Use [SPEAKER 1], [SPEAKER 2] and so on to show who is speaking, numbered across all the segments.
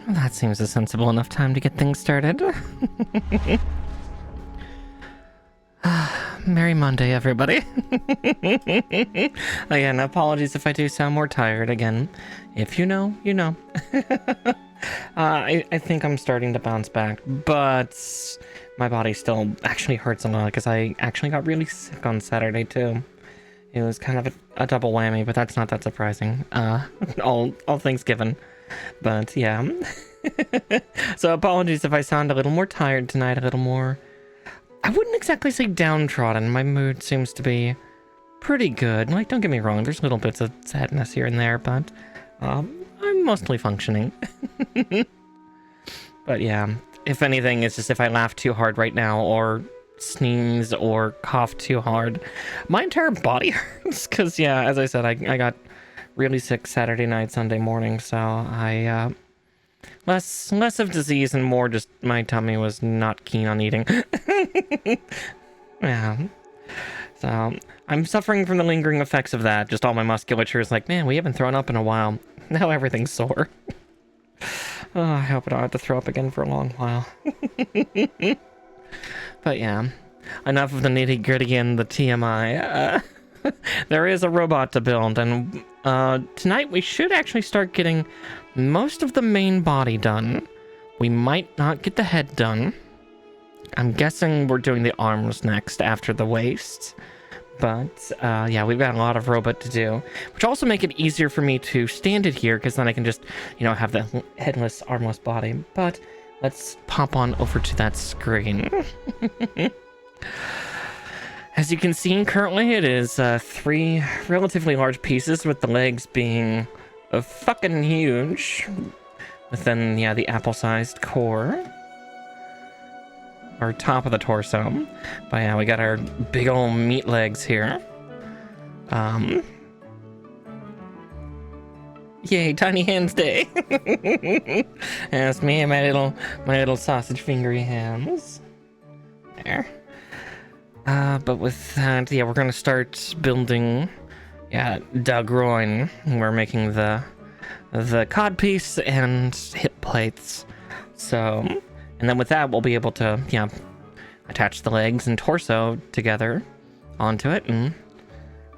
[SPEAKER 1] Well, that seems a sensible enough time to get things started. Merry Monday, everybody. Again, apologies if I do sound more tired. Again, if you know, you know. I think I'm starting to bounce back, but my body still actually hurts a lot because I actually got really sick on Saturday too. It was kind of a double whammy, but that's not that surprising. All things given. But yeah. So apologies if I sound a little more tired tonight, a little more... I wouldn't exactly say downtrodden. My mood seems to be pretty good. Like, don't get me wrong, there's little bits of sadness here and there, but I'm mostly functioning. But yeah, if anything, it's just if I laugh too hard right now, or sneeze, or cough too hard, my entire body hurts. Because, yeah, as I said, I got really sick Saturday night, Sunday morning, so I... Less of disease and more just my tummy was not keen on eating. Yeah. So I'm suffering from the lingering effects of that. Just all my musculature is like, man, we haven't thrown up in a while. Now everything's sore. Oh, I hope I don't have to throw up again for a long while. But yeah, enough of the nitty gritty and the TMI. There is a robot to build, and tonight we should actually start getting most of the main body done. We might not get the head done. I'm guessing we're doing the arms next after the waist. But yeah, we've got a lot of robot to do, which also make it easier for me to stand it here, because then I can just, you know, have the headless, armless body. But let's pop on over to that screen. As you can see, currently it is 3 relatively large pieces, with the legs being fucking huge. But then, yeah, the apple-sized core. Or top of the torso. But yeah, we got our big old meat legs here. Yay, Tiny Hands Day! That's me and my little sausage fingery hands. There. But with that, yeah, we're gonna start building, yeah, the groin. We're making the codpiece and hip plates. So, and then with that, we'll be able to, yeah, attach the legs and torso together onto it, and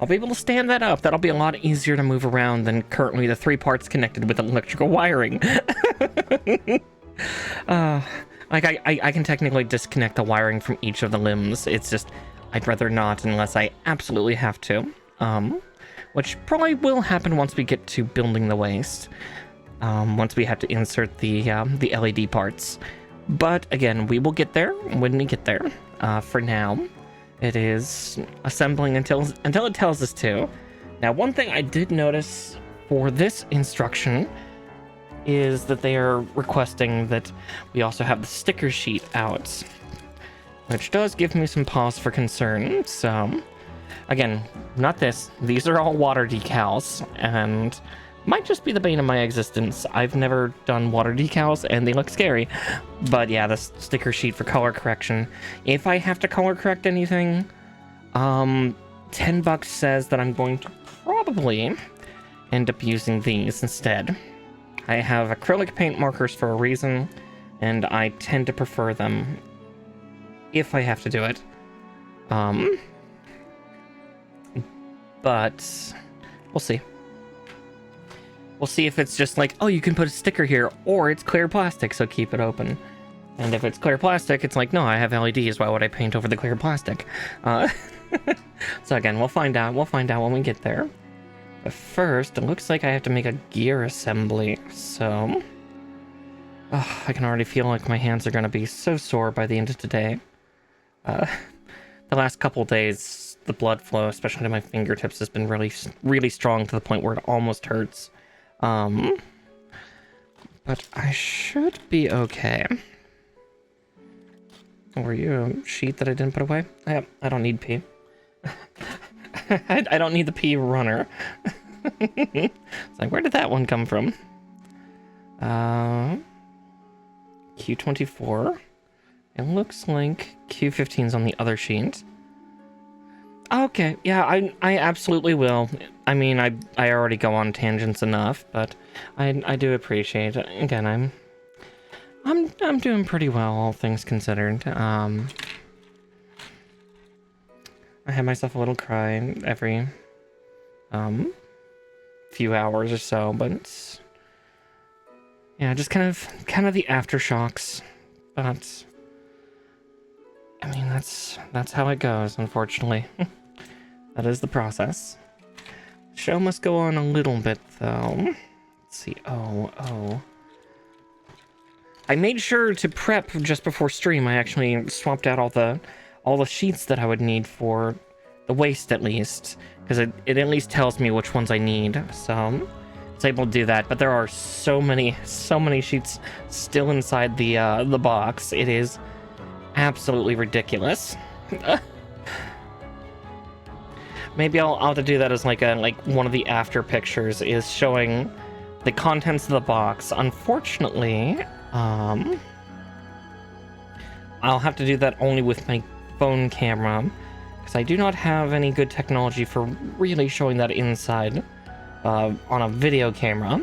[SPEAKER 1] I'll be able to stand that up. That'll be a lot easier to move around than currently the 3 parts connected with electrical wiring. Like, I can technically disconnect the wiring from each of the limbs. It's just, I'd rather not unless I absolutely have to. Which probably will happen once we get to building the waist. Once we have to insert the LED parts. But again, we will get there when we get there. For now, it is assembling until it tells us to. Now, one thing I did notice for this instruction is that they are requesting that we also have the sticker sheet out, which does give me some pause for concern. So again, not this, these are all water decals, and might just be the bane of my existence. I've never done water decals and they look scary. But yeah, the sticker sheet for color correction, if I have to color correct anything, $10 says that I'm going to probably end up using these instead. I have acrylic paint markers for a reason, and I tend to prefer them if I have to do it. But we'll see. We'll see if it's just like, oh, you can put a sticker here, or it's clear plastic, so keep it open. And if it's clear plastic, it's like, no, I have LEDs, why would I paint over the clear plastic? So again, we'll find out. We'll find out when we get there. But first, it looks like I have to make a gear assembly, so... Oh, I can already feel like my hands are going to be so sore by the end of today. The last couple days, the blood flow, especially to my fingertips, has been really, really strong to the point where it almost hurts. But I should be okay. Were you a sheet that I didn't put away? I don't need pee. I don't need the pee runner. It's like, where did that one come from? Q24. It looks like Q15's on the other sheet. Okay, yeah, I absolutely will. I mean, I already go on tangents enough, but I do appreciate it. Again, I'm doing pretty well, all things considered. I have myself a little cry every few hours or so, but yeah, just kind of the aftershocks. But I mean, that's how it goes, unfortunately. That is the process. The show must go on a little bit, though. Let's see. Oh. I made sure to prep just before stream. I actually swapped out all the sheets that I would need for the waste, at least, because it at least tells me which ones I need. So I was able to do that. But there are so many sheets still inside the box. It is absolutely ridiculous. Maybe I'll have to do that as like one of the after pictures, is showing the contents of the box. Unfortunately, I'll have to do that only with my phone camera, because I do not have any good technology for really showing that inside on a video camera.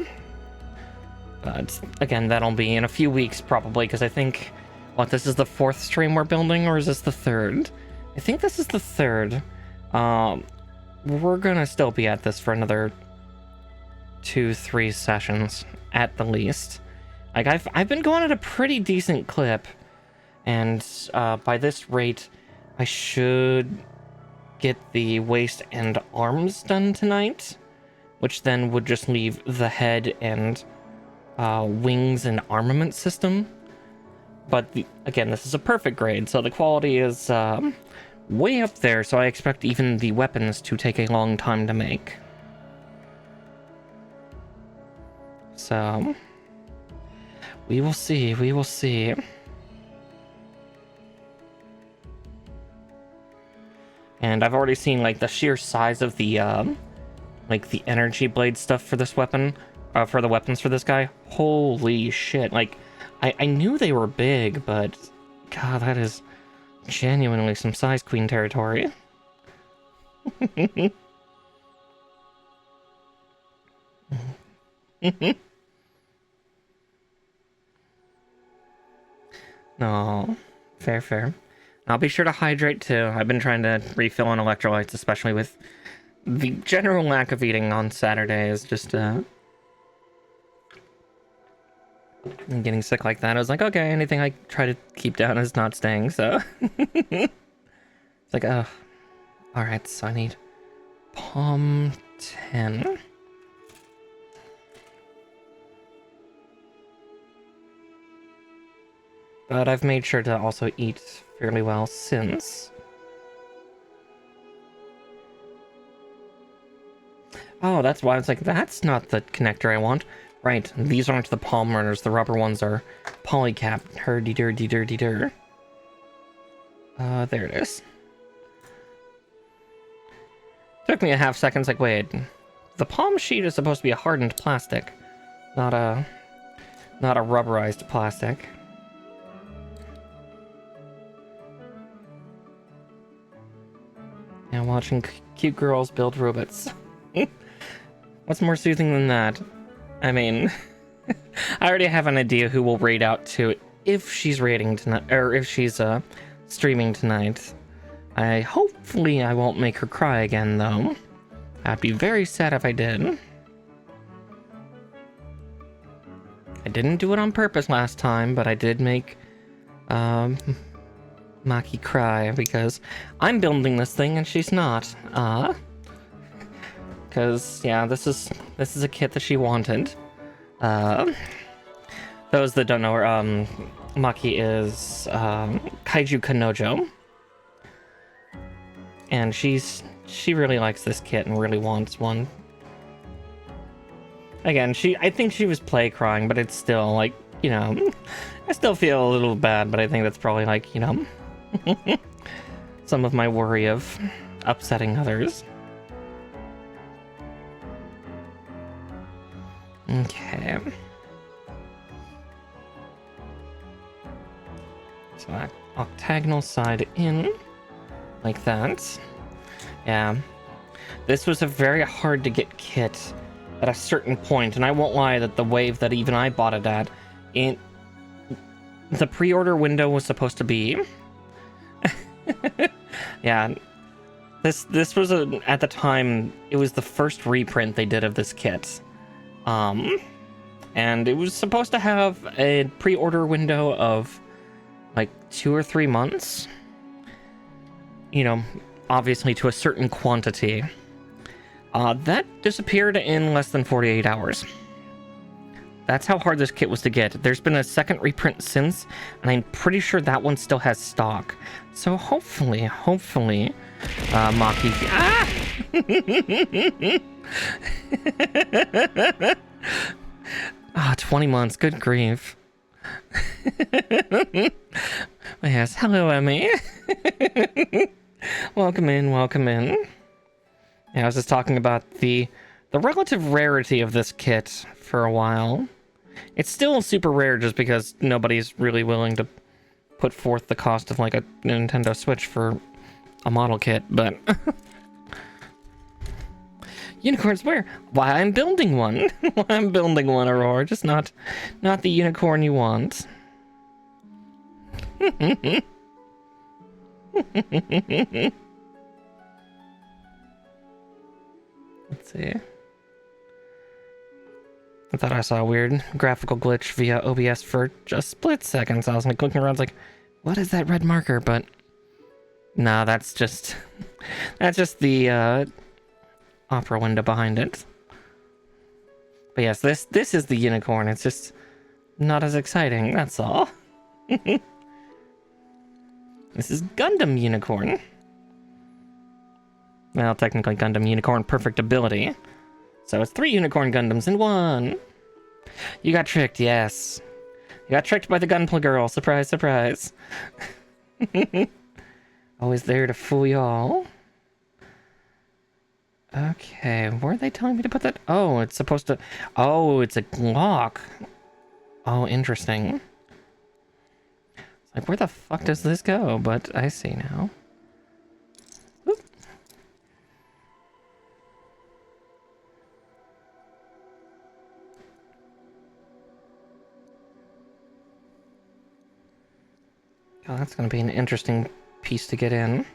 [SPEAKER 1] But again, that'll be in a few weeks probably, because I think, this is the 4th stream we're building, or is this the 3rd? I think this is the 3rd. We're gonna still be at this for another 2-3 sessions at the least. Like, I've been going at a pretty decent clip, and by this rate, I should get the waist and arms done tonight, which then would just leave the head and wings and armament system. But again, this is a perfect grade, so the quality is way up there, so I expect even the weapons to take a long time to make. So we will see. And I've already seen like the sheer size of the the energy blade stuff for this weapon, for the weapons for this guy. Holy shit. Like, I knew they were big, but God, that is genuinely some size queen territory. No, fair. I'll be sure to hydrate too. I've been trying to refill on electrolytes, especially with the general lack of eating on Saturdays. Just getting sick like that. I was like, okay, anything I try to keep down is not staying, so it's like, oh, alright, so I need Palm 10. But I've made sure to also eat fairly well since. Oh, that's why I was like, that's not the connector I want. Right, these aren't the palm runners, the rubber ones are polycap. Herdy-dur-de-dur-de-dur. There it is. Took me a half second, like, wait, the palm sheet is supposed to be a hardened plastic, not a rubberized plastic. And watching cute girls build robots. What's more soothing than that? I mean, I already have an idea who we'll raid out to if she's raiding tonight, or if she's streaming tonight. Hopefully I won't make her cry again, though. I'd be very sad if I did. I didn't do it on purpose last time, but I did make Maki cry because I'm building this thing and she's not. Because yeah, this is a kit that she wanted. Those that don't know her, Maki is Kaiju Kanojo, and she really likes this kit and really wants one. Again, I think she was play crying, but it's still like, you know, I still feel a little bad, but I think that's probably like, you know, some of my worry of upsetting others. Okay. So that octagonal side in, like that. Yeah. This was a very hard to get kit at a certain point, and I won't lie that the wave that even I bought it at, The pre-order window was supposed to be... Yeah. This was, at the time, it was the first reprint they did of this kit. And it was supposed to have a pre-order window of, like, 2 or 3 months. You know, obviously to a certain quantity. That disappeared in less than 48 hours. That's how hard this kit was to get. There's been a second reprint since, and I'm pretty sure that one still has stock. So hopefully, Maki... Ah! 20 months, good grief. Yes, hello, Emmy. Welcome in, welcome in. Yeah, I was just talking about the relative rarity of this kit for a while. It's still super rare just because nobody's really willing to put forth the cost of like a Nintendo Switch for a model kit, but... Unicorns where? Why, I'm building one. Why, I'm building one, Aurora, just not the unicorn you want. Let's see. I thought I saw a weird graphical glitch via OBS for just split seconds. I was like looking around like, what is that red marker? But no, that's just the opera window behind it. But yes, this is the unicorn. It's just not as exciting, that's all. This is Gundam Unicorn. Well, technically Gundam Unicorn Perfectibility. So it's 3 Unicorn Gundams in 1. You got tricked, yes. You got tricked by the Gunpla girl. Surprise, surprise. Always there to fool y'all. Okay, where are they telling me to put that? Oh, it's supposed to... Oh, it's a lock. Oh, interesting. It's like, where the fuck does this go? But I see now. Oop. Oh, that's going to be an interesting piece to get in.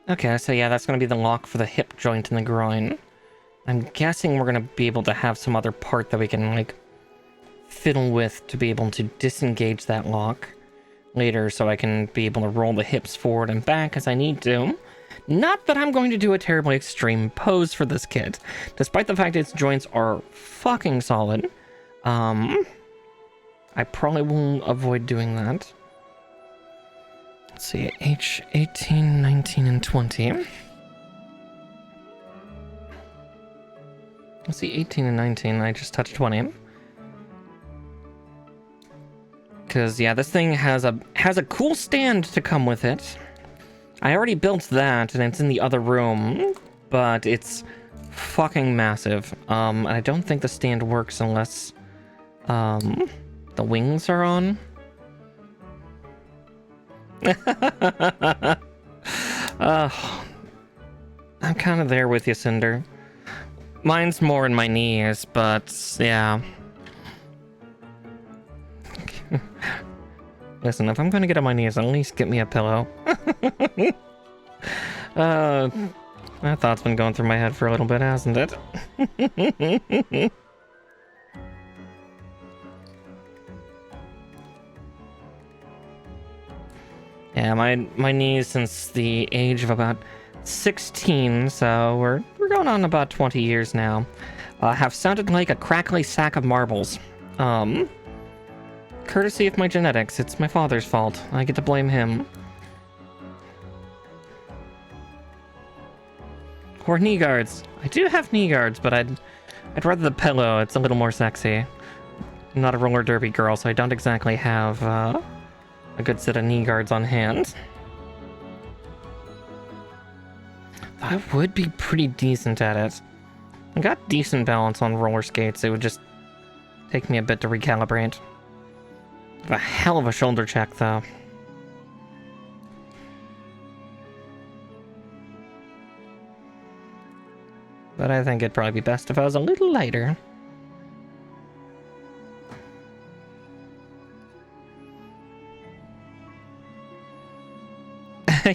[SPEAKER 1] Okay, so yeah, that's going to be the lock for the hip joint in the groin. I'm guessing we're going to be able to have some other part that we can, like, fiddle with to be able to disengage that lock later so I can be able to roll the hips forward and back as I need to. Not that I'm going to do a terribly extreme pose for this kit, despite the fact its joints are fucking solid. I probably will avoid doing that. Let's see, H 18, 19, and 20. Let's see, 18 and 19, I just touched 20. Because, yeah, this thing has a cool stand to come with it. I already built that, and it's in the other room, but it's fucking massive. And I don't think the stand works unless, the wings are on. I'm kind of there with you, Cinder. Mine's more in my knees, but yeah. Listen, if I'm gonna get on my knees, at least get me a pillow. That thought's been going through my head for a little bit, hasn't it? Yeah, my knees since the age of about 16, so we're going on about 20 years now, have sounded like a crackly sack of marbles. Courtesy of my genetics, it's my father's fault. I get to blame him. Or knee guards. I do have knee guards, but I'd rather the pillow. It's a little more sexy. I'm not a roller derby girl, so I don't exactly have a good set of knee guards on hand. I would be pretty decent at it. I got decent balance on roller skates. It would just take me a bit to recalibrate. A hell of a shoulder check, though. But I think it'd probably be best if I was a little lighter.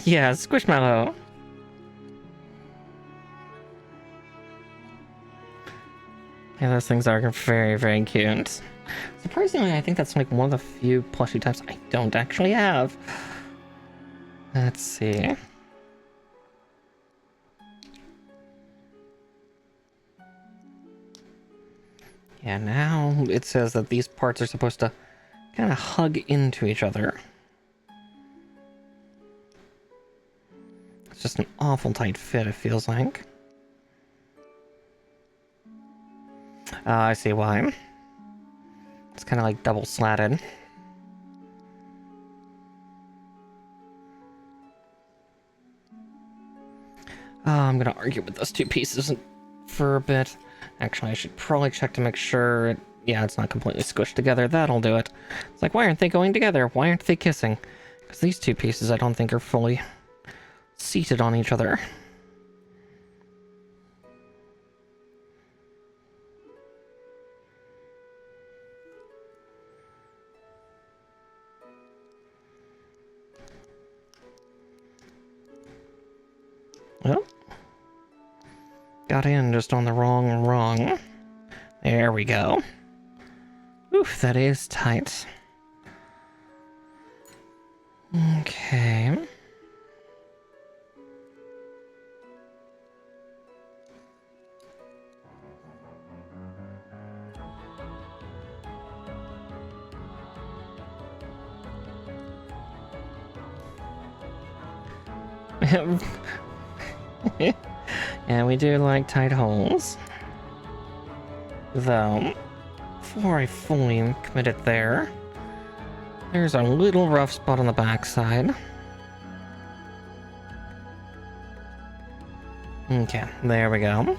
[SPEAKER 1] Yeah, Squishmallow. Yeah, those things are very, very cute. Surprisingly, I think that's like one of the few plushie types I don't actually have. Let's see. Yeah, now it says that these parts are supposed to kind of hug into each other. It's just an awful tight fit, it feels like. I see why. It's kind of like double slatted. I'm gonna argue with those two pieces for a bit. Actually, I should probably check to make sure yeah, it's not completely squished together. That'll do it. It's like, why aren't they going together? Why aren't they kissing? Because these two pieces I don't think are fully seated on each other. Well, got in just on the wrong rung. There we go. Oof, that is tight. Okay. Yeah, we do like tight holes. Though, before I fully commit it there, there's a little rough spot on the backside. Okay, there we go.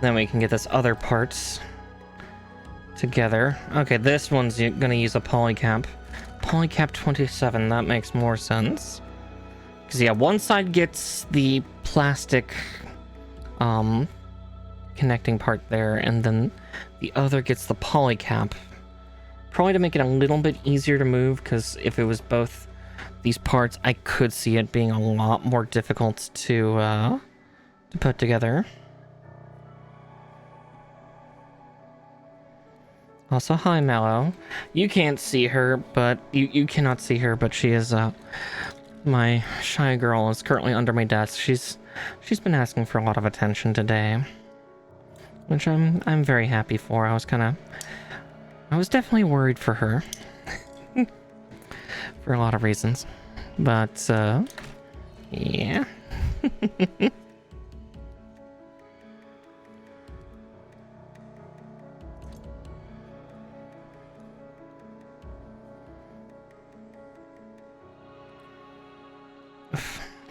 [SPEAKER 1] Then we can get this other parts together. Okay, this one's gonna use a polycap. Polycap 27, that makes more sense. Because, yeah, one side gets the plastic connecting part there, and then the other gets the polycap. Probably to make it a little bit easier to move, because if it was both these parts, I could see it being a lot more difficult to put together. Also, hi, Mallow. You can't see her, but you cannot see her, but she is my shy girl is currently under my desk. She's been asking for a lot of attention today, which I'm very happy for. I was definitely worried for her for a lot of reasons, but yeah.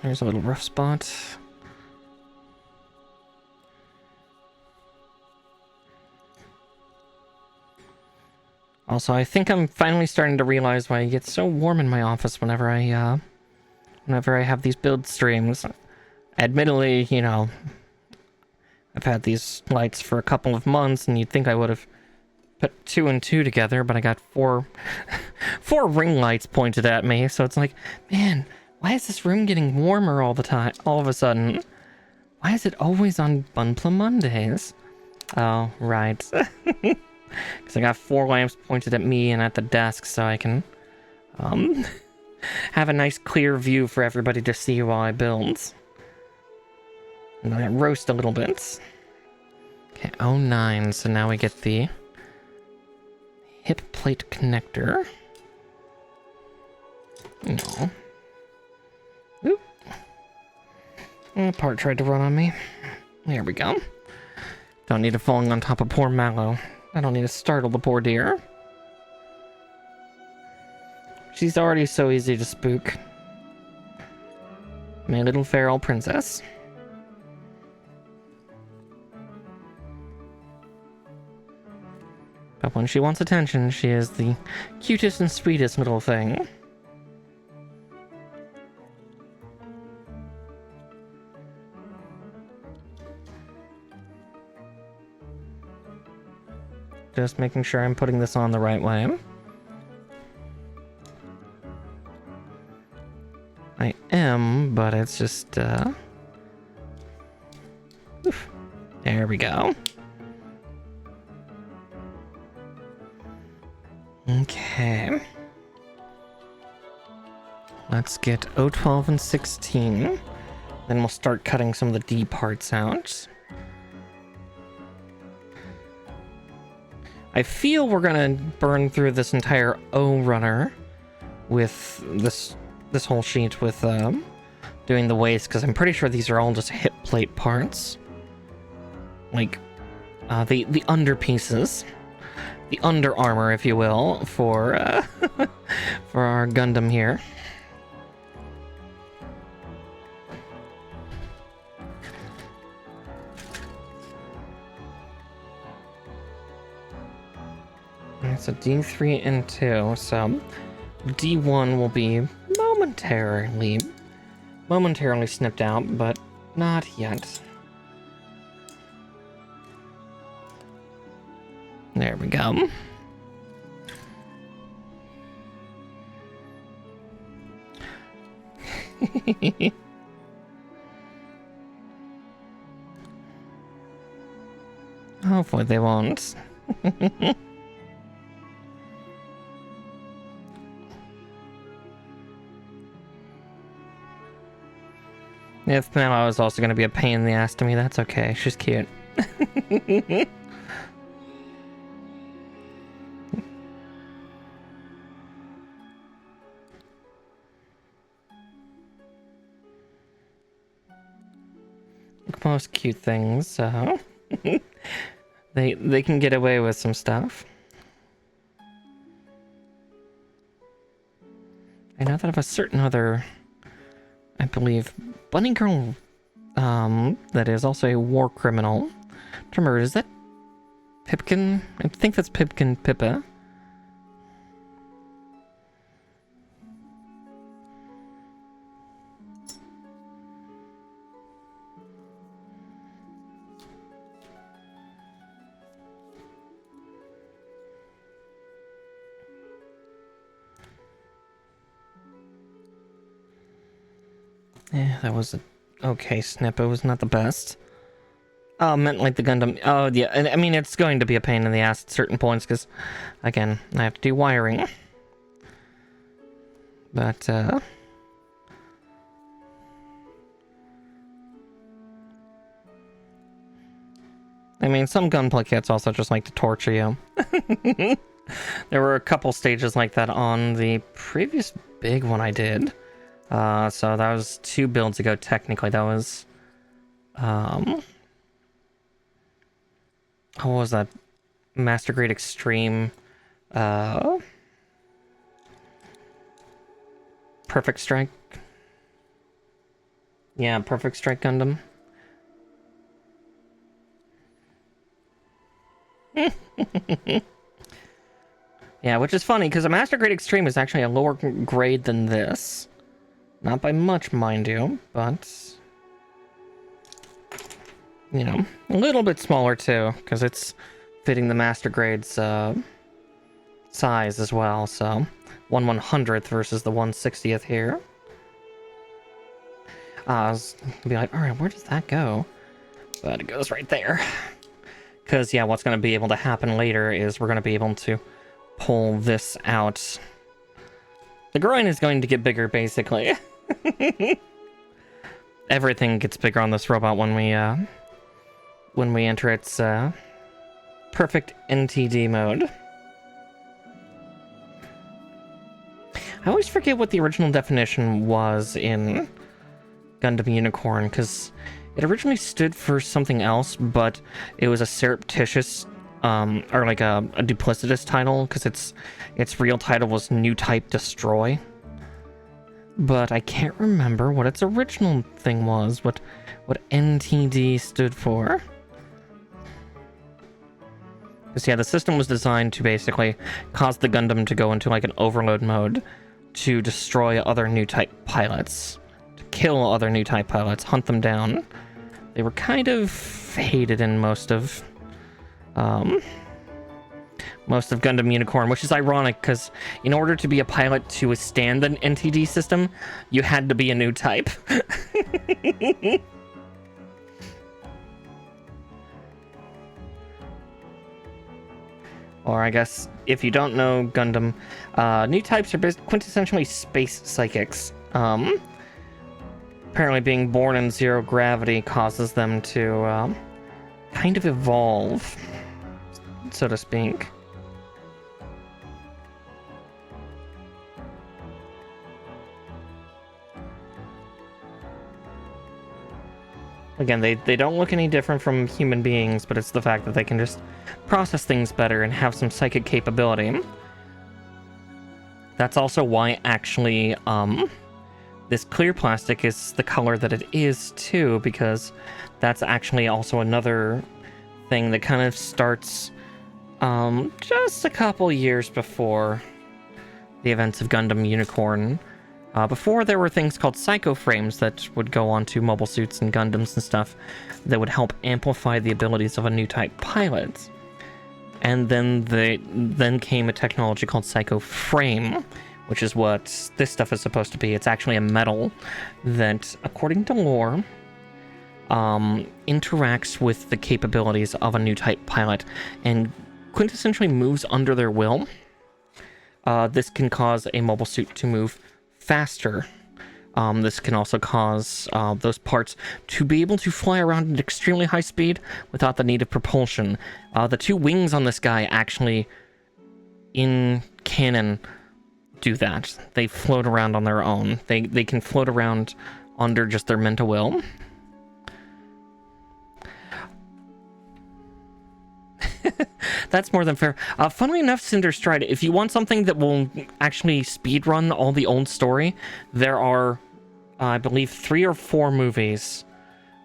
[SPEAKER 1] There's a little rough spot. Also, I think I'm finally starting to realize why it gets so warm in my office whenever I have these build streams. Admittedly, you know, I've had these lights for a couple of months, and you'd think I would have put 2 and 2 together, but I got four ring lights pointed at me, so it's like, man, why is this room getting warmer all the time, all of a sudden? Why is it always on Bunpla Mondays? Oh, right. Because I got 4 lamps pointed at me and at the desk, so I can have a nice clear view for everybody to see while I build. And then I roast a little bit. Okay, 09, so now we get the hip plate connector. No. Oop. Part tried to run on me. There we go. Don't need it falling on top of poor Mallow. I don't need to startle the poor dear. She's already so easy to spook. My little feral princess. But when she wants attention, she is the cutest and sweetest little thing. Just making sure I'm putting this on the right way. I am, but it's just, oof. There we go. Okay. Let's get O12 and 16. Then we'll start cutting some of the D parts out. I feel we're gonna burn through this entire O runner with this whole sheet with doing the waist, because I'm pretty sure these are all just hip plate parts. Like the under pieces. The under armor, if you will, for for our Gundam here. It's a D3 and 2, so D1 will be momentarily snipped out, but not yet. There we go. Hopefully they won't. If Mama was also going to be a pain in the ass to me, that's okay. She's cute. Like most cute things, so they can get away with some stuff. I know that of a certain other, I believe, bunny girl, that is also a war criminal. Remember, is that Pipkin? I think that's Pipkin Pippa. Yeah, that was a okay snip. It was not the best. Oh, I meant like the Gundam. Oh, yeah. I mean, it's going to be a pain in the ass at certain points because, again, I have to do wiring. But, I mean, some gunplay kits also just like to torture you. There were a couple stages like that on the previous big one I did. So that was 2 builds ago, technically. That was, what was that? Master Grade Extreme, Perfect Strike? Yeah, Perfect Strike Gundam. Yeah, which is funny, because a Master Grade Extreme is actually a lower grade than this. Not by much, mind you, but, you know, a little bit smaller too, because it's fitting the Master Grade's size as well, so 1/100th versus the 1/60th here. I was gonna be like, alright, where does that go? But it goes right there. Because, yeah, what's going to be able to happen later is we're going to be able to pull this out. The groin is going to get bigger, basically. Everything gets bigger on this robot when we enter its perfect NTD mode. I always forget what the original definition was in Gundam Unicorn, because it originally stood for something else, but it was a surreptitious, or like a duplicitous title, because its real title was New Type Destroy. But I can't remember what its original thing was, what NTD stood for. Because, yeah, the system was designed to basically cause the Gundam to go into, like, an overload mode to destroy other New Type pilots, to kill other New Type pilots, hunt them down. They were kind of hated in most of most of Gundam Unicorn, which is ironic because in order to be a pilot to withstand the NTD system, you had to be a new type. Or I guess, if you don't know Gundam, new types are quintessentially space psychics. Apparently being born in zero gravity causes them to kind of evolve, so to speak. Again, they don't look any different from human beings, but it's the fact that they can just process things better and have some psychic capability. That's also why, actually, this clear plastic is the color that it is, too, because that's actually also another thing that kind of starts just a couple years before the events of Gundam Unicorn. Before, there were things called psycho frames that would go onto mobile suits and Gundams and stuff that would help amplify the abilities of a new type pilot. And then came a technology called psycho frame, which is what this stuff is supposed to be. It's actually a metal that, according to lore, interacts with the capabilities of a new type pilot and quintessentially moves under their will. This can cause a mobile suit to move faster. This can also cause those parts to be able to fly around at extremely high speed without the need of propulsion. The two wings on this guy actually, in canon, do that. They float around on their own. They can float around under just their mental will. That's more than fair. Funnily enough, Cinder Stride, if you want something that will actually speedrun all the old story, there are, I believe, 3 or 4 movies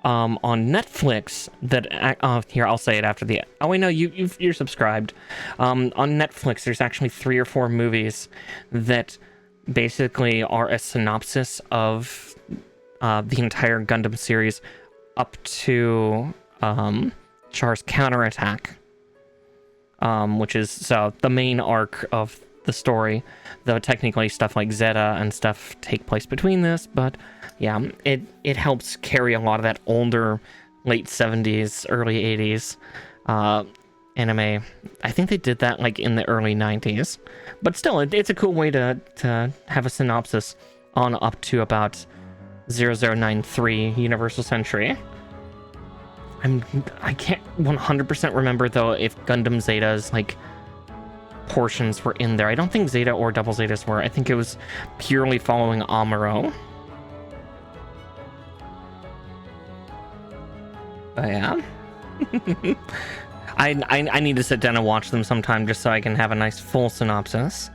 [SPEAKER 1] on Netflix that... here, I'll say it after the... Oh, wait, no, you're subscribed. On Netflix, there's actually 3 or 4 movies that basically are a synopsis of the entire Gundam series up to Char's counterattack. Which is the main arc of the story, though technically stuff like Zeta and stuff take place between this, but yeah, it helps carry a lot of that older late 70s, early 80s anime. I think they did that like in the early 90s, but still, it's a cool way to have a synopsis on up to about 0093 Universal Century. I can't 100% remember, though, if Gundam Zeta's, like, portions were in there. I don't think Zeta or Double Zetas were. I think it was purely following Amuro. But yeah. I need to sit down and watch them sometime just so I can have a nice full synopsis.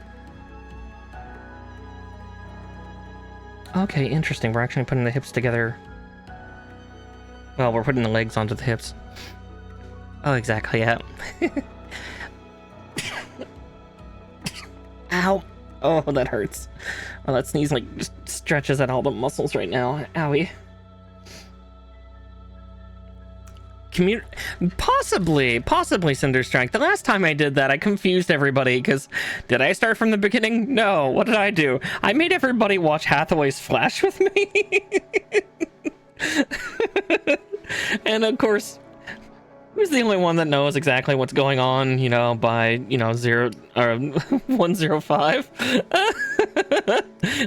[SPEAKER 1] Okay, interesting. We're actually putting the hips together. Well, we're putting the legs onto the hips. Oh, exactly, yeah. Ow. Oh, that hurts. Oh, that sneeze, like, just stretches at all the muscles right now. Owie. Possibly, Cinder Strike. The last time I did that, I confused everybody, because did I start from the beginning? No. What did I do? I made everybody watch Hathaway's Flash with me. And of course, who's the only one that knows exactly what's going on, you know, by, you know, 105?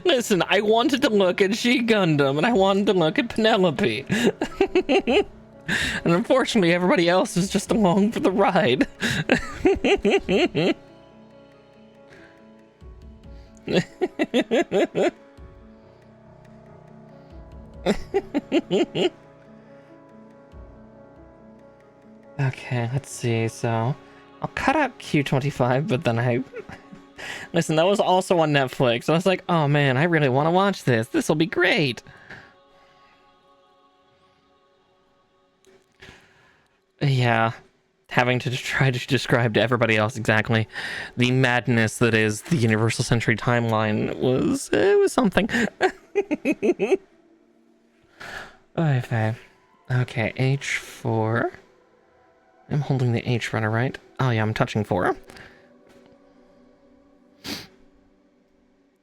[SPEAKER 1] Listen, I wanted to look at She Gundam, and I wanted to look at Penelope. And unfortunately, everybody else is just along for the ride. Okay, let's see, so I'll cut out Q25, but then listen, that was also on Netflix. I was like, oh man, I really want to watch this. This will be great. Yeah, having to try to describe to everybody else exactly the madness that is the Universal Century timeline was something. Okay. Okay, H4. I'm holding the H runner, right? Oh yeah, I'm touching 4.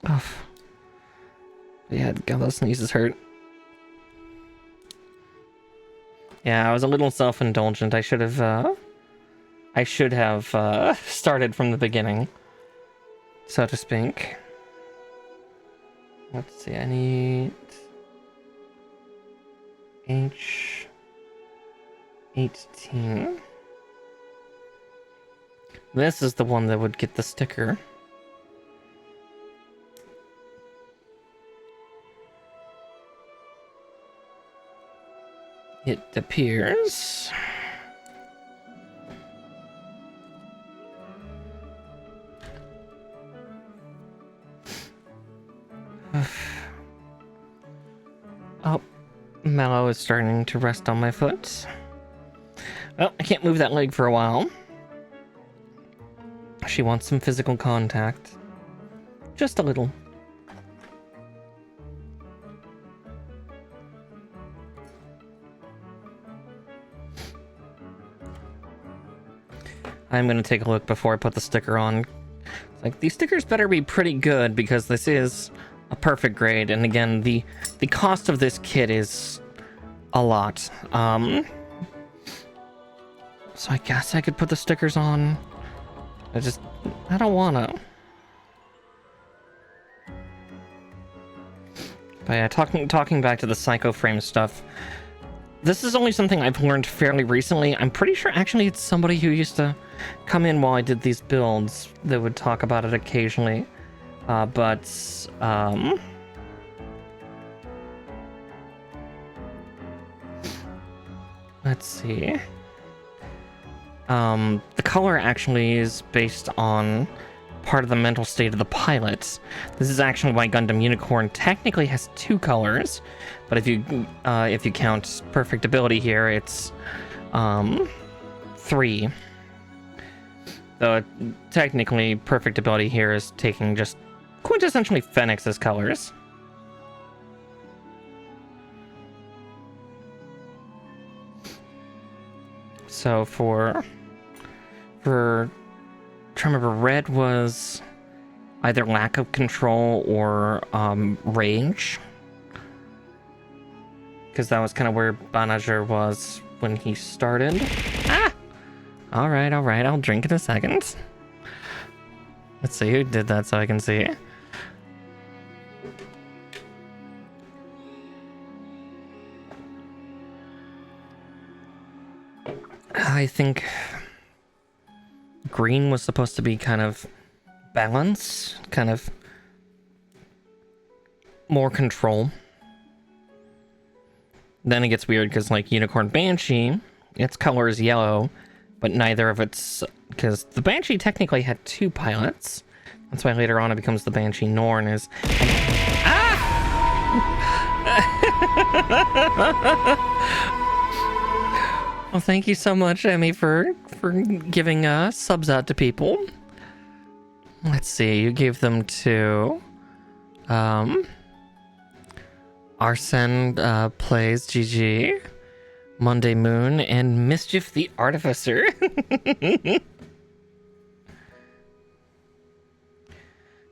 [SPEAKER 1] Oh. Yeah, God, those sneezes hurt. Yeah, I was a little self-indulgent. I should have started from the beginning, so to speak. Let's see, I need H18. This is the one that would get the sticker. It appears. Oh, Mallow is starting to rest on my foot. Well, I can't move that leg for a while. She wants some physical contact. Just a little. I'm gonna take a look before I put the sticker on. It's like, these stickers better be pretty good because this is a perfect grade, and again, the cost of this kit is a lot. So I guess I could put the stickers on. I don't wanna. But yeah, talking back to the Psycho Frame stuff, this is only something I've learned fairly recently. I'm pretty sure actually it's somebody who used to come in while I did these builds that would talk about it occasionally. Let's see. The color actually is based on part of the mental state of the pilot. This is actually why Gundam Unicorn technically has 2 colors, but if you count Perfectibility here, it's 3. Though technically Perfectibility here is taking just quintessentially Phoenix's colors. So for trying to remember, red was either lack of control or rage, because that was kind of where Banager was when he started. Ah! All right, I'll drink in a second. Let's see who did that so I can see. I think green was supposed to be kind of balance, kind of more control. Then it gets weird because, like, Unicorn Banshee, its color is yellow, but neither of its... Because the Banshee technically had 2 pilots. That's why later on it becomes the Banshee Norn is... Ah! Well, thank you so much, Emmy, for giving subs out to people. Let's see, you gave them to Arsene Plays GG, Monday Moon, and Mischief the Artificer. It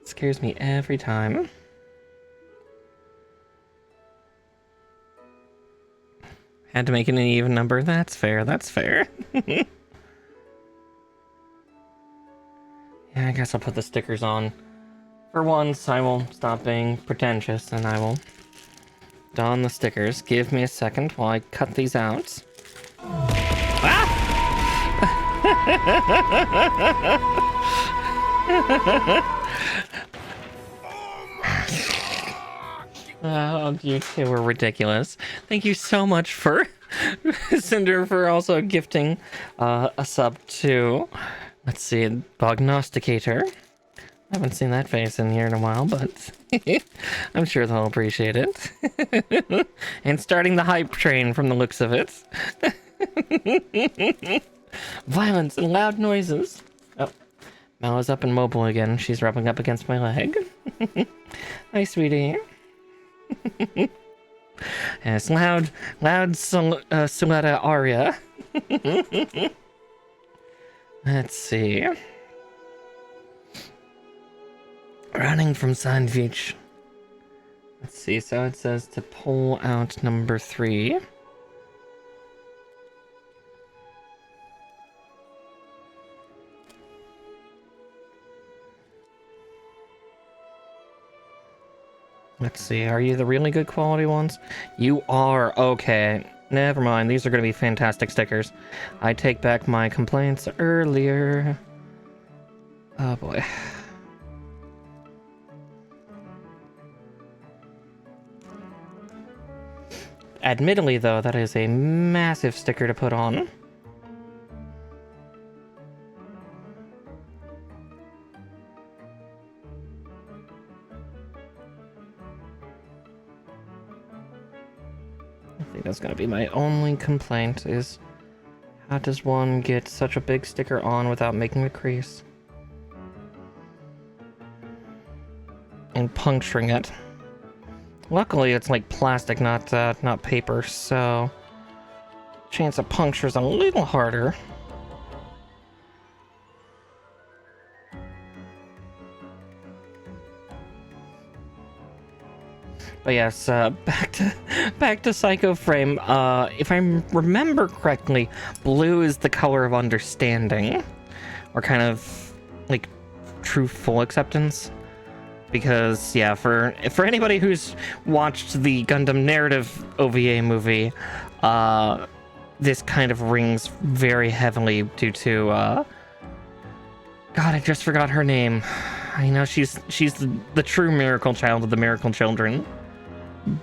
[SPEAKER 1] scares me every time. Had to make it an even number. That's fair. That's fair. Yeah, I guess I'll put the stickers on. For once, I will stop being pretentious and I will don the stickers. Give me a second while I cut these out. Ah! Oh, you two were ridiculous. Thank you so much for Cinder for also gifting a sub to, let's see, Bognosticator. I haven't seen that face in here in a while, but I'm sure they'll appreciate it. And starting the hype train from the looks of it. Violence and loud noises. Oh, Mallow's up and mobile again. She's rubbing up against my leg. Hi, sweetie. Yes, loud Suletta aria. Let's see. Running from Sandwich. Let's see, so it says to pull out number 3. Let's see, are you the really good quality ones? You are, okay. Never mind, these are going to be fantastic stickers. I take back my complaints earlier. Oh boy. Admittedly, though, that is a massive sticker to put on. I think that's gonna be my only complaint, is how does one get such a big sticker on without making a crease? And puncturing it. Luckily, it's like plastic, not paper, so chance of puncture is a little harder. But yes, back to Psycho Frame. If I remember correctly, blue is the color of understanding, or kind of like true full acceptance. Because yeah, for anybody who's watched the Gundam narrative OVA movie, this kind of rings very heavily due to God, I just forgot her name. I know she's the true miracle child of the miracle children.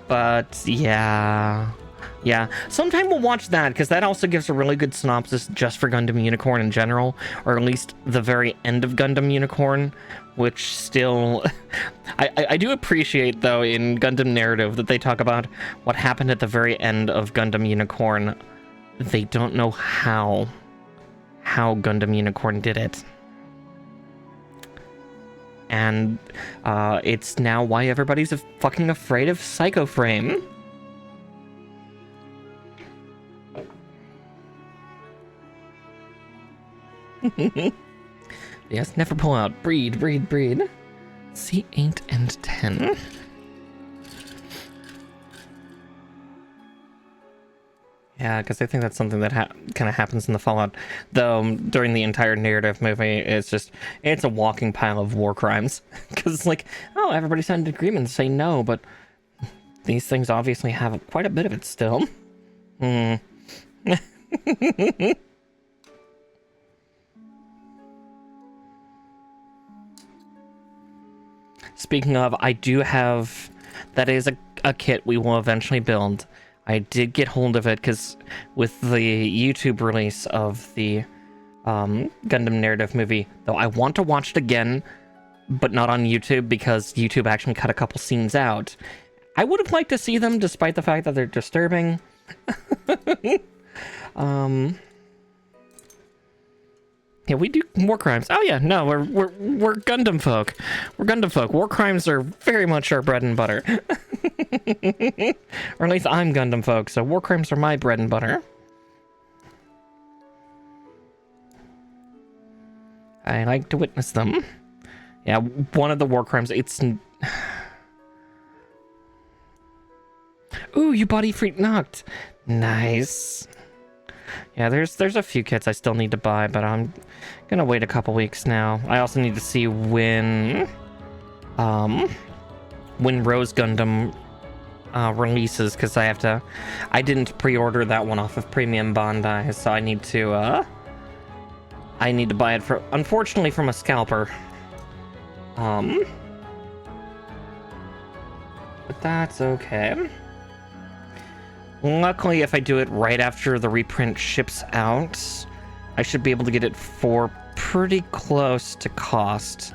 [SPEAKER 1] But yeah. Sometime we'll watch that, because that also gives a really good synopsis just for Gundam Unicorn in general, or at least the very end of Gundam Unicorn, which still... I do appreciate, though, in Gundam narrative that they talk about what happened at the very end of Gundam Unicorn. They don't know how Gundam Unicorn did it. And it's now why everybody's fucking afraid of Psycho Frame. Yes, never pull out. Breed. C8 and 10. Yeah, because I think that's something that kind of happens in the Fallout. Though, during the entire narrative movie, it's a walking pile of war crimes. Because it's like, oh, everybody signed an agreement to say no, but these things obviously have quite a bit of it still. Speaking of, I do have... That is a kit we will eventually build. I did get hold of it, because with the YouTube release of the Gundam narrative movie, though I want to watch it again, but not on YouTube, because YouTube actually cut a couple scenes out. I would have liked to see them, despite the fact that they're disturbing. Yeah, we do war crimes. Oh yeah, no, we're Gundam folk. We're Gundam folk. War crimes are very much our bread and butter. Or at least I'm Gundam folk, so war crimes are my bread and butter. I like to witness them. Yeah, one of the war crimes, it's... Ooh, you body freak knocked. Nice. Yeah, there's a few kits I still need to buy, but I'm gonna wait a couple weeks now. I also need to see when Rose Gundam releases, because I didn't pre-order that one off of Premium Bandai, so I need to buy it unfortunately from a scalper. But that's okay. Luckily, if I do it right after the reprint ships out, I should be able to get it for pretty close to cost.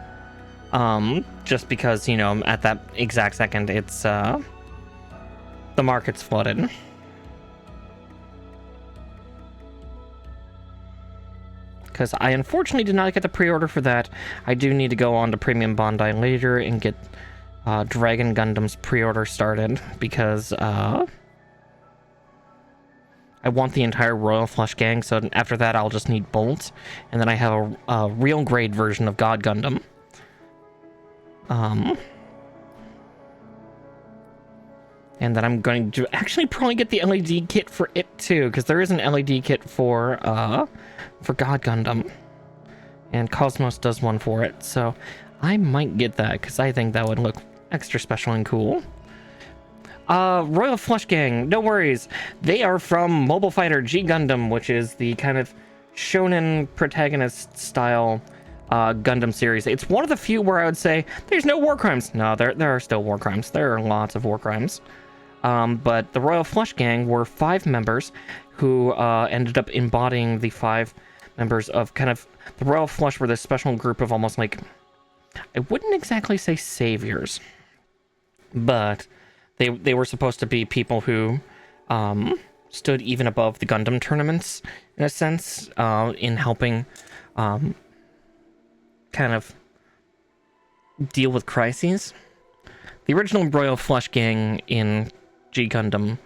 [SPEAKER 1] Just because, at that exact second, it's, the market's flooded. Because I unfortunately did not get the pre-order for that. I do need to go on to Premium Bandai later and get, Dragon Gundam's pre-order started, because, I want the entire Royal Flush Gang, so after that I'll just need Bolt, and then I have a real grade version of God Gundam. And then I'm going to actually probably get the LED kit for it too, because there is an LED kit for God Gundam. And Cosmos does one for it, so I might get that, because I think that would look extra special and cool. Royal Flush Gang, no worries. They are from Mobile Fighter G Gundam, which is the kind of shonen protagonist style Gundam series. It's one of the few where I would say there's no war crimes. No, there are still war crimes. There are lots of war crimes. But the Royal Flush Gang were 5 members who ended up embodying the 5 members of kind of... The Royal Flush were this special group of almost like... I wouldn't exactly say saviors. But they were supposed to be people who stood even above the Gundam tournaments, in a sense, in helping kind of deal with crises. The original Royal Flush Gang in G Gundam,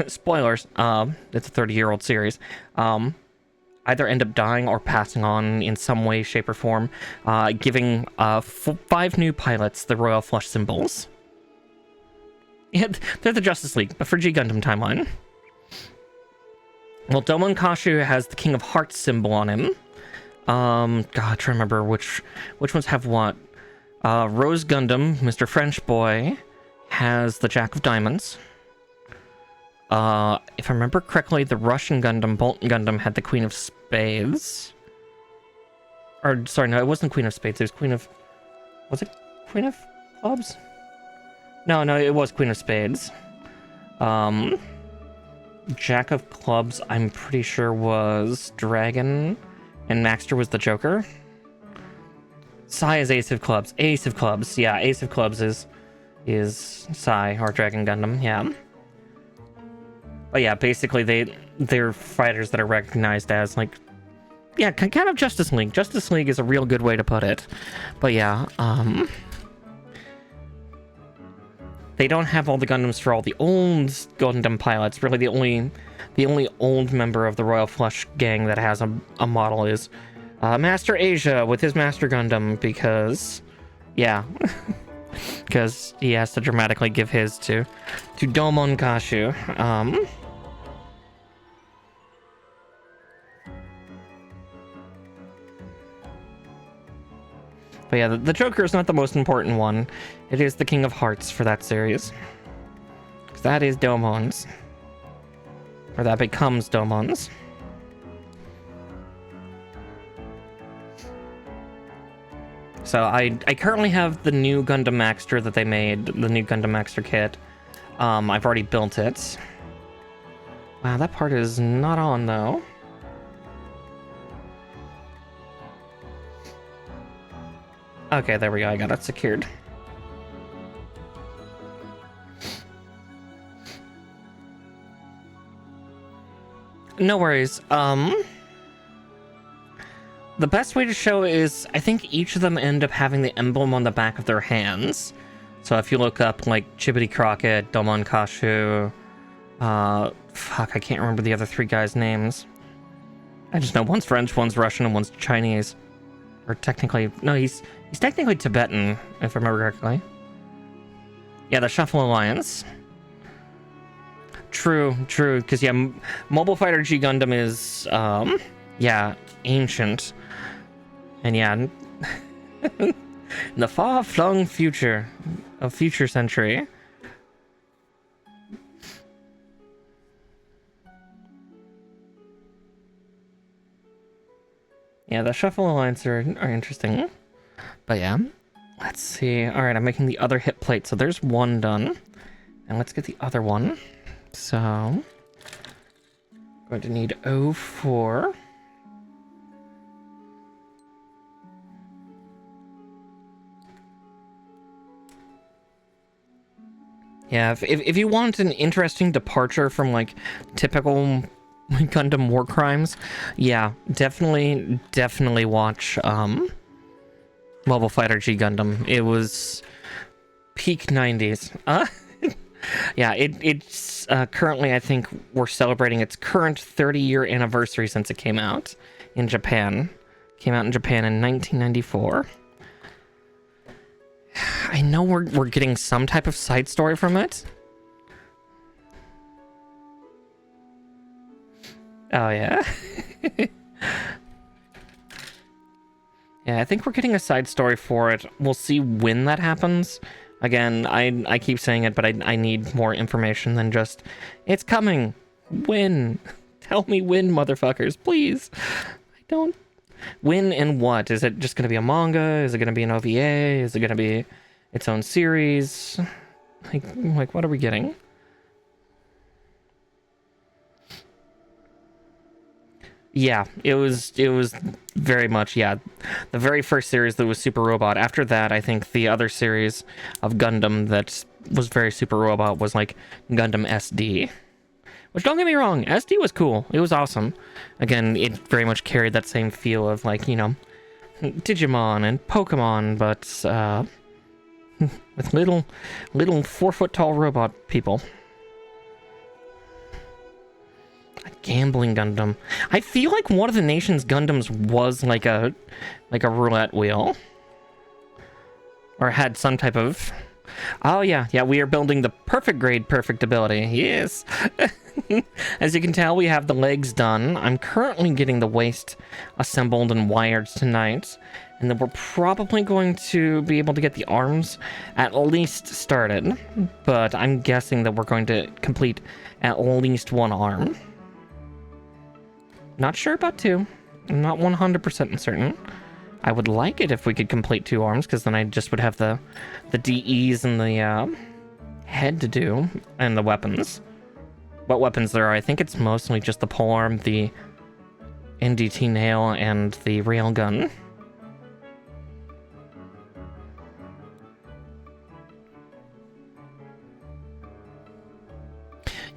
[SPEAKER 1] spoilers, it's a 30-year-old series, either end up dying or passing on in some way, shape, or form, giving 5 new pilots the Royal Flush symbols. Yeah, they're the Justice League, but for G Gundam timeline. Well, Domon Kashu has the King of Hearts symbol on him. God, trying to remember which ones have what. Rose Gundam, Mr. French Boy, has the Jack of Diamonds. If I remember correctly, the Russian Gundam, Bolton Gundam, had the Queen of Spades. Or, sorry, no, it wasn't Queen of Spades, it was Queen of... Was it Queen of Clubs? No, it was Queen of Spades. Jack of Clubs, I'm pretty sure was Dragon, and Maxter was the Joker. Sai is Ace of Clubs. Ace of Clubs, yeah, Ace of Clubs is Sai, or Dragon Gundam, yeah. But yeah, basically they're fighters that are recognized as, like, yeah, kind of Justice League. Justice League is a real good way to put it. But yeah, they don't have all the Gundams for all the old Gundam pilots. Really, the only old member of the Royal Flush Gang that has a model is Master Asia with his Master Gundam, because, yeah, because he has to dramatically give his to Domon Kashu. But yeah, the Joker is not the most important one. It is the King of Hearts for that series. Because that is Domon's. Or that becomes Domon's. So I currently have the new Gundam Maxter that they made, the new Gundam Maxter kit. I've already built it. Wow, that part is not on though. Okay, there we go, I got it secured. No worries. The best way to show is, I think each of them end up having the emblem on the back of their hands. So if you look up, like, Chibbity Crockett, Domon Kashu, fuck, I can't remember the other 3 guys' names. I just know one's French, one's Russian, and one's Chinese. Or technically, no, he's technically Tibetan, if I remember correctly. Yeah, the Shuffle Alliance. True, because, yeah, Mobile Fighter G Gundam is, yeah, ancient. And yeah, in the far-flung future, a future century. Yeah, the Shuffle Alliance are interesting. But yeah, let's see. Alright, I'm making the other hit plate. So there's one done. And let's get the other one. So, going to need 04. Yeah, if you want an interesting departure from, like, typical Gundam war crimes, yeah, definitely watch Mobile Fighter G Gundam. It was peak 90s. Yeah, it's currently, I think we're celebrating its current 30-year anniversary since it came out in Japan. Came out in Japan in 1994. I know we're getting some type of side story from it. Oh, yeah? Yeah, I think we're getting a side story for it. We'll see when that happens. Again, I keep saying it, but I need more information than just, it's coming. When? Tell me when, motherfuckers, please. I don't... When and what? Is it just going to be a manga? Is it going to be an OVA? Is it going to be its own series? Like, what are we getting? Yeah, it was very much, yeah. The very first series that was Super Robot. After that, I think the other series of Gundam that was very Super Robot was like Gundam SD. Which, don't get me wrong, SD was cool. It was awesome. Again, it very much carried that same feel of, like, you know, Digimon and Pokemon, but with little 4-foot-tall robot people. A gambling Gundam. I feel like one of the nation's Gundams was like a roulette wheel, or had some type of... Oh yeah, we are building the perfect grade perfectibility. Yes. As you can tell, we have the legs done. I'm currently getting the waist assembled and wired tonight. And then we're probably going to be able to get the arms at least started. But I'm guessing that we're going to complete at least one arm. Not sure about two. I'm not 100% certain. I would like it if we could complete 2 arms, because then I just would have the DEs and the head to do, and the weapons. What weapons there are, I think it's mostly just the polearm, the NDT nail, and the railgun.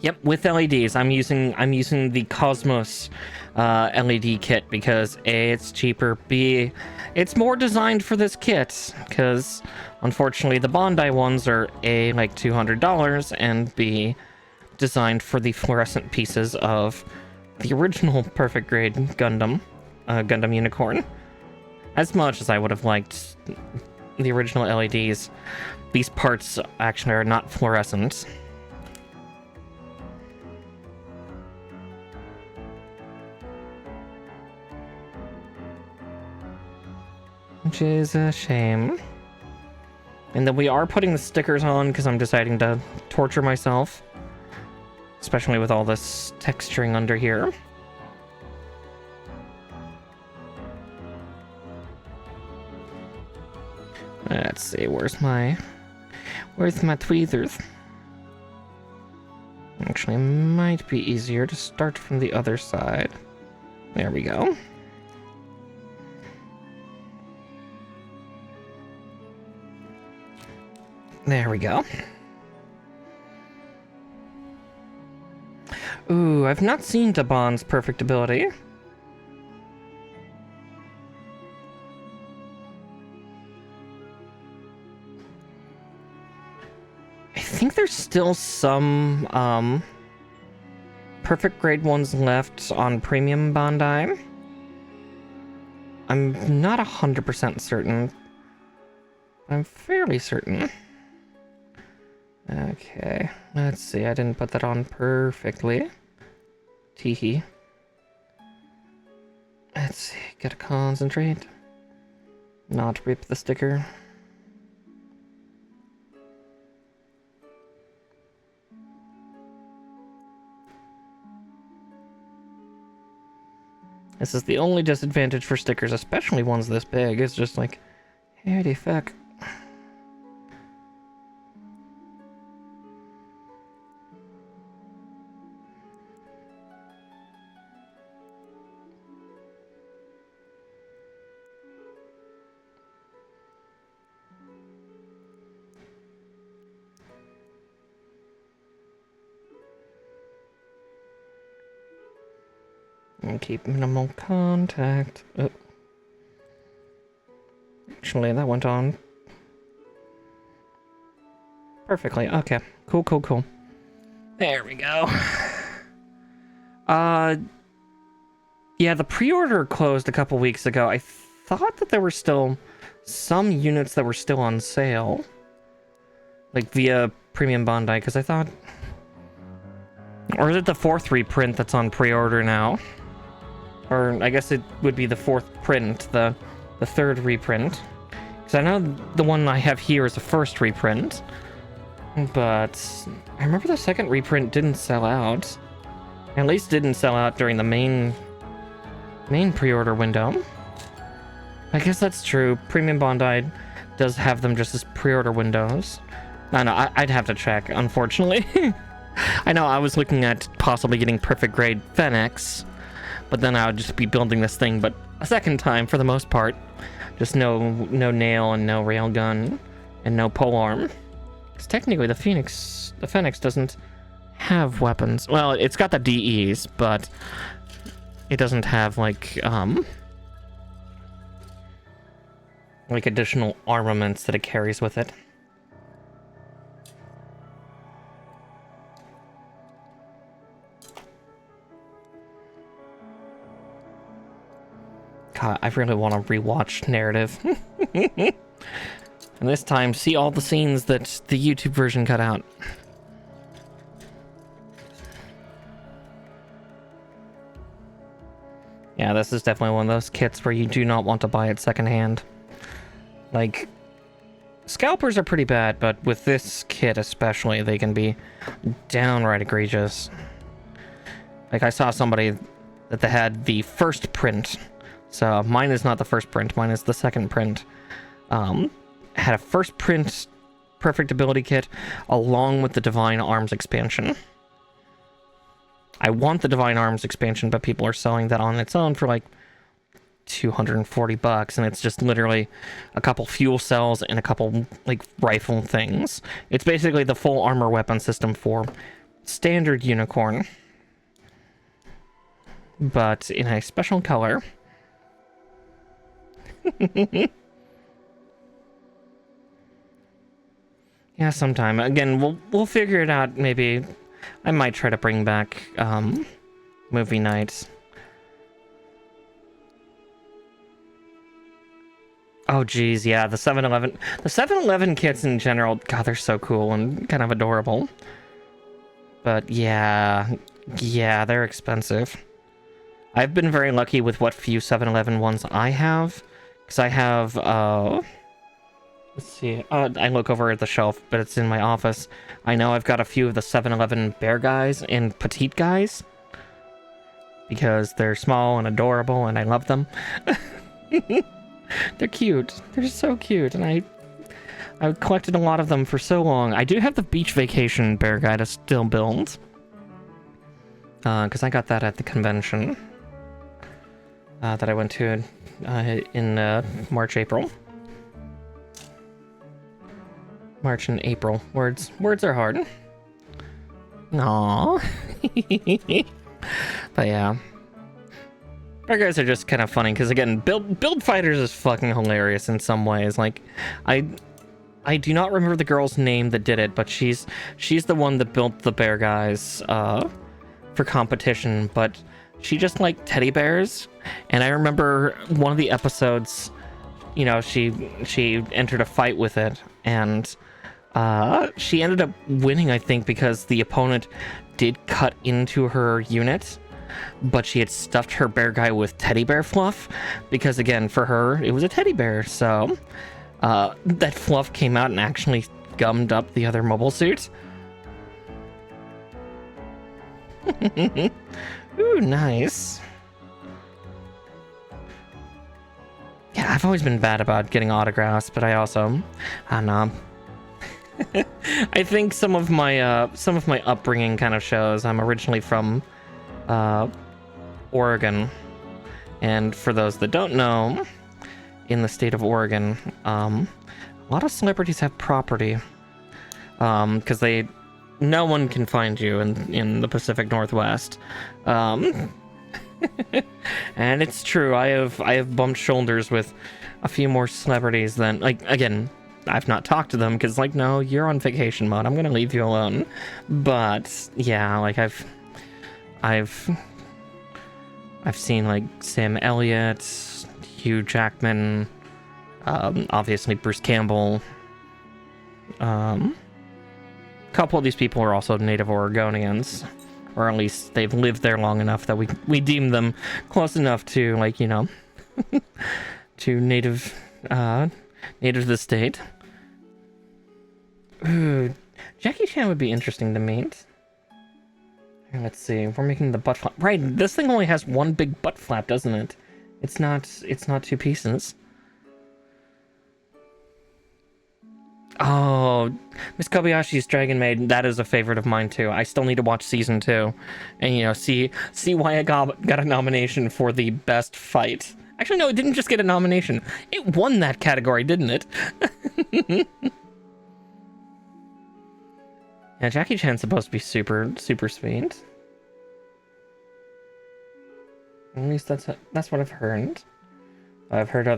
[SPEAKER 1] Yep, with LEDs. I'm using the Cosmos LED kit because A, it's cheaper, B, it's more designed for this kit, because unfortunately the Bandai ones are A, like $200, and B, designed for the fluorescent pieces of the original perfect grade Gundam, Gundam Unicorn. As much as I would have liked the original LEDs, these parts actually are not fluorescent. Which is a shame. And then we are putting the stickers on because I'm deciding to torture myself. Especially with all this texturing under here. Let's see, where's my tweezers? Actually, it might be easier to start from the other side. There we go. There we go. Ooh, I've not seen Daban's Perfectibility. I think there's still some, perfect grade ones left on Premium Bandai. I'm not 100% certain. I'm fairly certain. Okay, let's see. I didn't put that on perfectly. Teehee. Let's see. Gotta concentrate. Not rip the sticker. This is the only disadvantage for stickers, especially ones this big. It's just like, holy fuck. And keep minimal contact. Oh. Actually, that went on perfectly. Okay. Cool. There we go. Yeah, the pre-order closed a couple weeks ago. I thought that there were still some units that were still on sale, like via Premium Bandai, because I thought, or is it the 4th reprint that's on pre-order now? Or I guess it would be the 4th print, the 3rd reprint. Because I know the one I have here is the 1st reprint, but I remember the 2nd reprint didn't sell out. At least didn't sell out during the main pre-order window. I guess that's true. Premium Bandai does have them just as pre-order windows. No, I'd have to check, unfortunately. I know I was looking at possibly getting perfect grade Fennecs, but then I would just be building this thing, but a second time for the most part. Just no nail and no railgun and no polearm. Because technically the Fennecs doesn't have weapons. Well, it's got the DEs, but it doesn't have like additional armaments that it carries with it. God, I really want to rewatch Narrative. And this time, see all the scenes that the YouTube version cut out. Yeah, this is definitely one of those kits where you do not want to buy it secondhand. Like, scalpers are pretty bad, but with this kit especially, they can be downright egregious. Like, I saw somebody that they had the 1st print. So mine is not the 1st print, mine is the 2nd print. Had a 1st print Perfectibility kit along with the Divine Arms expansion. I want the Divine Arms expansion, but people are selling that on its own for like $240, and it's just literally a couple fuel cells and a couple like rifle things. It's basically the full armor weapon system for standard Unicorn, but in a special color. Yeah, sometime. Again, we'll figure it out. Maybe I might try to bring back movie nights. Oh geez, yeah, the 7-Eleven. The 7-Eleven kits in general, God, they're so cool and kind of adorable. But yeah, they're expensive. I've been very lucky with what few 7-Eleven ones I have. Because I have, let's see, I look over at the shelf, but it's in my office. I know I've got a few of the 7-Eleven bear guys and petite guys. Because they're small and adorable and I love them. They're cute. They're so cute, and I've collected a lot of them for so long. I do have the Beach Vacation bear guy to still build. Because I got that at the convention. That I went to in March, April. March and April. Words are hard. Aww. But yeah. Our guys are just kind of funny, because again, Build Fighters is fucking hilarious in some ways. Like, I do not remember the girl's name that did it, but she's the one that built the bear guys for competition, but she just liked teddy bears. And I remember one of the episodes, you know, she entered a fight with it, and she ended up winning, I think, because the opponent did cut into her unit, but she had stuffed her bear guy with teddy bear fluff, because again, for her, it was a teddy bear, so that fluff came out and actually gummed up the other mobile suit. Ooh, nice. Yeah, I've always been bad about getting autographs, but I don't know. I think some of my upbringing kind of shows. I'm originally from Oregon, and for those that don't know, in the state of Oregon, a lot of celebrities have property, because no one can find you in the Pacific Northwest. And it's true, I have bumped shoulders with a few more celebrities than, like, again, I've not talked to them because, like, no, you're on vacation mode, I'm gonna leave you alone. But yeah, like, I've seen like Sam Elliott, Hugh Jackman, obviously Bruce Campbell. A couple of these people are also native Oregonians, or at least they've lived there long enough that we deem them close enough to, like, you know, to native to the state. Ooh, Jackie Chan would be interesting to meet. Here, let's see. We're making the butt flap. Right, this thing only has one big butt flap, doesn't it? It's not two pieces. Oh, Miss Kobayashi's Dragon Maid, that is a favorite of mine too. I still need to watch season 2 and, you know, see why it got a nomination for the best fight. Actually, no, it didn't just get a nomination. It won that category, didn't it? Yeah, Jackie Chan's supposed to be super, super sweet. At least that's what I've heard. I've heard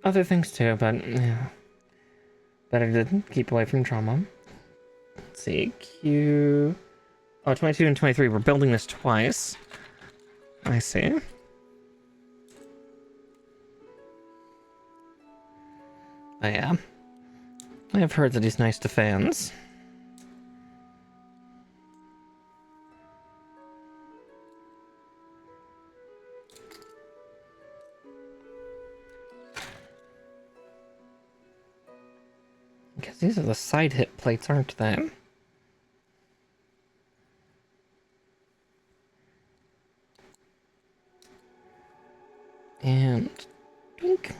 [SPEAKER 1] other things too, but yeah. Better to keep away from trauma. Let's see, Q... Oh, 22 and 23, we're building this twice. I see. Oh yeah. I have heard that he's nice to fans. Because these are the side hit plates, aren't they? And... Dink.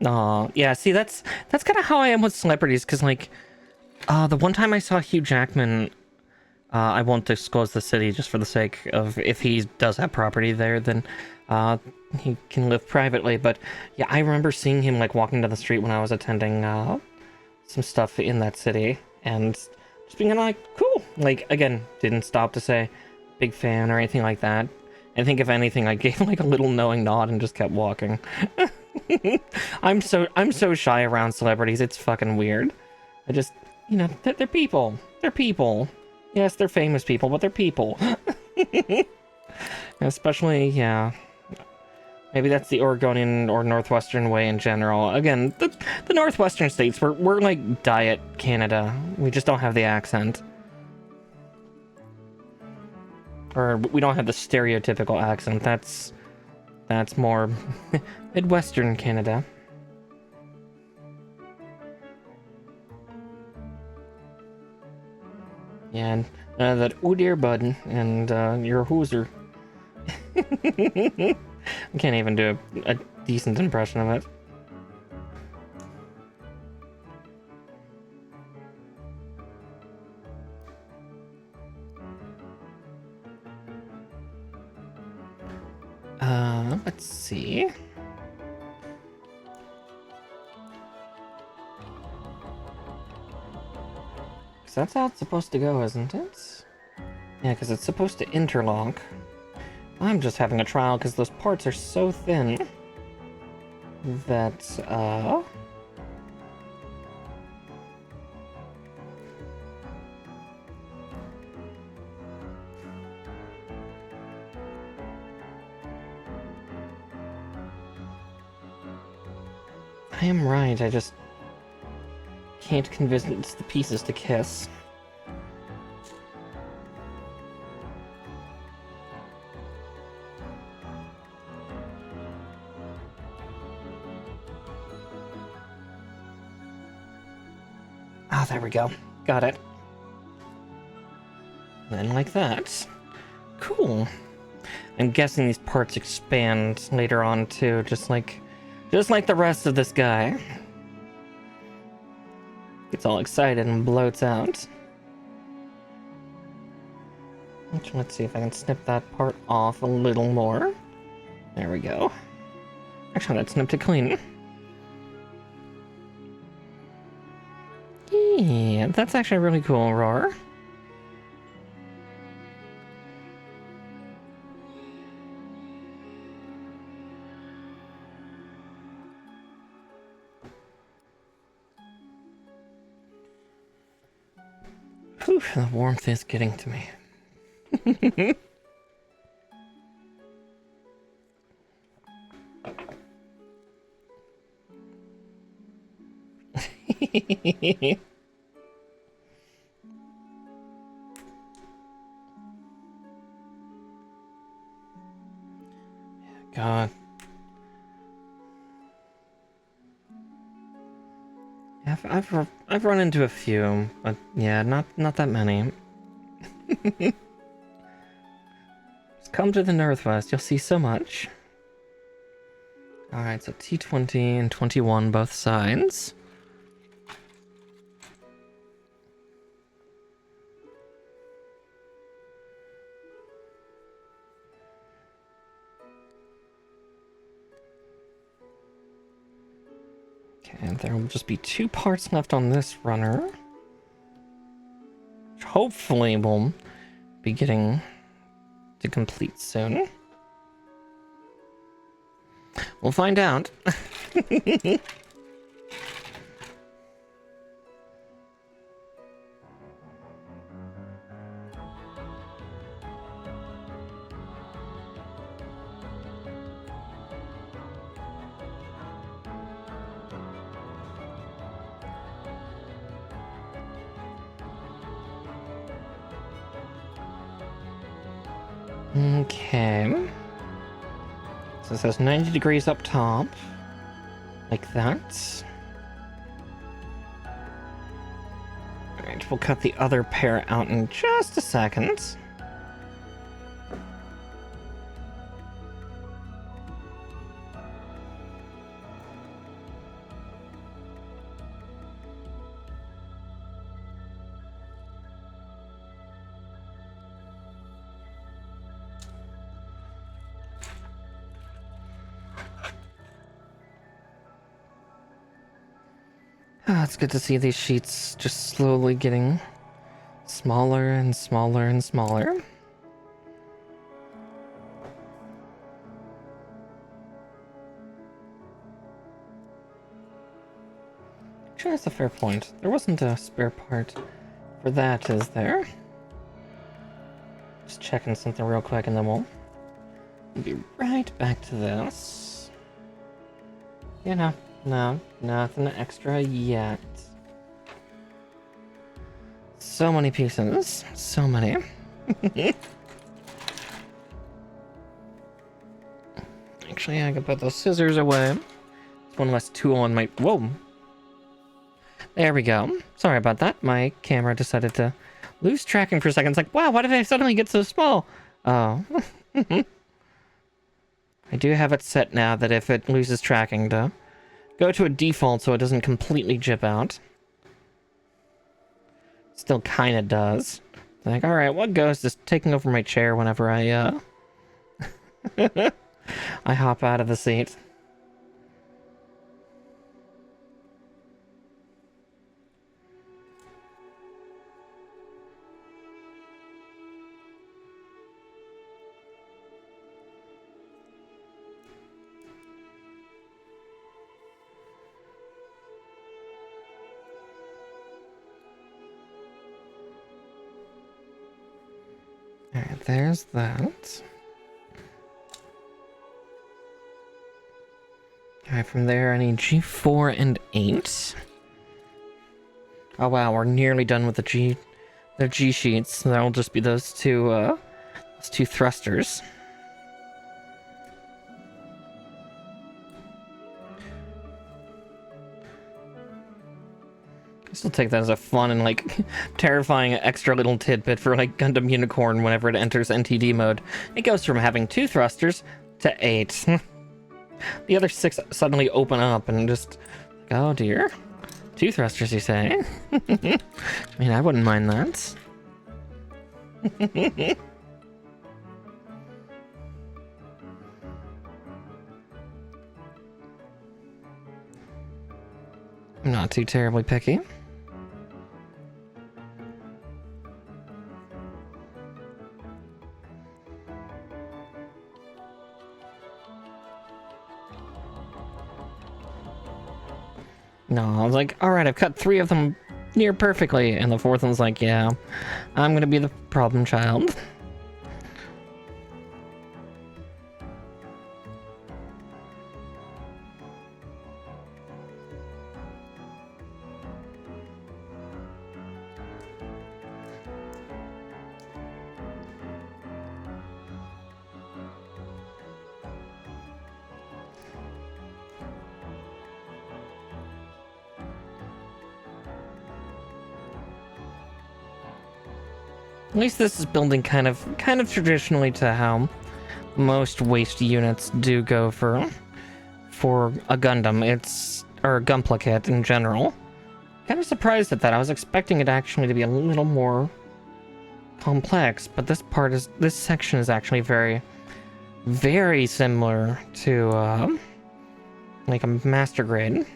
[SPEAKER 1] Aw, yeah, see, that's kind of how I am with celebrities, because, like, the one time I saw Hugh Jackman, I won't disclose the city just for the sake of, if he does have property there, then he can live privately, but yeah, I remember seeing him, like, walking down the street when I was attending some stuff in that city, and just being kind of like, cool. Like, again, didn't stop to say big fan or anything like that. I think if anything, I gave like a little knowing nod and just kept walking. I'm so shy around celebrities. It's fucking weird. I just, you know, they're people. They're people. Yes, they're famous people, but they're people. Especially, yeah. Maybe that's the Oregonian or Northwestern way in general. Again, the Northwestern states, we're like diet Canada. We just don't have the accent. Or we don't have the stereotypical accent. That's more Midwestern Canada. Yeah, and that "oh dear bud" and you're a hooser. I can't even do a decent impression of it. Let's see. Because that's how it's supposed to go, isn't it? Yeah, because it's supposed to interlock. I'm just having a trial because those parts are so thin that, I am right, I just can't convince the pieces to kiss. Ah, there we go. Got it. Then like that. Cool. I'm guessing these parts expand later on too, just like the rest of this guy. Gets all excited and bloats out. Let's see if I can snip that part off a little more. There we go. Actually, that snipped it clean. Yeah, that's actually really cool, Roar. Whew, the warmth is getting to me. God. Yeah, I've run into a few, but yeah, not that many. Just come to the Northwest, you'll see so much. Alright, so T20 and 21 both sides. Okay, and there will just be 2 parts left on this runner, which hopefully will be getting to complete soon. We'll find out. Okay. So it says 90 degrees up top. Like that. Alright, we'll cut the other pair out in just a second. It's good to see these sheets just slowly getting smaller and smaller and smaller. Actually, that's a fair point. There wasn't a spare part for that, is there? Just checking something real quick and then we'll be right back to this. Yeah, no, nothing extra yet. So many pieces. So many. Actually, I can put those scissors away. It's one less tool on my... Whoa! There we go. Sorry about that. My camera decided to lose tracking for a second. It's like, wow, why did I suddenly get so small? Oh. I do have it set now that if it loses tracking to go to a default so it doesn't completely jip out. Still kind of does. Like, alright, what goes just taking over my chair whenever I I hop out of the seat. Alright, there's that. Alright, from there I need G4 and 8. Oh wow, we're nearly done with the G sheets. So that'll just be those two thrusters. I still take that as a fun and like terrifying extra little tidbit for like Gundam Unicorn whenever it enters NTD mode. It goes from having 2 thrusters to 8. The other 6 suddenly open up and just, oh dear. 2 thrusters, you say? I mean, I wouldn't mind that. I'm not too terribly picky. No, I was like, alright, I've cut 3 of them near perfectly. And the fourth one's like, yeah, I'm gonna be the problem child. At least this is building kind of traditionally to how most waste units do go for a Gundam. Or a Gunpla kit in general. Kind of surprised at that. I was expecting it actually to be a little more complex, but this section is actually very, very similar to like a master grade.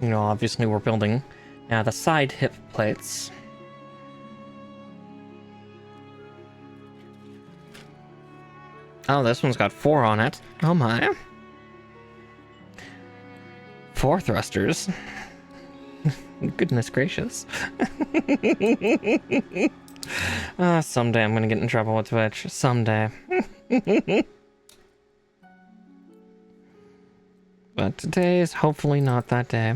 [SPEAKER 1] You know, obviously we're building now the side hip plates. Oh, this one's got 4 on it. Oh my. 4 thrusters. Goodness gracious. Someday I'm gonna get in trouble with Twitch. Someday. But today is hopefully not that day.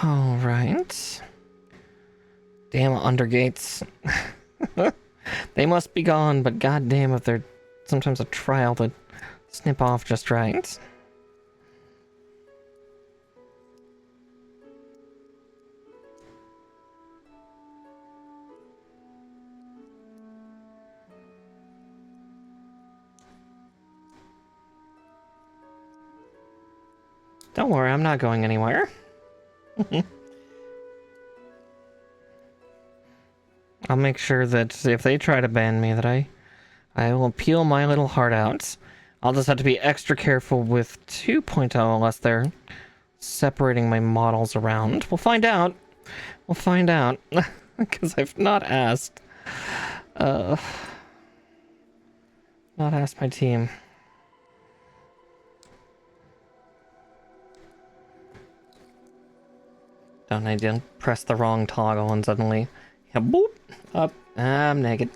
[SPEAKER 1] All right. Damn undergates. They must be gone, but goddamn if they're sometimes a trial to snip off just right. Don't worry, I'm not going anywhere. I'll make sure that if they try to ban me, that I will peel my little heart out. I'll just have to be extra careful with 2.0 unless they're separating my models around. We'll find out. We'll find out. Because I've not asked. Not asked my team. Don't I didn't press the wrong toggle and suddenly, yeah, boop, up, I'm naked.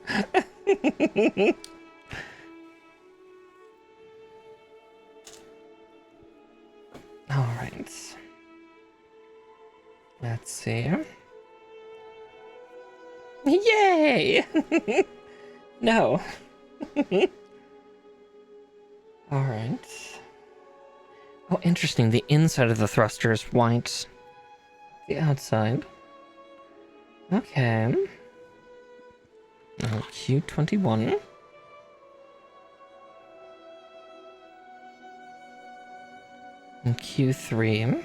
[SPEAKER 1] All right. Let's see. Yay! No. All right. Oh, interesting. The inside of the thruster is white. The outside. Okay. Q21. And Q3.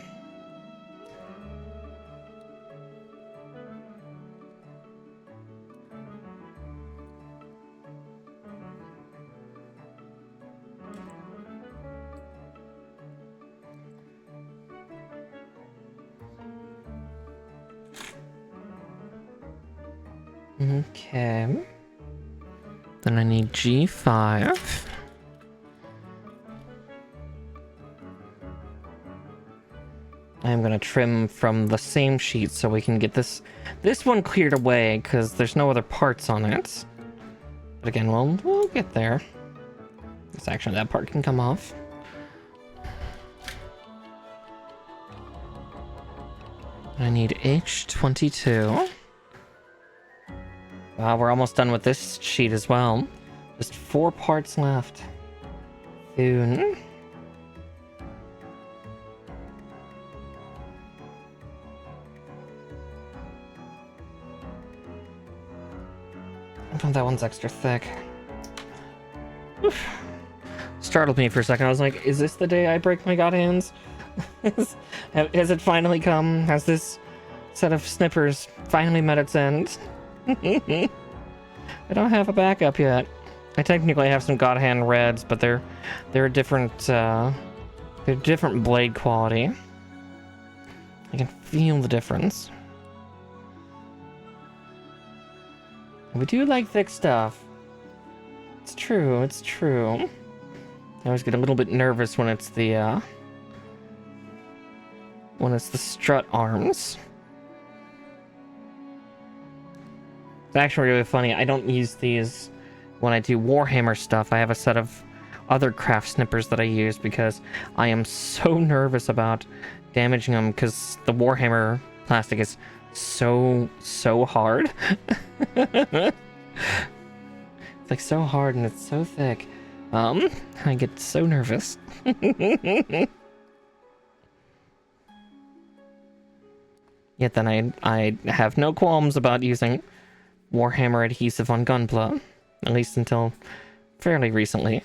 [SPEAKER 1] Okay. Then I need G5. I'm gonna trim from the same sheet so we can get this one cleared away because there's no other parts on it. But again, we'll get there. This actually that part can come off. I need H22. Wow, we're almost done with this sheet as well. Just 4 parts left. Soon. Oh, that one's extra thick. Startled me for a second. I was like, is this the day I break my god hands? Has it finally come? Has this set of snippers finally met its end? I don't have a backup yet. I technically have some god hand reds, but they're a different blade quality. I can feel the difference. We do like thick stuff. It's true, it's true. I always get a little bit nervous when it's the strut arms. It's actually really funny. I don't use these when I do Warhammer stuff. I have a set of other craft snippers that I use because I am so nervous about damaging them because the Warhammer plastic is so hard. It's like so hard and it's so thick. I get so nervous. Yet then I have no qualms about using Warhammer adhesive on Gunpla, at least until fairly recently.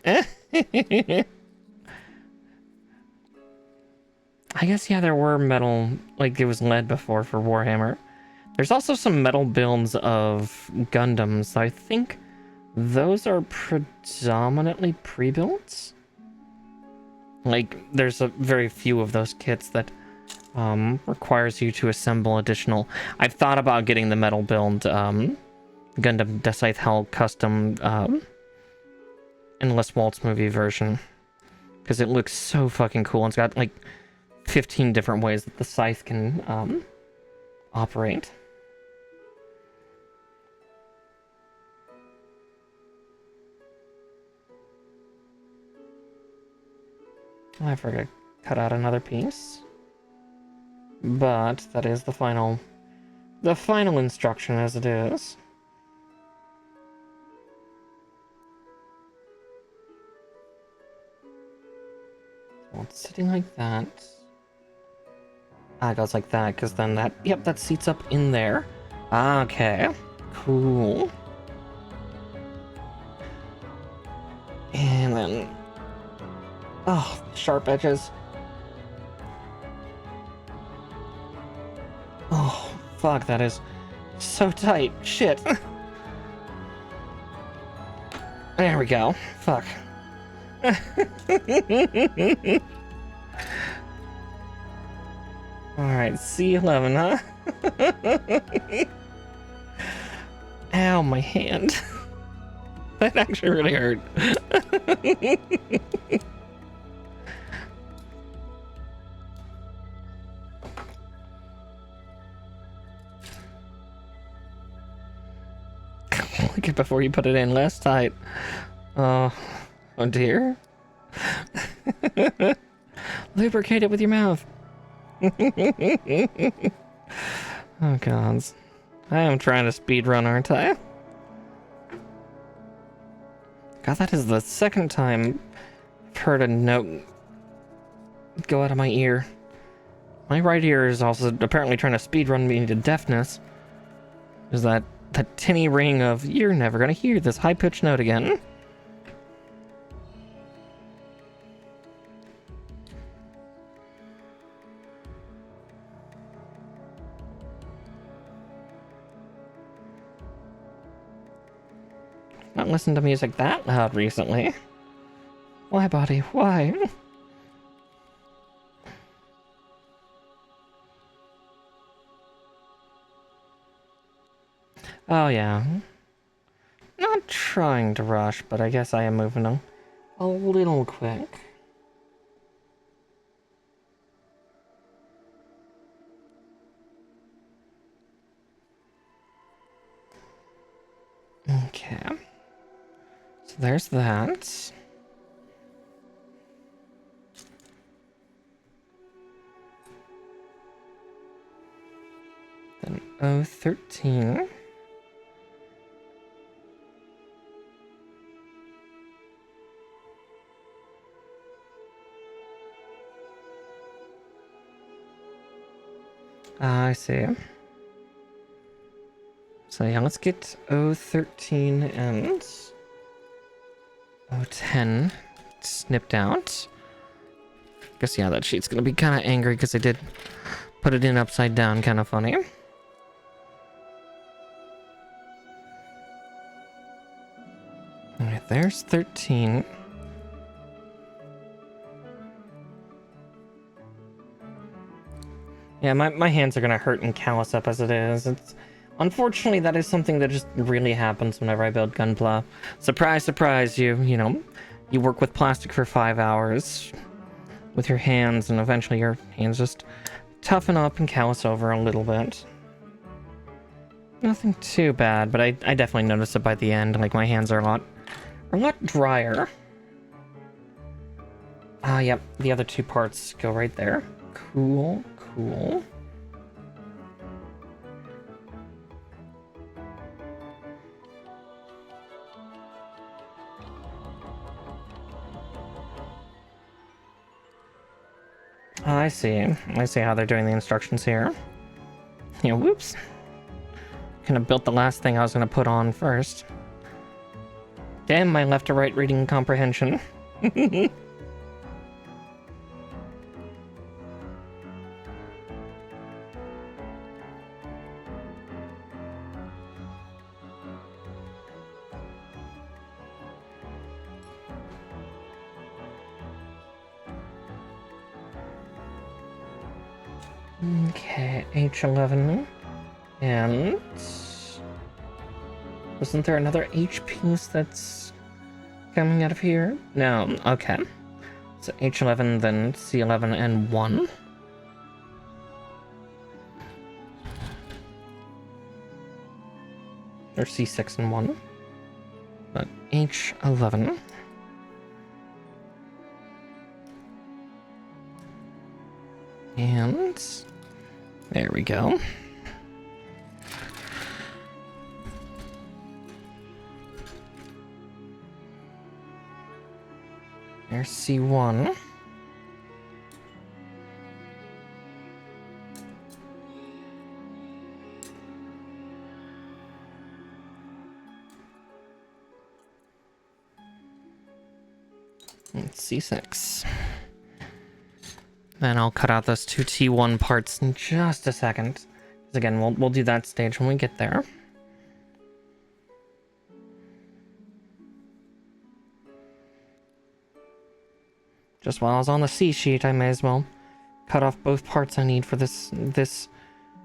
[SPEAKER 1] I guess, yeah, there were metal, like it was lead before for Warhammer. There's also some metal builds of Gundams. I think those are predominantly pre-built. Like, there's a very few of those kits that requires you to assemble additional. I've thought about getting the metal build Gundam Death Hell custom Endless Waltz movie version, because it looks so fucking cool. It's got like 15 different ways that the scythe can operate. I forgot to cut out another piece. But that is the final instruction as it is. Well, it's sitting like that. It goes like that, because then that seats up in there. Okay, cool. And then, oh, sharp edges. Oh, fuck, that is so tight. Shit. There we go. Fuck. Alright, C11, huh? Ow, my hand. That actually really hurt. Look it before you put it in, less tight. Oh dear. Lubricate it with your mouth. Oh gods. I am trying to speed run, aren't I? God, that is the second time I've heard a note go out of my ear. My right ear is also apparently trying to speed run me into deafness. There's that tinny ring of, you're never gonna hear this high-pitched note again. Not listened to music that loud recently. Why, buddy? Why? Oh, yeah. Not trying to rush, but I guess I am moving a little quick. Okay. So there's that. Then 013. I see. So yeah, let's get O13 and O10 snipped out. Guess, yeah, that sheet's gonna be kind of angry because I did put it in upside down, kind of funny. Alright, there's 13. Yeah, my hands are gonna hurt and callous up as it is. Unfortunately, that is something that just really happens whenever I build Gunpla. Surprise, surprise, you know, you work with plastic for 5 hours with your hands, and eventually your hands just toughen up and callous over a little bit. Nothing too bad, but I definitely noticed it by the end. Like, my hands are a lot drier. Yep, the other 2 parts go right there. Cool, cool. I see. I see how they're doing the instructions here. Yeah, whoops. Kind of built the last thing I was going to put on first. Damn my left to right reading comprehension. Okay, H11. And wasn't there another H piece that's coming out of here? No, okay. So H11, then C11 and 1. Or C6 and 1. But H11. And there we go. There's C1. And C6. Then I'll cut out those 2 T1 parts in just a second. Because again, we'll do that stage when we get there. Just while I was on the C sheet, I may as well cut off both parts I need for this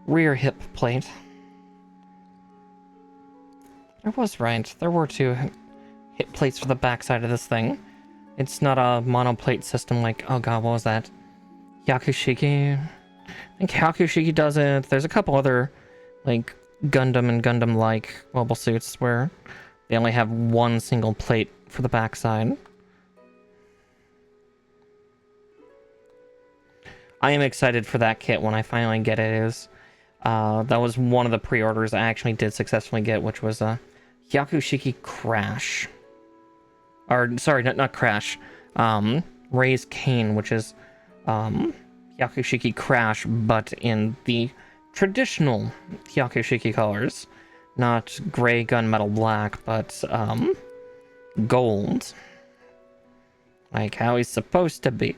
[SPEAKER 1] rear hip plate. I was right. There were 2 hip plates for the backside of this thing. It's not a monoplate system like, oh god, what was that? Yakushiki. I think Yakushiki does it. There's a couple other, like, Gundam and Gundam-like mobile suits where they only have 1 single plate for the backside. I am excited for that kit when I finally get it. That was one of the pre-orders I actually did successfully get, which was Yakushiki Crash. Or, sorry, not Crash. Ray's Cane, which is Yakushiki Crash, but in the traditional Yakushiki colors. Not gray, gunmetal black, but gold. Like how he's supposed to be.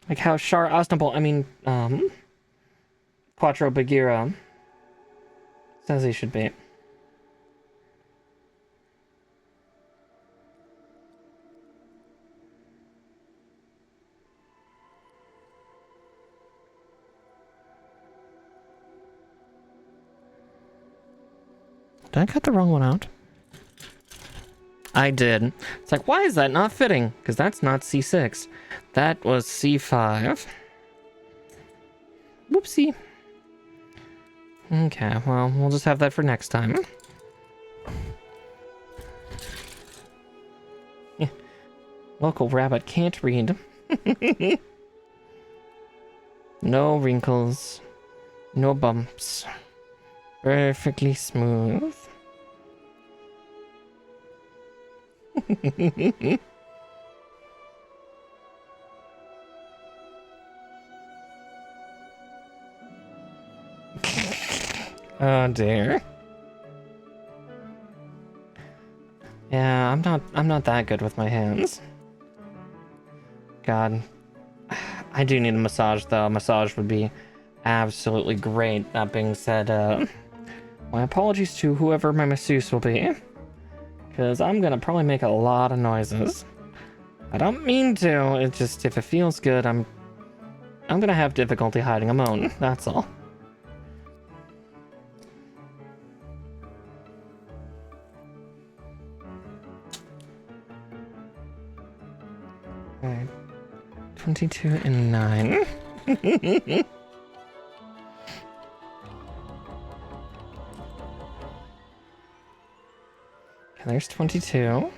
[SPEAKER 1] Like how Char Aznable, Quattro Bagheera says he should be. Did I cut the wrong one out? I did. It's like, why is that not fitting? Because that's not C6. That was C5. Whoopsie. Okay, well, we'll just have that for next time. Yeah. Local rabbit can't read. No wrinkles. No bumps. Perfectly smooth. Oh dear. Yeah, I'm not that good with my hands. God. I do need a massage though. A massage would be absolutely great. That being said, my apologies to whoever my masseuse will be. Because I'm gonna probably make a lot of noises. I don't mean to, it's just if it feels good, I'm gonna have difficulty hiding a moan, that's all. Alright. 22 and 9. Okay, there's 22.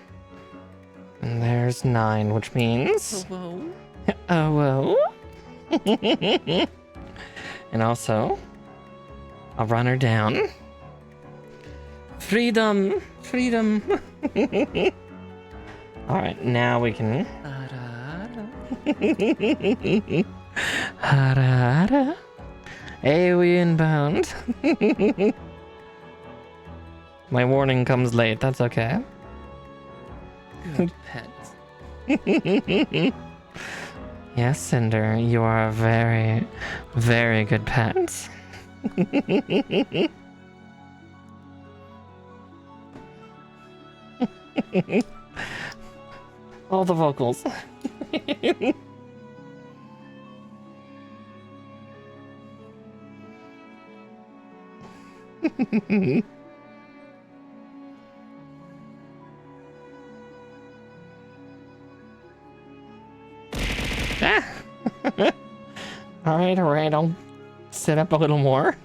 [SPEAKER 1] And there's 9, which means...
[SPEAKER 2] Hello?
[SPEAKER 1] Oh, whoa. And also, I'll run her down. Freedom! Freedom! Alright, now we can... Hara hara. Hey, we inbound. My warning comes late, that's okay.
[SPEAKER 2] Good pet.
[SPEAKER 1] Yes, Cinder, you are a very, very good pet. All the vocals. Ah. All right, I'll sit up a little more.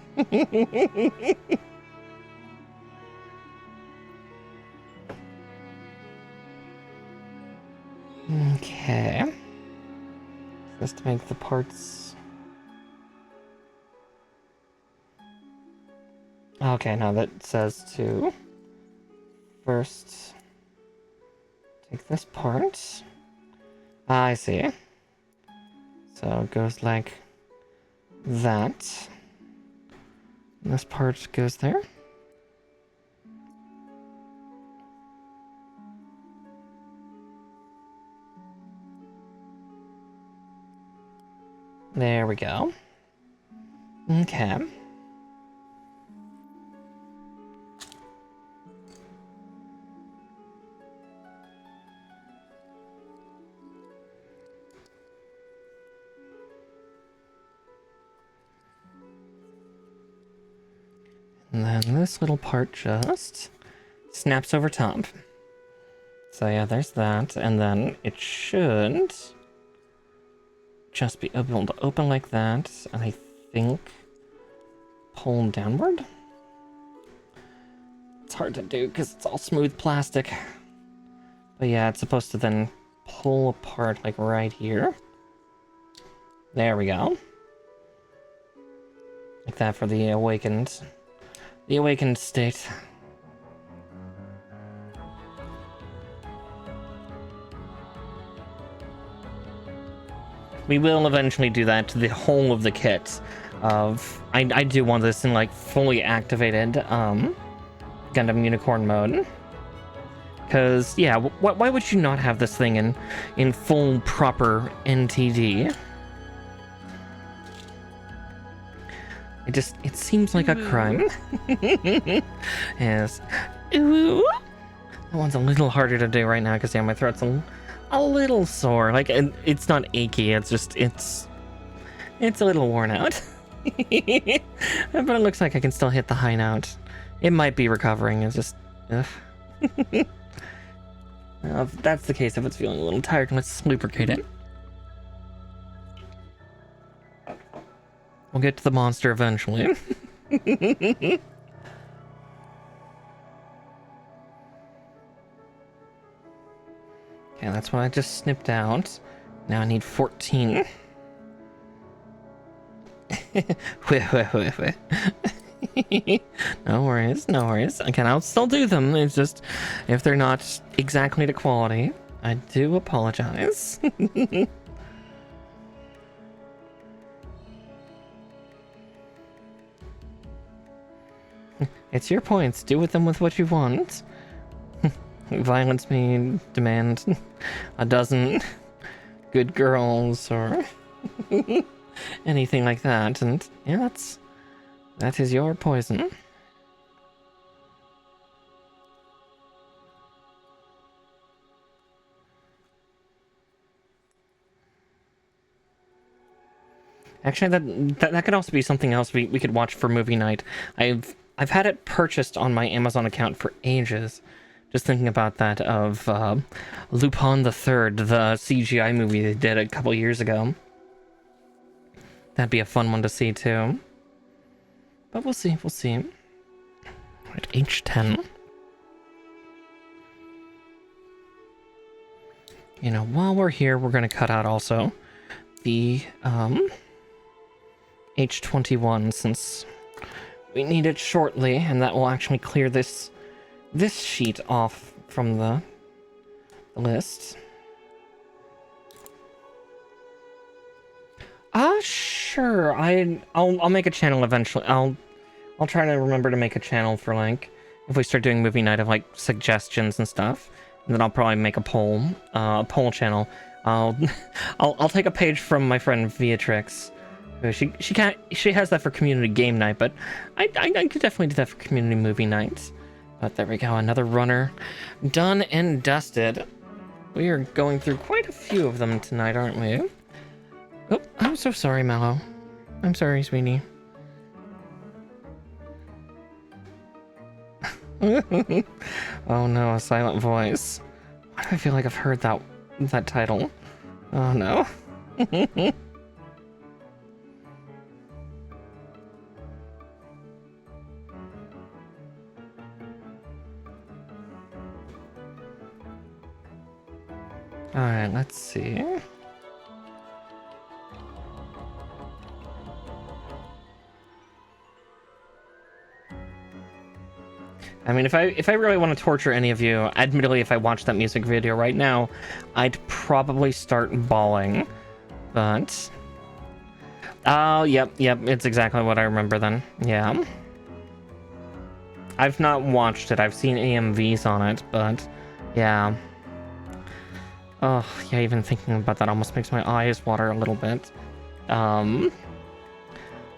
[SPEAKER 1] Okay. Just to make the parts. Okay, now that says to first take this part. Ah, I see. So it goes like that. And this part goes there. There we go. Okay. And then this little part just snaps over top. So yeah, there's that. And then it should just be able to open like that. And I think pull downward. It's hard to do because it's all smooth plastic. But yeah, it's supposed to then pull apart like right here. There we go. Like that for the awakened state. We will eventually do that to the whole of the kit. I do want this in like fully activated Gundam Unicorn mode. Because yeah, why would you not have this thing in full proper NTD? It seems like a crime. Yes. Ooh. That one's a little harder to do right now because yeah, my throat's a little sore. Like it's not achy. It's just it's a little worn out. But it looks like I can still hit the high note. It might be recovering. It's just. If that's the case, if it's feeling a little tired, let's lubricate it. We'll get to the monster eventually. Okay, that's what I just snipped out. Now I need 14. No worries, no worries. Again, I'll still do them. It's just, if they're not exactly to quality, I do apologize. It's your points. Do with them with what you want. Violence may demand a dozen good girls or anything like that, and yeah, that is your poison. Actually, that could also be something else we could watch for movie night. I've had it purchased on my Amazon account for ages. Just thinking about that of Lupin the Third, the CGI movie they did a couple years ago. That'd be a fun one to see too. But we'll see, we'll see. Right, H10. You know, while we're here, we're gonna cut out also the H21 since we need it shortly, and that will actually clear this sheet off from the list. Sure. I'll make a channel eventually. I'll try to remember to make a channel for, like, if we start doing movie night, of like suggestions and stuff. And then I'll probably make a poll channel. I'll take a page from my friend Beatrix. She has that for community game night, but I could definitely do that for community movie nights. But there we go, another runner done and dusted. We are going through quite a few of them tonight, aren't we? Oh, I'm so sorry, Mallow. I'm sorry, sweetie. Oh no, a silent voice. Why do I feel like I've heard that title? Oh no. Alright, let's see. I mean, if I really want to torture any of you, admittedly, if I watch that music video right now, I'd probably start bawling. But... oh, yep, it's exactly what I remember then. Yeah. I've not watched it. I've seen AMVs on it, but... yeah. Oh, yeah, even thinking about that almost makes my eyes water a little bit.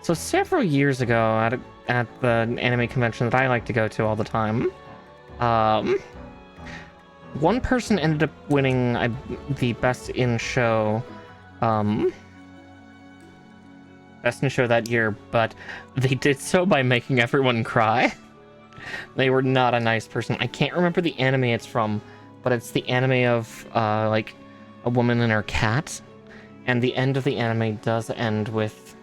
[SPEAKER 1] So several years ago, at the anime convention that I like to go to all the time, one person ended up winning the Best in Show that year, but they did so by making everyone cry. They were not a nice person. I can't remember the anime it's from, but it's the anime of like a woman and her cat, and the end of the anime does end with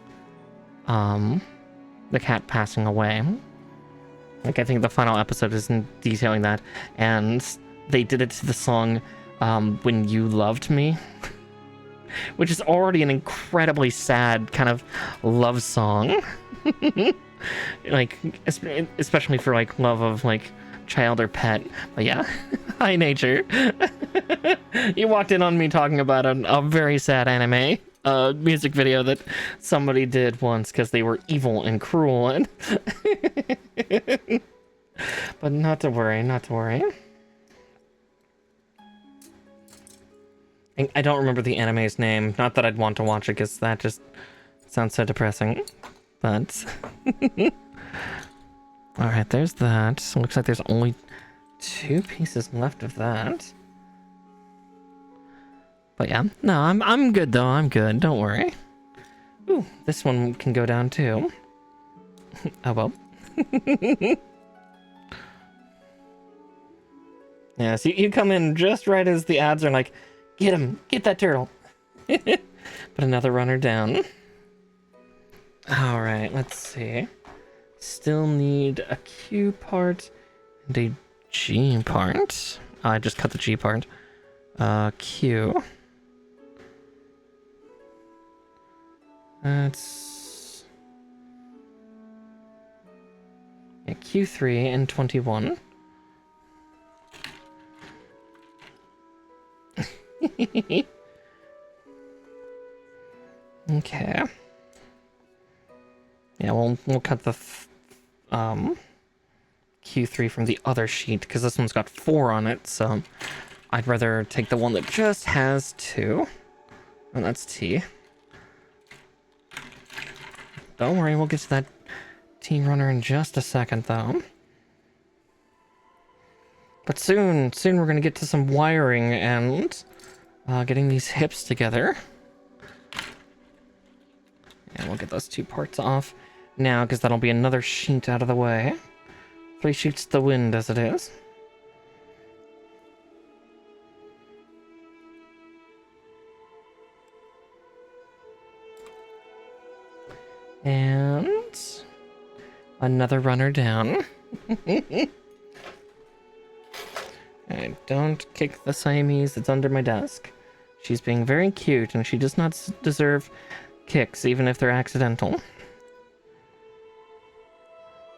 [SPEAKER 1] the cat passing away. Like, I think the final episode is detailing that, and they did it to the song When You Loved Me, which is already an incredibly sad kind of love song. Like, especially for like love of like child or pet. But yeah. Hi, nature. You walked in on me talking about a very sad anime music video that somebody did once because they were evil and cruel, and but not to worry, not to worry. I don't remember the anime's name. Not that I'd want to watch it, because that just sounds so depressing. But all right, there's that. So looks like there's only 2 pieces left of that. But yeah, no, I'm good though. I'm good. Don't worry. Ooh, this one can go down too. Oh well. Yeah, so you come in just right as the ads are like, get him, get that turtle. But another runner down. All right, let's see. Still need a Q part and a G part. I just cut the G part. Q. That's... yeah, Q3 and 21. Okay. Yeah, we'll cut the Q3 from the other sheet, because this one's got 4 on it, so I'd rather take the one that just has 2. And that's T. Don't worry, we'll get to that T runner in just a second, though. But soon we're going to get to some wiring and getting these hips together. And we'll get those 2 parts off now, because that'll be another sheet out of the way. 3 sheets to the wind as it is. And another runner down. Alright, don't kick the Siamese that's under my desk. She's being very cute, and she does not deserve kicks, even if they're accidental.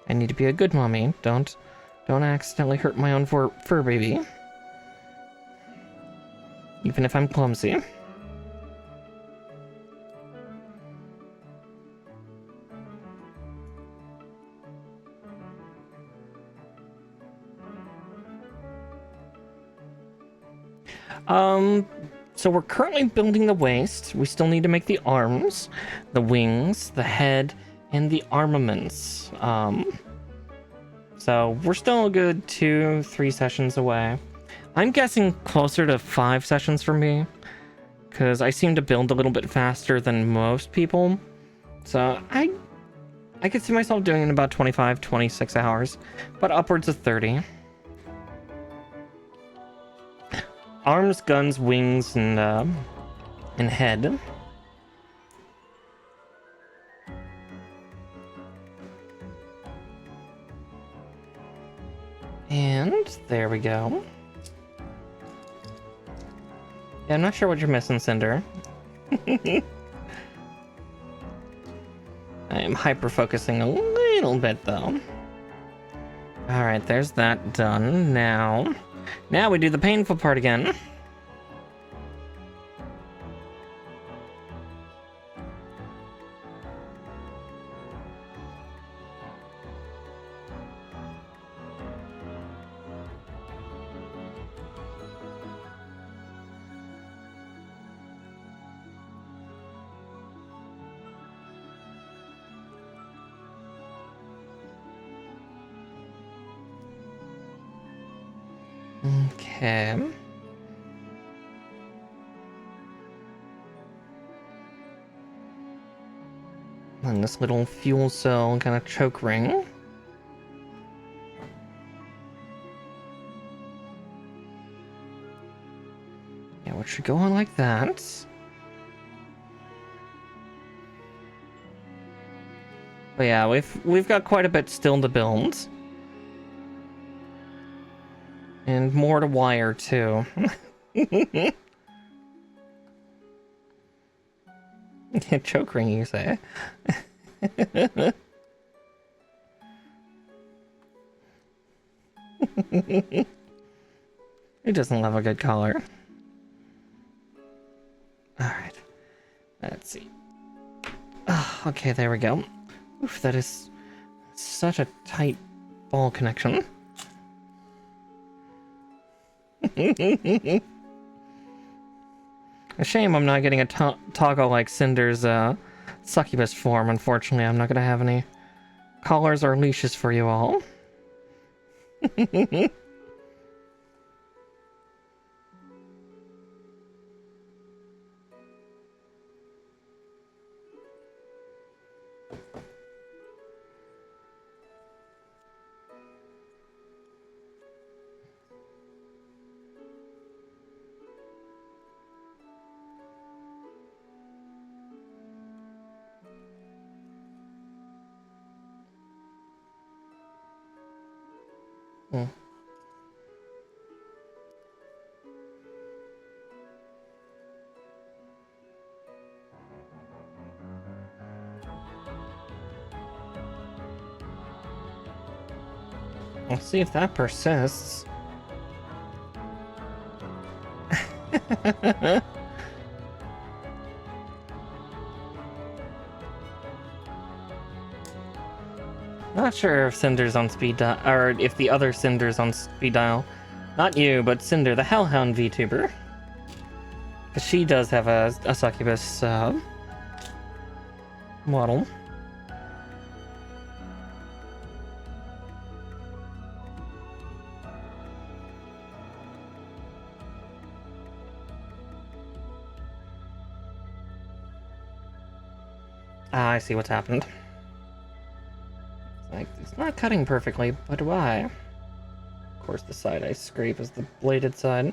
[SPEAKER 1] I need to be a good mommy. Don't accidentally hurt my own fur baby. Even if I'm clumsy. So we're currently building the waist. We still need to make the arms, the wings, the head, and the armaments. So we're still a good 2-3 sessions away. I'm guessing closer to 5 sessions for me, because I seem to build a little bit faster than most people. So I could see myself doing it in about 25-26 hours, but upwards of 30. Arms, guns, wings, and head. And there we go. Yeah, I'm not sure what you're missing, Cinder. I am hyper-focusing a little bit, though. Alright, there's that done. Now we do the painful part again. Okay. And this little fuel cell kind of choke ring. Yeah, which should go on like that. But yeah, we've got quite a bit still to build. And more to wire, too. Choke ring, you say? Who doesn't love a good collar? Alright. Let's see. Oh, okay, there we go. Oof, that is such a tight ball connection. A shame I'm not getting a toggle like Cinder's succubus form. Unfortunately, I'm not going to have any collars or leashes for you all. Hmm. Let's see if that persists. Not sure if Cinder's on speed dial, or if the other Cinder's on speed dial. Not you, but Cinder, the Hellhound VTuber. Because she does have a succubus model. Ah, I see what's happened. It's like, it's not cutting perfectly, but why? Of course, the side I scrape is the bladed side.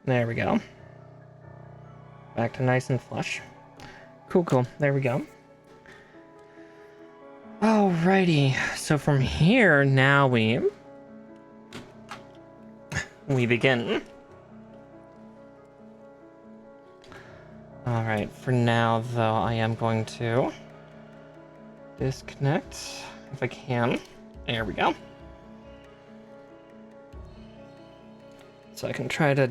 [SPEAKER 1] There we go. Back to nice and flush. Cool, cool. There we go. Alrighty. So from here, now we begin. Alright, for now, though, I am going to disconnect, if I can. There we go. So I can try to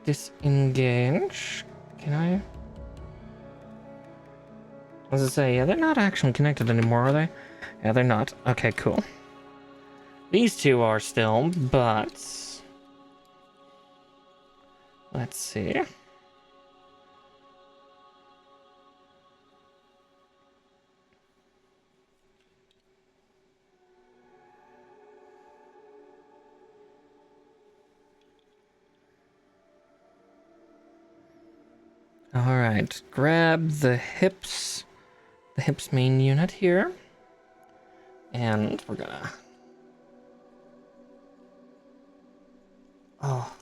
[SPEAKER 1] disengage. Can I? What does it say? Yeah, they're not actually connected anymore, are they? Yeah, they're not. Okay, cool. These two are still, but... let's see. Alright, grab the hips main unit here. And we're gonna... oh.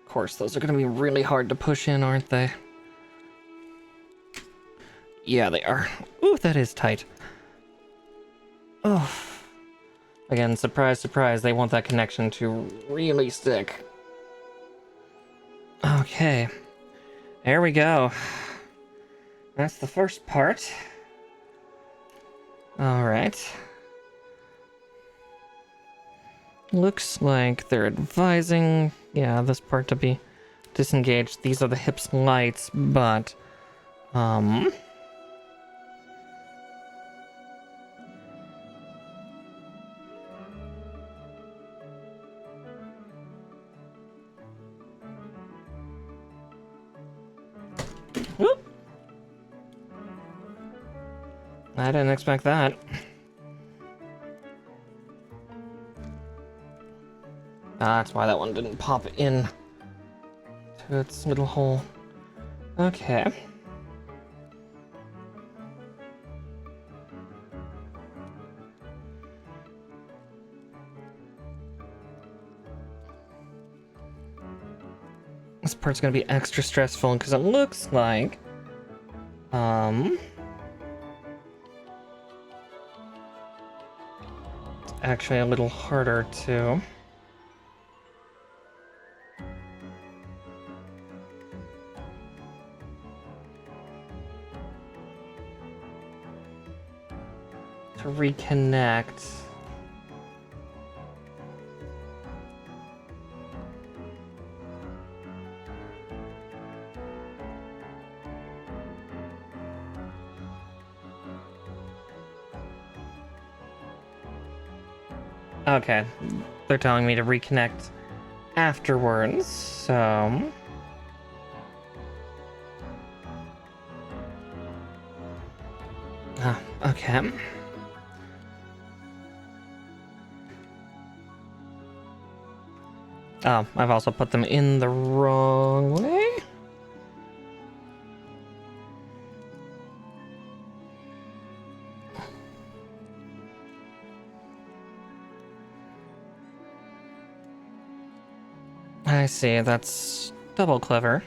[SPEAKER 1] Of course, those are gonna be really hard to push in, aren't they? Yeah, they are. Ooh, that is tight. Oh. Again, surprise, surprise, they want that connection to really stick. Okay. There we go. That's the first part. Alright. Looks like they're advising, yeah, this part to be disengaged. These are the hips lights, but, whoop. I didn't expect that. That's why that one didn't pop in to its little hole. Okay. This part's gonna be extra stressful because it looks like, it's actually a little harder to... reconnect. Okay, they're telling me to reconnect afterwards, so... ah, okay. Oh, I've also put them in the wrong way? I see, that's double clever.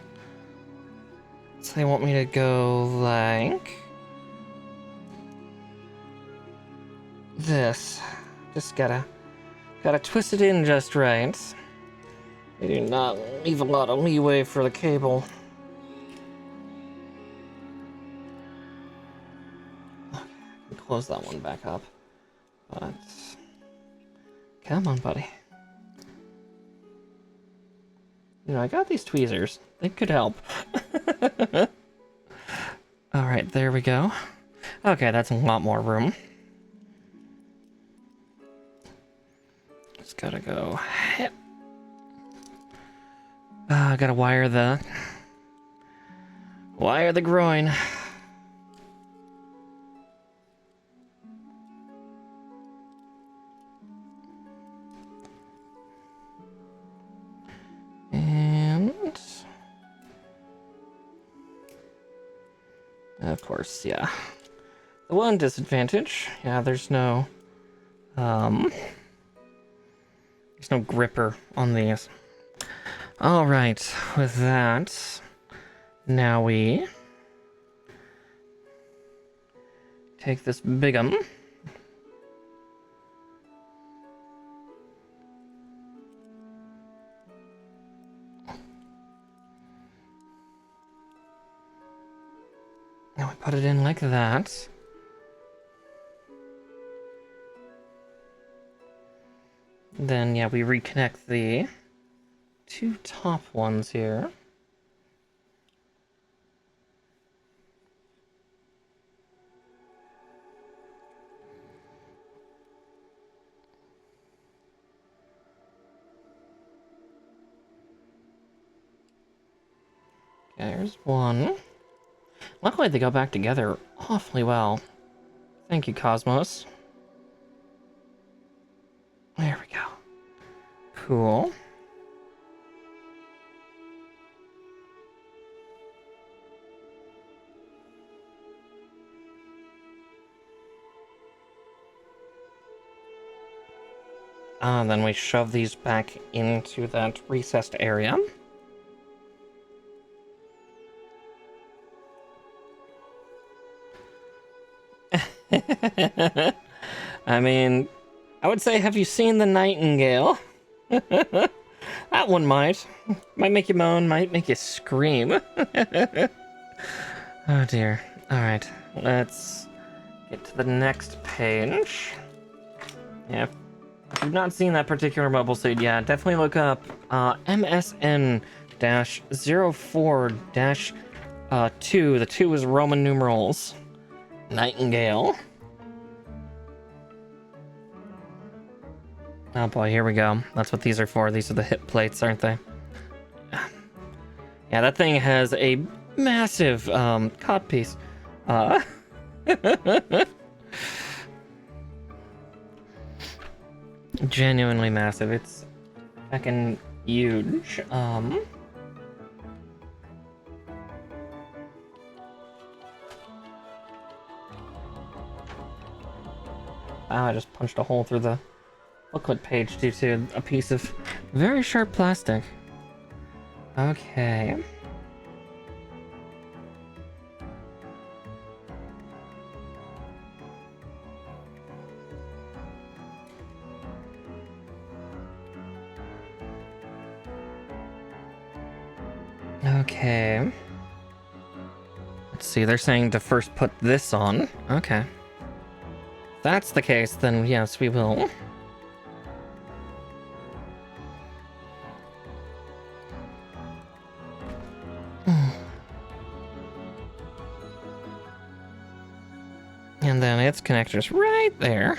[SPEAKER 1] So they want me to go like... this. Just gotta twist it in just right. They do not leave a lot of leeway for the cable. Okay, I can close that one back up. But... come on, buddy. You know, I got these tweezers. They could help. Alright, there we go. Okay, that's a lot more room. Just gotta go. Gotta wire the groin. And of course, yeah. The one disadvantage, yeah, there's no gripper on these. All right, with that, now we take this big'um. Now we put it in like that. Then, yeah, we reconnect the two top ones here. There's one. Luckily, they go back together awfully well. Thank you, Cosmos. There we go. Cool. Then we shove these back into that recessed area. I mean, I would say, have you seen the Nightingale? That one might. Might make you moan, might make you scream. Oh dear. Alright, let's get to the next page. Yeah, if you've not seen that particular mobile suit, yeah, definitely look up MSN-04-2. The 2 is Roman numerals. Nightingale. Oh boy, here we go. That's what these are for. These are the hip plates, aren't they? Yeah, that thing has a massive cod piece. Genuinely massive. It's fucking huge. Wow, I just punched a hole through the booklet page due to a piece of very sharp plastic. Okay. Okay. Let's see, they're saying to first put this on. Okay. If that's the case, then yes, we will. And then its connector's right there.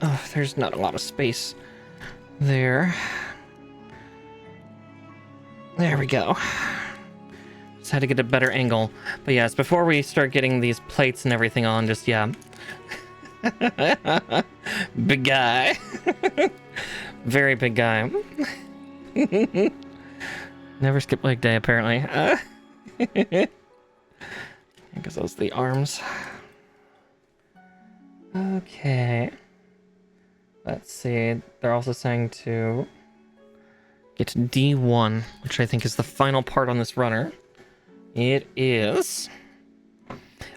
[SPEAKER 1] Oh, there's not a lot of space there. There we go. Just had to get a better angle. But yes, before we start getting these plates and everything on, just, yeah. Big guy. Very big guy. Never skip leg day, apparently. I guess those are the arms. Okay. Let's see. They're also saying to get to D1, which I think is the final part on this runner. It is.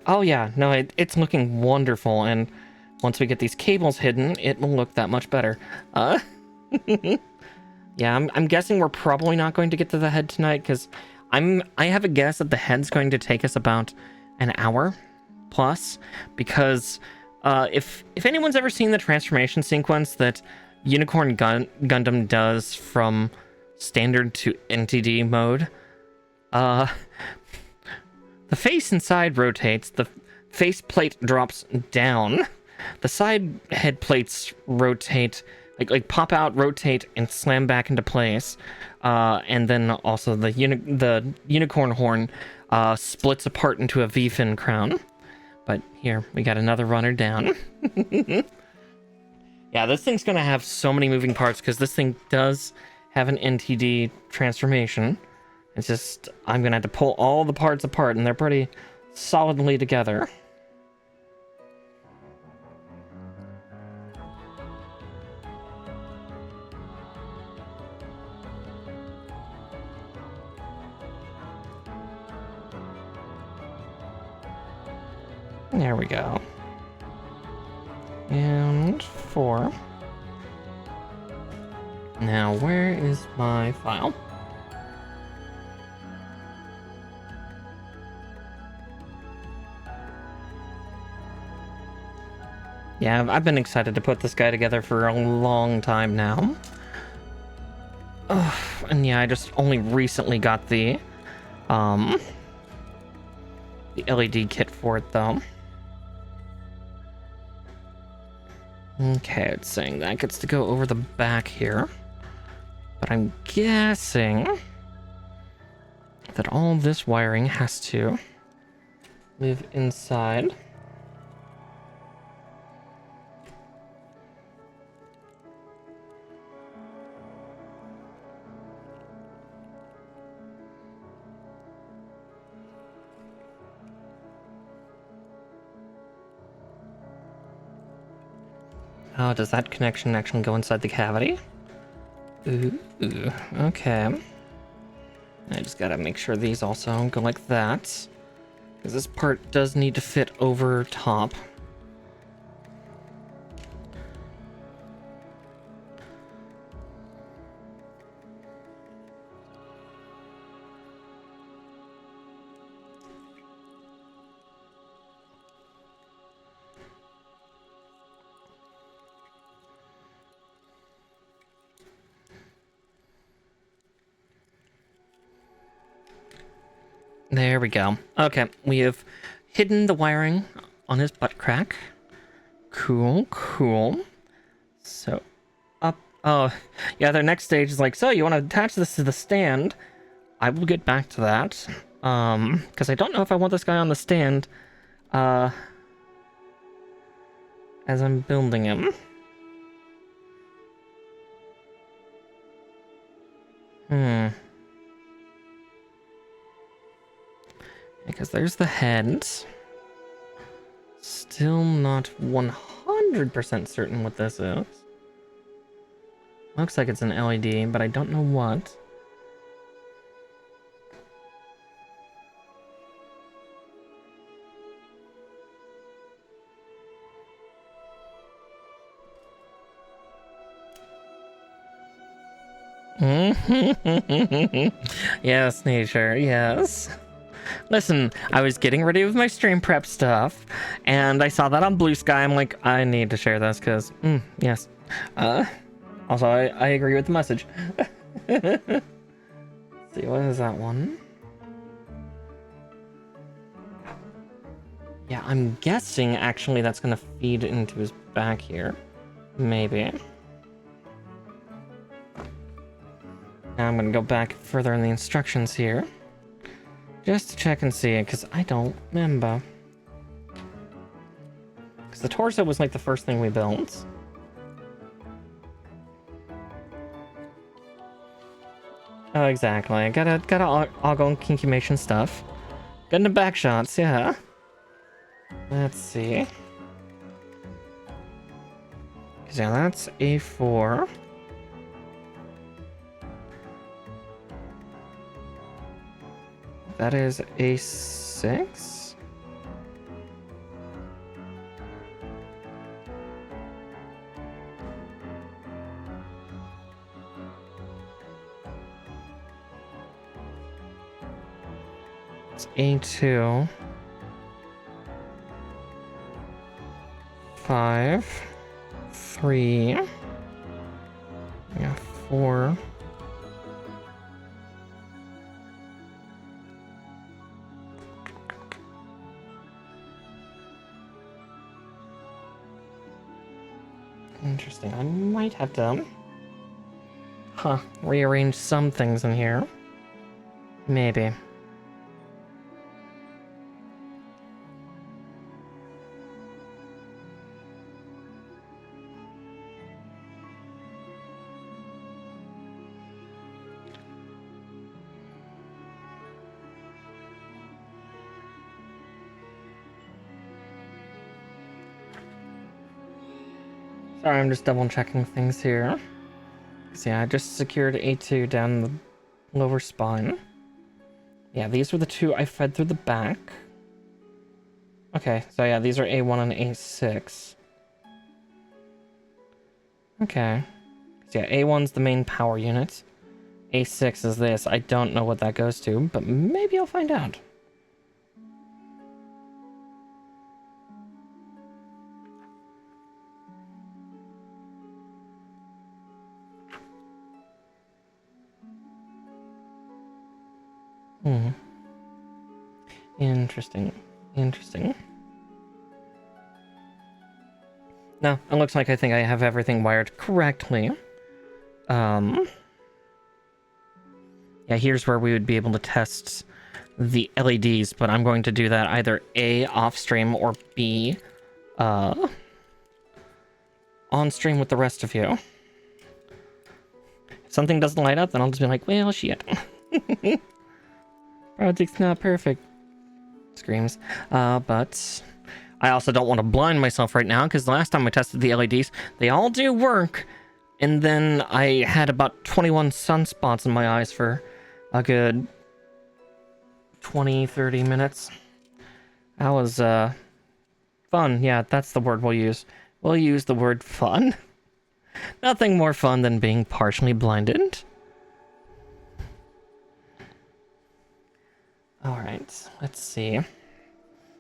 [SPEAKER 1] Oh yeah, no, it's looking wonderful, and once we get these cables hidden, it will look that much better. Yeah, I'm guessing we're probably not going to get to the head tonight, because I have a guess that the head's going to take us about an hour plus, because if anyone's ever seen the transformation sequence that Unicorn Gundam does from standard to NTD mode, the face inside rotates, the face plate drops down, the side head plates rotate, like pop out, rotate, and slam back into place, and then also the unicorn horn splits apart into a V-fin crown. But here, we got another runner down. Yeah, this thing's gonna have so many moving parts because this thing does have an NTD transformation. It's just, I'm gonna have to pull all the parts apart, and they're pretty solidly together. There we go. And 4. Now, where is my file? Yeah, I've been excited to put this guy together for a long time now. And yeah, I just only recently got the LED kit for it, though. Okay, it's saying that gets to go over the back here. But I'm guessing that all this wiring has to live inside. Oh, does that connection actually go inside the cavity? Ooh, okay. I just gotta make sure these also go like that, because this part does need to fit over top. There we go. Okay, we have hidden the wiring on his butt crack. Cool, cool. So, up. Oh, yeah, their next stage is like, so you want to attach this to the stand? I will get back to that. Because I don't know if I want this guy on the stand, as I'm building him. Because there's the head. Still not 100% certain what this is. Looks like it's an LED, but I don't know what. Yes, nature, yes. Listen, I was getting ready with my stream prep stuff, and I saw that on Blue Sky. I'm like, I need to share this, because, yes. Also, I agree with the message. Let's see, what is that one? Yeah, I'm guessing, actually, that's going to feed into his back here. Maybe. Now I'm going to go back further in the instructions here. Just to check and see it, because I don't remember. Because the torso was like the first thing we built. Oh, exactly. Gotta ogle kinkymation stuff. Getting the back shots, yeah. Let's see. Because yeah, that's A4. That is A6. It's A2. 5, 3, yeah, 4. Interesting. I might have to, rearrange some things in here. Maybe. Sorry, I'm just double checking things here. So yeah, I just secured A2 down the lower spine. Yeah, these were the two I fed through the back. Okay, so yeah, these are A1 and A6. Okay. So yeah, A1's the main power unit. A6 is this. I don't know what that goes to, but maybe I'll find out. Interesting. Interesting. No, it looks like I think I have everything wired correctly. Yeah, here's where we would be able to test the LEDs, but I'm going to do that either A, off stream, or B, on stream with the rest of you. If something doesn't light up, then I'll just be like, well, shit. Project's not perfect. Screams. But I also don't want to blind myself right now, because the last time I tested the LEDs, they all do work, and then I had about 21 sunspots in my eyes for a good 20-30 minutes. That was fun. Yeah, that's the word we'll use. We'll use the word fun. Nothing more fun than being partially blinded. Alright, let's see.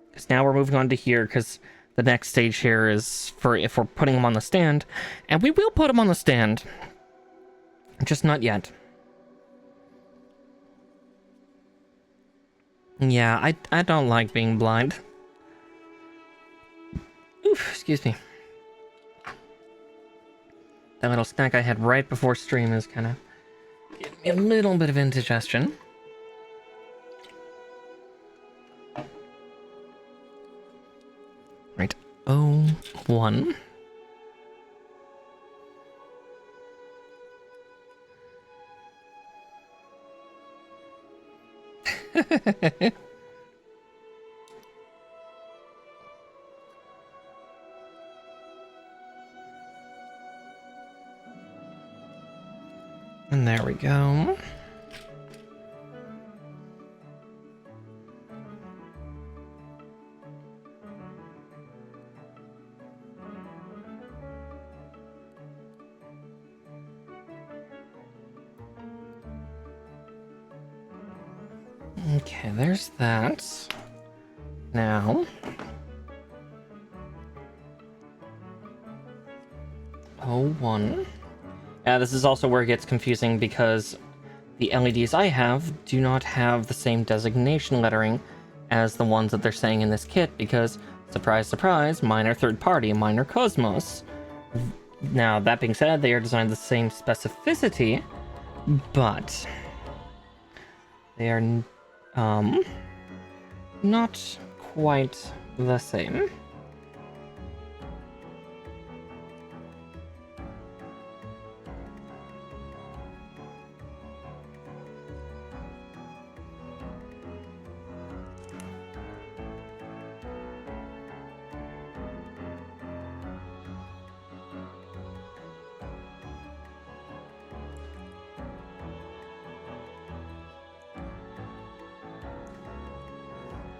[SPEAKER 1] Because now we're moving on to here, because the next stage here is for if we're putting them on the stand. And we will put them on the stand. Just not yet. Yeah, I don't like being blind. Oof, excuse me. That little snack I had right before stream is kind of giving me a little bit of indigestion. Right. Oh, 1. And there we go. Okay, there's that. Now, oh, 1. This is also where it gets confusing because the LEDs I have do not have the same designation lettering as the ones that they're saying in this kit because, surprise, surprise, mine are third party, mine are Cosmos. Now, that being said, they are designed the same specificity, but they are not quite the same.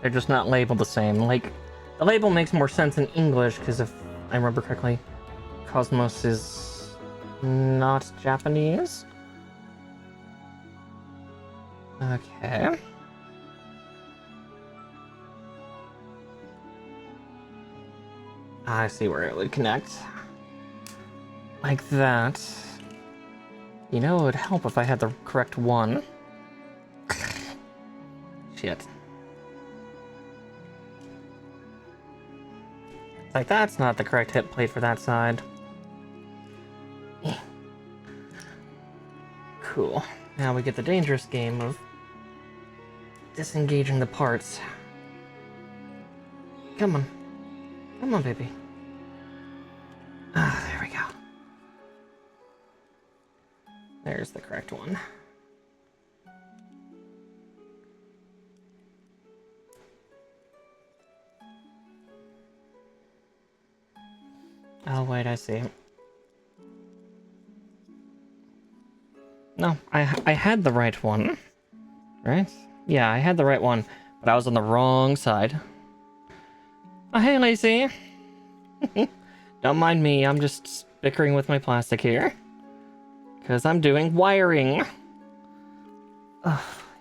[SPEAKER 1] They're just not labeled the same. Like, the label makes more sense in English, because if I remember correctly, Cosmos is not Japanese. Okay. I see where it would connect. Like that. You know, it would help if I had the correct one. Shit. Like, that's not the correct hit plate for that side. Cool. Now we get the dangerous game of disengaging the parts. Come on. Come on, baby. Ah, there we go. There's the correct one. Oh, wait, I see. No, I had the right one. Right? Yeah, I had the right one, but I was on the wrong side. Oh, hey, Lacey. Don't mind me, I'm just bickering with my plastic here. Because I'm doing wiring.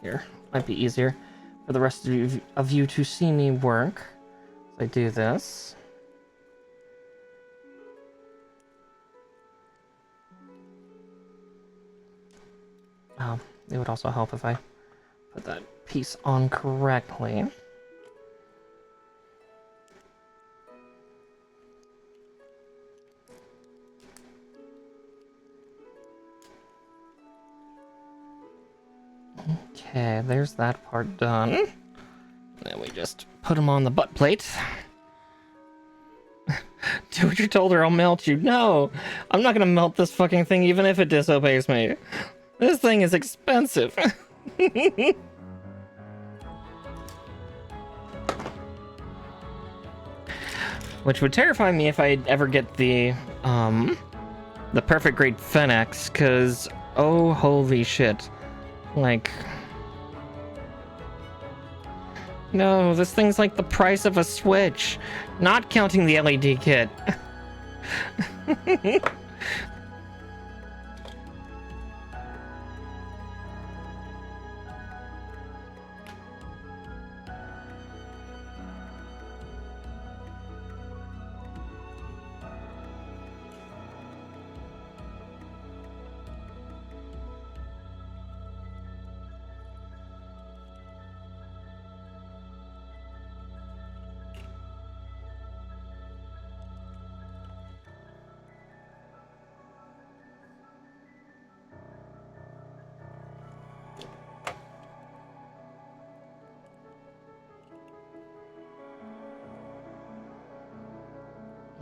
[SPEAKER 1] Here, might be easier for the rest of you to see me work. So I do this. It would also help if I put that piece on correctly. Okay, there's that part done. Then we just put them on the butt plate. Do what you're told or I'll melt you. No, I'm not gonna melt this fucking thing even if it disobeys me. This thing is expensive. Which would terrify me if I ever get the perfect grade Fennex, cause oh holy shit. Like, no, this thing's like the price of a Switch, not counting the LED kit.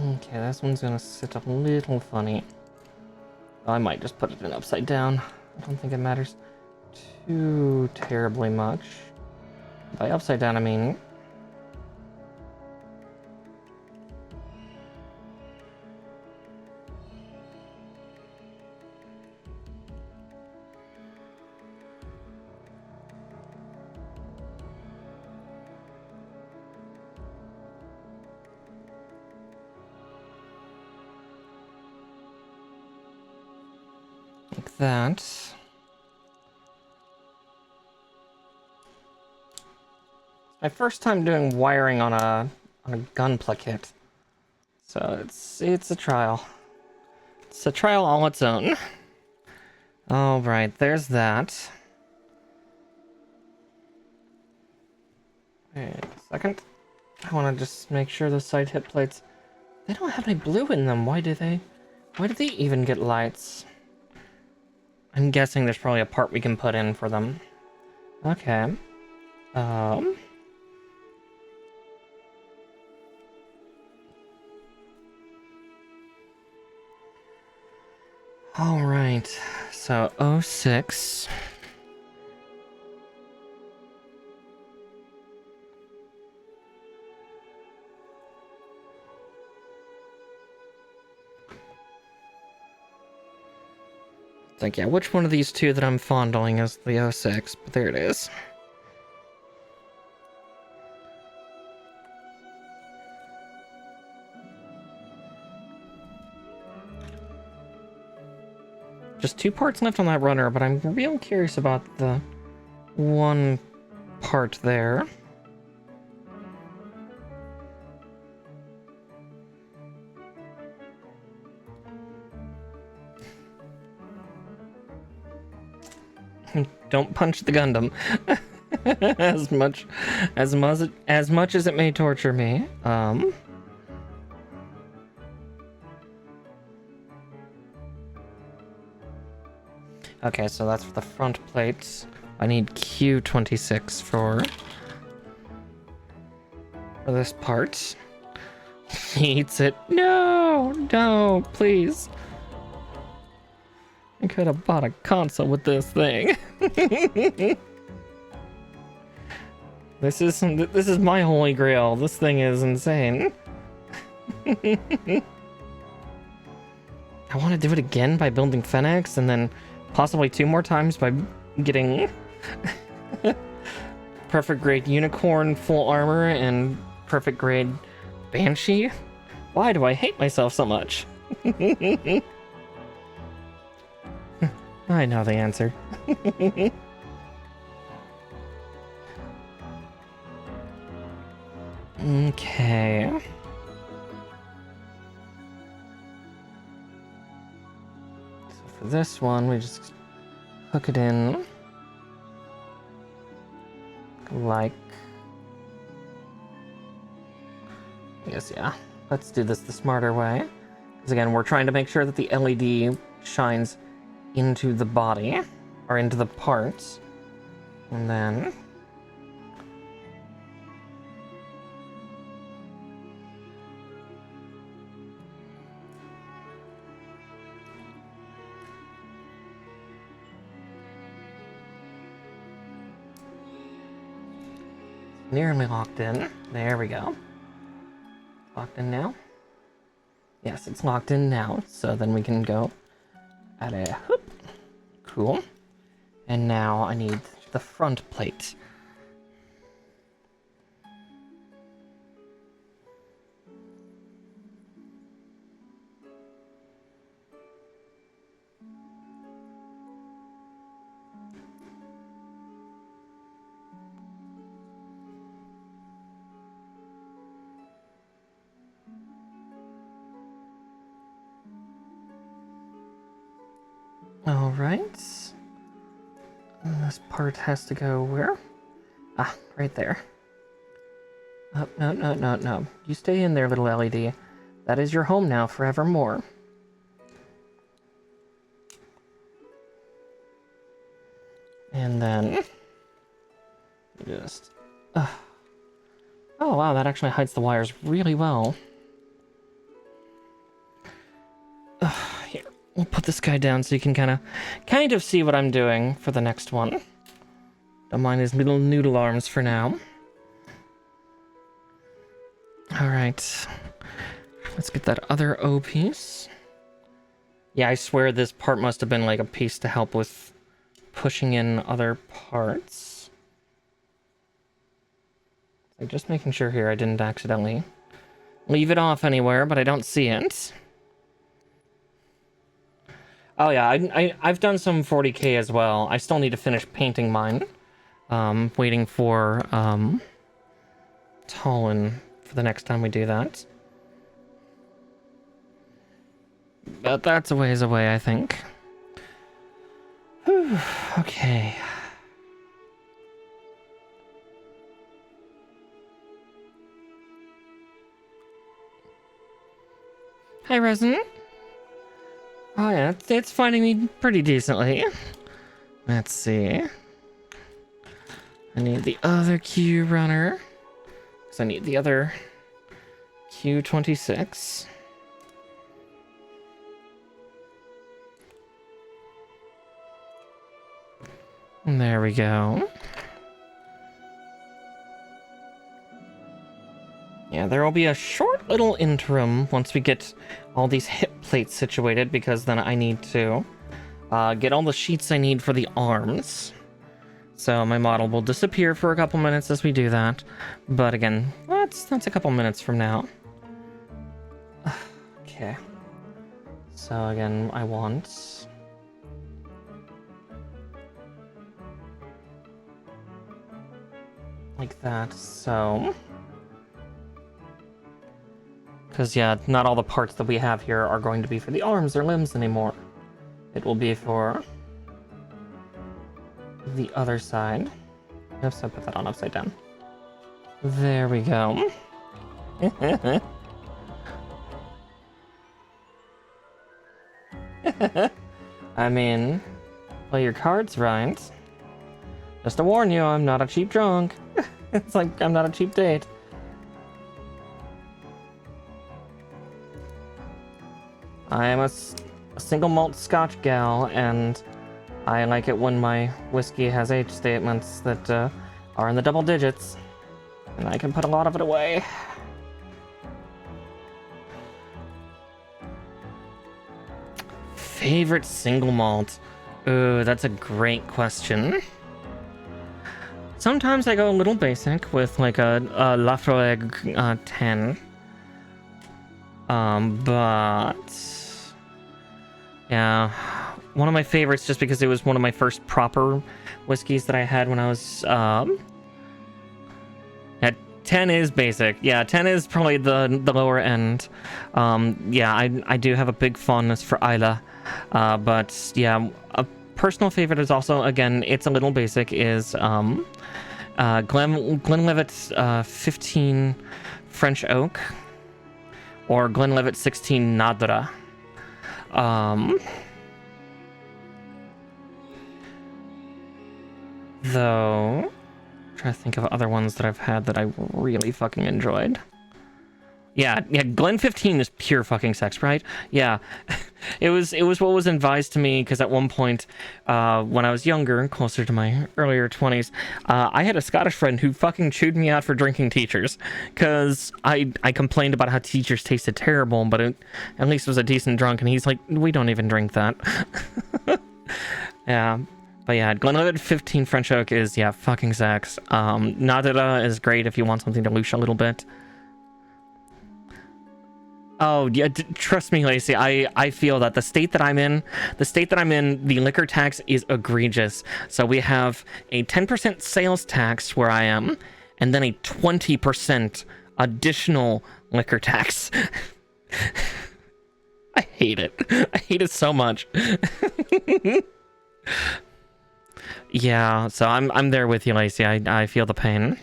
[SPEAKER 1] Okay, this one's gonna sit up a little funny. I might just put it in upside down. I don't think it matters too terribly much. By upside down, I mean... like that. My first time doing wiring on a gunpla kit, so it's a trial. It's a trial all its own. All right, there's that. Wait a second. I want to just make sure the side hip plates. They don't have any blue in them. Why do they? Why do they even get lights? I'm guessing there's probably a part we can put in for them. Okay. All right. So 06. Like, yeah, which one of these two that I'm fondling is the 06? But there it is. Just 2 parts left on that runner, but I'm real curious about the one part there. Don't punch the Gundam. as much as it may torture me. Okay, so that's for the front plates. I need Q26 for this part. He eats it. No, no, please. I could have bought a console with this thing. This is my holy grail. This thing is insane. I want to do it again by building Fenix, and then possibly 2 more times by getting perfect grade unicorn full armor and perfect grade Banshee. Why do I hate myself so much? I know the answer. Okay. So for this one, we just hook it in like... I guess, yeah. Let's do this the smarter way. Because again, we're trying to make sure that the LED shines into the body, or into the parts. And then... nearly locked in. There we go. Locked in now? Yes, it's locked in now. So then we can go at a whoop. Cool. And now I need the front plate. Alright. This part has to go where? Ah, right there. Oh, no, no, no, no. You stay in there, little LED. That is your home now forevermore. And then... just... oh, wow, that actually hides the wires really well. Here. We'll put this guy down so you can kind of see what I'm doing for the next one. Don't mind his little noodle arms for now. Alright. Let's get that other O piece. Yeah, I swear this part must have been like a piece to help with pushing in other parts. Like just making sure here I didn't accidentally leave it off anywhere, but I don't see it. Oh yeah, I've done some 40k as well. I still need to finish painting mine. Waiting for Talon for the next time we do that. But that's a ways away, I think. Whew, okay. Hi, Resident. Oh yeah, it's finding me pretty decently. Let's see. I need the other Q runner. Because I need the other Q26. And there we go. Yeah, there will be a short little interim once we get all these hip plates situated, because then I need to get all the sheets I need for the arms. So my model will disappear for a couple minutes as we do that. But again, that's a couple minutes from now. Okay. So again, I want... like that, so... because, yeah, not all the parts that we have here are going to be for the arms or limbs anymore. It will be for the other side. Oops, I put that on upside down. There we go. I mean, play your cards right. Just to warn you, I'm not a cheap drunk. It's like I'm not a cheap date. I am a single malt Scotch gal, and I like it when my whiskey has age statements that are in the double digits, and I can put a lot of it away. Favorite single malt? Ooh, that's a great question. Sometimes I go a little basic with like a Lafroig 10. But yeah, one of my favorites just because it was one of my first proper whiskeys that I had when I was at 10 is basic. Yeah, 10 is probably the lower end. Yeah, I do have a big fondness for Isla. But yeah, a personal favorite is also, again, it's a little basic, is Glenlivet 15 French Oak or Glenlivet 16 Nadra. Though, I'm trying to think of other ones that I've had that I really fucking enjoyed. Yeah, Glen 15 is pure fucking sex, right? Yeah, it was what was advised to me, because at one point, when I was younger, closer to my earlier 20s, I had a Scottish friend who fucking chewed me out for drinking teachers, because I complained about how teachers tasted terrible, but at least was a decent drunk, and he's like, we don't even drink that. Yeah. But yeah, Glenlivet 15 French Oak is, yeah, fucking sex. Nadira is great if you want something to loosh a little bit. Oh, yeah, trust me, Lacey, I feel that the state that I'm in, the liquor tax is egregious. So we have a 10% sales tax where I am, and then a 20% additional liquor tax. I hate it. I hate it so much. Yeah, so I'm there with you, Lacey. I feel the pain.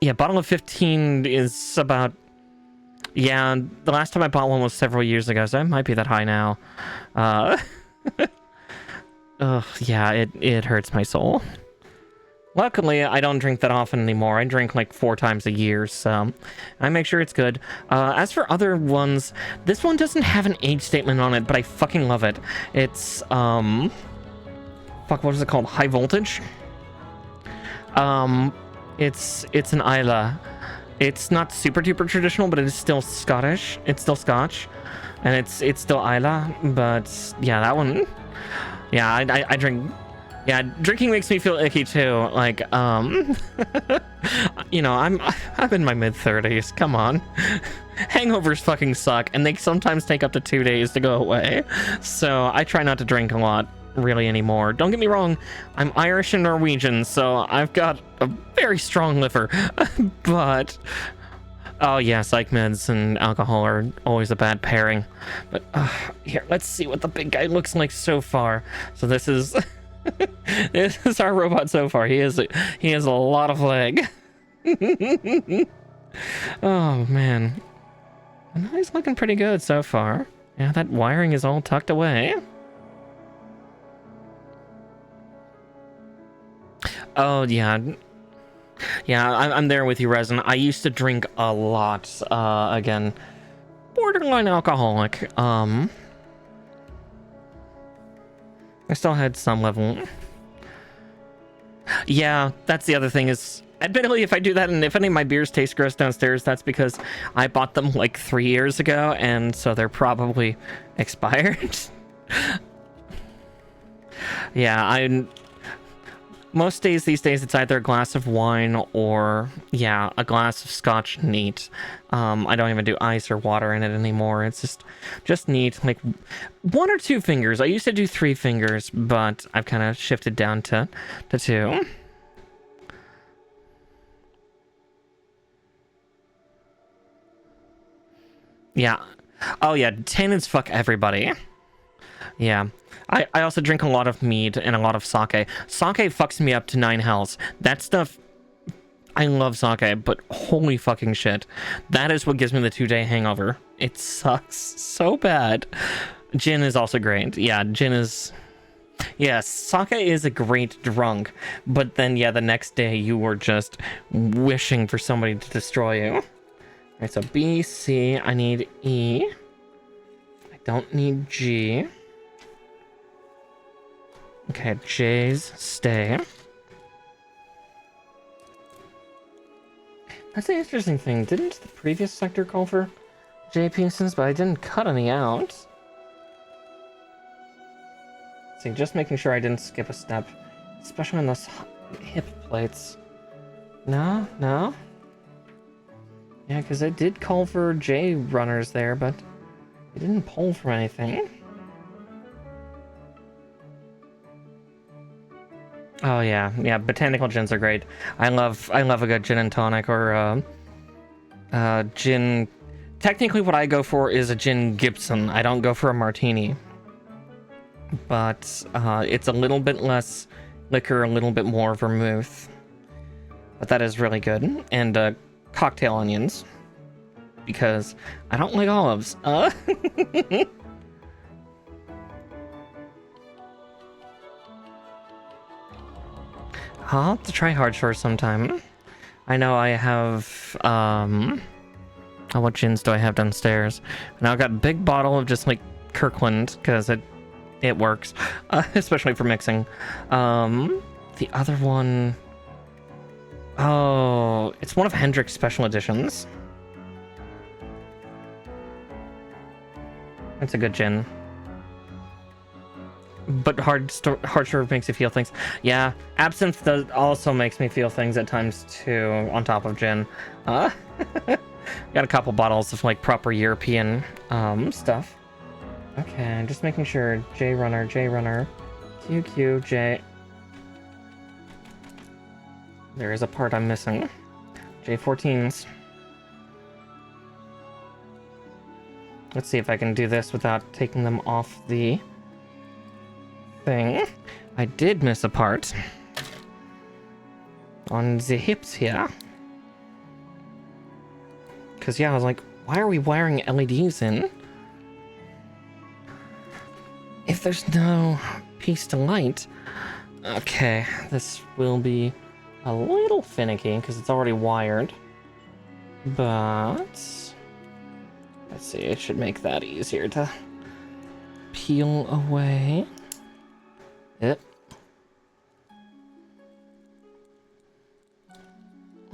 [SPEAKER 1] Yeah, bottle of 15 is about... Yeah, the last time I bought one was several years ago, so it might be that high now. Ugh, yeah, it hurts my soul. Luckily, I don't drink that often anymore. I drink like 4 times a year, so I make sure it's good. As for other ones, this one doesn't have an age statement on it, but I fucking love it. It's, fuck, what is it called? High Voltage? It's an Isla. It's not super duper traditional, but it is still Scottish. It's still Scotch, and it's still Isla. But yeah, that one. Yeah, I drink. Yeah, drinking makes me feel icky too. Like you know, I'm in my mid-30s. Come on, hangovers fucking suck, and they sometimes take up to 2 days to go away. So I try not to drink a lot really anymore. Don't get me wrong, I'm Irish and Norwegian, so I've got a very strong liver. But oh yeah, psych meds and alcohol are always a bad pairing. But here, let's see what the big guy looks like so far. So this is this is our robot so far. He has a lot of leg. Oh man, and he's looking pretty good so far. Yeah, that wiring is all tucked away. Oh, yeah. Yeah, I'm there with you, Resin. I used to drink a lot. Again, borderline alcoholic. I still had some level. Yeah, that's the other thing is, admittedly, if I do that and if any of my beers taste gross downstairs, that's because I bought them like 3 years ago, and so they're probably expired. Yeah, most days these days, it's either a glass of wine or, yeah, a glass of scotch neat. I don't even do ice or water in it anymore. It's just neat, like 1 or 2 fingers. I used to do 3 fingers, but I've kind of shifted down to 2. Yeah. Oh, yeah, 10 is fuck everybody. Yeah. I also drink a lot of mead and a lot of sake. Sake fucks me up to 9 hells. That stuff, I love sake, but holy fucking shit. That is what gives me the 2-day hangover. It sucks so bad. Gin is also great. Yeah, gin is... Yeah, sake is a great drunk, but then, yeah, the next day you were just wishing for somebody to destroy you. Alright, so B, C, I need E. I don't need G. Okay, J's stay. That's the interesting thing. Didn't the previous sector call for J pieces, but I didn't cut any out? See, just making sure I didn't skip a step, especially on those hip plates. No, no. Yeah, because it did call for J runners there, but it didn't pull from anything. Oh yeah, yeah. Botanical gins are great. I love a good gin and tonic or gin. Technically, what I go for is a gin Gibson. I don't go for a martini, but it's a little bit less liquor, a little bit more vermouth. But that is really good. And cocktail onions, because I don't like olives. I'll have to try hard shore sometime. I know I have, oh, what gins do I have downstairs? Now I've got a big bottle of just like Kirkland, because it works, especially for mixing. The other one, oh, it's one of Hendrick's special editions. It's a good gin. But hard shore makes you feel things. Yeah, absinthe also makes me feel things at times too, on top of gin. Got a couple bottles of like proper European stuff. Okay, just making sure. J runner, QQ, J. There is a part I'm missing. J14s. Let's see if I can do this without taking them off the thing. I did miss a part on the hips here. Because, yeah, I was like, why are we wiring LEDs in if there's no piece to light? Okay, this will be a little finicky because it's already wired. But let's see, it should make that easier to peel away. Yep.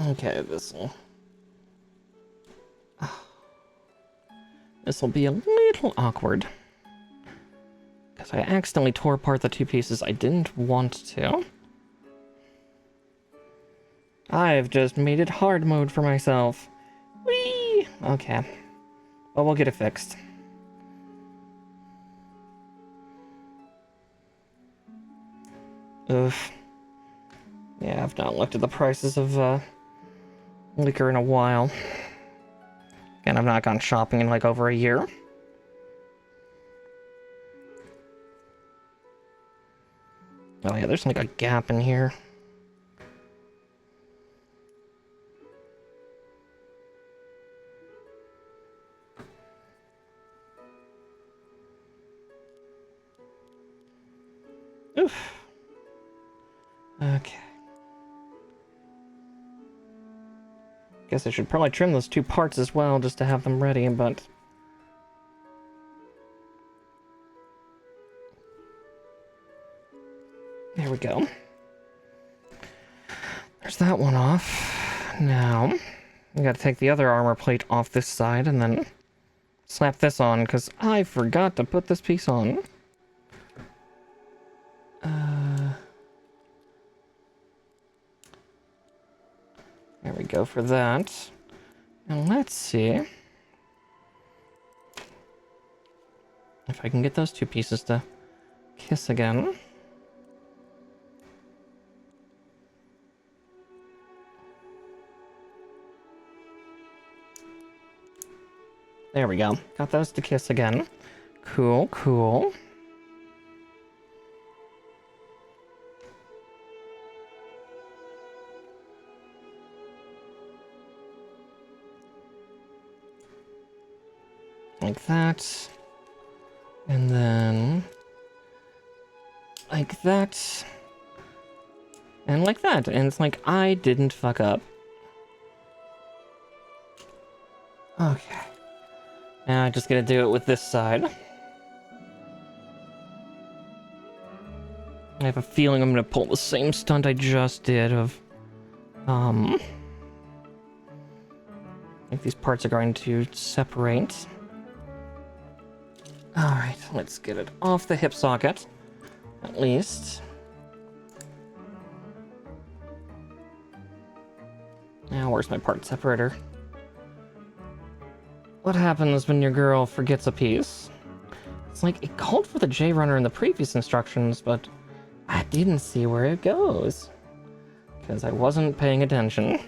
[SPEAKER 1] Okay, this'll be a little awkward because I accidentally tore apart the two pieces I didn't want to. I've just made it hard mode for myself. Whee! Okay. Well, we'll get it fixed. Oof. Yeah, I've not looked at the prices of liquor in a while. And I've not gone shopping in like over a year. Oh yeah, there's like a gap in here. Oof. Okay. Guess I should probably trim those two parts as well, just to have them ready, but... There we go. There's that one off. Now, we gotta take the other armor plate off this side and then slap this on, because I forgot to put this piece on. There we go for that. And let's see if I can get those two pieces to kiss again. There we go. Got those to kiss again. Cool, cool. like that. And then like that. And like that. And it's like, I didn't fuck up. Okay. Now I'm just gonna do it with this side. I have a feeling I'm gonna pull the same stunt I just did of, I think these parts are going to separate. Alright, let's get it off the hip socket, at least. Now, where's my part separator? What happens when your girl forgets a piece? It's like, it called for the J runner in the previous instructions, but I didn't see where it goes. Because I wasn't paying attention.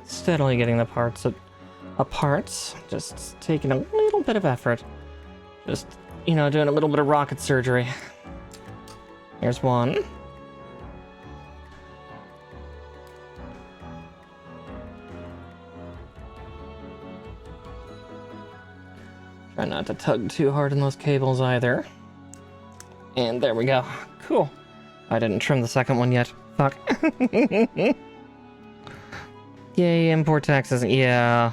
[SPEAKER 1] Steadily getting the parts apart. Just taking a little bit of effort. Just, you know, doing a little bit of rocket surgery. Here's one. Try not to tug too hard on those cables either. And there we go. Cool. I didn't trim the second one yet. Fuck. Yay, import taxes. Yeah.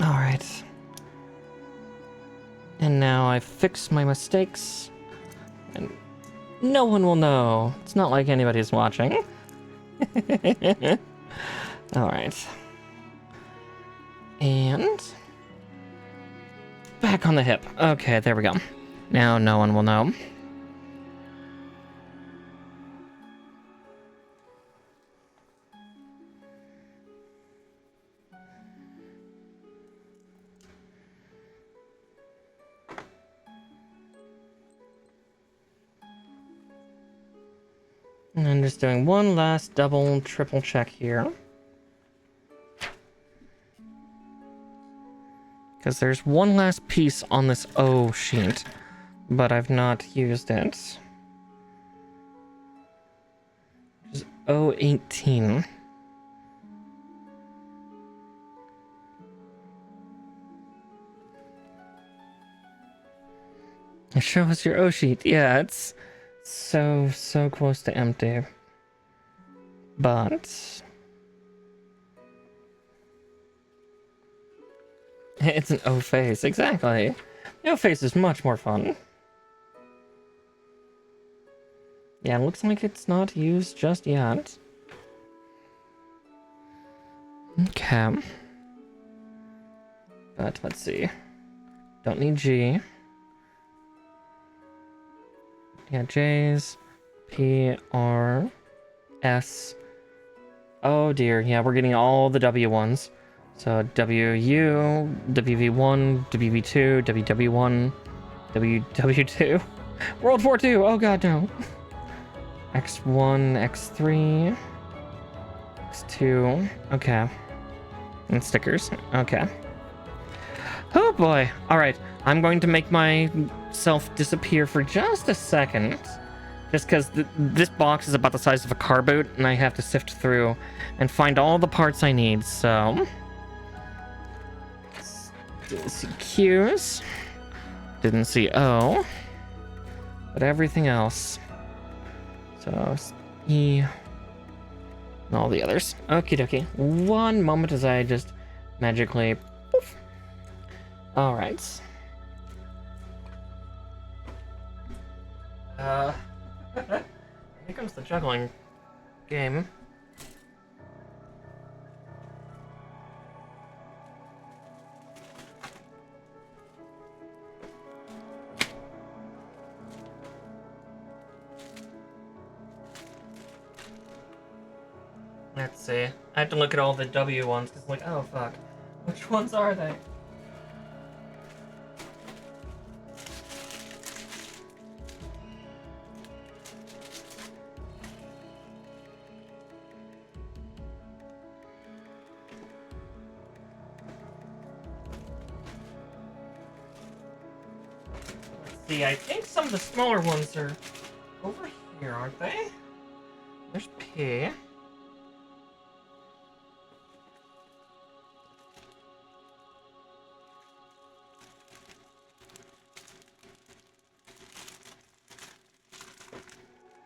[SPEAKER 1] Alright. And now I fix my mistakes. And no one will know. It's not like anybody's watching. Alright. And back on the hip. Okay, there we go. Now no one will know. And I'm just doing one last double, triple check here. Because there's one last piece on this O sheet, but I've not used it. Which is O18. Show us your O sheet. Yeah, it's so close to empty. But it's an O face, exactly. The O face is much more fun. Yeah, it looks like it's not used just yet. Okay. But let's see. Don't need G. Yeah, J's, P, R, S. Oh dear, yeah, we're getting all the W ones. So WU, WV1, WV2, WW1, WW2. World War II, oh god no. X1, X3, X2, okay. And stickers, okay. Oh boy, alright. I'm going to make myself disappear for just a second. Just because this box is about the size of a car boot, and I have to sift through and find all the parts I need, so... Didn't see Q's. Didn't see O. But everything else. So, E... and all the others. Okie dokie. One moment as I just magically... poof. Alright. Here comes the juggling game. Let's see. I have to look at all the W ones, because like, oh fuck. Which ones are they? Let's see, I think some of the smaller ones are over here, aren't they? There's P.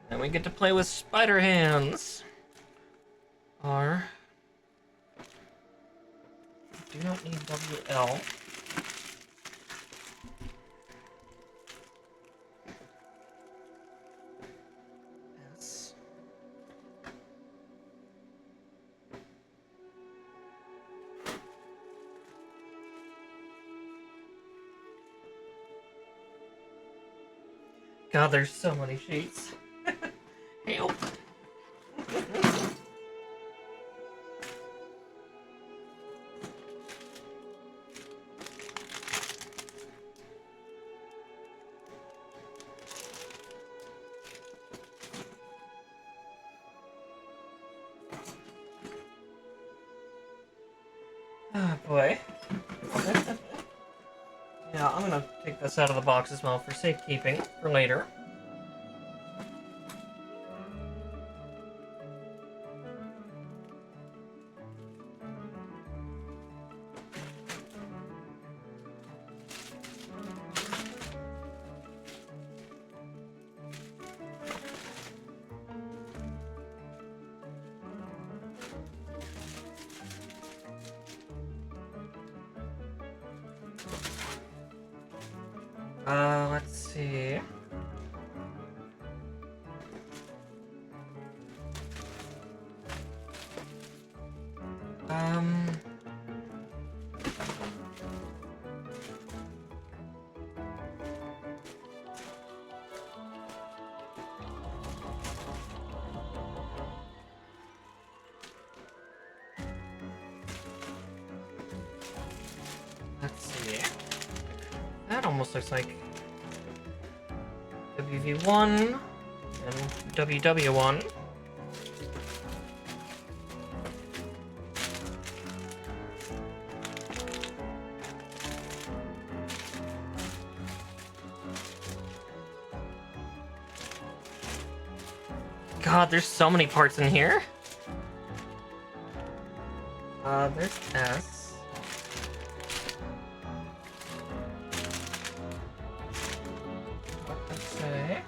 [SPEAKER 1] And we get to play with spider hands. R. Do not need WL. S. God, there's so many sheets. Help. Oh boy. Yeah, I'm gonna take this out of the box as well for safekeeping for later. Let's see. Um... Let's see. That almost looks like WV1 and WW1. God, there's so many parts in here. There's S. Let's say.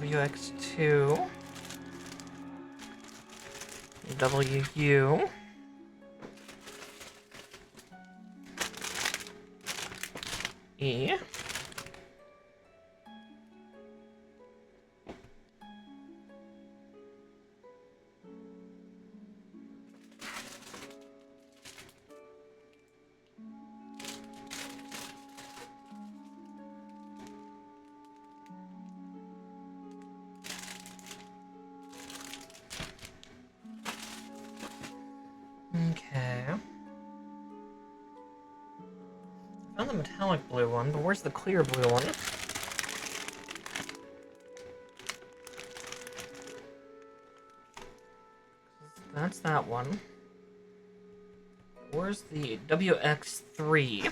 [SPEAKER 1] WX2, WU, E, okay. Found the metallic blue one, but where's the clear blue one? That's that one. Where's the WX3?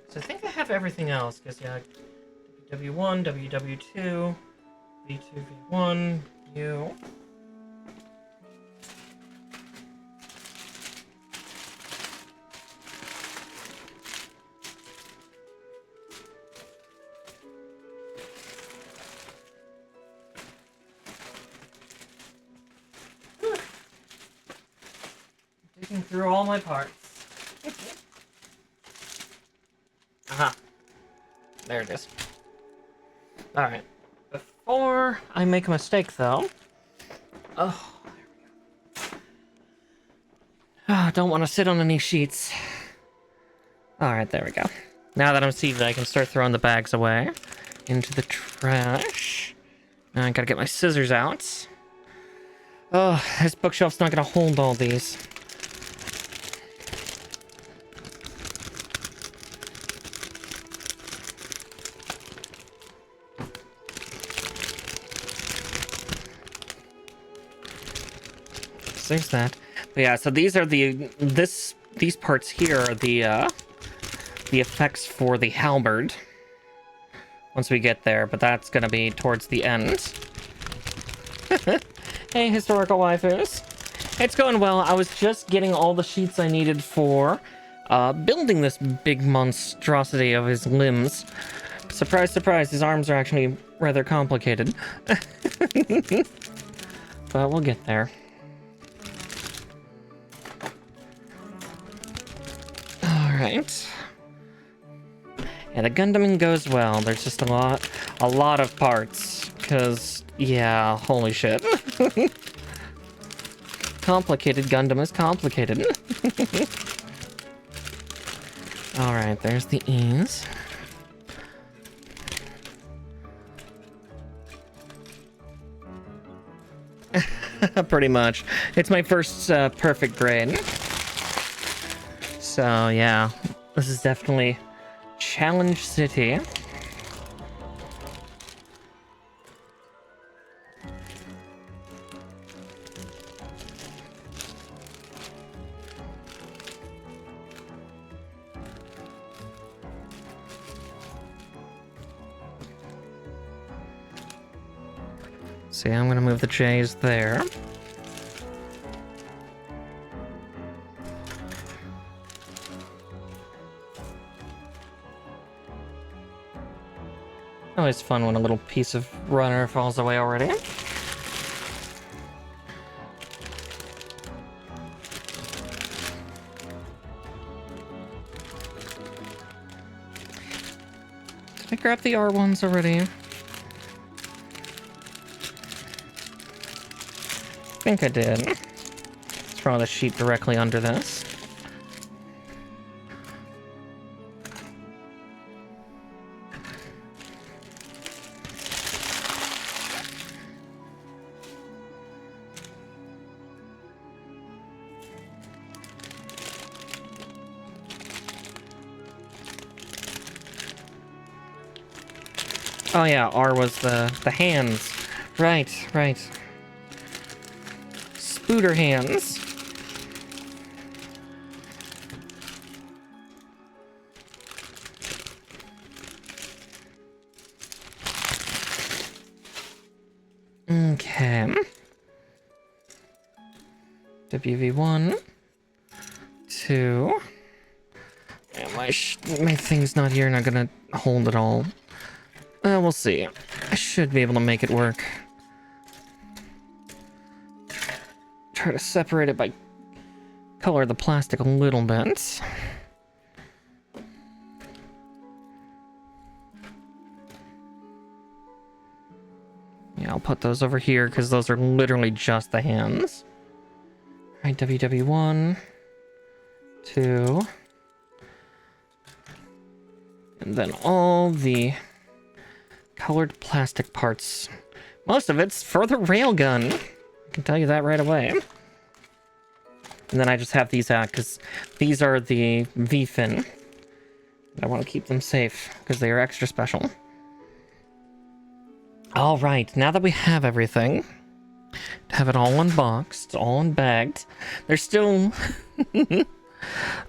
[SPEAKER 1] So I think I have everything else, because yeah, W1, WW2, V2, V1, U. Looking through all my parts. Aha. There it is. Alright. Before I make a mistake, though... Oh, there we go. Ah, don't want to sit on any sheets. Alright, there we go. Now that I'm seated, I can start throwing the bags away. Into the trash. Now I gotta get my scissors out. Oh, this bookshelf's not gonna hold all these. There's that. But yeah, so these are these parts here are the effects for the halberd. Once we get there, but that's gonna be towards the end. Hey, historical waifus. It's going well. I was just getting all the sheets I needed for building this big monstrosity of his limbs. Surprise, surprise, his arms are actually rather complicated. But we'll get there. Alright. Yeah, the Gundam goes well. There's just a lot of parts. Because, yeah, holy shit. Complicated Gundam is complicated. Alright, there's the E's. Pretty much. It's my first perfect grade. So, yeah. This is definitely Challenge City. See, I'm gonna move the J's there. Always fun when a little piece of runner falls away already. Did I grab the R ones already? I think I did. Let's throw the sheet directly under this. Oh yeah, R was the hands. Right, right. Spooter hands. Okay. WV1. 2. And my thing's not here, not gonna hold it all. We'll see. I should be able to make it work. Try to separate it by color of the plastic a little bit. Yeah, I'll put those over here because those are literally just the hands. Alright, WW1, 2, and then all the colored plastic parts. Most of it's for the railgun. I can tell you that right away. And then I just have these out because these are the V-fin. I want to keep them safe because they are extra special. All right, now that we have everything, have it all unboxed, all unbagged, there's still...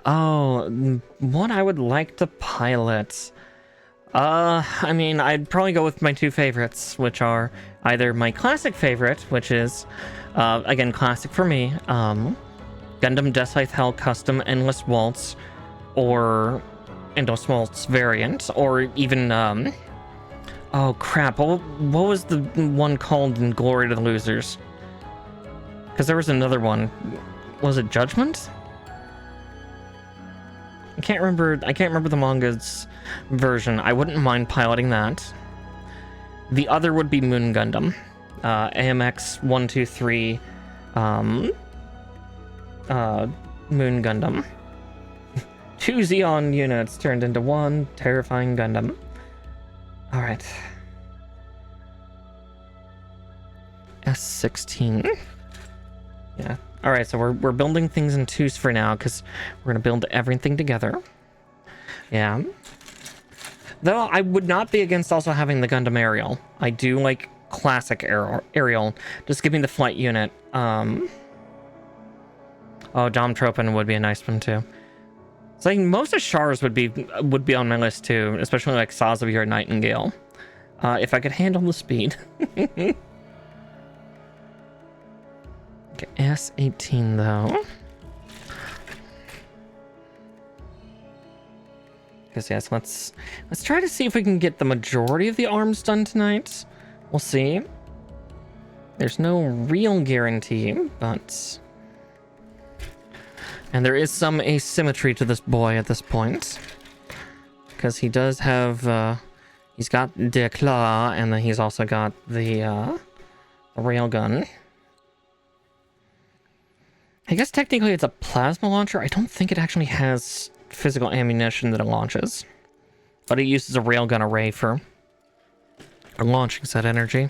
[SPEAKER 1] Oh, what I would like to pilot... I mean, I'd probably go with my two favorites, which are either my classic favorite, which is, again, classic for me, Gundam Deathscythe Hell Custom Endless Waltz, or Endless Waltz variant, or even, oh crap, what was the one called in Glory to the Losers? Because there was another one. Was it Judgment? can't remember the manga's version. I wouldn't mind piloting that. The other would be Moon Gundam. AMX 123 Moon Gundam. 2 Xeon units turned into 1 terrifying Gundam. Alright. S16. Yeah. Alright, so we're building things in 2s for now, because we're going to build everything together. Yeah. Though I would not be against also having the Gundam Aerial. I do like classic Aerial. Just give me the flight unit. Oh, Dom Tropin would be a nice one too. So like most of Char's would be on my list too, especially like Sazabi or Nightingale. If I could handle the speed. Okay, S18 though. Because yes, let's try to see if we can get the majority of the arms done tonight. We'll see. There's no real guarantee, but... And there is some asymmetry to this boy at this point. Because he does have, he's got the claw, and then he's also got the railgun. I guess technically it's a plasma launcher. I don't think it actually has physical ammunition that it launches. But it uses a railgun array for launching said energy.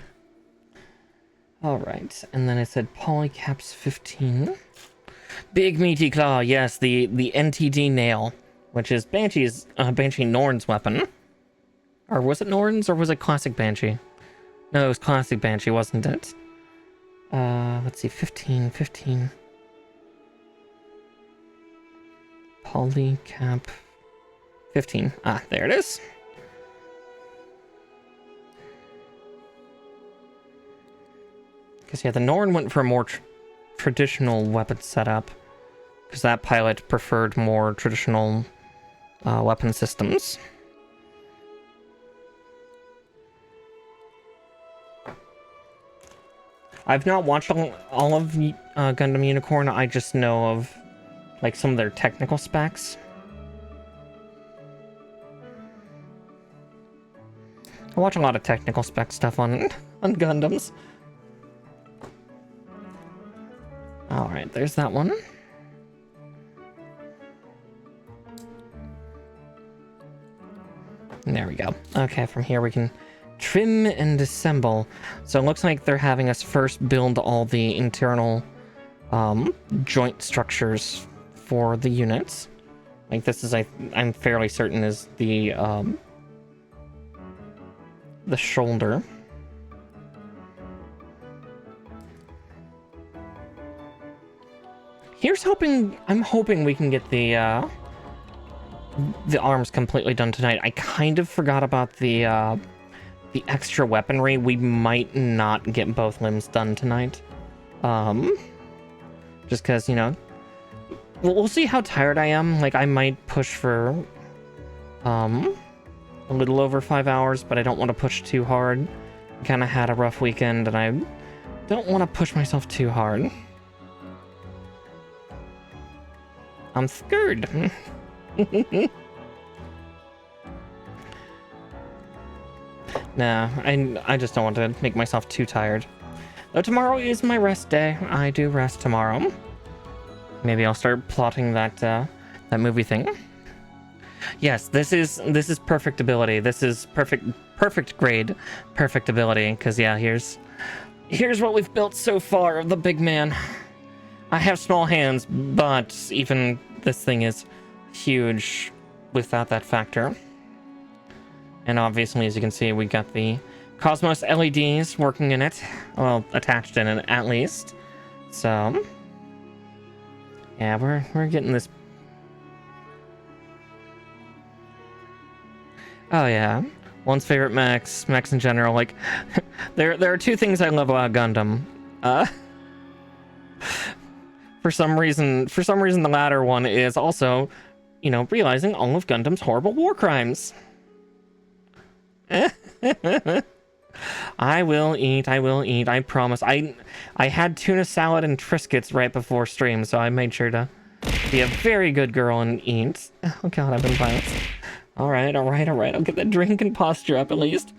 [SPEAKER 1] Alright, and then I said Polycaps 15. Big meaty claw, yes, the NTD nail, which is Banshee Norn's weapon. Or was it Norn's, or was it classic Banshee? No, it was classic Banshee, wasn't it? Let's see, 15. Polycap 15. Ah, there it is. Because yeah, the Norn went for a more traditional weapon setup, because that pilot preferred more traditional weapon systems. I've not watched all of Gundam Unicorn. I just know of like some of their technical specs. I watch a lot of technical spec stuff on Gundams. Alright, there's that one. There we go. Okay, from here we can trim and assemble. So it looks like they're having us first build all the internal joint structures for the units. Like this is, I'm fairly certain, is the shoulder. I'm hoping we can get the arms completely done tonight. I kind of forgot about the extra weaponry. We might not get both limbs done tonight. Just because, you know, we'll see how tired I am. Like, I might push for a little over 5 hours, but I don't want to push too hard. Kind of had a rough weekend, and I don't want to push myself too hard. I'm scared. Nah, I just don't want to make myself too tired. Though tomorrow is my rest day. I do rest tomorrow. Maybe I'll start plotting that movie thing. Yes, this is perfectibility. This is perfect grade perfectibility. Because yeah, here's what we've built so far of the big man. I have small hands, but even this thing is huge without that factor. And obviously, as you can see, we got the Cosmos LEDs working in it. Well, attached in it, at least. So, yeah, we're getting this. Oh, yeah. One's favorite mechs in general. Like, there are two things I love about Gundam. For some reason, the latter one is also, you know, realizing all of Gundam's horrible war crimes. I will eat, I promise. I had tuna salad and Triscuits right before stream, so I made sure to Be a very good girl and eat. Oh god, I've been violent. Alright. I'll get that drink and posture up at least.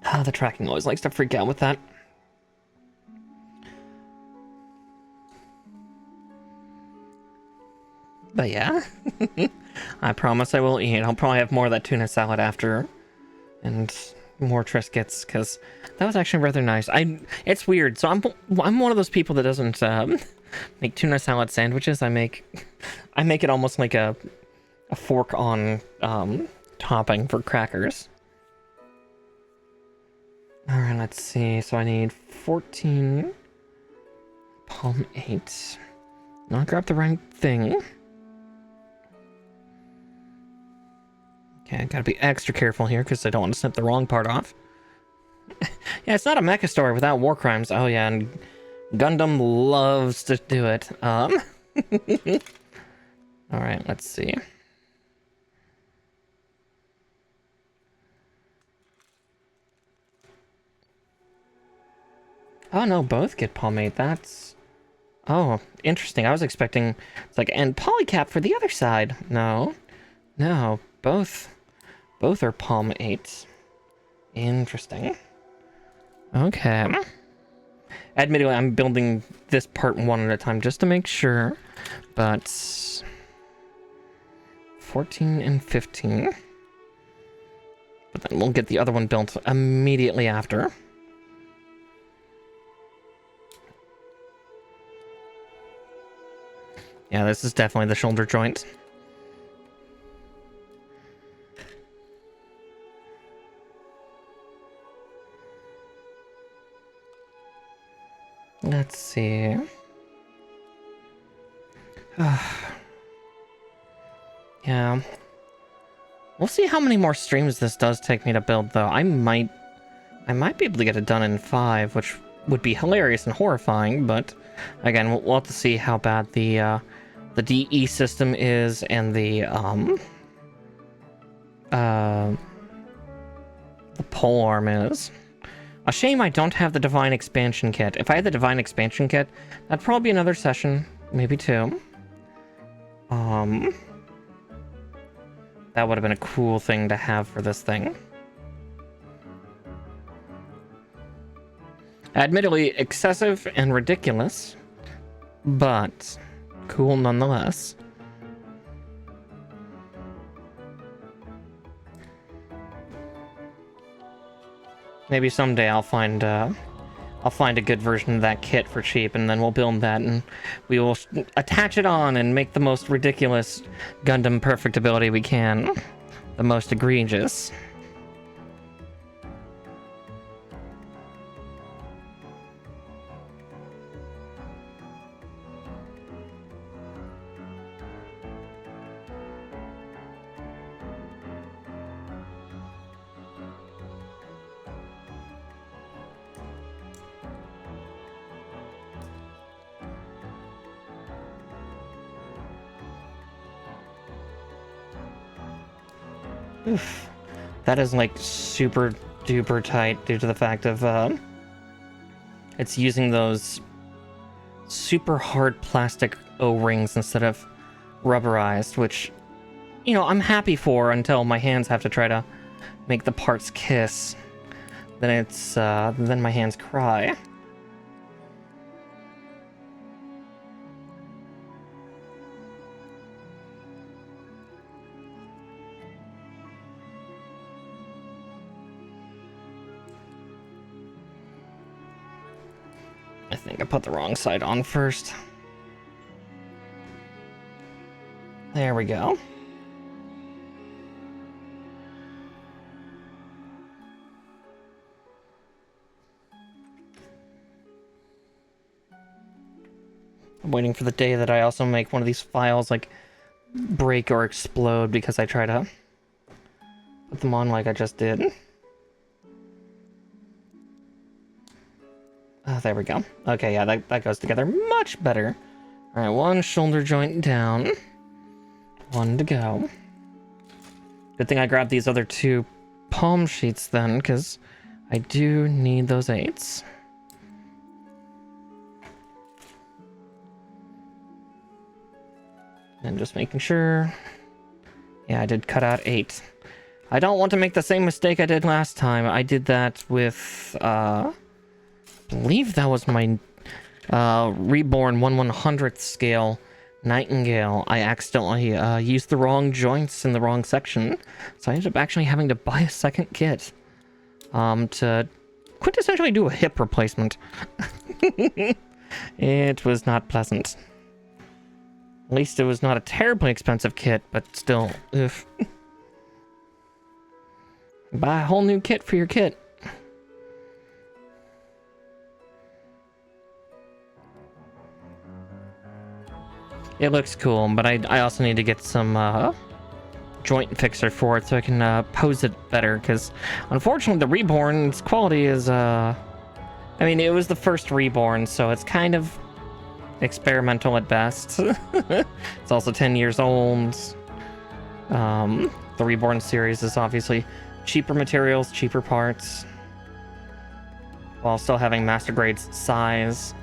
[SPEAKER 1] Ah, the tracking always likes to freak out with that. But yeah, I promise I will eat. I'll probably have more of that tuna salad after, and more Triscuits, because that was actually rather nice. It's weird. So I'm one of those people that doesn't make tuna salad sandwiches. I make it almost like a fork on topping for crackers. All right, let's see. So I need 14 palm 8. Not grab the right thing. Okay, I gotta be extra careful here because I don't want to snip the wrong part off. Yeah, it's not a mecha story without war crimes. Oh yeah, and Gundam loves to do it. All right, let's see. Oh no, both get palmate. That's... Oh, interesting. I was expecting... It's like, and polycap for the other side. No. No, both are palm 8. Interesting. Okay. Admittedly, I'm building this part one at a time just to make sure, but 14 and 15. But then we'll get the other one built immediately after. Yeah, this is definitely the shoulder joint. Let's see. Yeah. We'll see how many more streams this does take me to build, though. I might be able to get it done in 5, which would be hilarious and horrifying, but again, we'll have to see how bad the DE system is and the pole arm is. A shame I don't have the Divine Expansion Kit. If I had the Divine Expansion Kit, that'd probably be another session, maybe 2. That would have been a cool thing to have for this thing. Admittedly, excessive and ridiculous, but cool nonetheless. Maybe someday I'll find a good version of that kit for cheap, and then we'll build that, and we will attach it on and make the most ridiculous Gundam perfectibility we can. The most egregious. Oof. That is like super duper tight due to the fact of it's using those super hard plastic O-rings instead of rubberized, which, you know, I'm happy for until my hands have to try to make the parts kiss. Then my hands cry. I think I put the wrong side on first. There we go. I'm waiting for the day that I also make one of these files like break or explode because I try to put them on like I just did. Oh, there we go. Okay, yeah, that goes together much better. Alright, one shoulder joint down. One to go. Good thing I grabbed these other 2 palm sheets then, because I do need those 8s. And just making sure. Yeah, I did cut out 8. I don't want to make the same mistake I did last time. I did that with, I believe that was my Reborn 1/100th scale Nightingale. I accidentally used the wrong joints in the wrong section, so I ended up actually having to buy a second kit to quintessentially do a hip replacement. It was not pleasant. At least it was not a terribly expensive kit, but still, oof. Buy a whole new kit for your kit. It looks cool, but I also need to get some joint fixer for it so I can pose it better, because unfortunately the Reborn's quality is, I mean, it was the first Reborn, so it's kind of experimental at best. It's also 10 years old. The Reborn series is obviously cheaper materials, cheaper parts, while still having Master Grade's size.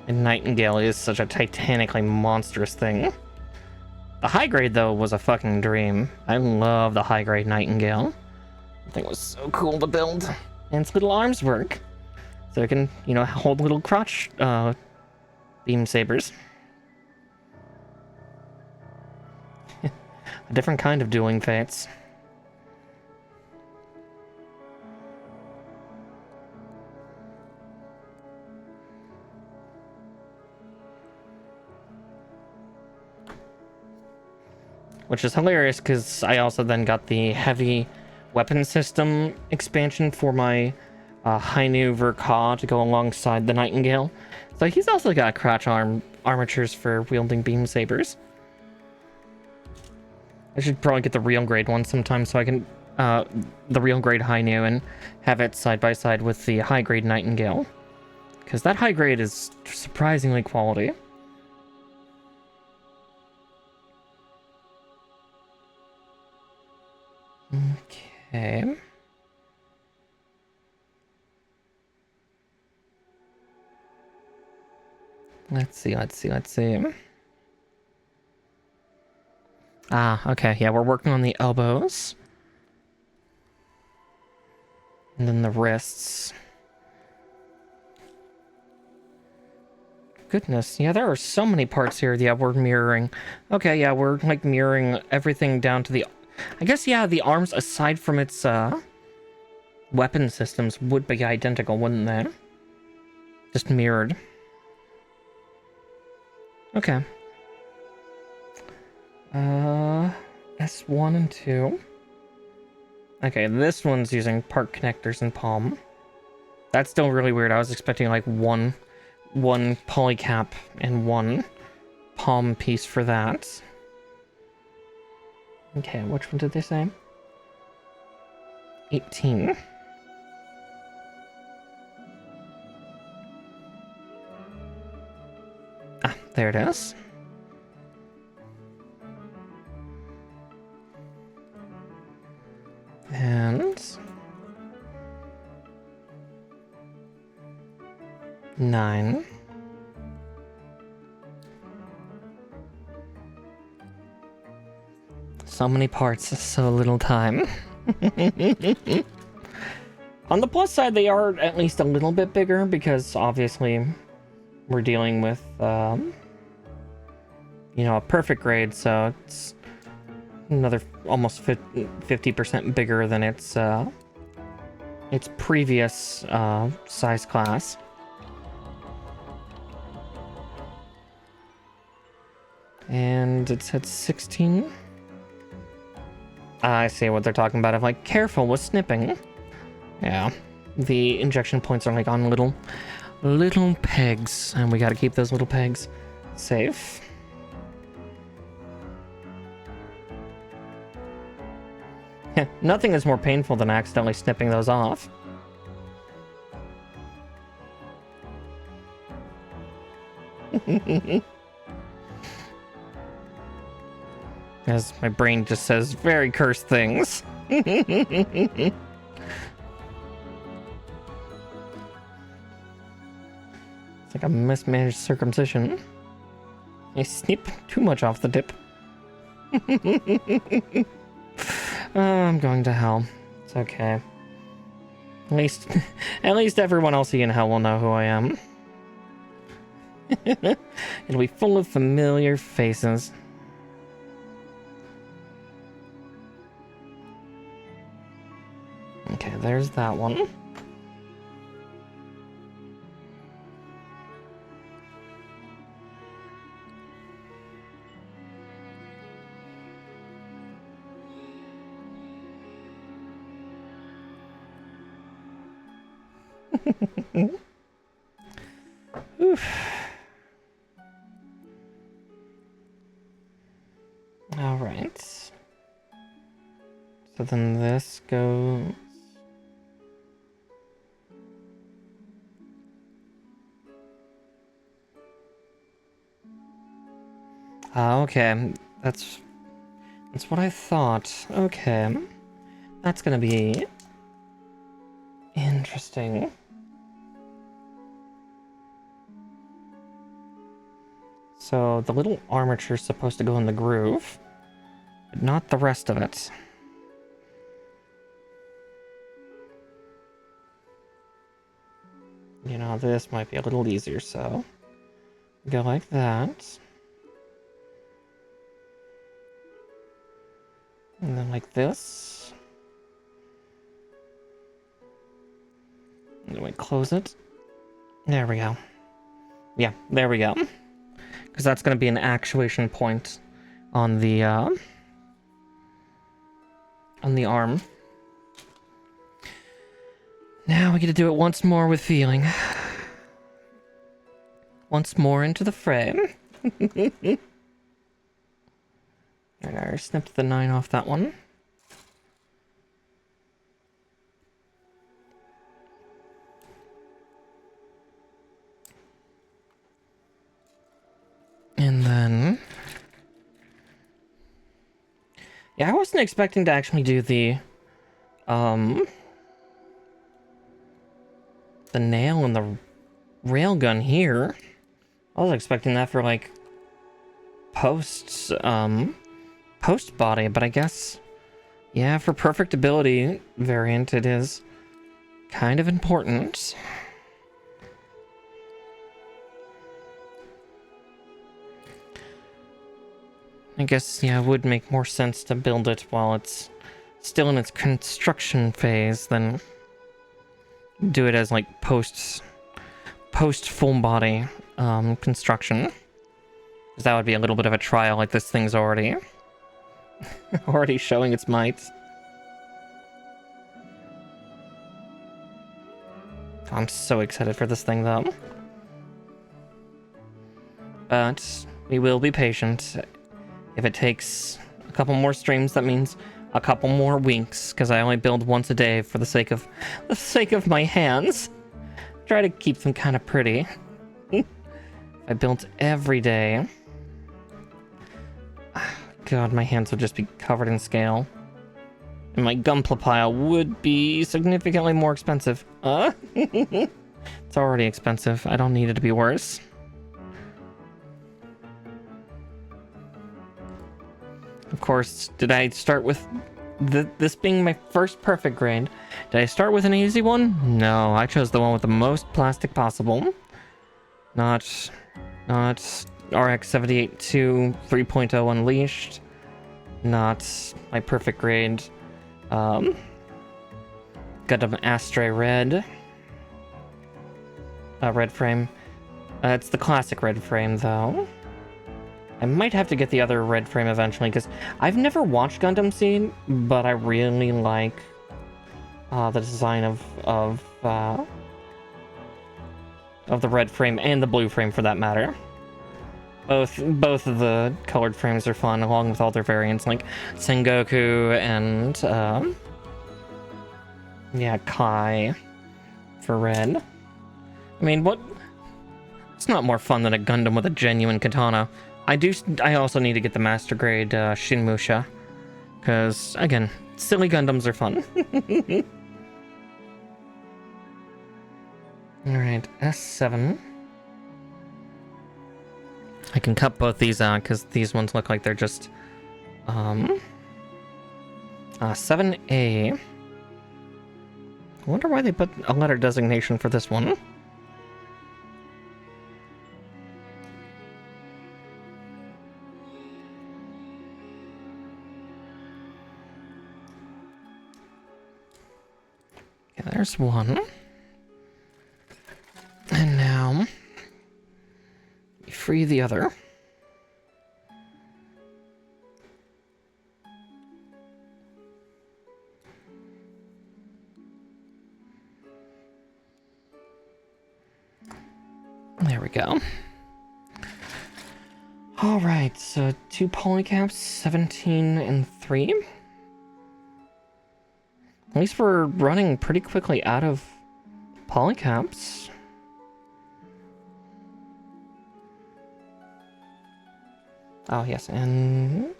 [SPEAKER 1] And Nightingale is such a titanically monstrous thing. The high grade, though, was a fucking dream. I love the high grade Nightingale. The thing was so cool to build. And its little arms work. So it can, you know, hold little crotch beam sabers. A different kind of dueling fates. Which is hilarious because I also then got the heavy weapon system expansion for my Hainu Verka to go alongside the Nightingale. So he's also got crotch armatures for wielding beam sabers. I should probably get the real grade one sometime so I can the real grade Hainu and have it side by side with the high grade Nightingale. Because that high grade is surprisingly quality. Okay. Let's see. Ah, okay, yeah, we're working on the elbows. And then the wrists. Goodness, yeah, there are so many parts here. Yeah, we're mirroring. Okay, yeah, we're like mirroring everything down to the... I guess, yeah, the arms, aside from its weapon systems, would be identical, wouldn't they? Just mirrored. Okay. S1 and 2. Okay, this one's using part connectors and palm. That's still really weird. I was expecting like one polycap and one palm piece for that. Okay, which one did they say? 18. Ah, there it is. And 9. So many parts, so little time. On the plus side, they are at least a little bit bigger because obviously we're dealing with, you know, a perfect grade, so it's another almost 50% bigger than its previous size class. And it's at 16. I see what they're talking about. I'm like, careful with snipping. Yeah, the injection points are like on little pegs, and we got to keep those little pegs safe. Nothing is more painful than accidentally snipping those off. As my brain just says very cursed things. It's like a mismanaged circumcision. I snip too much off the tip. I'm going to hell. It's okay. At least everyone else in hell will know who I am. It'll be full of familiar faces. Okay, there's that one. Oof. All right. So then this goes. Okay. That's what I thought. Okay. That's gonna be interesting. So the little armature is supposed to go in the groove, but not the rest of it. You know, this might be a little easier, so go like that. And then like this. And then we close it. There we go. Yeah, there we go. Because that's going to be an actuation point on the arm. Now we get to do it once more with feeling. Once more into the frame. Alright, I snipped the 9 off that one. And then... yeah, I wasn't expecting to actually do the nail and the railgun here. I was expecting that for, like, post body, but I guess, yeah, for perfectibility variant, it is kind of important. I guess, yeah, it would make more sense to build it while it's still in its construction phase than do it as, like, post full body construction. Because that would be a little bit of a trial, like this thing's already showing its might. I'm so excited for this thing, though. But we will be patient. If it takes a couple more streams, that means a couple more winks, because I only build once a day for the sake of my hands. Try to keep them kind of pretty. If I built every day, God, my hands would just be covered in scale. And my gunpla pile would be significantly more expensive. It's already expensive. I don't need it to be worse. Of course, did I start with this being my first perfect grade? Did I start with an easy one? No, I chose the one with the most plastic possible. Not RX 78-2 3.0 Unleashed. Not my perfect grade. Gundam Astray Red. Red frame. It's the classic red frame, though. I might have to get the other red frame eventually, because I've never watched Gundam Seed, but I really like the design of the red frame and the blue frame, for that matter. Both of the colored frames are fun, along with all their variants, like Sengoku and yeah, Kai for red. I mean, what? It's not more fun than a Gundam with a genuine katana. I also need to get the master grade Shinmusha, because again, silly Gundams are fun. Alright, S7. I can cut both these out because these ones look like they're just 7A. I wonder why they put a letter designation for this one. Okay, there's one. And now free the other. There we go. All right, so 2 polycaps, 17 and 3. At least we're running pretty quickly out of polycaps. Oh, yes, and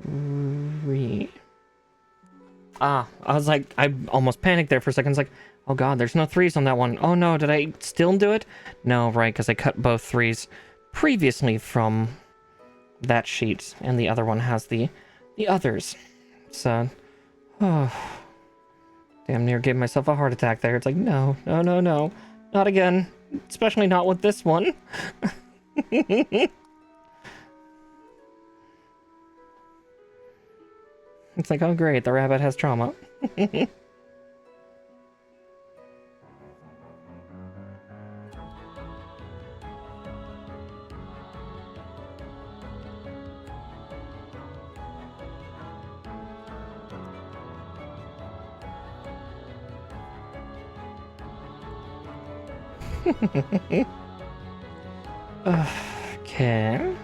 [SPEAKER 1] 3. Ah, I was like, I almost panicked there for a second. I was like, oh god, there's no 3s on that one. Oh no, did I still do it? No, right, because I cut both 3s previously from that sheet, and the other one has the others. So, oh, damn near gave myself a heart attack there. It's like, no, no, no, no, not again. Especially not with this one. It's like, oh great, the rabbit has trauma. Okay.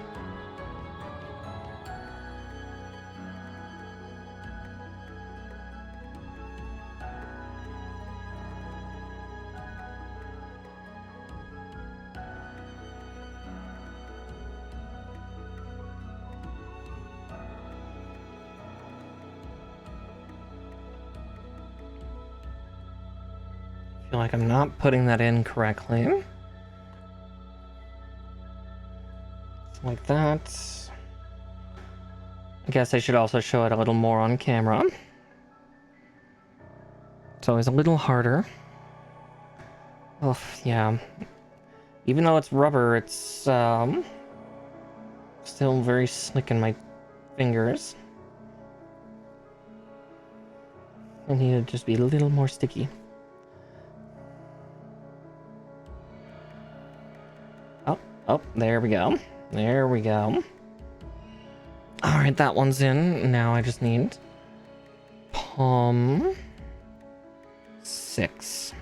[SPEAKER 1] I feel like I'm not putting that in correctly. Like that. I guess I should also show it a little more on camera. It's always a little harder. Oh, yeah. Even though it's rubber, it's still very slick in my fingers. I need to just be a little more sticky. Oh, there we go. There we go. Alright, that one's in. Now I just need palm 6.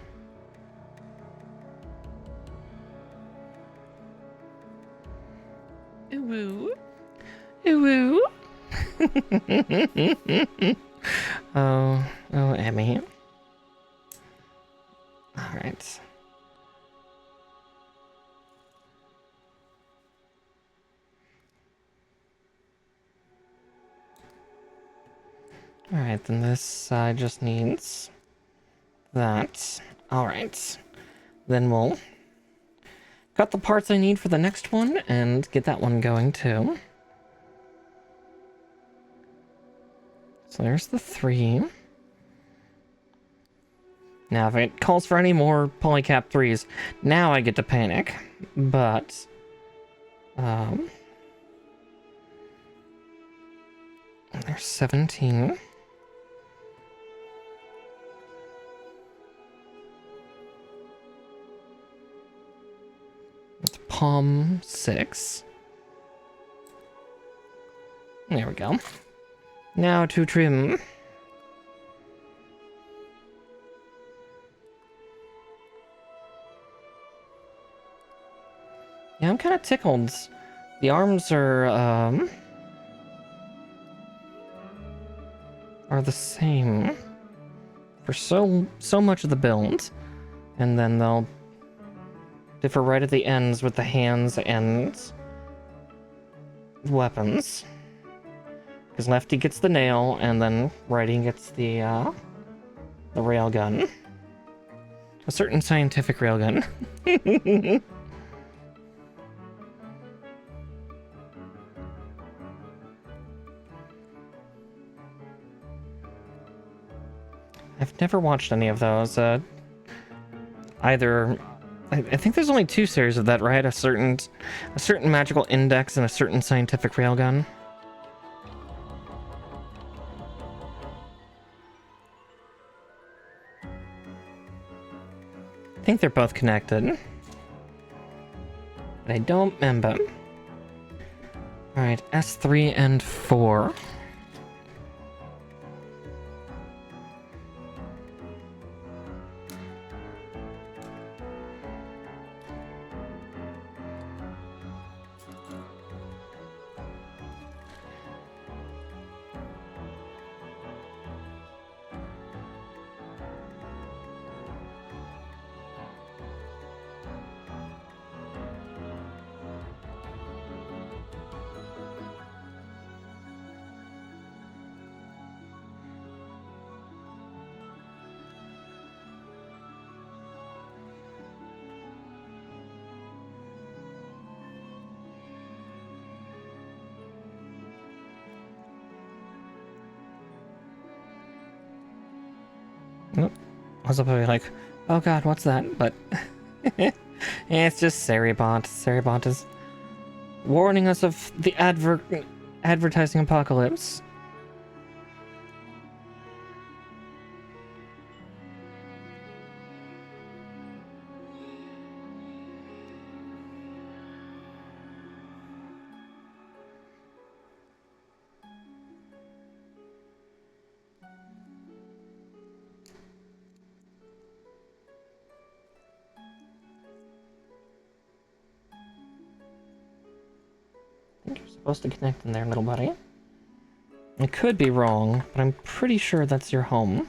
[SPEAKER 1] Ooh. Ooh. Oh, Emmy. Alright. Alright, then this side just needs that. Alright. Then we'll cut the parts I need for the next one and get that one going too. So there's the 3. Now, if it calls for any more polycap 3s, now I get to panic. But, there's 17. It's palm 6. There we go. Now to trim. Yeah, I'm kind of tickled. The arms are the same for so much of the build, and then they'll differ right at the ends with the hands and weapons. Because lefty gets the nail, and then righty gets the railgun. A certain scientific railgun. I've never watched any of those. Either, I think there's only 2 series of that, right? A certain magical index and a certain scientific railgun. I think they're both connected. But I don't remember. Alright, S3 and 4. Nope. I was probably like, oh god, what's that? But it's just Seribot. Seribot is warning us of the advertising apocalypse. I think you're supposed to connect in there, little buddy. I could be wrong, but I'm pretty sure that's your home.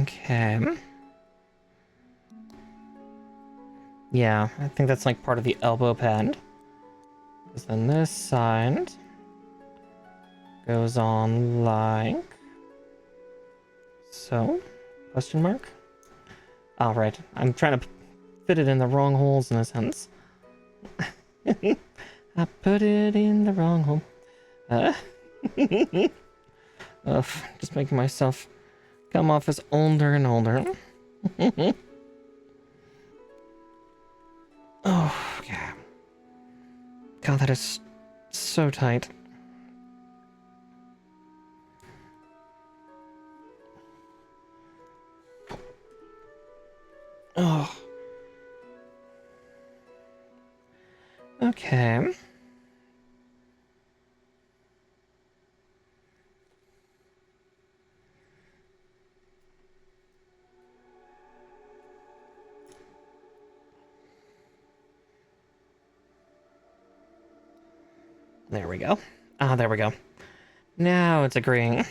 [SPEAKER 1] Okay. Yeah, I think that's like part of the elbow pad. Because then this side goes on like so? Question mark? All right, I'm trying to fit it in the wrong holes in a sense. I put it in the wrong hole. Ugh, just making myself come off as older and older. Oh, yeah. God, that is so tight. Oh. Okay. There we go. Ah, there we go. Now it's agreeing.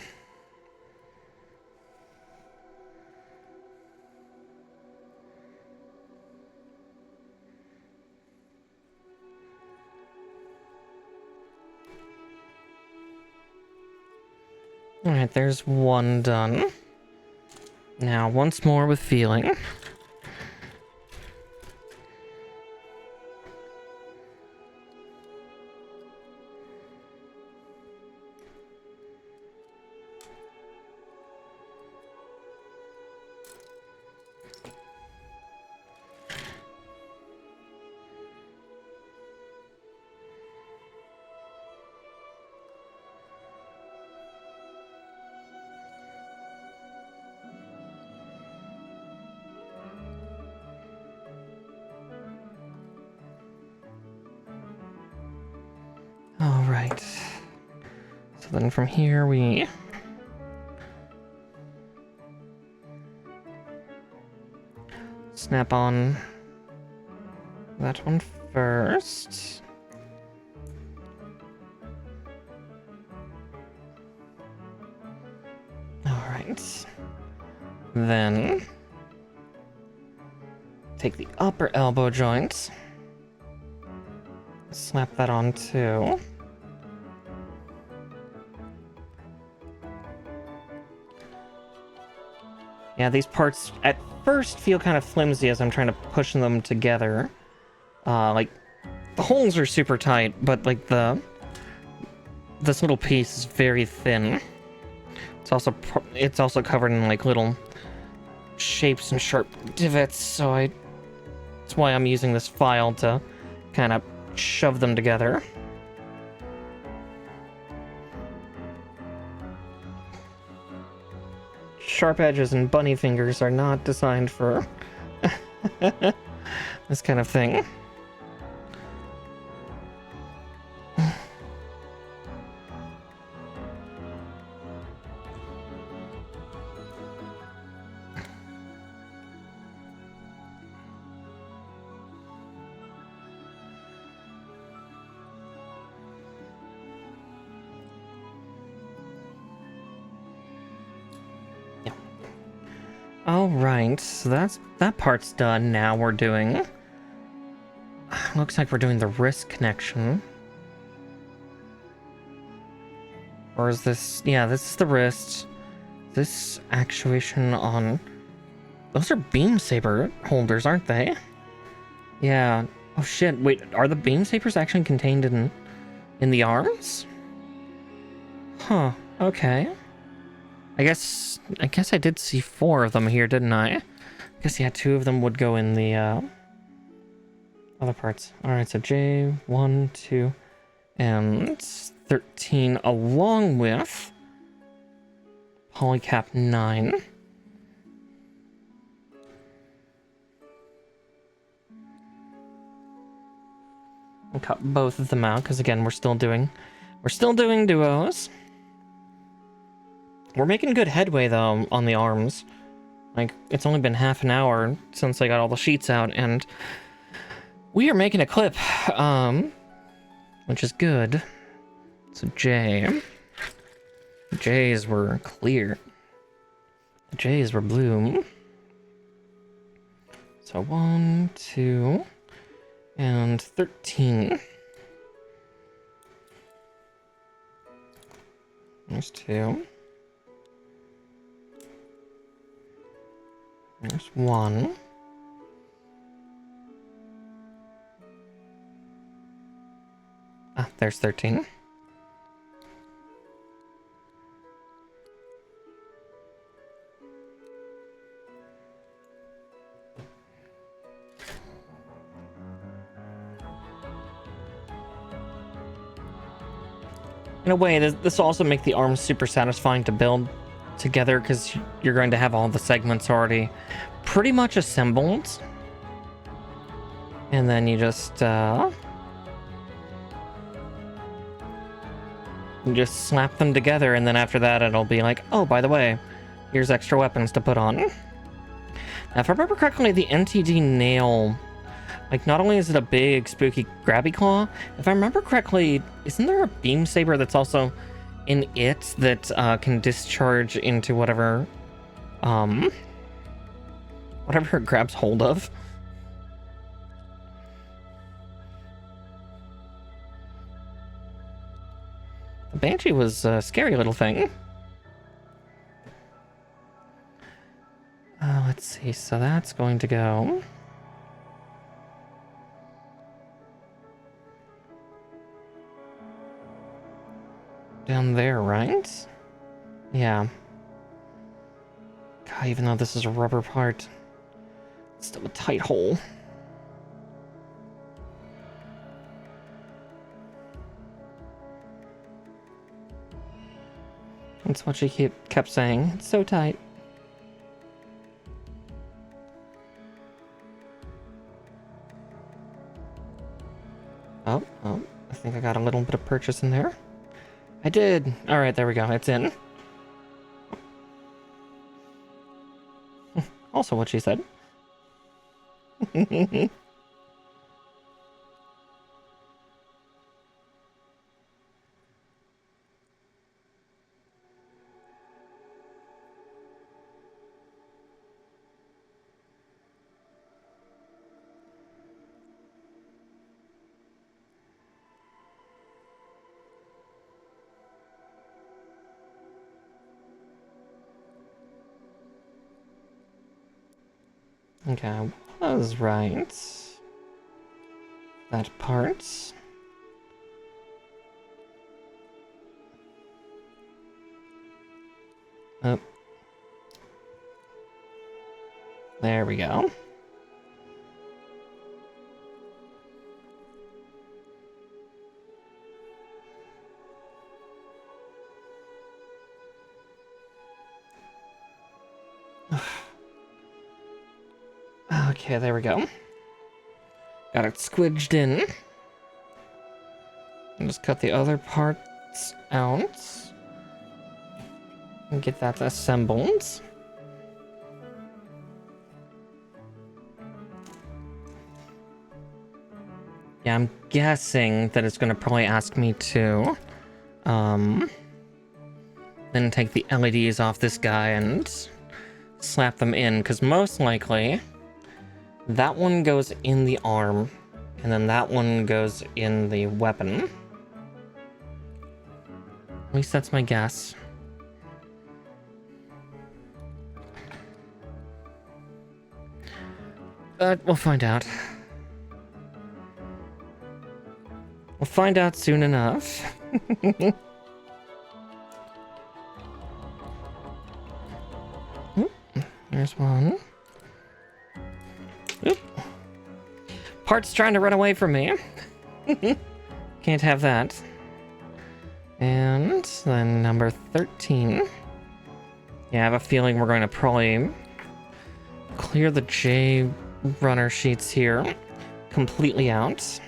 [SPEAKER 1] Alright, there's one done. Now, once more with feeling. Alright. So then from here we... snap on that one first. Alright. Then... take the upper elbow joint. Slap that on too. Yeah, these parts at first feel kind of flimsy as I'm trying to push them together. Like, the holes are super tight, but like this little piece is very thin. It's also covered in like little shapes and sharp divots, so that's why I'm using this file to kind of shove them together. Sharp edges and bunny fingers are not designed for this kind of thing. Alright, so that part's done. Now we're doing... Looks like we're doing the wrist connection. Or is this... Yeah, this is the wrist. This actuation on... Those are beam saber holders, aren't they? Yeah. Oh shit, wait, are the beam sabers actually contained in the arms? Huh, okay. I guess I did see 4 of them here, didn't I? I guess, yeah, 2 of them would go in the other parts. Alright, so J, 1, 2, and 13, along with polycap 9. I'll cut both of them out, because again, we're still doing duos. We're making good headway, though, on the arms. Like, it's only been half an hour since I got all the sheets out, and we are making a clip, which is good. So J. J's were clear. The J's were blue. So 1, 2, and 13. There's 2. There's 1. Ah, there's 13. In a way, this will also make the arms super satisfying to build together, because you're going to have all the segments already pretty much assembled. And then you just slap them together, and then after that it'll be like, oh, by the way, here's extra weapons to put on. Now, if I remember correctly, the NTD nail, like, not only is it a big spooky grabby claw, if I remember correctly, isn't there a beam saber that's also in it that can discharge into whatever it grabs hold of? The Banshee was a scary little thing. Let's see, so that's going to go... down there, right? Yeah. God, even though this is a rubber part, it's still a tight hole. That's what she kept saying. It's so tight. Oh, I think I got a little bit of purchase in there. I did. All right, there we go. It's in. Also what she said. Okay, I was right. That part. Oh. There we go. Okay, there we go. Got it squidged in. And just cut the other parts out. And get that assembled. Yeah, I'm guessing that it's gonna probably ask me to, then take the LEDs off this guy and slap them in, because most likely that one goes in the arm, and then that one goes in the weapon. At least that's my guess. But we'll find out. We'll find out soon enough. Oop, there's one. Oop. Part's trying to run away from me. Can't have that. And then number 13. Yeah, I have a feeling we're going to probably clear the J runner sheets here completely out.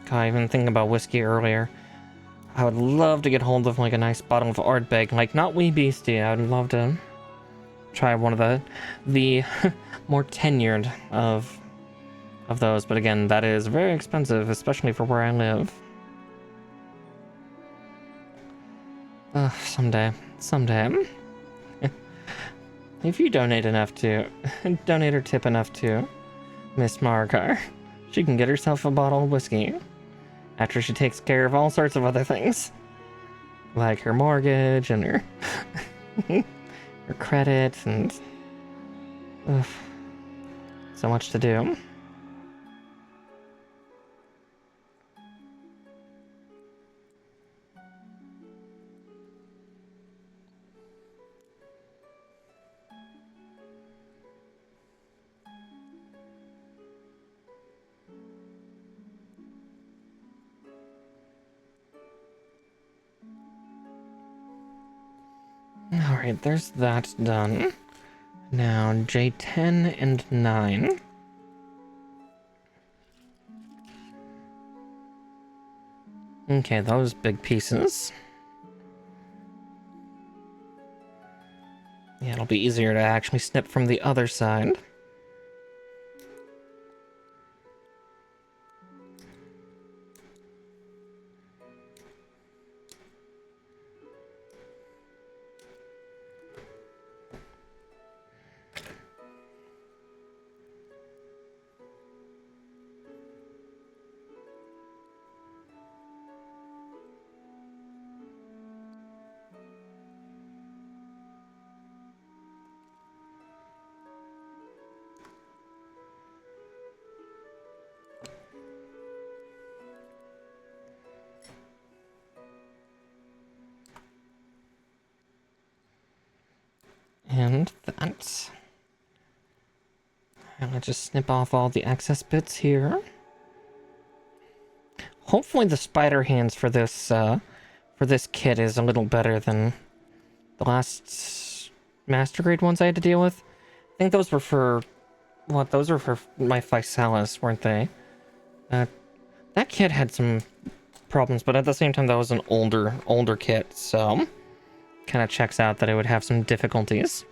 [SPEAKER 1] God, I even thinking about whiskey earlier. I would love to get hold of like a nice bottle of Ardbeg, like not Wee Beastie. I would love to try one of the more tenured of those, but again, that is very expensive, especially for where I live. Someday. If you donate or tip enough to Miss Margar, she can get herself a bottle of whiskey after she takes care of all sorts of other things, like her mortgage and her her credit and so much to do. Alright, there's that done. Now, J10 and 9. Okay, those big pieces. Yeah, it'll be easier to actually snip from the other side. And that. I'm gonna just snip off all the excess bits here. Hopefully the spider hands for this kit is a little better than the last master grade ones I had to deal with. I think those were for what? Those were for my Physalis, weren't they? That kit had some problems, but at the same time that was an older kit, so kind of checks out that it would have some difficulties.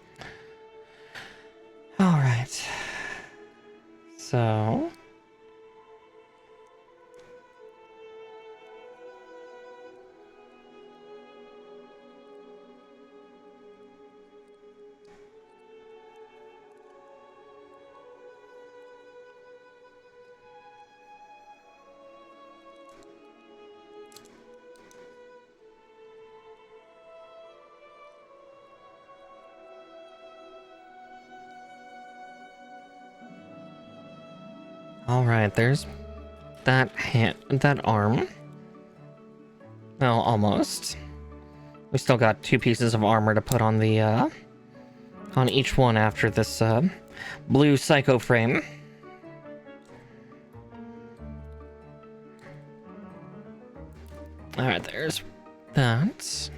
[SPEAKER 1] All right. So All right, there's that arm. Well, almost. We still got 2 pieces of armor to put on the on each one after this blue psycho frame. All right, there's that.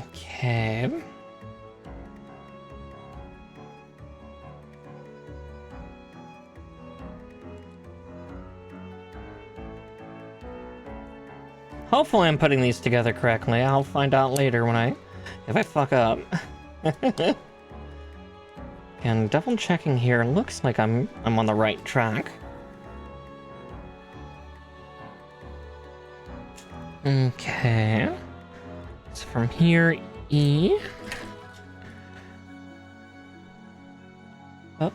[SPEAKER 1] Okay. Hopefully I'm putting these together correctly. I'll find out later if I fuck up. And double checking here, looks like I'm on the right track. Okay. So from here, E. Oh.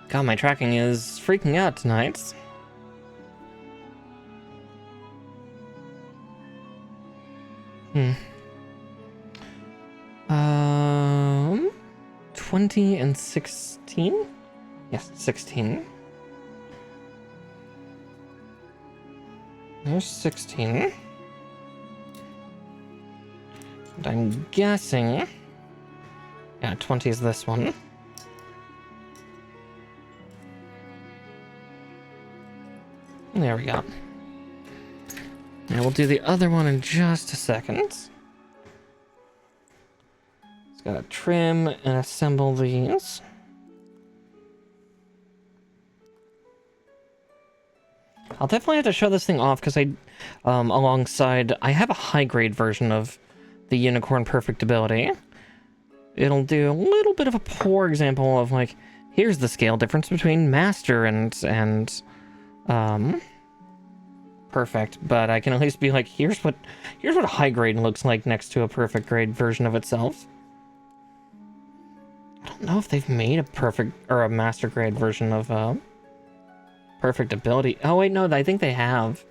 [SPEAKER 1] God, my tracking is freaking out tonight. Hmm. 20 and 16? Yes, 16. There's 16. And I'm guessing... Yeah, 20 is this one. There we go. Now we'll do the other one in just a second. Just gotta trim and assemble these. I'll definitely have to show this thing off because I have a high grade version of the Unicorn Perfectibility. It'll do a little bit of a poor example of like, here's the scale difference between master and perfect, but I can at least be like, here's what a high grade looks like next to a perfect grade version of itself. I don't know if they've made a perfect or a master grade version of Perfectibility. Oh wait, no, I think they have.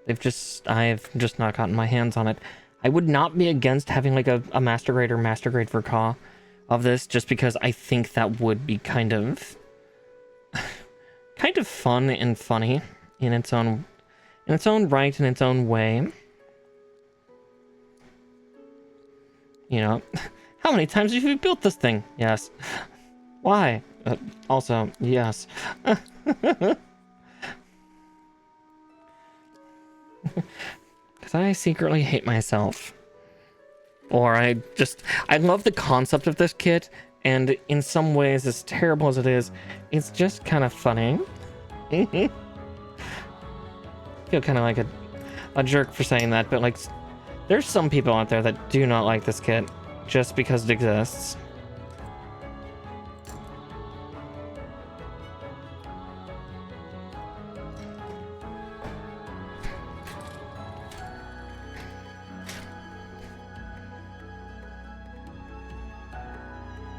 [SPEAKER 1] I've just not gotten my hands on it. I would not be against having like a master grade or master grade for Ka of this, just because I think that would be kind of fun and funny in its own right, in its own way. You know, how many times have you built this thing? Yes. Why? Also, yes. Because I secretly hate myself. Or I love the concept of this kit, and in some ways, as terrible as it is, it's just kind of funny. I feel kind of like a jerk for saying that, but like, there's some people out there that do not like this kit just because it exists.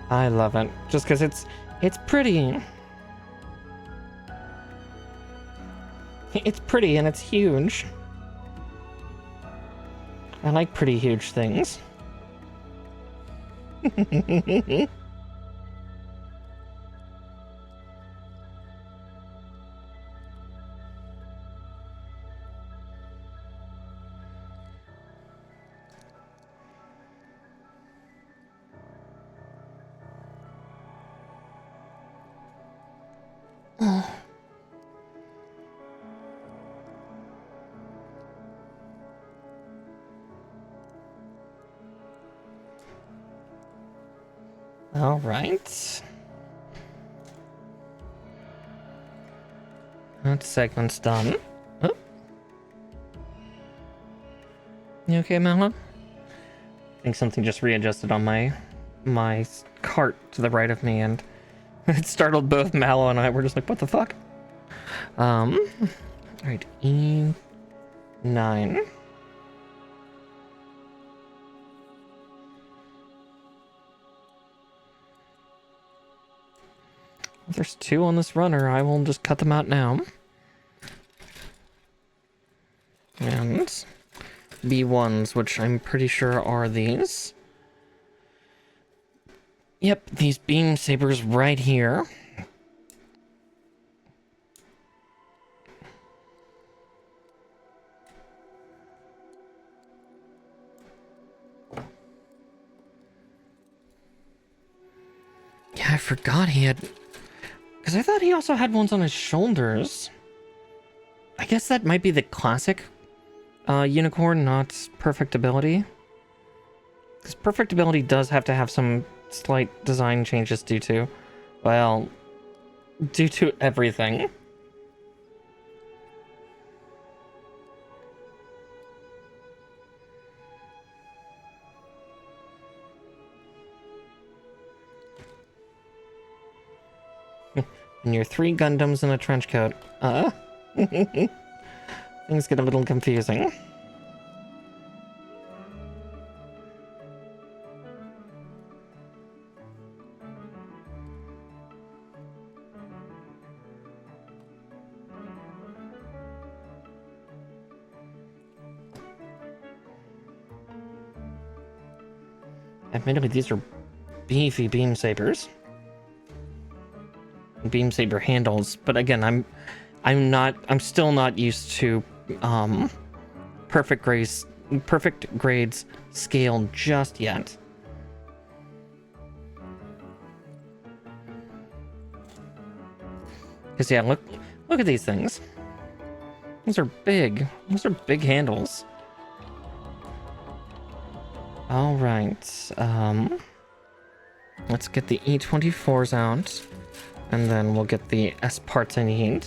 [SPEAKER 1] I love it, just because it's pretty. It's pretty and it's huge. I like pretty huge things. All right. That segment's done. Oh. You okay, Mala? I think something just readjusted on my my cart to the right of me, and it startled both Mallow and I. We're just like, what the fuck? Alright, E9. If there's 2 on this runner, I will just cut them out now. And B1s, which I'm pretty sure are these. Yep, these beam sabers right here. Yeah, I forgot he had... Because I thought he also had ones on his shoulders. I guess that might be the classic unicorn, not Perfectibility. Because Perfectibility does have to have some slight design changes due to... Well, due to everything. And your 3 Gundams in a trench coat. Things get a little confusing. Admittedly, these are beefy beam sabers. Beam saber handles, but again, I'm still not used to perfect grades scale just yet. Because yeah, look at these things. Those are big. Those are big handles. All right. Let's get the E24s out, and then we'll get the S parts I need.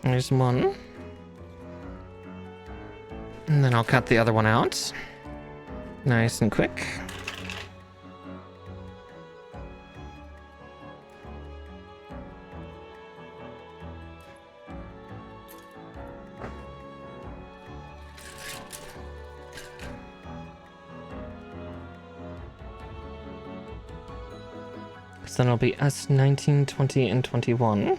[SPEAKER 1] There's one. And then I'll cut the other one out. Nice and quick. So then it'll be S19, 20, and 21.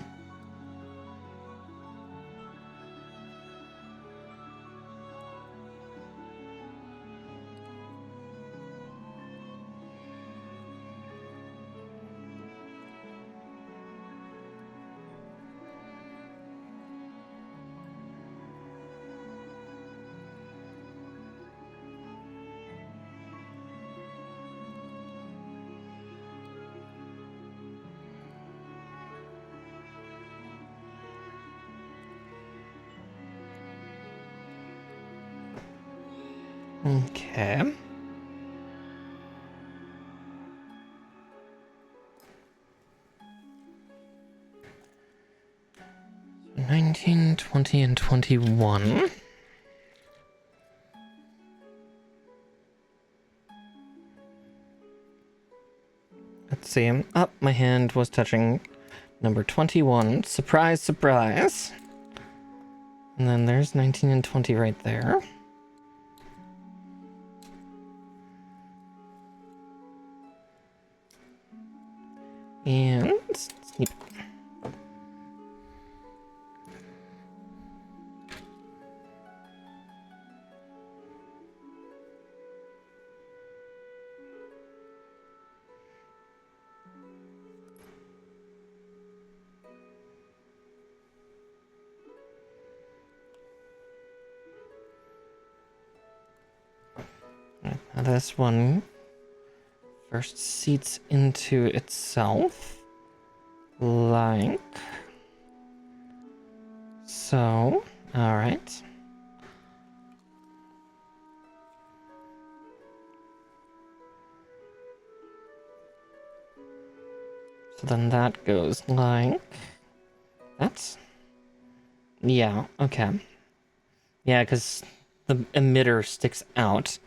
[SPEAKER 1] Okay. So 19, 20, and 21. Let's see. Oh, my hand was touching number 21. Surprise, surprise. And then there's 19 and 20 right there. And sneak. Now this one first seats into itself, like so. All right. So then that goes like that. Yeah, okay. Yeah, because the emitter sticks out.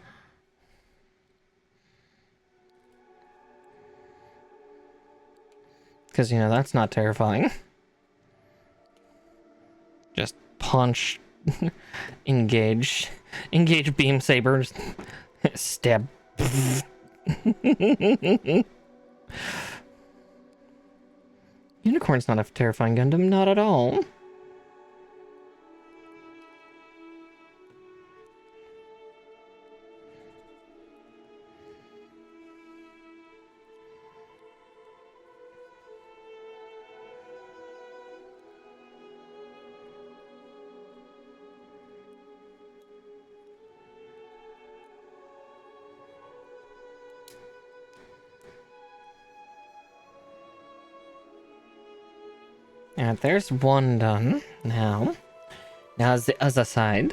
[SPEAKER 1] Because, you know, that's not terrifying. Just punch. Engage. Engage beam sabers. Stab. Unicorn's not a terrifying Gundam, not at all. Alright, there's one done. Now the other side.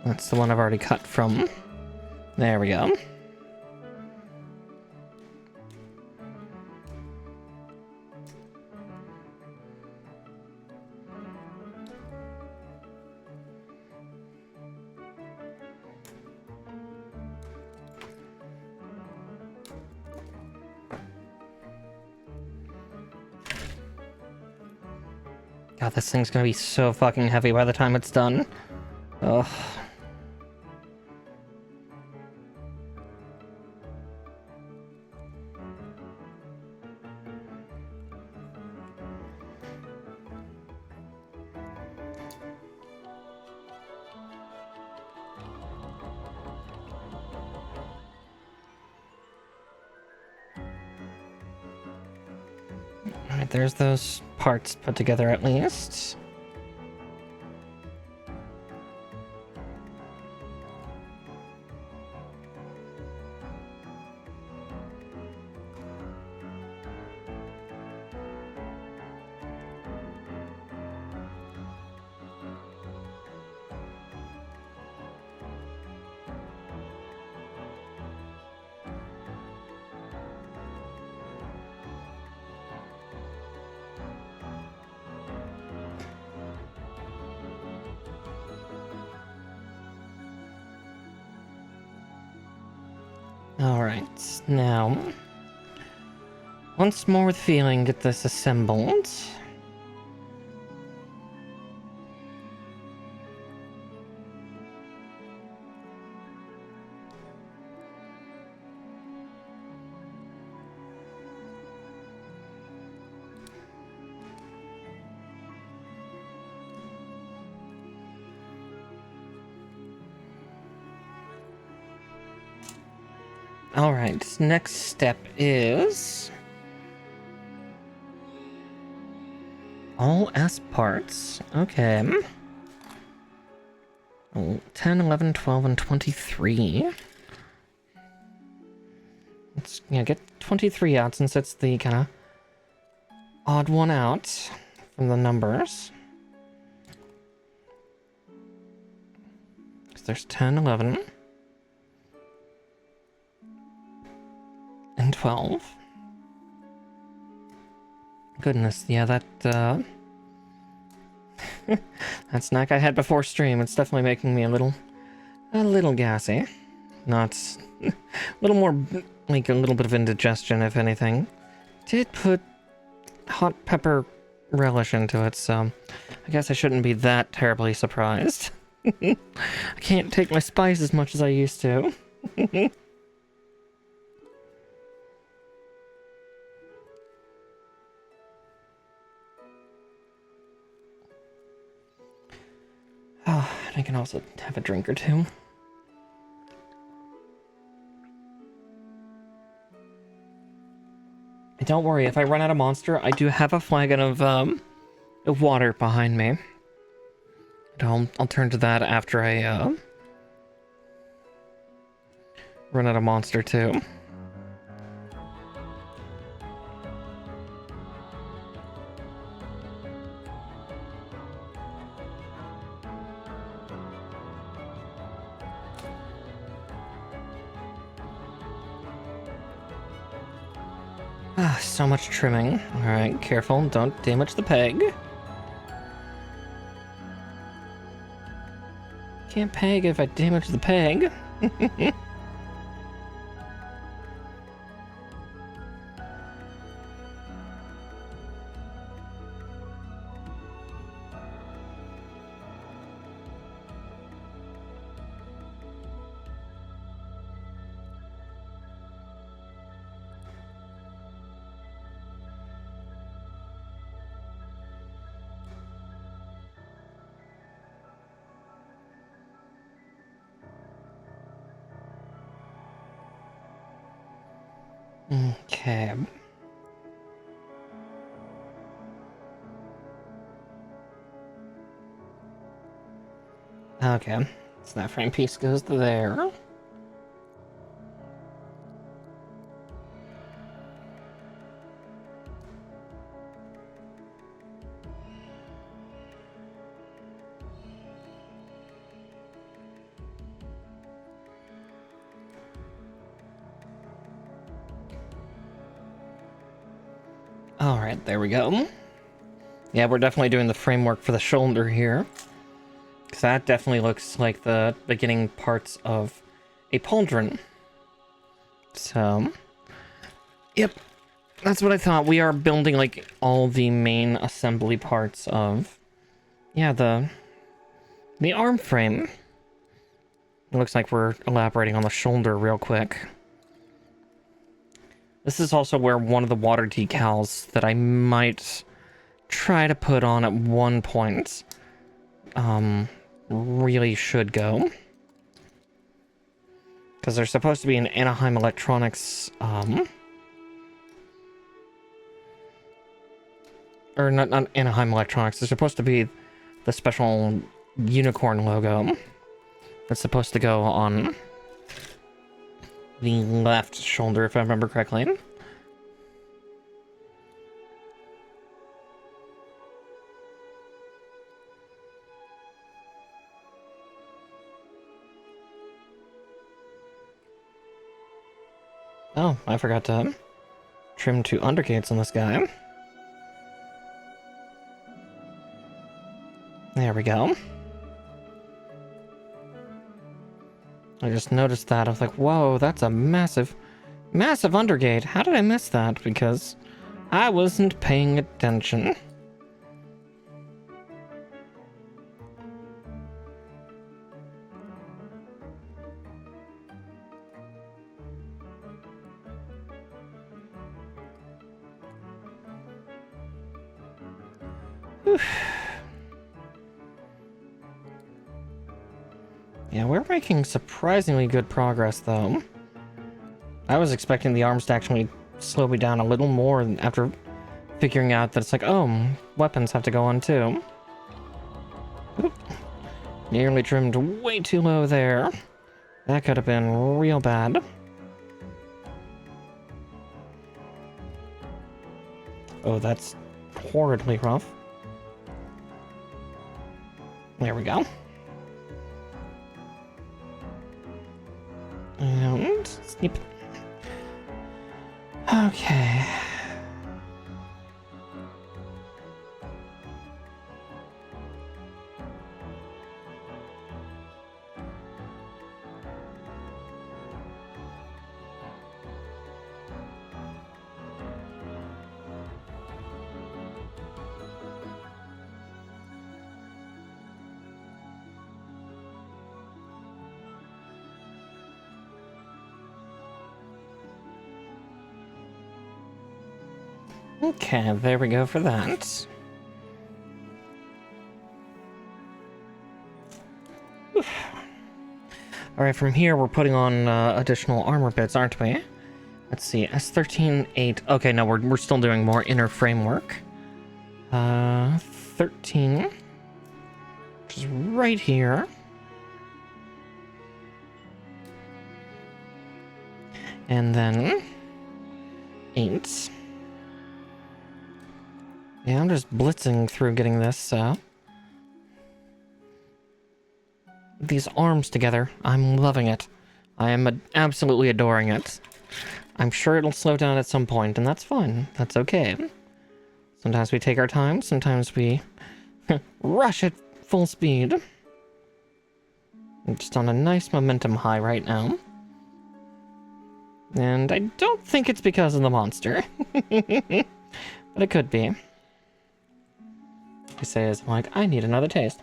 [SPEAKER 1] That's the one I've already cut from. There we go. God, this thing's gonna be so fucking heavy by the time it's done. Ugh. Alright, there's those parts put together at least. Alright, now, once more with feeling, get this assembled. Alright, next step is all S parts. Okay. Oh, 10, 11, 12, and 23. Let's get 23 out since it's the kind of odd one out from the numbers. So there's 10, 11. And 12. Goodness, yeah, that that snack I had before stream, it's definitely making me a little gassy. Not a little more, like a little bit of indigestion, if anything. Did put hot pepper relish into it, so I guess I shouldn't be that terribly surprised. I can't take my spice as much as I used to. Oh, I can also have a drink or two. And don't worry, if I run out of monster, I do have a flagon of water behind me. And I'll turn to that after I run out of monster too. Ah, so much trimming. Alright, careful, don't damage the peg. Can't peg if I damage the peg. Okay. Okay. So that frame piece goes there. Alright, there we go. Yeah, we're definitely doing the framework for the shoulder here. Because that definitely looks like the beginning parts of a pauldron. So, yep, that's what I thought. We are building like all the main assembly parts of, yeah, the arm frame. It looks like we're elaborating on the shoulder real quick. This is also where one of the water decals that I might try to put on at one point really should go. Because there's supposed to be an Anaheim Electronics, or not Anaheim Electronics, there's supposed to be the special unicorn logo that's supposed to go on the left shoulder, if I remember correctly. Oh, I forgot to trim 2 undergates on this guy. There we go. I just noticed that. I was like, whoa, that's a massive, massive undergate. How did I miss that? Because I wasn't paying attention. Whew. Yeah, we're making surprisingly good progress, though. I was expecting the arms to actually slow me down a little more after figuring out that it's like, oh, weapons have to go on too. Oop. Nearly trimmed way too low there. That could have been real bad. Oh, that's horridly rough. There we go. And snip. Okay. Okay, there we go for that. Alright, from here we're putting on additional armor bits, aren't we? Let's see, S13-8. Okay, no, we're still doing more inner framework. 13, which is right here. And then 8. Yeah, I'm just blitzing through getting this, these arms together. I'm loving it. I am absolutely adoring it. I'm sure it'll slow down at some point, and that's fine. That's okay. Sometimes we take our time, sometimes we rush at full speed. I'm just on a nice momentum high right now. And I don't think it's because of the monster. But it could be. I say as I'm like, I need another taste.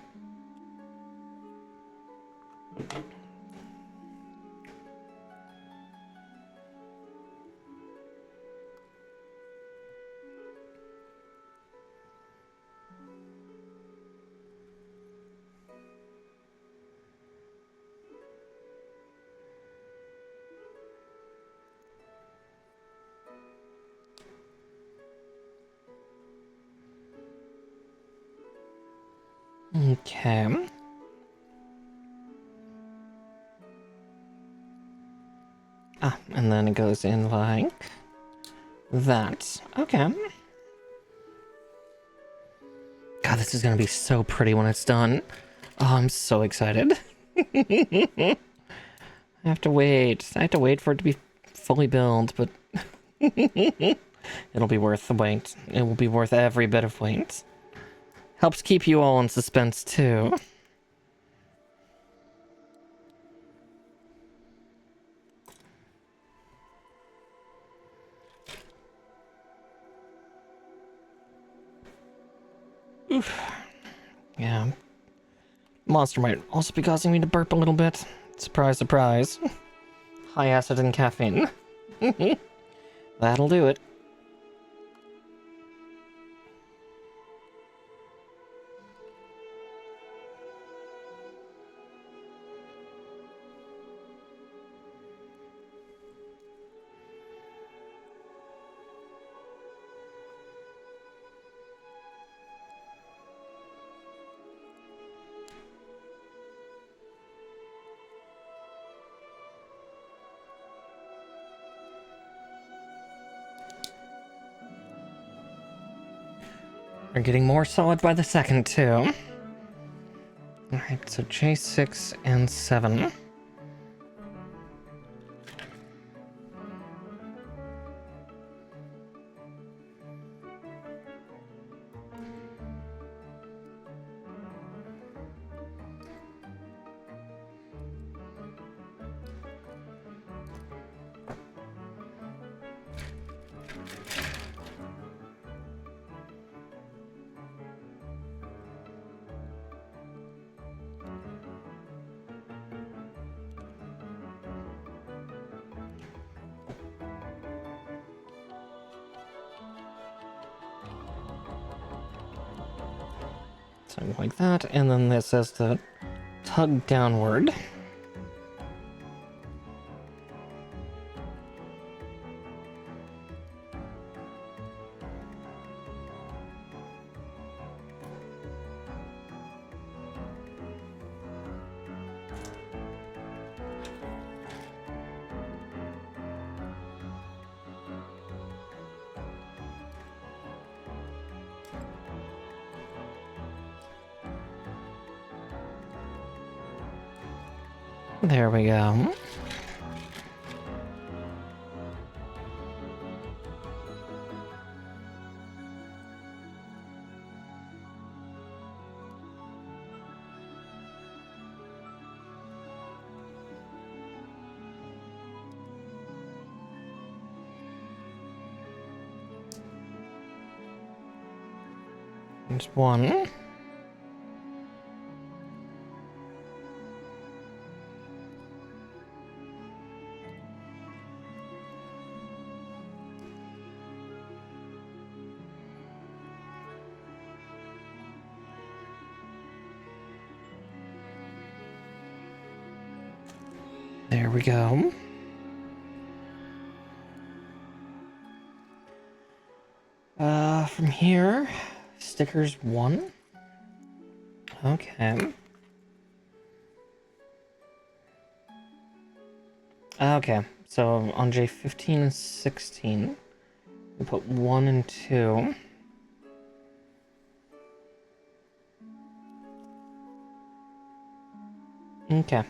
[SPEAKER 1] Okay. Ah, and then it goes in like that. Okay. God, this is gonna be so pretty when it's done. Oh, I'm so excited. I have to wait. I have to wait for it to be fully built, but it'll be worth the wait. It will be worth every bit of wait. Helps keep you all in suspense, too. Oof. Yeah. Monster might also be causing me to burp a little bit. Surprise, surprise. High acid and caffeine. That'll do it. We're getting more solid by the second, too. Alright, so J6 and 7. Something like that, and then this says to tug downward. There we go. There's one. There we go. From here, stickers 1. Okay. Okay, so on J15 and 16, we put 1 and 2. Okay.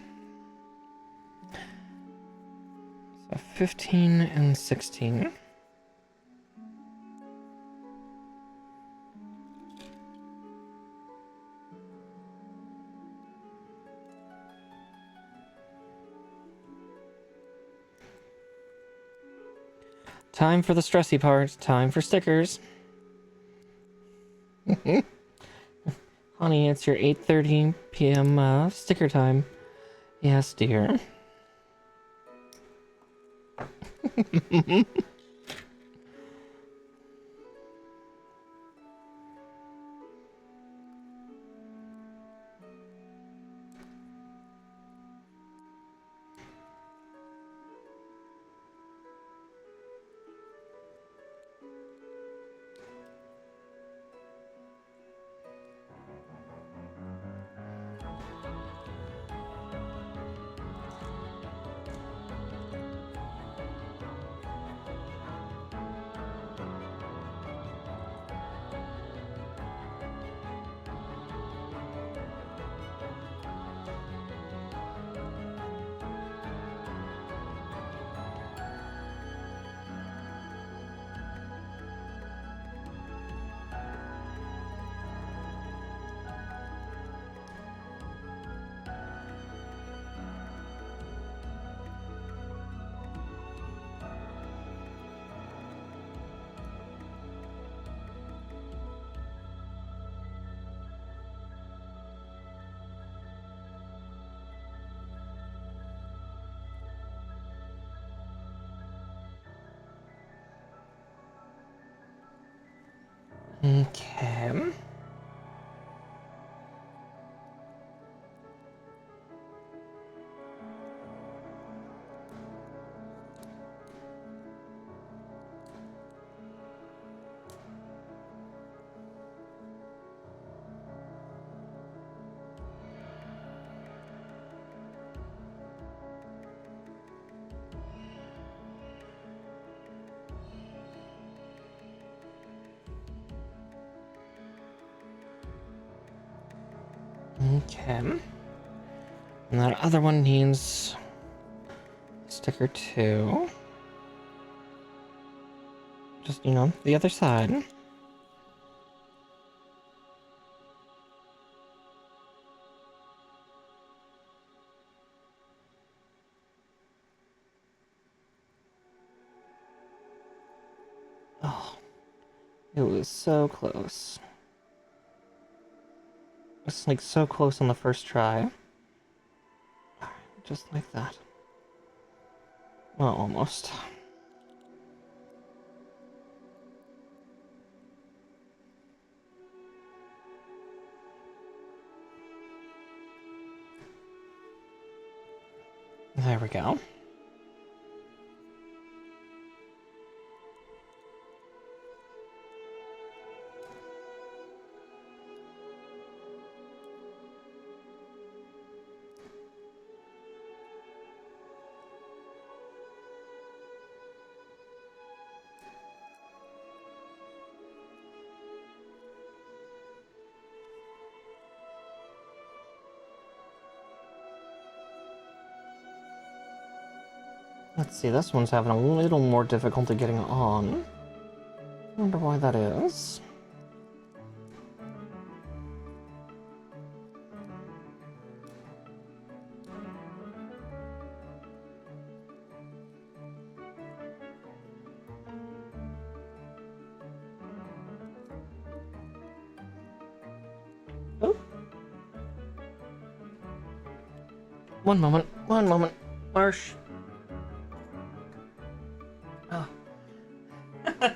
[SPEAKER 1] So 15 and 16. Time for the stressy part. Time for stickers. Honey, it's your 8:30 p.m. Sticker time. Yes, dear. Okay. Okay. And that other one needs sticker 2. Just, the other side. Oh, it was so close. It's like so close on the first try. Just like that. Well, almost. There we go. Let's see, this one's having a little more difficulty getting on. Wonder why that is. Oh. One moment, Marsh. Oh. There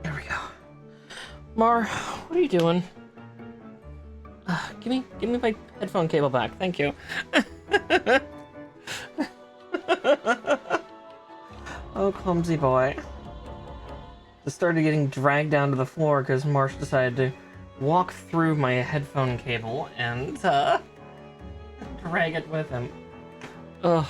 [SPEAKER 1] we go. Mar, what are you doing? Give me my headphone cable back, thank you. Oh, clumsy boy. Just started getting dragged down to the floor because Marsh decided to walk through my headphone cable and, drag it with him. Ugh.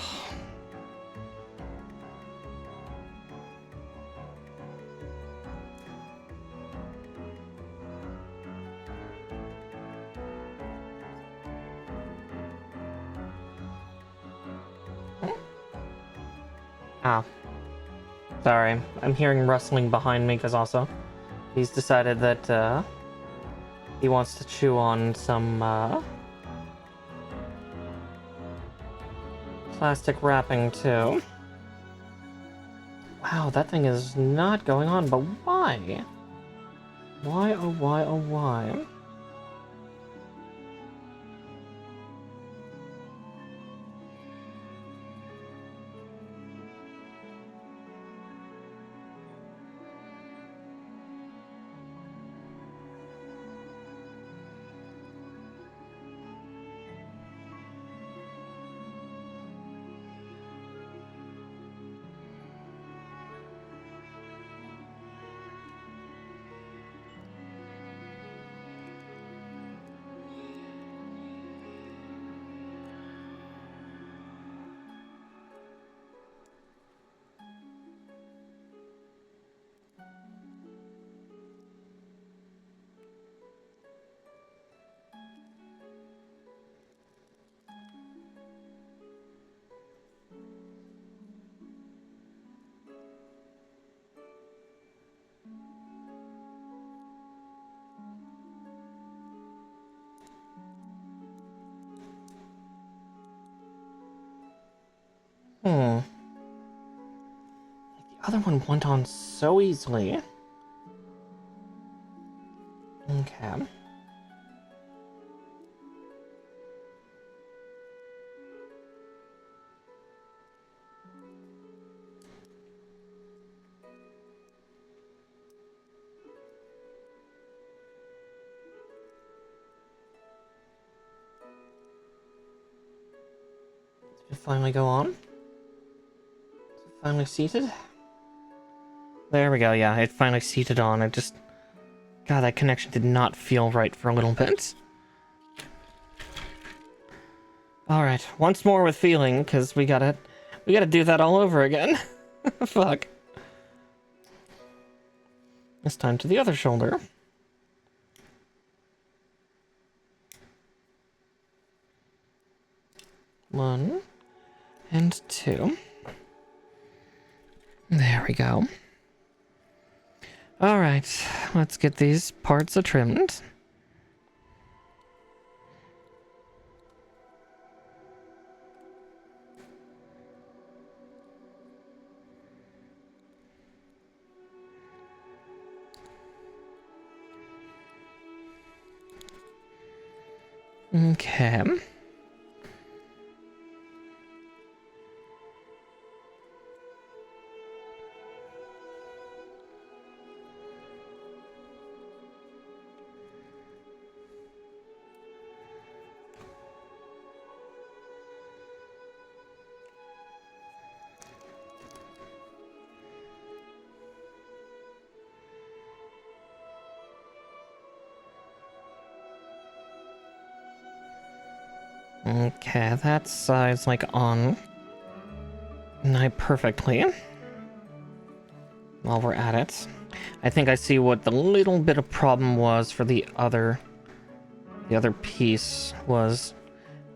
[SPEAKER 1] Ah. Sorry, I'm hearing rustling behind me because also he's decided that he wants to chew on some plastic wrapping too. Wow, that thing is not going on, but why? Why, oh why, oh why? Hmm. The other one went on so easily. Okay. Did it finally go on? Is it finally seated? There we go, yeah, it finally seated on. It just... God, that connection did not feel right for a little bit. Alright, once more with feeling, because we gotta do that all over again. Fuck. This time to the other shoulder. One and two. There we go. Alright, let's get these parts trimmed. Okay. Okay, that side's like on perfectly. While we're at it, I think I see what the little bit of problem was for the other piece was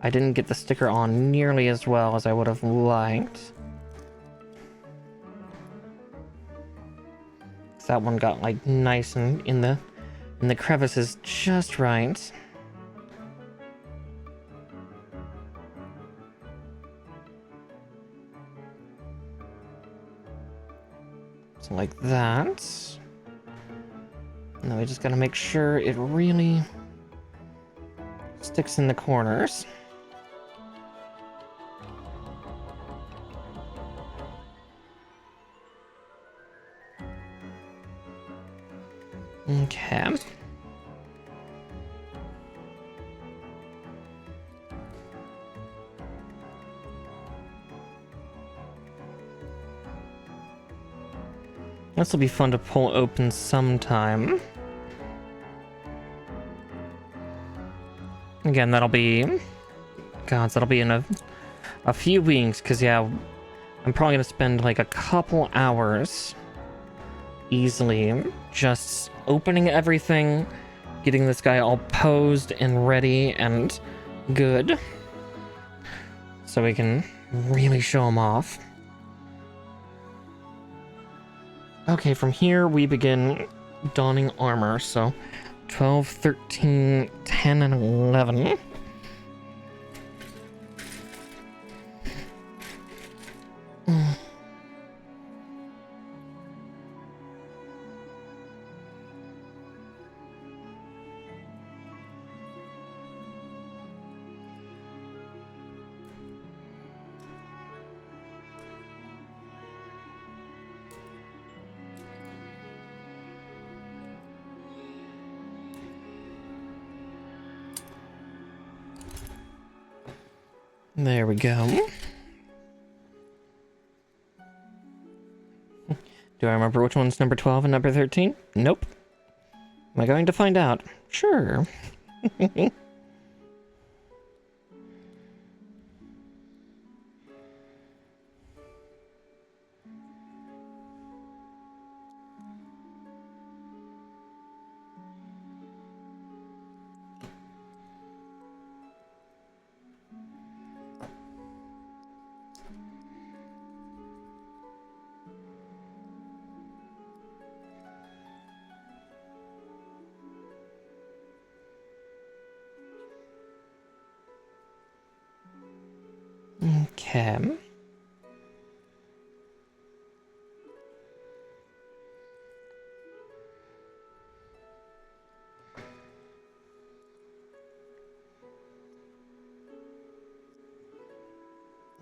[SPEAKER 1] I didn't get the sticker on nearly as well as I would have liked. That one got like nice and in the crevices just right. So like that. Now we just gotta make sure it really sticks in the corners. Okay. This will be fun to pull open sometime. Again, that'll be... Gods, that'll be in a few weeks, because, yeah, I'm probably going to spend, like, a couple hours easily just opening everything, getting this guy all posed and ready and good, so we can really show him off. Okay, from here we begin donning armor, so 12, 13, 10, and 11. There we go. Do I remember which one's number 12 and number 13? Nope. Am I going to find out? Sure. Okay.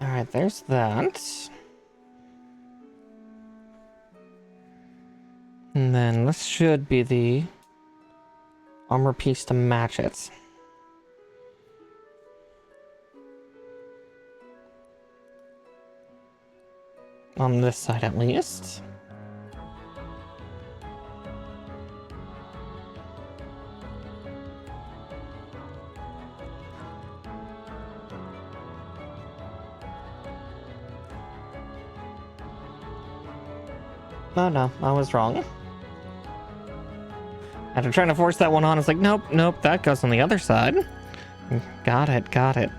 [SPEAKER 1] Alright, there's that. And then this should be the armor piece to match it. On this side, at least. Oh no, I was wrong. After trying to force that one on, it's like, nope, nope, that goes on the other side. Got it, got it.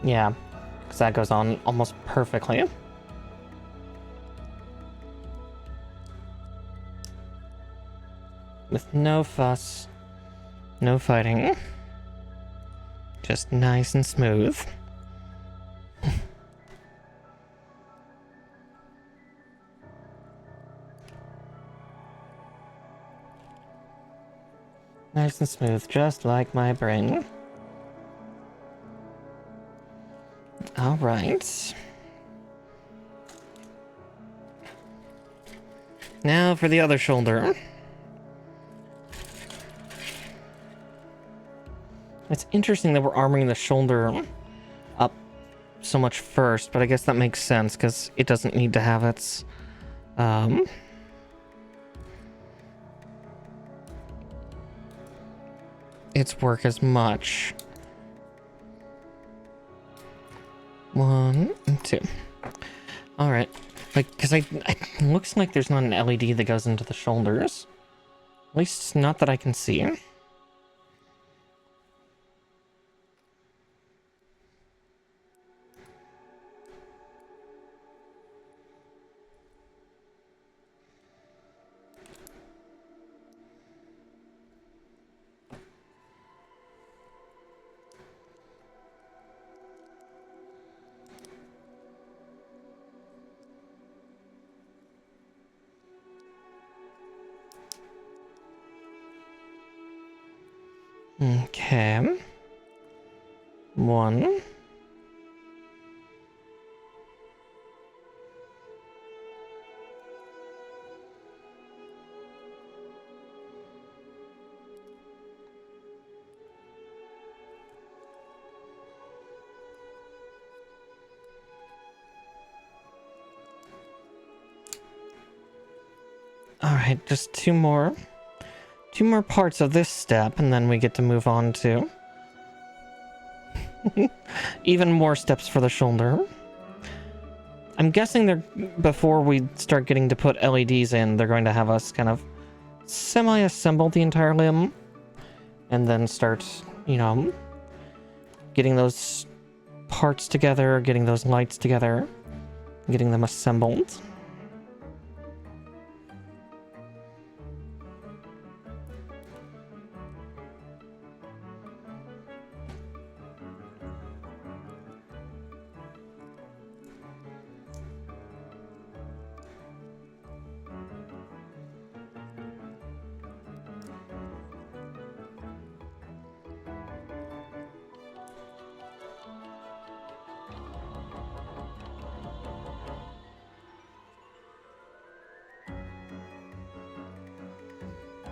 [SPEAKER 1] Yeah, because that goes on almost perfectly. With no fuss, no fighting. Just nice and smooth. Nice and smooth, just like my brain. All right. Now for the other shoulder. It's interesting that we're armoring the shoulder up so much first, but I guess that makes sense because it doesn't need to have its work as much. 1 and 2. All right, like because it looks like there's not an LED that goes into the shoulders, at least not that I can see. Okay. 1. All right, just two more parts of this step, and then we get to move on to even more steps for the shoulder. I'm guessing before we start getting to put LEDs in, they're going to have us kind of semi-assemble the entire limb and then start, you know, getting those parts together, getting those lights together, getting them assembled.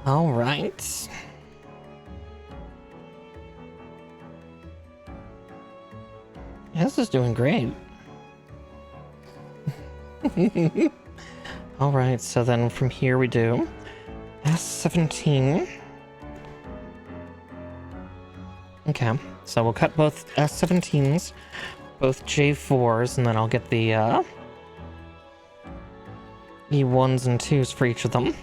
[SPEAKER 1] All right. This is doing great. All right, so then from here we do S17. Okay, so we'll cut both S17s, both J4s, and then I'll get the E1s and 2s for each of them.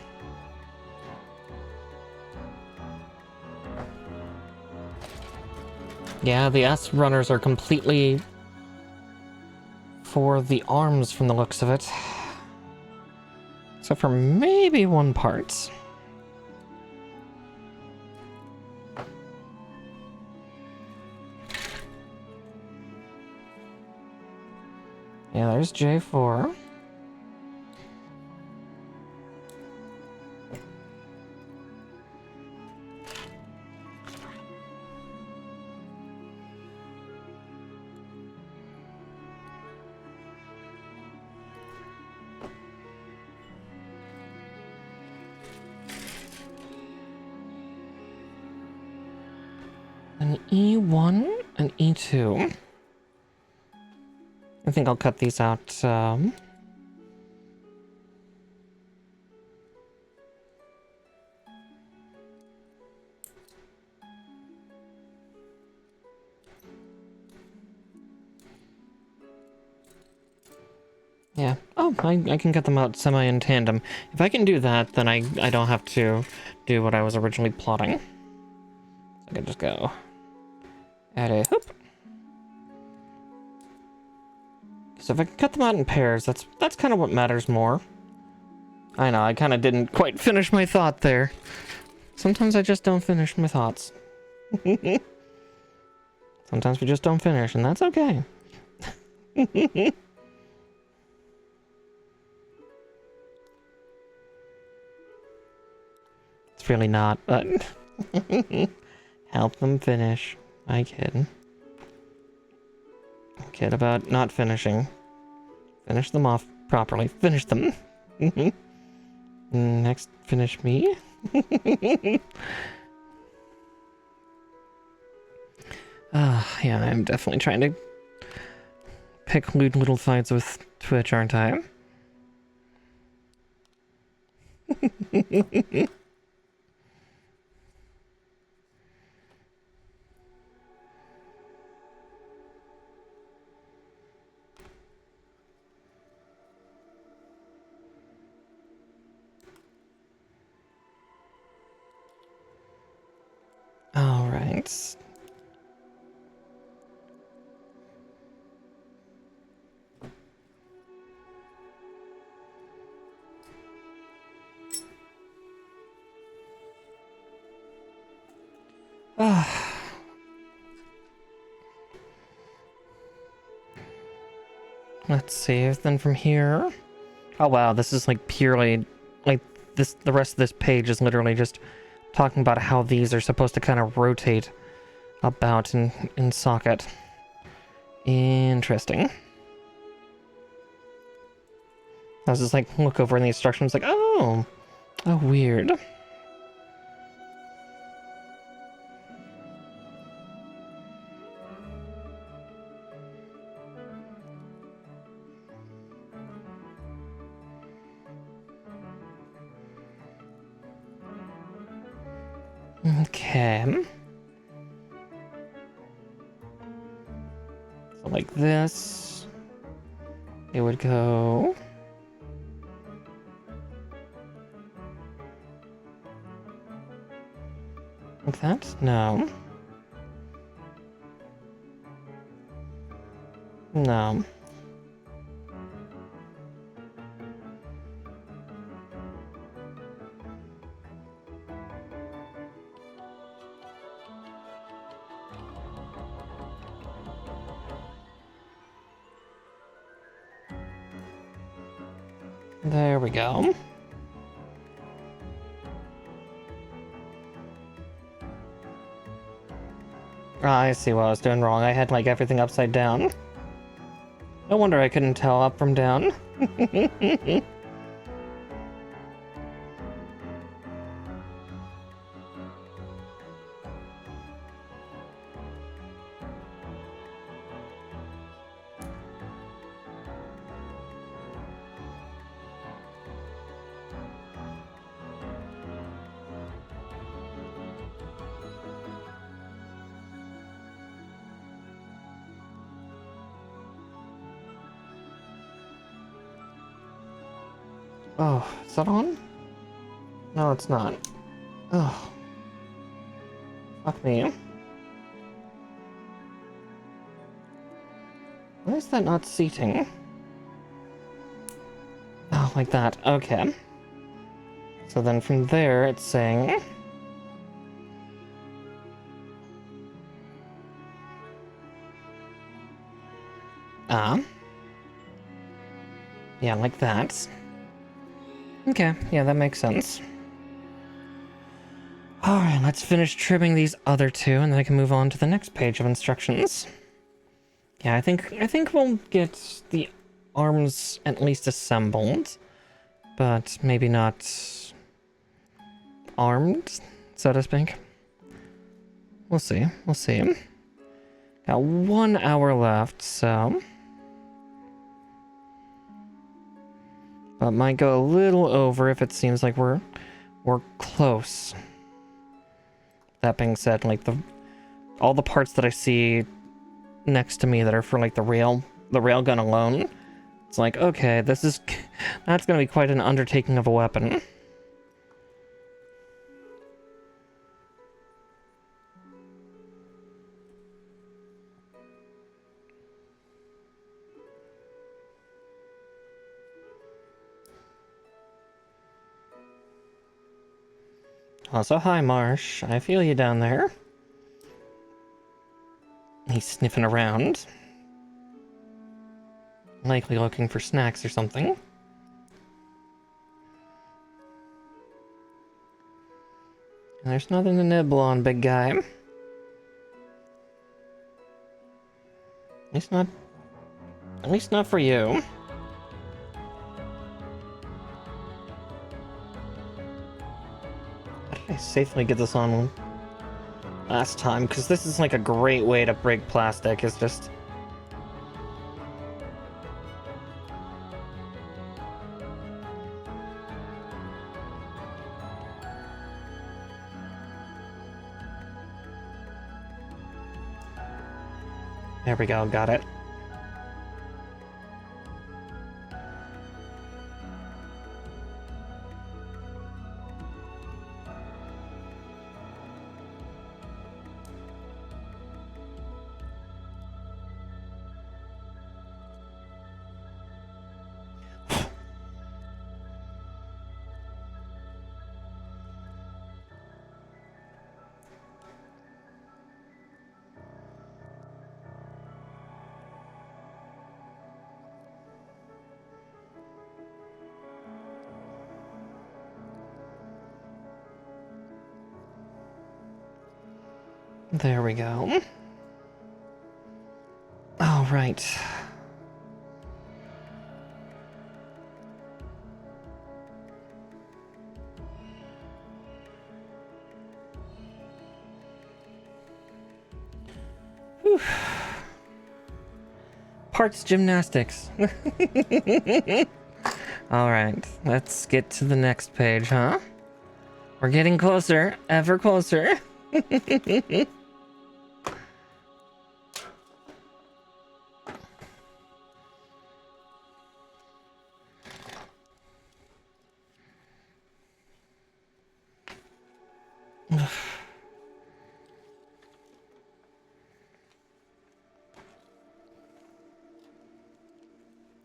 [SPEAKER 1] Yeah, the S runners are completely for the arms from the looks of it. Except for maybe one part. Yeah, there's J4. An E1 and E2. I think I'll cut these out. Yeah. Oh, I can cut them out semi in tandem. If I can do that, then I don't have to do what I was originally plotting. I can just go add a hoop. So if I can cut them out in pairs, that's kind of what matters more. I know, I kind of didn't quite finish my thought there. Sometimes I just don't finish my thoughts. Sometimes we just don't finish, and that's okay. It's really not, but help them finish. I kid. I kid about not finishing. Finish them off properly. Finish them. Next, finish me. Yeah, I'm definitely trying to pick lewd little fights with Twitch, aren't I? All right. Let's see, then from here... Oh wow, this is like purely... Like, this. The rest of this page is literally just talking about how these are supposed to kind of rotate about in socket. Interesting. I was just like, look over in the instructions like, oh, weird. Okay. So like this, it would go... like that? No. No. There we go. I see what I was doing wrong. I had like everything upside down. No wonder I couldn't tell up from down. Oh, is that on? No, it's not. Oh. Fuck me. Why is that not seating? Oh, like that. Okay. So then from there, it's saying... Yeah, like that. Okay, yeah, that makes sense. Alright, let's finish trimming these other two, and then I can move on to the next page of instructions. Yeah, I think we'll get the arms at least assembled, but maybe not armed, so to speak. We'll see, we'll see. Got 1 hour left, so... But might go a little over if it seems like we're close. That being said, like all the parts that I see next to me that are for like the railgun alone, it's like, okay, that's gonna be quite an undertaking of a weapon. Also, hi Marsh, I feel you down there. He's sniffing around. Likely looking for snacks or something. There's nothing to nibble on, big guy. At least not for you. How did I safely get this on last time? Because this is like a great way to break plastic, is just... There we go, got it. There we go. All right. Whew. Parts gymnastics. All right, let's get to the next page, huh? We're getting closer, ever closer.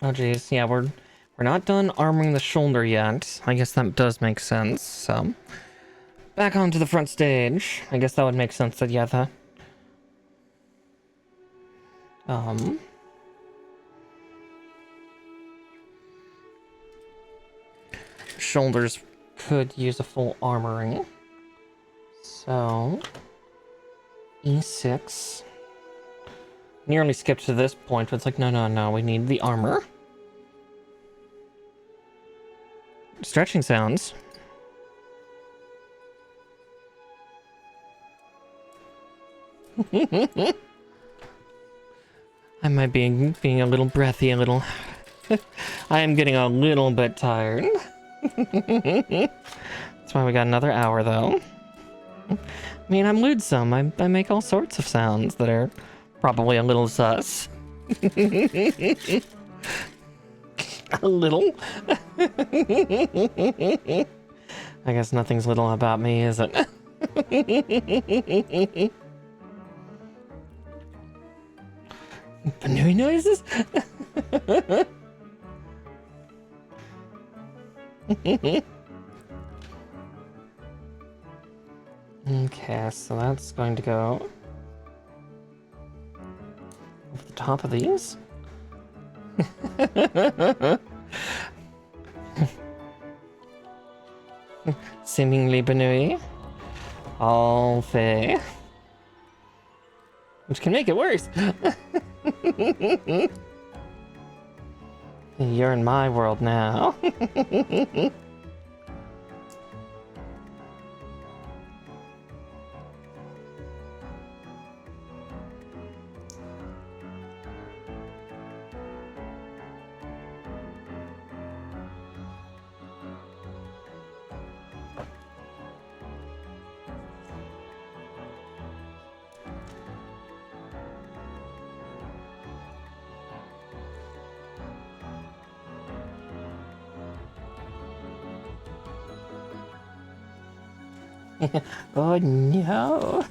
[SPEAKER 1] Oh geez, yeah, we're not done armoring the shoulder yet. I guess that does make sense. So back onto the front stage. I guess that would make sense that um shoulders could use a full armoring. So E6. Nearly skipped to this point, but it's like no, we need the armor. Stretching sounds. I might be being a little breathy, a little. I am getting a little bit tired. That's why we got another hour, though. I mean, I'm lewdsome. I make all sorts of sounds that are probably a little sus. A little. I guess nothing's little about me, is it? Banui noises? Okay, so that's going to go over the top of these. Seemingly Banui. All Fey. Which can make it worse. You're in my world now. Oh no.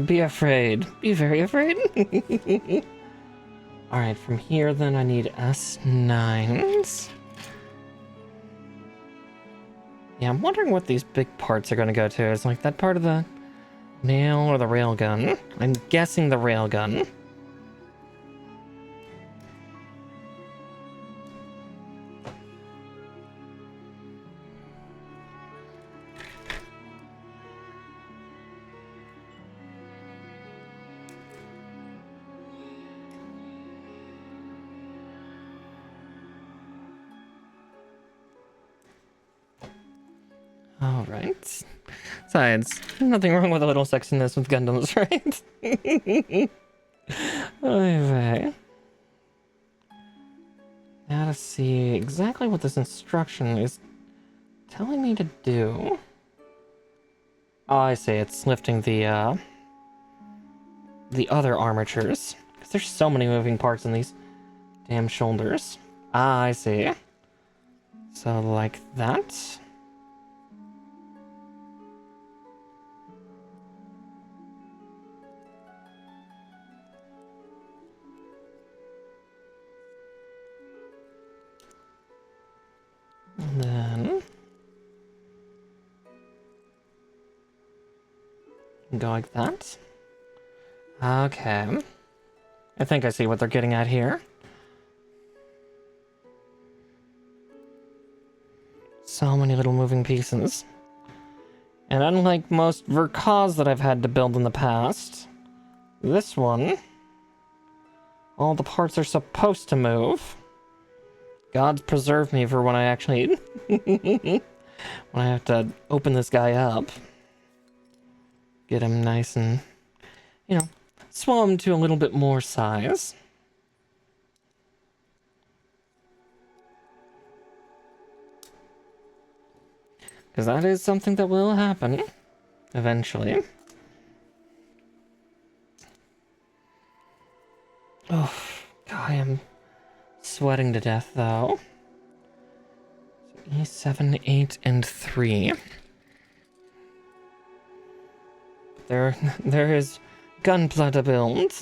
[SPEAKER 1] Be afraid. Be very afraid. Alright, from here then I need S9s. Yeah, I'm wondering what these big parts are going to go to. Is like that part of the nail or the railgun? I'm guessing the railgun. Alright. Besides, nothing wrong with a little sexiness with Gundams, right? Okay. Now to see exactly what this instruction is telling me to do. Oh, I see. It's lifting the other armatures. Because there's so many moving parts in these damn shoulders. Ah, I see. So like that. And then go like that. Okay. I think I see what they're getting at here. So many little moving pieces. And unlike most Verkas that I've had to build in the past, this one, all the parts are supposed to move. Gods preserve me for when I actually... when I have to open this guy up. Get him nice and, you know, swell him to a little bit more size. Because that is something that will happen eventually. Oh, God, I am sweating to death, though. So E7, 8, and 3. There is gunpla to build.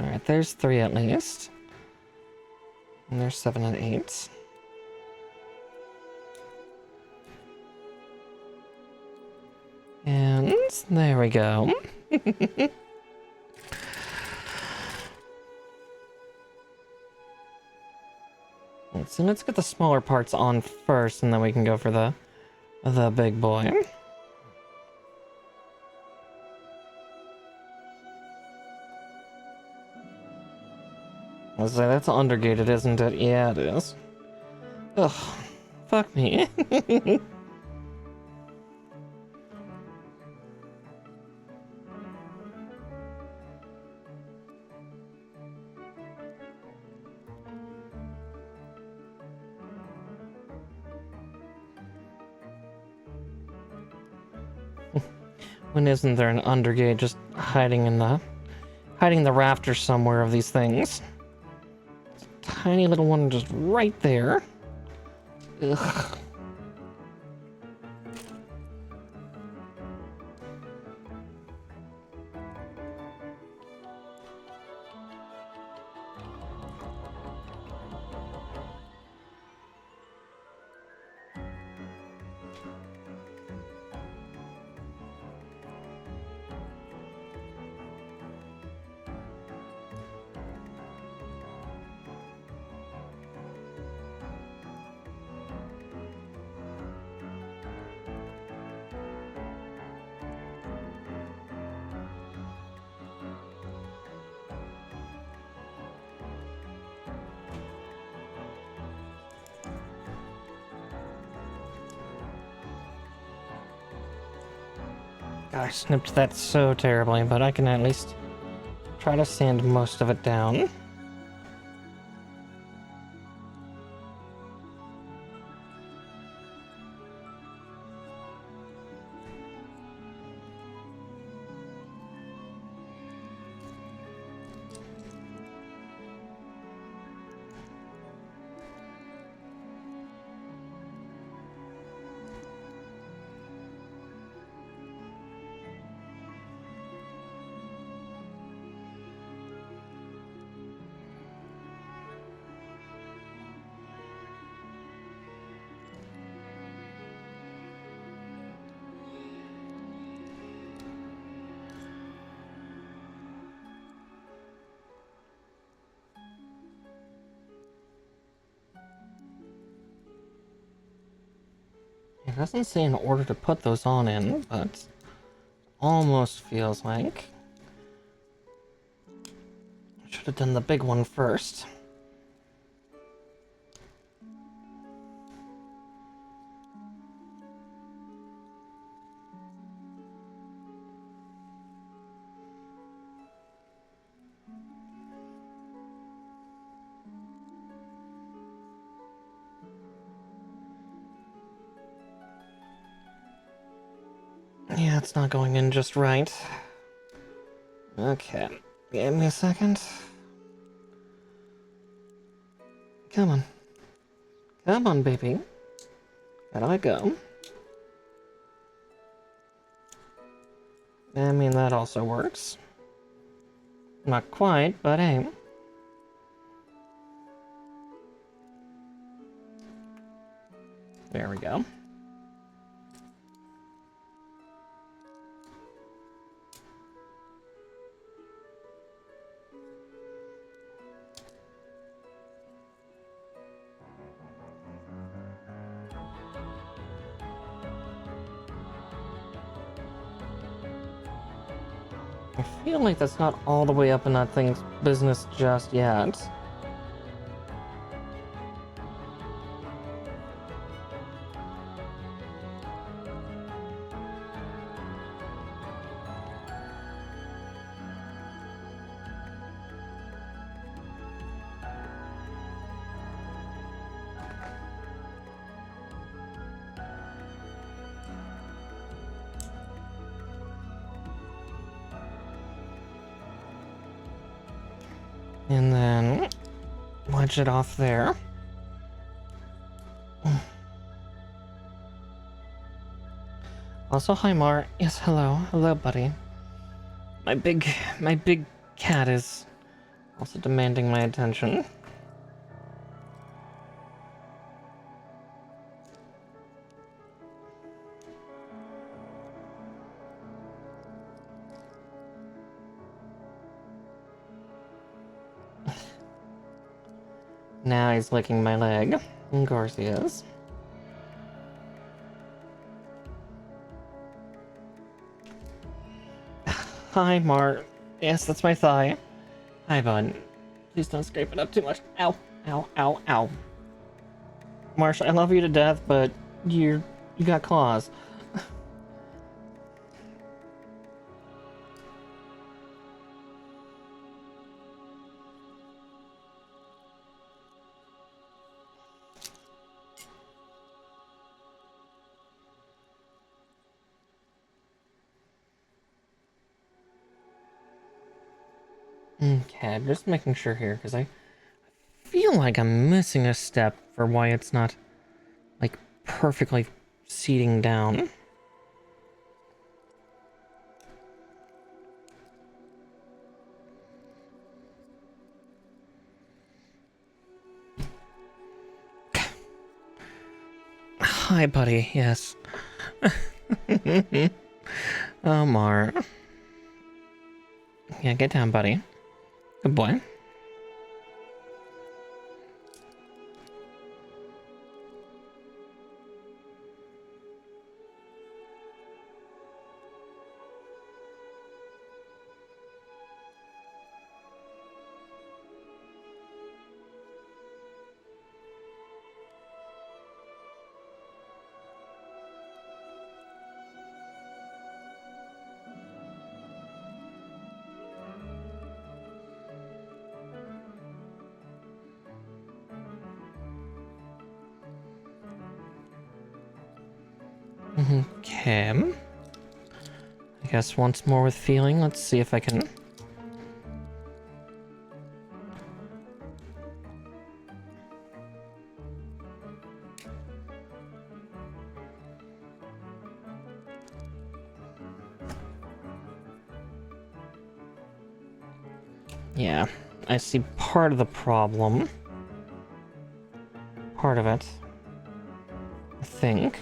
[SPEAKER 1] Alright, there's 3 at least. And there's 7 and 8. And there we go. So let's get the smaller parts on first, and then we can go for the big boy. I was like, that's undergated, isn't it? Yeah, it is. Ugh, fuck me. When isn't there an undergate just hiding the rafters somewhere of these things? Tiny little one just right there. Ugh. I snipped that so terribly, but I can at least try to sand most of it down. It doesn't say in order to put those on in, but almost feels like I should have done the big one first. Yeah, it's not going in just right. Okay, give me a second. Come on. Come on, baby. There I go. I mean, that also works. Not quite, but hey. There we go. I feel like that's not all the way up in that thing's business just yet. And then wedge it off there. Also, hi Mar. Yes, hello. Hello, buddy. My big cat is Also demanding my attention. Now he's licking my leg. Of course he is. Hi, Mar. Yes, that's my thigh. Hi, bud. Please don't scrape it up too much. Ow, ow, ow, ow. Marsh, I love you to death, but you got claws. Okay, just making sure here, because I feel like I'm missing a step for why it's not, like, perfectly seating down. Hi, buddy, yes. Oh, Mar. Yeah, get down, buddy. Good boy. Okay. I guess once more with feeling. Let's see if I can... Yeah, I see part of the problem. Part of it. I think.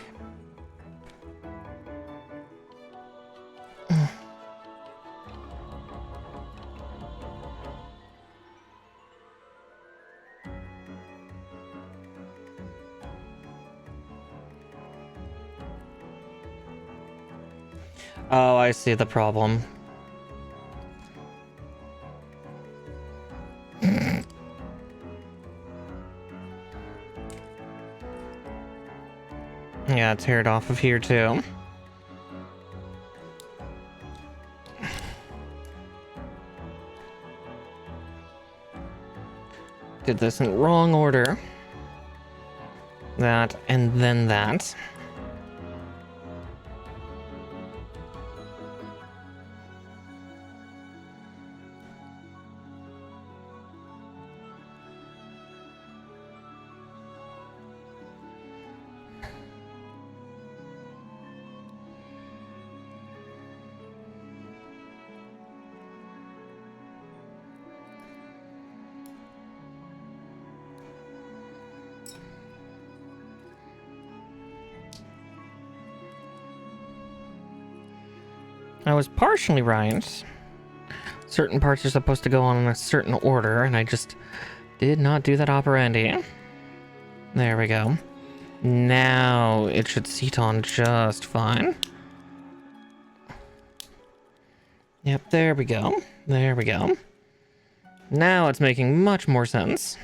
[SPEAKER 1] Oh, I see the problem. Yeah, tear it off of here too. Did this in wrong order. That, and then that. I was partially right. Certain parts are supposed to go on in a certain order, and I just did not do that operandi. There we go. Now it should seat on just fine. Yep, there we go. There we go. Now it's making much more sense.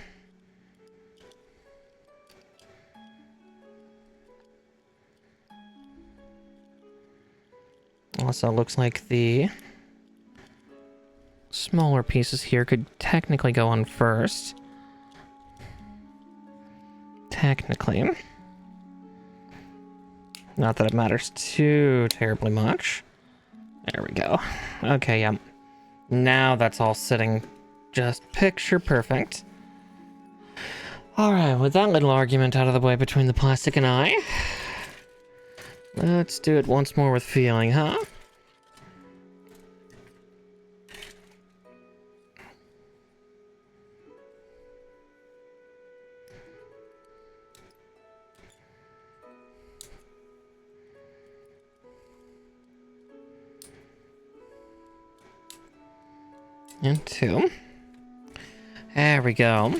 [SPEAKER 1] Also, looks like the smaller pieces here could technically go on first. Technically. Not that it matters too terribly much. There we go. Okay, yeah. Now that's all sitting just picture perfect. Alright, with that little argument out of the way between the plastic and I, let's do it once more with feeling, huh? And 2. There we go.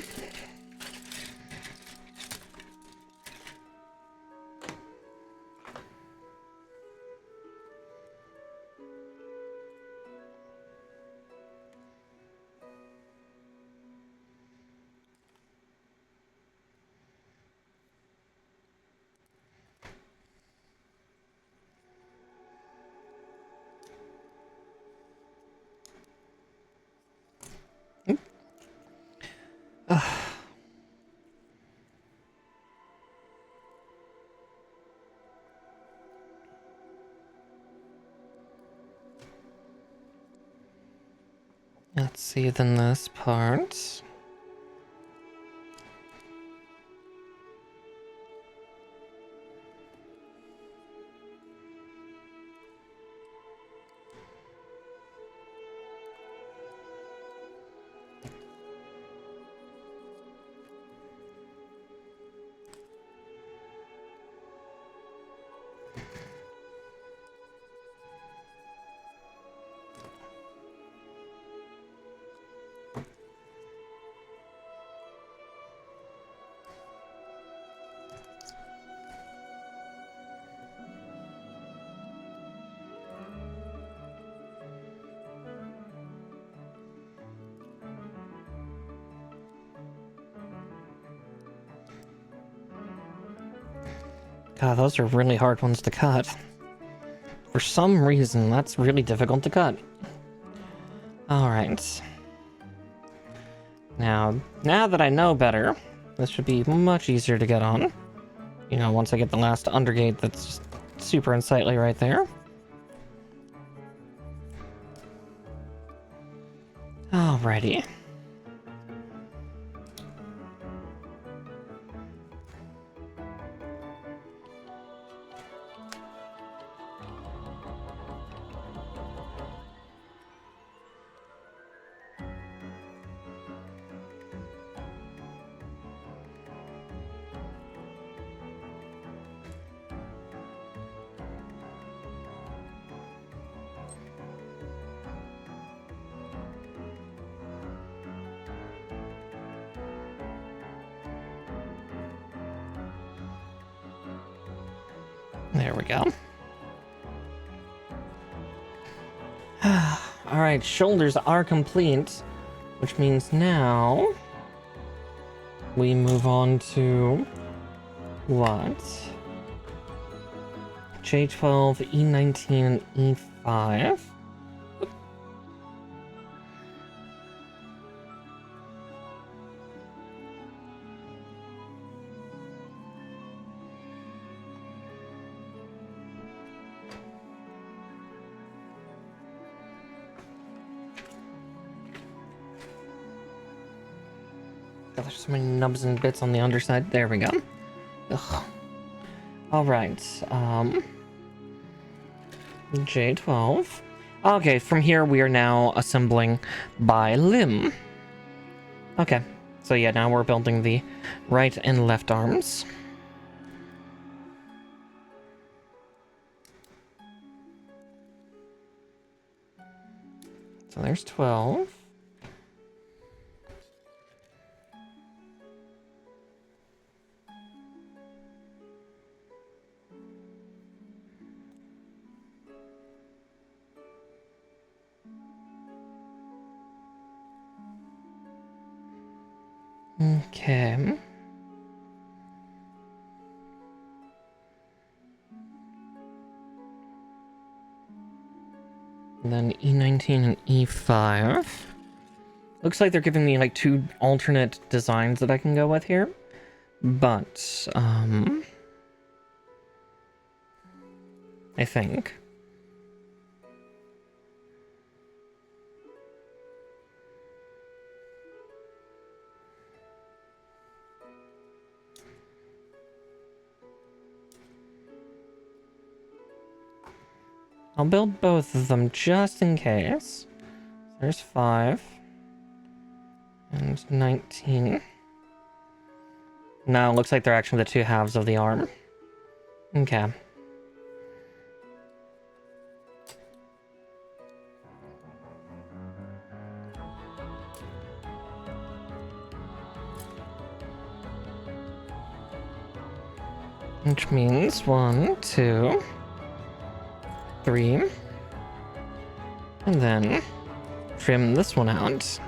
[SPEAKER 1] Let's see then this part. God, those are really hard ones to cut. For some reason, that's really difficult to cut. Alright. Now that I know better, this should be much easier to get on. You know, once I get the last undergate that's just super unsightly right there. Alrighty. There we go. Alright, shoulders are complete, which means now we move on to what? J12, E19, and E5. God, there's so many nubs and bits on the underside. There we go. Ugh. Alright, J12. Okay, from here we are now assembling by limb. Okay, so yeah, now we're building the right and left arms. So there's 12. Okay. And then E19 and E5. Looks like they're giving me like 2 alternate designs that I can go with here. But, I think. I'll build both of them just in case. There's 5. And 19. No, looks like they're actually the 2 halves of the arm. Okay. Which means 1, 2, 3. And then trim this one out.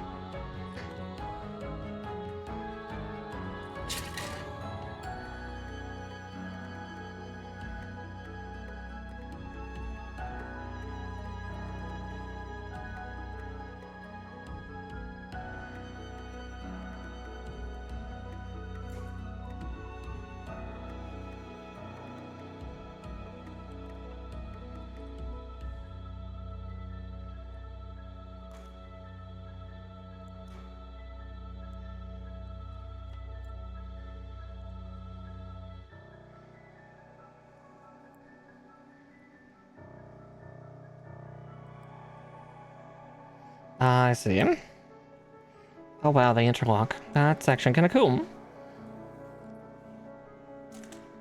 [SPEAKER 1] I see. Oh wow, they interlock. That's actually kind of cool.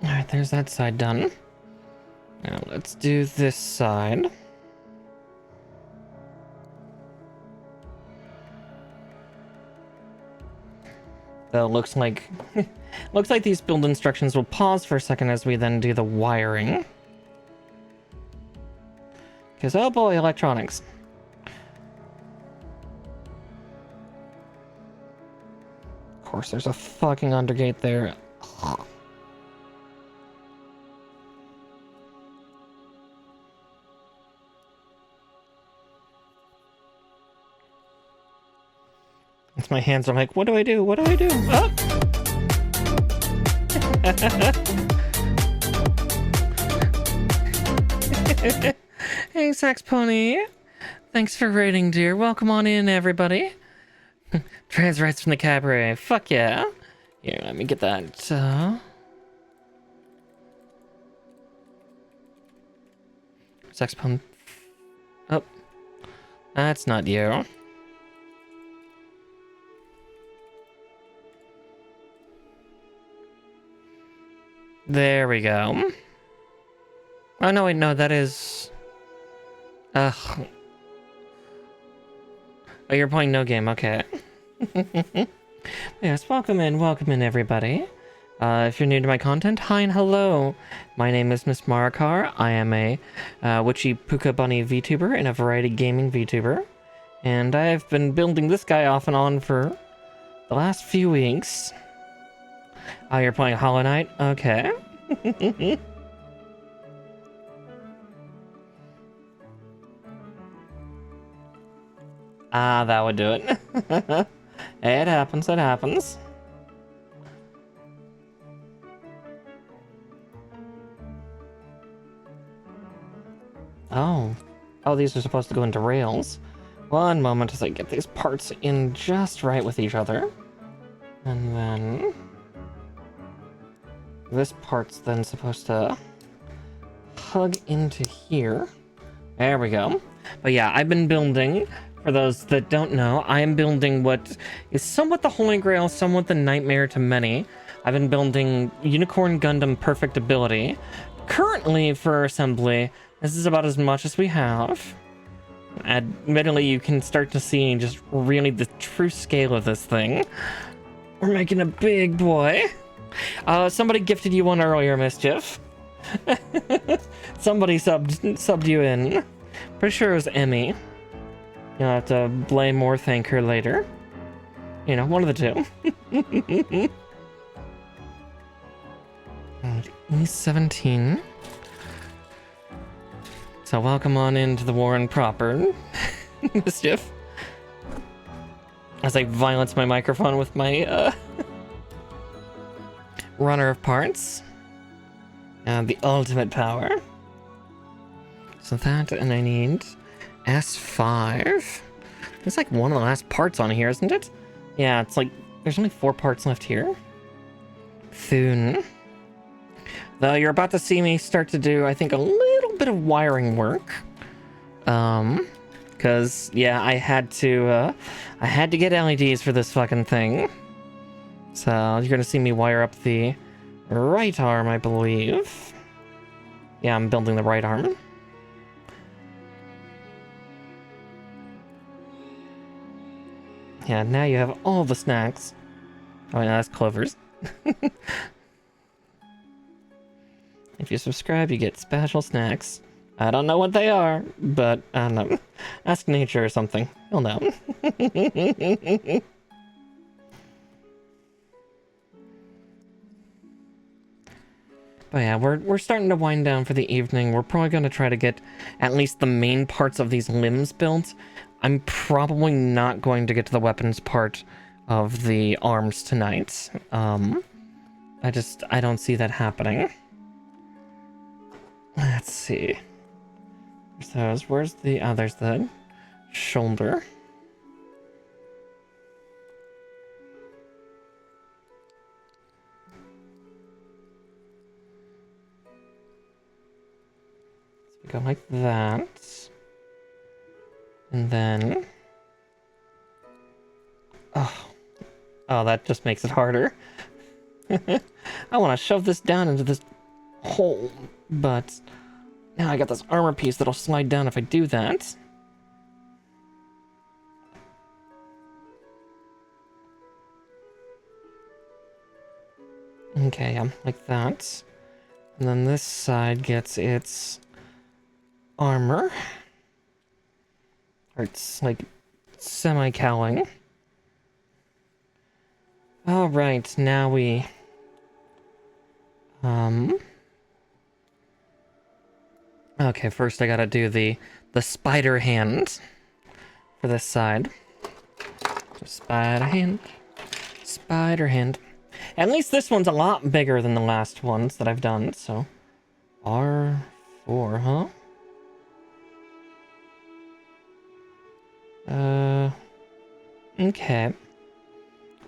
[SPEAKER 1] Alright, there's that side done. Now let's do this side. Though it looks like looks like these build instructions will pause for a second as we then do the wiring. Because oh boy, electronics. Of course, there's a fucking undergate there. Ugh. It's my hands are like, what do I do? What do I do? Oh! Hey, Sax Pony. Thanks for raiding, dear. Welcome on in, everybody. Trans rights from the cabaret. Fuck yeah. Here, let me get that. Sax Pony. Oh. That's not you. There we go. Oh, no, wait, no, that is... Ugh. Oh, you're playing no game, okay. Yes, welcome in, everybody. If you're new to my content, hi and hello. My name is Miss Marakar. I am a witchy puka bunny VTuber and a variety gaming VTuber. And I've been building this guy off and on for the last few weeks. Oh, you're playing Hollow Knight? Okay. Ah, that would do it. It happens, it happens. Oh. Oh, these are supposed to go into rails. One moment as I get these parts in just right with each other. And then... this part's then supposed to hug into here. There we go. But yeah, I've been building, for those that don't know, I am building what is somewhat the Holy Grail, somewhat the nightmare to many. I've been building Unicorn Gundam Perfectibility. Currently, for assembly, this is about as much as we have. Admittedly, you can start to see just really the true scale of this thing. We're making a big boy. Somebody gifted you one earlier, Mischief. Somebody subbed you in. Pretty sure it was Emmy. You'll have to blame or thank her later. You know, one of the two. And E17. So welcome on into the Warren proper, Mischief. As I violence my microphone with my runner of parts. The ultimate power. So that, and I need S5. It's like one of the last parts on here, isn't it? Yeah, it's like, there's only 4 parts left here. Thun. Though you're about to see me start to do, I think, a little bit of wiring work. Because, yeah, I had to get LEDs for this fucking thing. So, you're gonna see me wire up the right arm, I believe. Yeah, I'm building the right arm. Yeah, now you have all the snacks. Oh, no, that's Clover's. If you subscribe, you get special snacks. I don't know what they are, but I don't know. Ask nature or something. You'll know. But yeah, we're starting to wind down for the evening. We're probably going to try to get at least the main parts of these limbs built. I'm probably not going to get to the weapons part of the arms tonight. I don't see that happening. Let's see. There's those. Where's the... Oh, there's the shoulder. So we go like that. And then... Oh, that just makes it harder. I want to shove this down into this hole, but now I got this armor piece that'll slide down if I do that. Okay, like that. And then this side gets its armor. Or it's like semi-cowling. Alright, now we... Okay, first I gotta do the spider hand for this side. So spider hand. Spider hand. At least this one's a lot bigger than the last ones that I've done, so... R4, huh? Okay.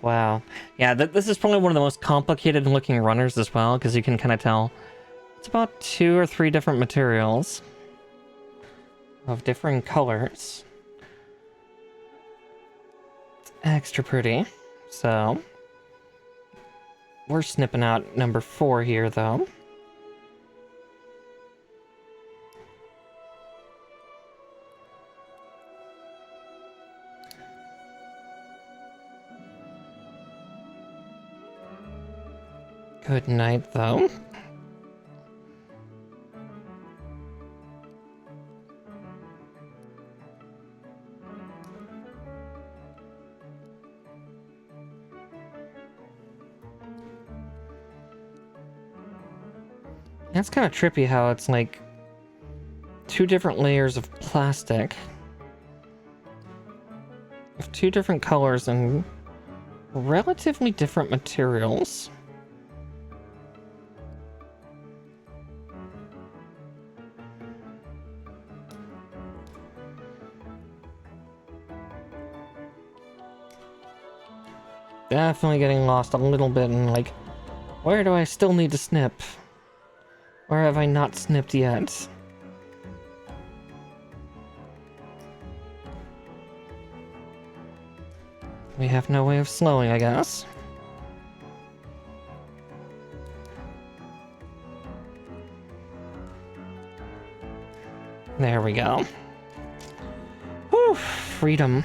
[SPEAKER 1] Wow. Yeah, this is probably one of the most complicated looking runners as well, because you can kind of tell it's about 2 or 3 different materials of differing colors. It's extra pretty. So, we're snipping out number 4 here, though. Good night, though. That's kind of trippy how it's like 2 different layers of plastic of 2 different colors and relatively different materials. Definitely getting lost a little bit in like, where do I still need to snip? Where have I not snipped yet? We have no way of slowing, I guess. There we go. Whew, freedom.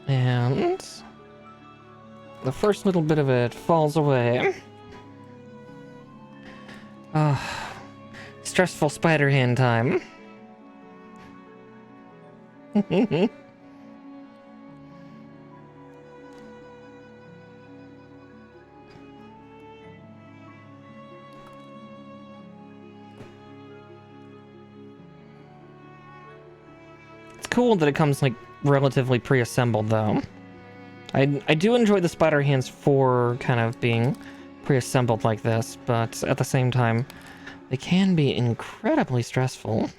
[SPEAKER 1] And the first little bit of it falls away. Stressful spider hand time. It's cool that it comes like relatively pre-assembled though. I do enjoy the spider hands for kind of being pre-assembled like this, but at the same time, they can be incredibly stressful.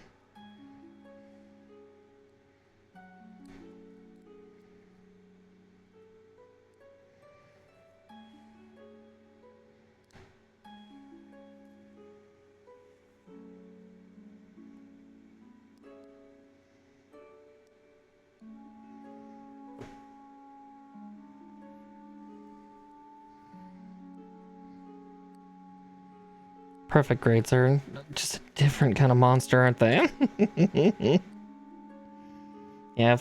[SPEAKER 1] perfect grades are just a different kind of monster, aren't they? Yeah,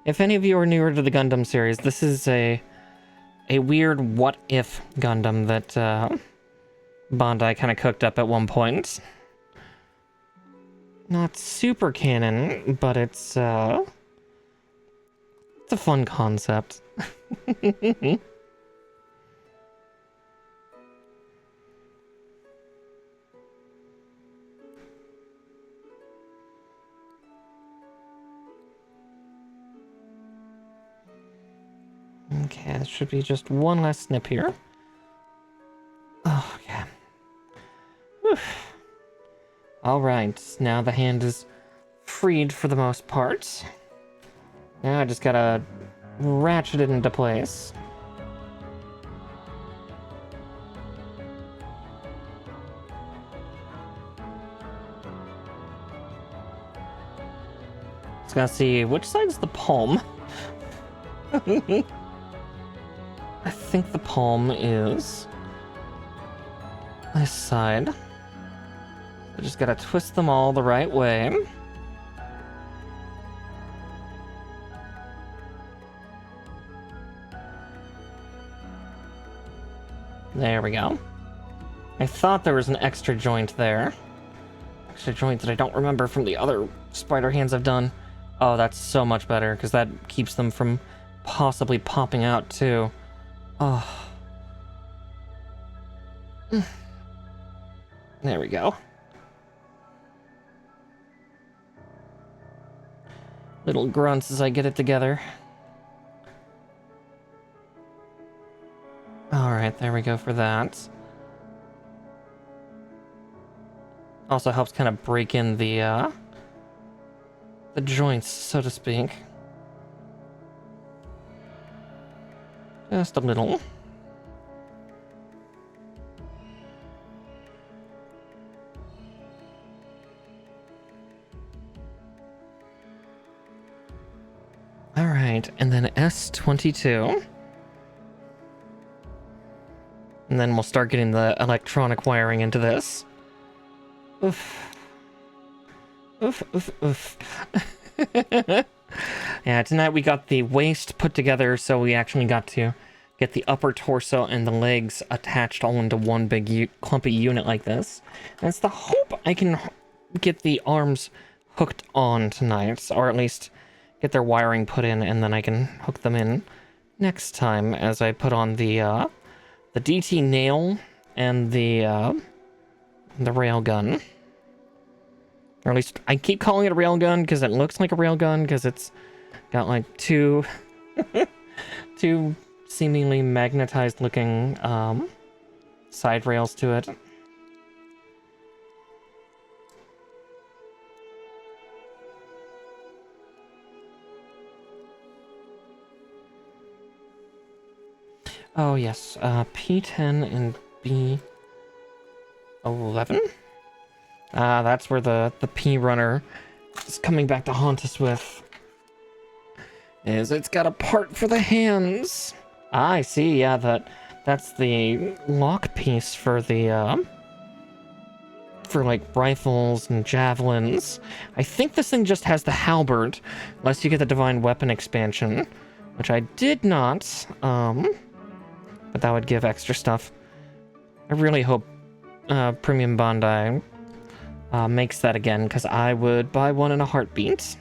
[SPEAKER 1] if any of you are newer to the Gundam series, this is a weird what-if Gundam that Bandai kind of cooked up at one point. Not super canon, but it's a fun concept. Okay, it should be just one last snip here. Oh, okay. Whew. Alright, now the hand is freed for the most part. Now I just gotta ratchet it into place. Just gotta see which side's the palm. I think the palm is this side. I just gotta twist them all the right way. There we go. I thought there was an extra joint there. Extra joint that I don't remember from the other spider hands I've done. Oh, that's so much better, because that keeps them from possibly popping out, too. Oh. There we go. Little grunts as I get it together. Alright, there we go for that. Also helps kind of break in the joints, so to speak. Just a little. Alright, and then S22. And then we'll start getting the electronic wiring into this. Oof. Oof, oof, oof. Yeah, tonight we got the waist put together, so we actually got to get the upper torso and the legs attached all into one big clumpy unit like this. And it's the hope I can get the arms hooked on tonight, or at least get their wiring put in, and then I can hook them in next time as I put on the DT nail and the railgun. Or at least I keep calling it a railgun because it looks like a railgun because it's got like two seemingly magnetized looking side rails to it. Oh yes, P10 and B11? That's where the P runner is coming back to haunt us with. It's got a part for the hands. I see, yeah, that's the lock piece for the for like rifles and javelins. I think this thing just has the halberd, unless you get the divine weapon expansion, which I did not, but that would give extra stuff. I really hope Premium Bandai makes that again, because I would buy one in a heartbeat.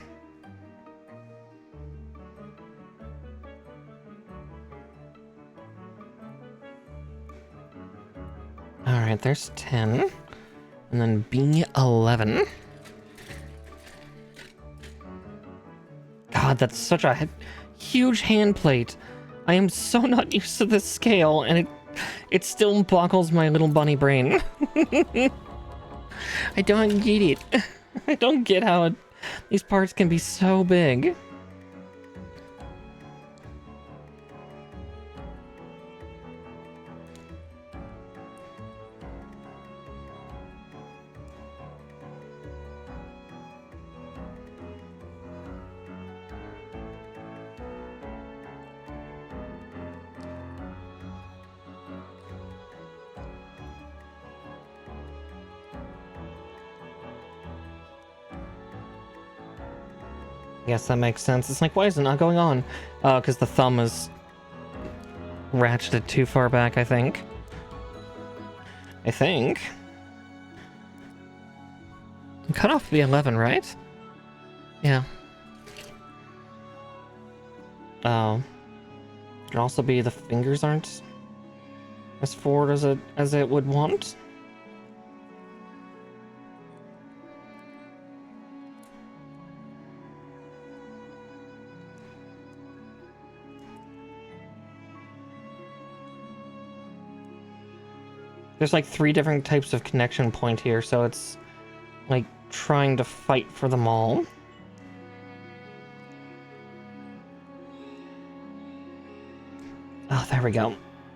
[SPEAKER 1] Alright, there's 10. And then B11. God, that's such a huge hand plate. I am so not used to this scale, and it still boggles my little bunny brain. I don't get it. I don't get how these parts can be so big. Yes, that makes sense. It's like, why is it not going on? Because the thumb is ratcheted too far back, I think. Cut off the 11, right? Yeah. Oh. Could also be the fingers aren't as forward as it would want. There's like 3 different types of connection point here, so it's like trying to fight for them all. Oh, there we go.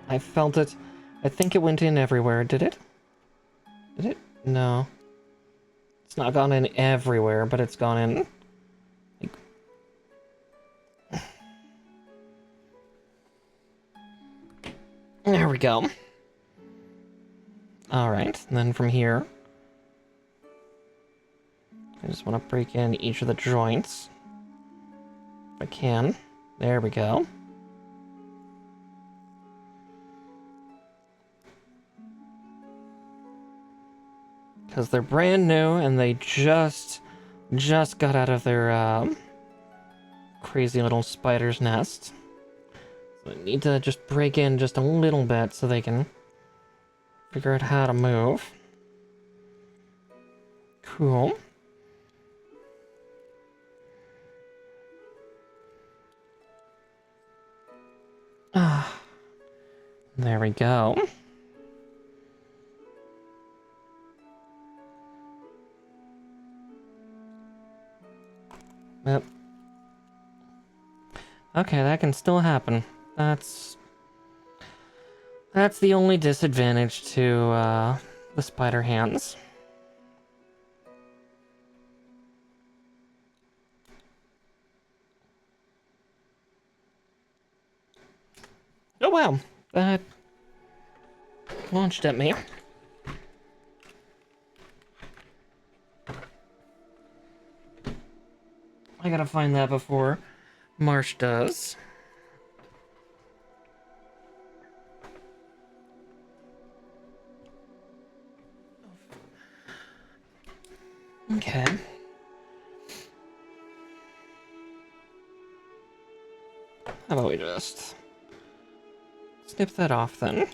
[SPEAKER 1] I felt it. I think it went in everywhere. Did it? Did it? No. It's not gone in everywhere, but it's gone in. Like... There we go. Alright, and then from here, I just want to break in each of the joints. If I can. There we go. Because they're brand new and they just got out of their crazy little spider's nest. So I need to just break in just a little bit so they can figure out how to move. Cool. Ah, there we go. Yep. Okay, that can still happen. That's the only disadvantage to the spider hands. Oh wow, that launched at me. I gotta find that before Marsh does. Okay. How about we just snip that off then?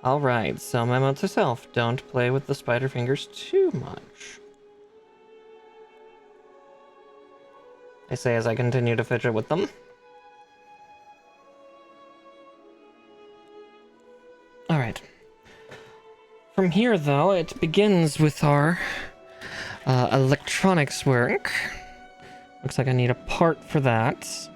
[SPEAKER 1] Alright, so memo to self, don't play with the spider fingers too much. I say as I continue to fidget with them. Alright. From here, though, it begins with our electronics work. Looks like I need a part for that.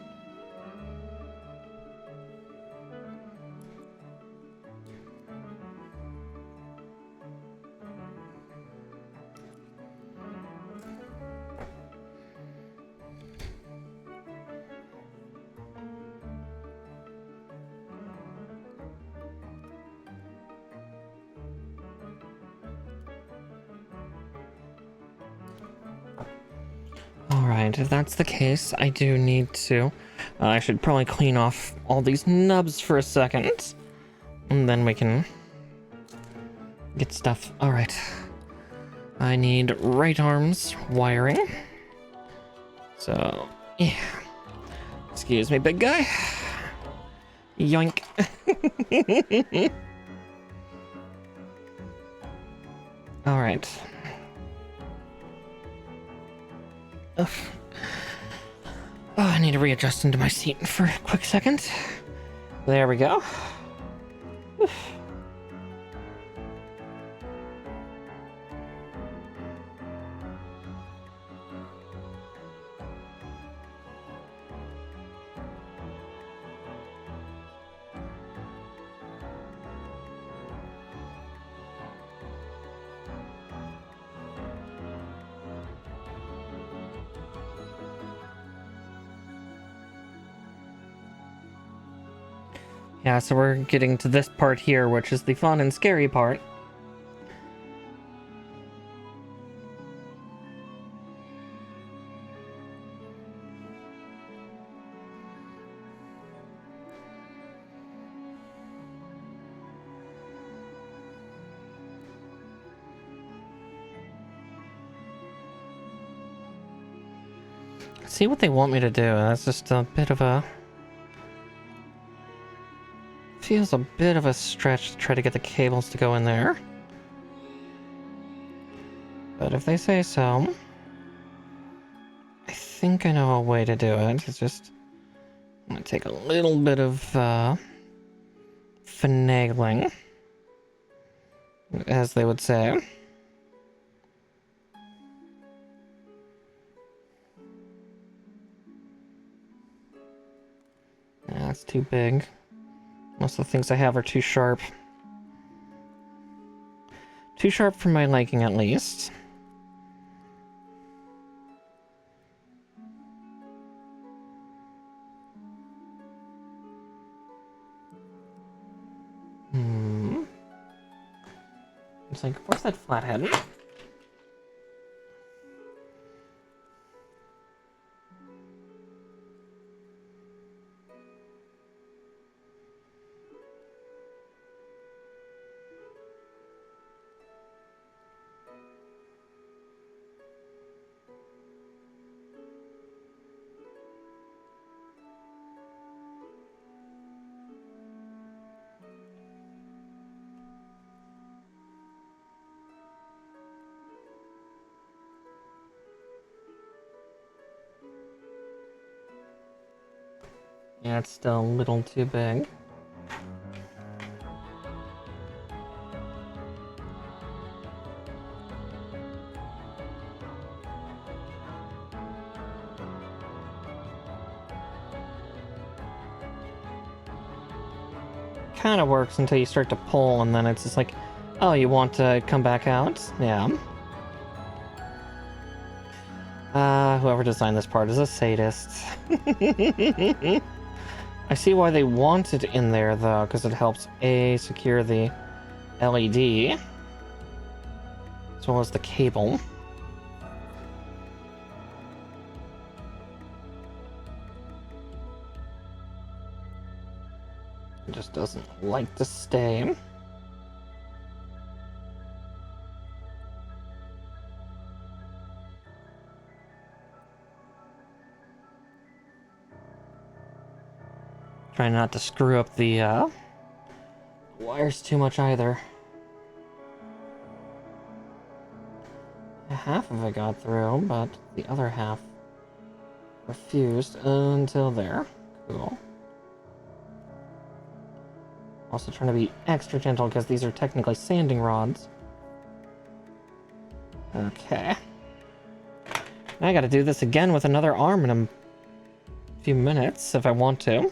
[SPEAKER 1] Alright, if that's the case, I do need to. I should probably clean off all these nubs for a second. And then we can get stuff. Alright. I need right arms wiring. So, yeah. Excuse me, big guy. Yoink. Alright. Ugh. Oh, I need to readjust into my seat for a quick second. There we go. Oof. Yeah, so we're getting to this part here, which is the fun and scary part. See what they want me to do. That's just a bit of a... Feels a bit of a stretch to try to get the cables to go in there. But if they say so... I think I know a way to do it. It's just... I'm gonna take a little bit of, finagling, as they would say. That's too big. Most of the things I have are too sharp. Too sharp for my liking, at least. It's like, where's that flathead? Yeah, it's still a little too big. Kind of works until you start to pull, and then it's just like, oh, you want to come back out? Yeah. Whoever designed this part is a sadist. I see why they want it in there, though, because it helps, A, secure the LED, as well as the cable. It just doesn't like to stay. Trying not to screw up the wires too much either. Half of it got through, but the other half refused until there. Cool. Also trying to be extra gentle because these are technically sanding rods. Okay. Now I gotta do this again with another arm in a few minutes if I want to.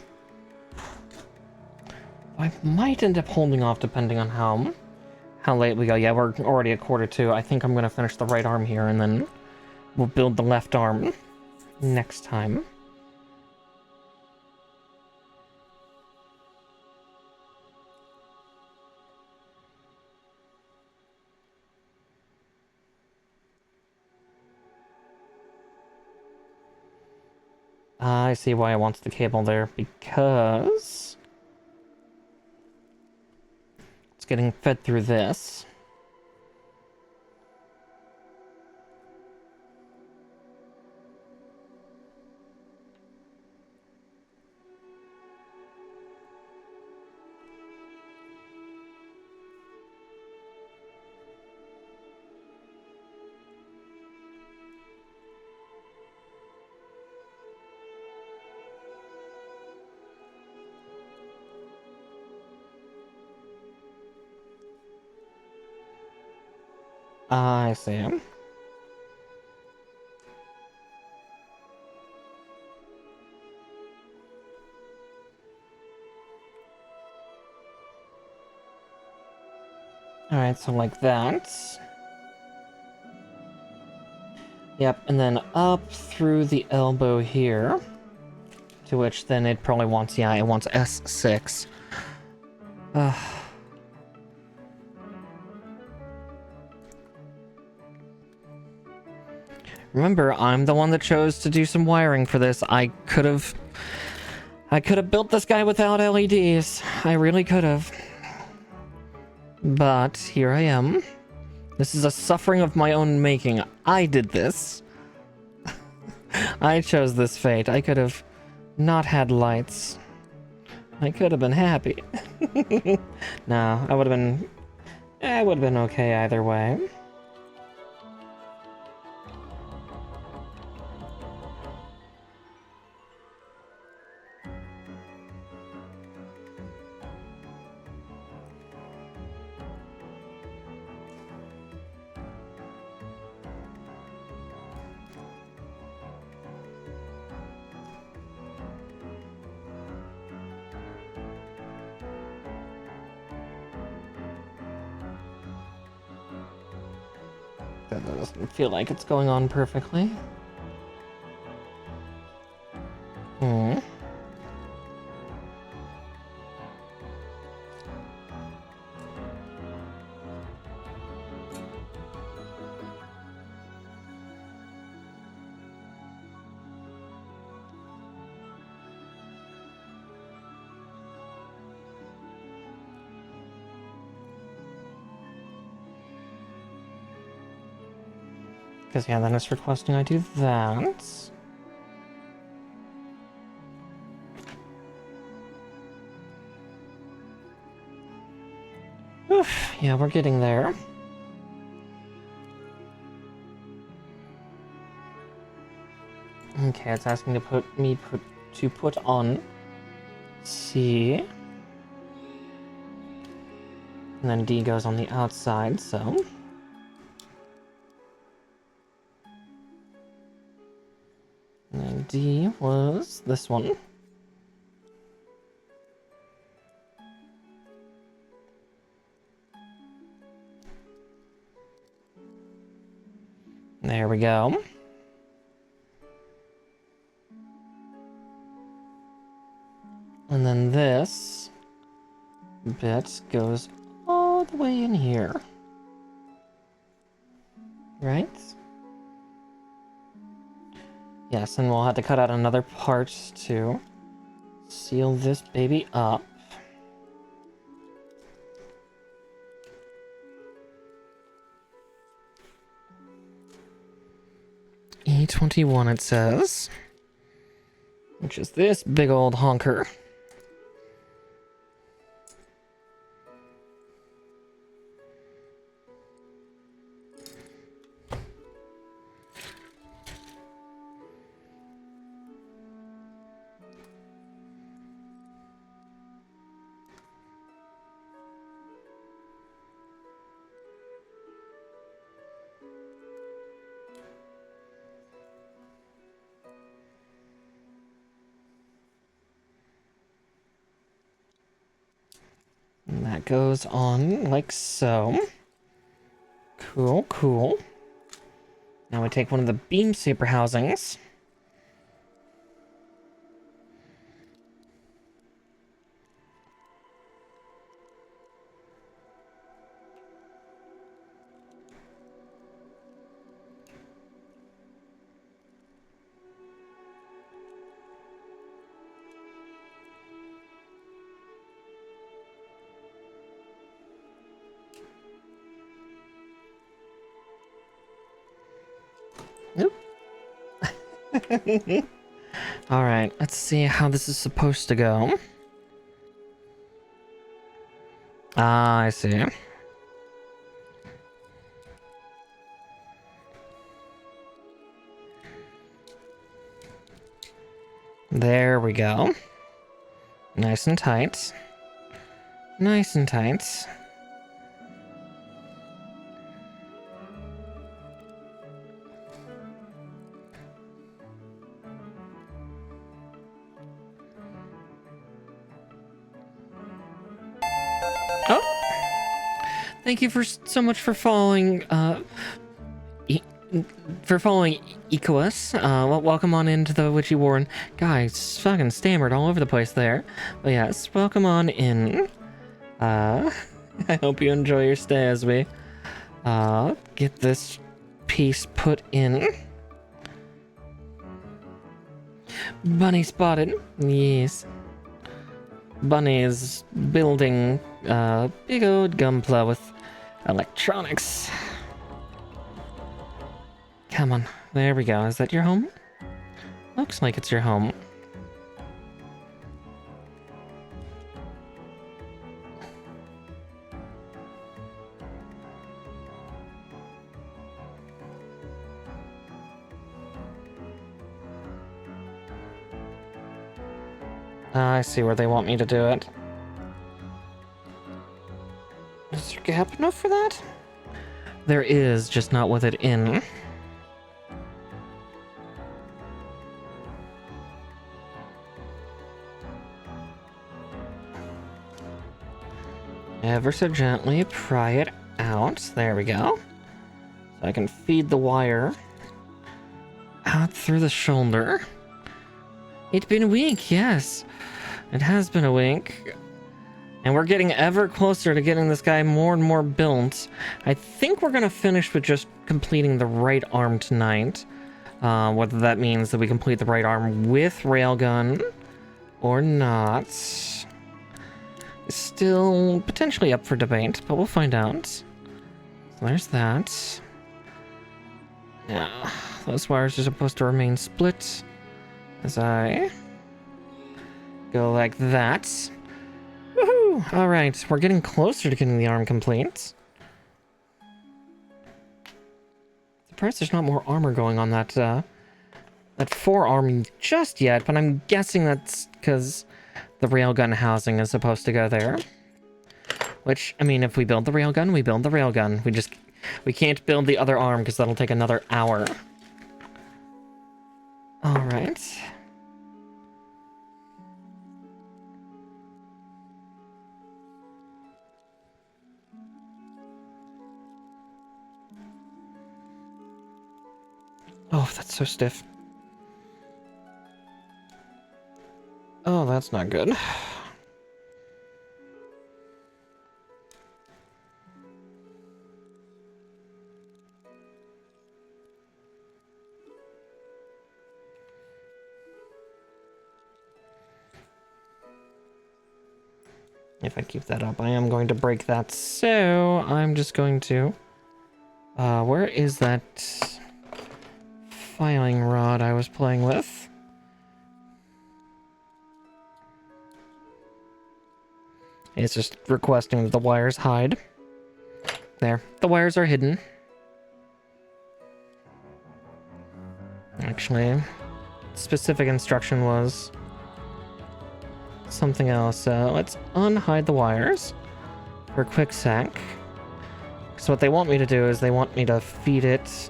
[SPEAKER 1] I might end up holding off depending on how late we go. Yeah, we're already at 1:45. I think I'm gonna finish the right arm here and then we'll build the left arm next time. I see why it wants the cable there, because it's getting fed through this. I see. Alright, so like that. Yep, and then up through the elbow here. To which then it probably wants, yeah, it wants S6. Remember, I'm the one that chose to do some wiring for this. I could have built this guy without LEDs. I really could have. But here I am. This is a suffering of my own making. I did this. I chose this fate. I could have not had lights. I could have been happy. No, I would have been... I would have been okay either way. That doesn't feel like it's going on perfectly. Hmm. Because, yeah, then it's requesting I do that. Oof, yeah, we're getting there. Okay, it's asking to put on C. And then D goes on the outside, so... And then D was this one. There we go. And then this bit goes all the way in here. Right? Yes, and we'll have to cut out another part to seal this baby up. E21 it says, which is this big old honker. And that goes on like so. Cool, cool. Now we take one of the beam super housings. Nope. Alright, let's see how this is supposed to go. Ah, I see. There we go. Nice and tight. Nice and tight. Thank you so much for following, Ecous. Welcome on into the Witchy Warren. Guys, fucking stammered all over the place there. But yes, welcome on in. I hope you enjoy your stay as we, get this piece put in. Bunny spotted. Yes. Bunny is building a big old gunpla with electronics. Come on, there we go. Is that your home? Looks like it's your home. I see where they want me to do it. Is there gap enough for that? There is, just not with it in. Ever so gently pry it out. There we go. So I can feed the wire out through the shoulder. It's been a week, yes. It has been a week. And we're getting ever closer to getting this guy more and more built. I think we're going to finish with just completing the right arm tonight. Whether that means that we complete the right arm with railgun or not is still potentially up for debate, but we'll find out. So there's that. Yeah, those wires are supposed to remain split as I go like that. Woohoo! Alright, we're getting closer to getting the arm complete. Surprised there's not more armor going on that, that forearm just yet, but I'm guessing that's because the railgun housing is supposed to go there. Which, I mean, if we build the railgun, we build the railgun. We can't build the other arm because that'll take another hour. Alright. Oh, that's so stiff. Oh, that's not good. If I keep that up, I am going to break that, so I'm just going to... where is that filing rod I was playing with? It's just requesting that the wires hide. There, the wires are hidden. Actually, specific instruction was something else. Let's unhide the wires for a quick sec. So what they want me to do is they want me to feed it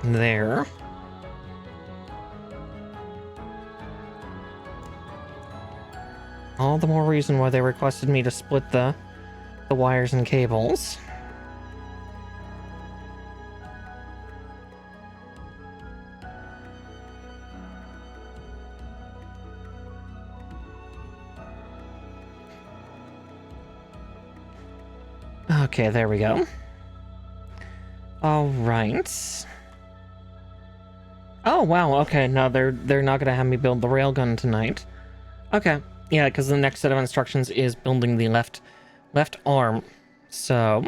[SPEAKER 1] there. All the more reason why they requested me to split the wires and cables. Okay, there we go. All right. Oh wow. Okay, no, they're not gonna have me build the railgun tonight. Okay, yeah, because the next set of instructions is building the left arm. So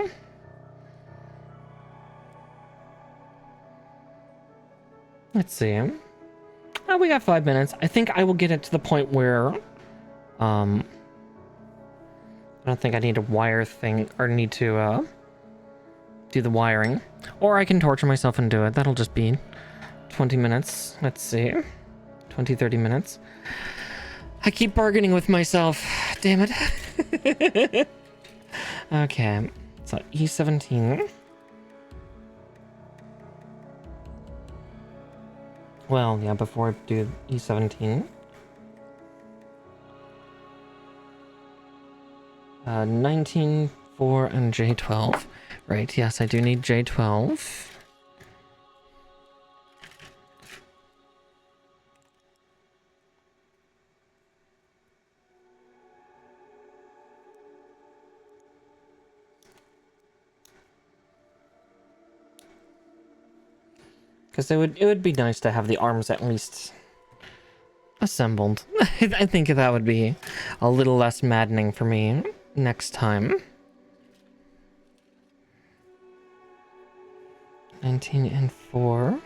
[SPEAKER 1] let's see. Oh, we got 5 minutes. I think I will get it to the point where I don't think I need to wire thing or need to do the wiring. Or I can torture myself and do it. That'll just be 20 minutes. Let's see. 20, 30 minutes. I keep bargaining with myself. Damn it. Okay. So E17. Well, yeah, before I do E17. 19, 4, and J12. Right, yes, I do need J12. Because it would be nice to have the arms at least assembled. I think that would be a little less maddening for me next time. 19 and 4.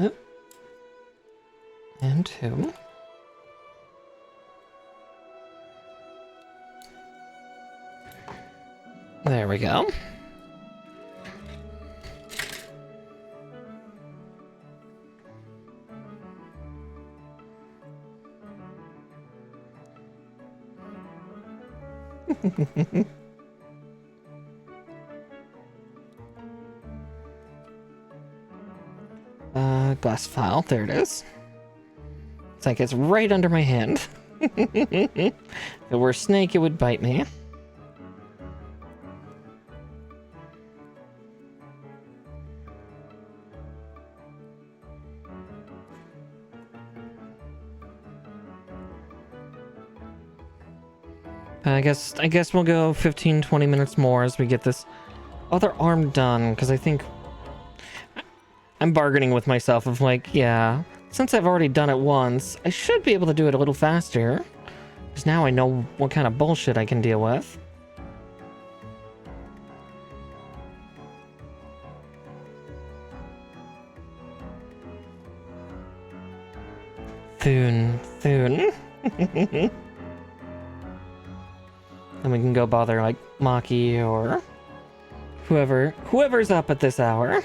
[SPEAKER 1] Oop. And 2. There we go. Glass file, there it is. It's like it's right under my hand. If it were a snake, it would bite me. I guess we'll go 15-20 minutes more as we get this other arm done, because I think I'm bargaining with myself of like, yeah, since I've already done it once, I should be able to do it a little faster, because now I know what kind of bullshit I can deal with. Thun. Then we can go bother like Maki or whoever's up at this hour.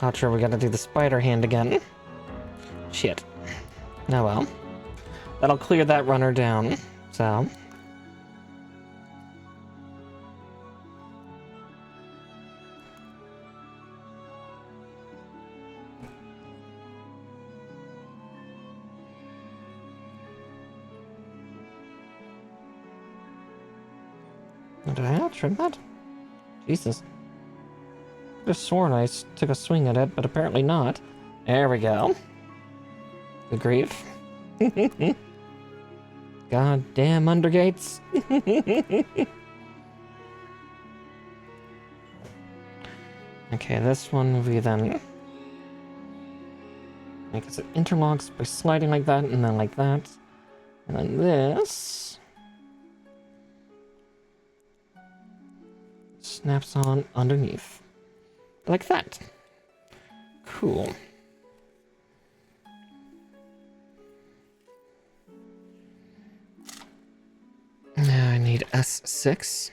[SPEAKER 1] Not sure we gotta do the spider hand again. Shit. Oh well. That'll clear that runner down, so. Did I not trim that? Jesus. Just sworn I took a swing at it, but apparently not. There we go. Good grief. Goddamn undergates. Okay, this one will be then... I guess it interlocks by sliding like that, and then like that. And then this... snaps on underneath. Like that. Cool. Now I need S6.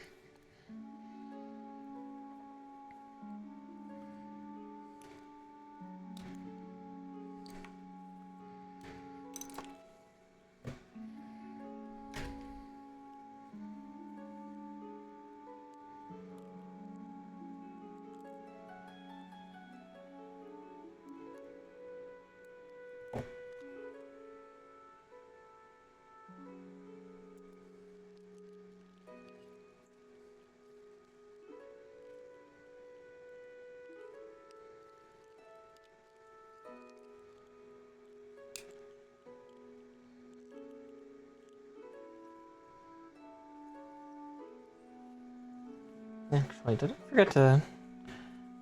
[SPEAKER 1] Actually, did I forget to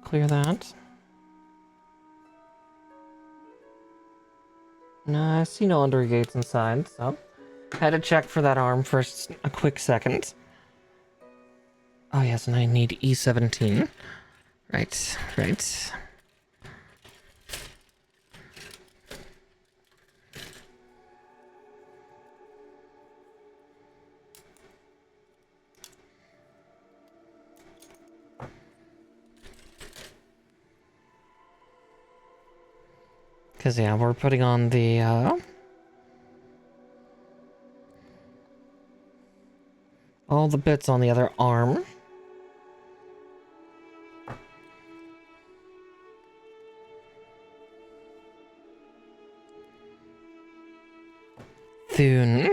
[SPEAKER 1] clear that? No, I see no undergates inside, so had to check for that arm for a quick second. Oh yes, and I need E17. Right. Because, yeah, we're putting on the, all the bits on the other arm. Thun.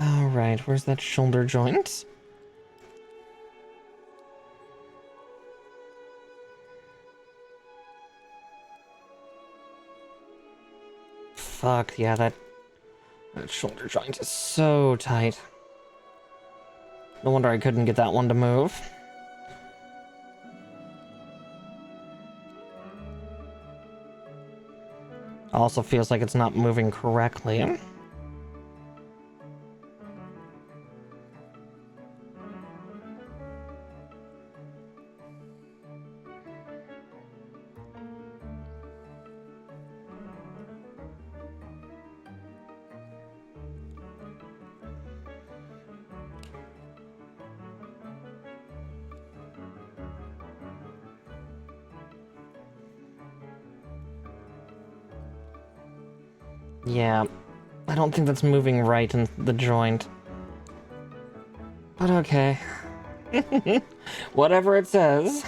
[SPEAKER 1] Alright, where's that shoulder joint? Fuck, yeah, that shoulder joint is so tight. No wonder I couldn't get that one to move. Also feels like it's not moving correctly. Yeah, I don't think that's moving right in the joint. But okay. Whatever it says.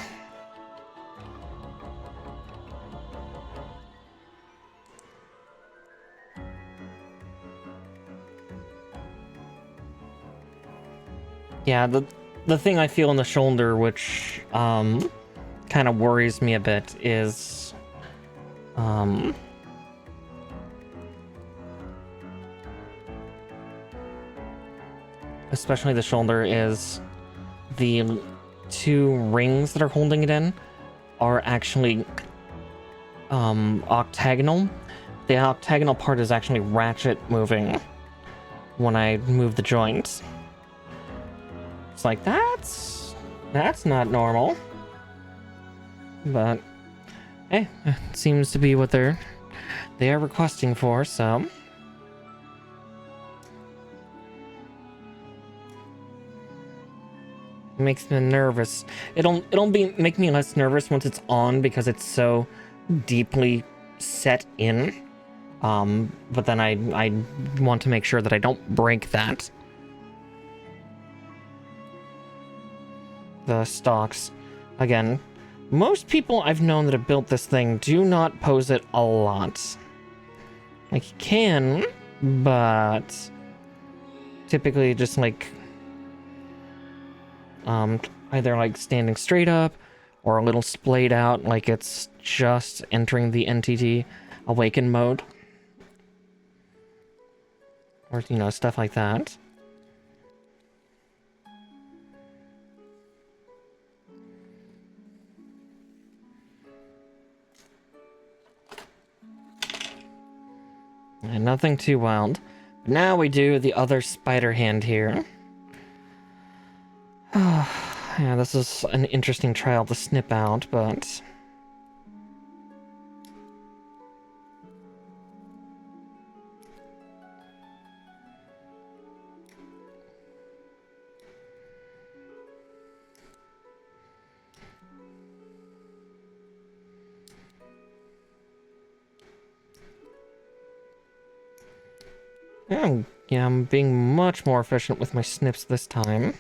[SPEAKER 1] Yeah, the thing I feel in the shoulder, which kind of worries me a bit, is especially the shoulder, is the two rings that are holding it in are actually octagonal. The octagonal part is actually ratchet moving when I move the joints. It's like, that's not normal. But hey, it seems to be what they are requesting for, so it makes me nervous. It'll make me less nervous once it's on because it's so deeply set in. But then I want to make sure that I don't break that. The stocks. Again, most people I've known that have built this thing do not pose it a lot. Like, you can, but typically just like either like standing straight up or a little splayed out, like it's just entering the NTT awaken mode. Or, you know, stuff like that. And nothing too wild. Now we do the other spider hand here. Yeah, this is an interesting trial to snip out, but yeah, I'm being much more efficient with my snips this time.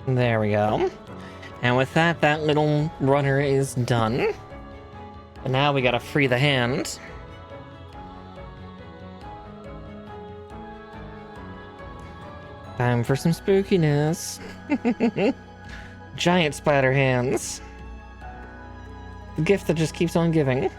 [SPEAKER 1] There we go. And with that, that little runner is done. And now we gotta free the hand. Time for some spookiness. Giant spider hands. The gift that just keeps on giving.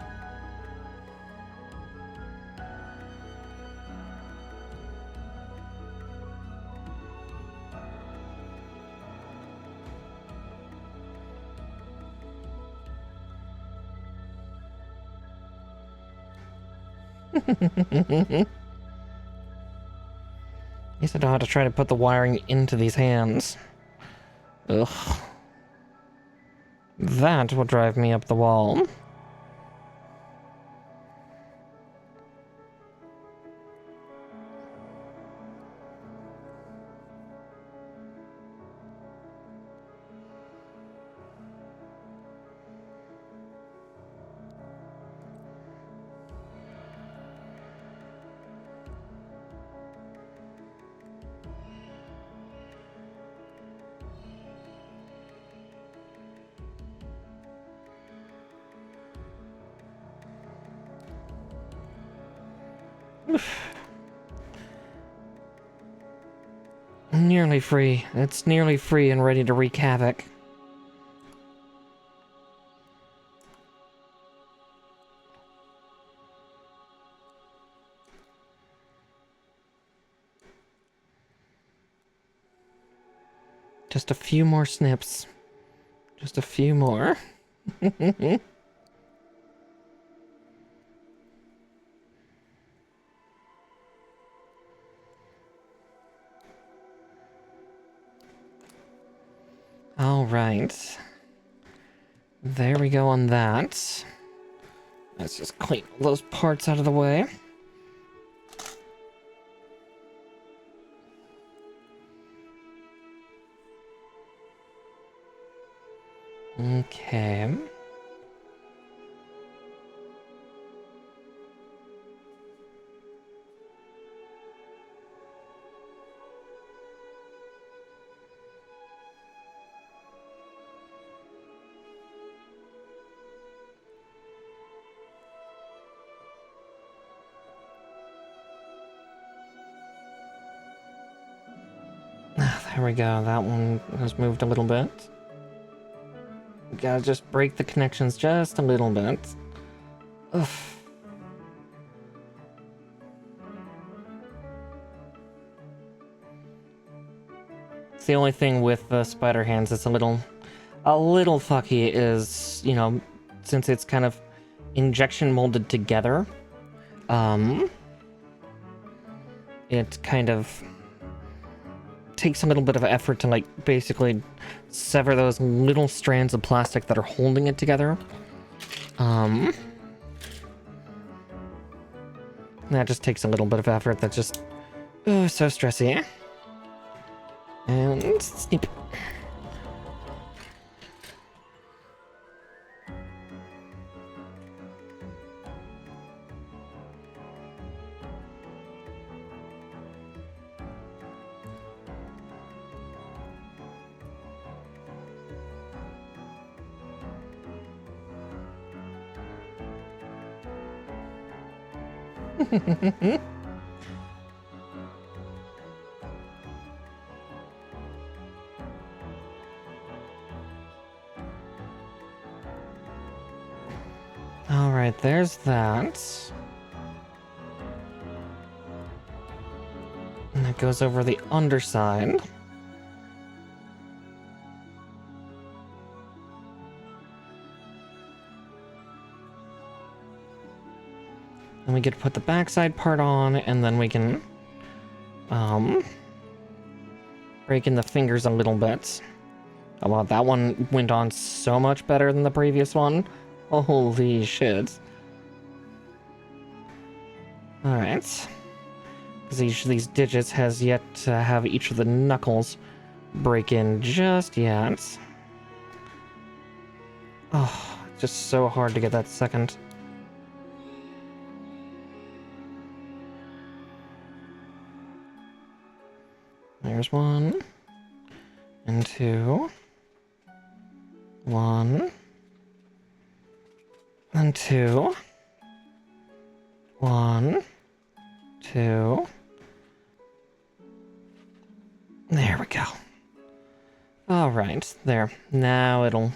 [SPEAKER 1] Guess I don't have to try to put the wiring into these hands. Ugh. That will drive me up the wall. Nearly free. It's nearly free and ready to wreak havoc. Just a few more snips. Just a few more. right. There we go on that. Let's just clean all those parts out of the way. Okay. There we go. That one has moved a little bit. We gotta just break the connections just a little bit. Ugh. It's the only thing with the spider hands that's a little fucky is, you know, since it's kind of injection molded together, it kind of takes a little bit of effort to, like, basically sever those little strands of plastic that are holding it together. That just takes a little bit of effort. That just, oh, so stressy. And snip. Alright, there's that. And that goes over the underside. Then we get to put the backside part on, and then we can break in the fingers a little bit. Oh wow, that one went on so much better than the previous one. Holy shit. Alright. Because each of these digits has yet to have each of the knuckles break in just yet. Oh, just so hard to get that second. There's 1 and 2. 1 and 2. 1, 2. There we go. Alright, there. Now it'll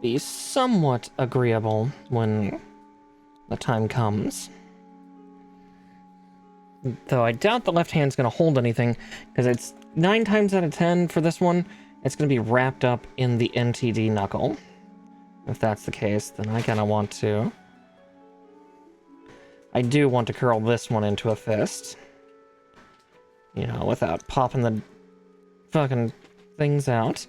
[SPEAKER 1] be somewhat agreeable when the time comes. Though I doubt the left hand's gonna hold anything, because it's 9 times out of 10 for this one, it's gonna be wrapped up in the NTD knuckle. If that's the case, then I kinda want to... I do want to curl this one into a fist. You know, without popping the fucking things out.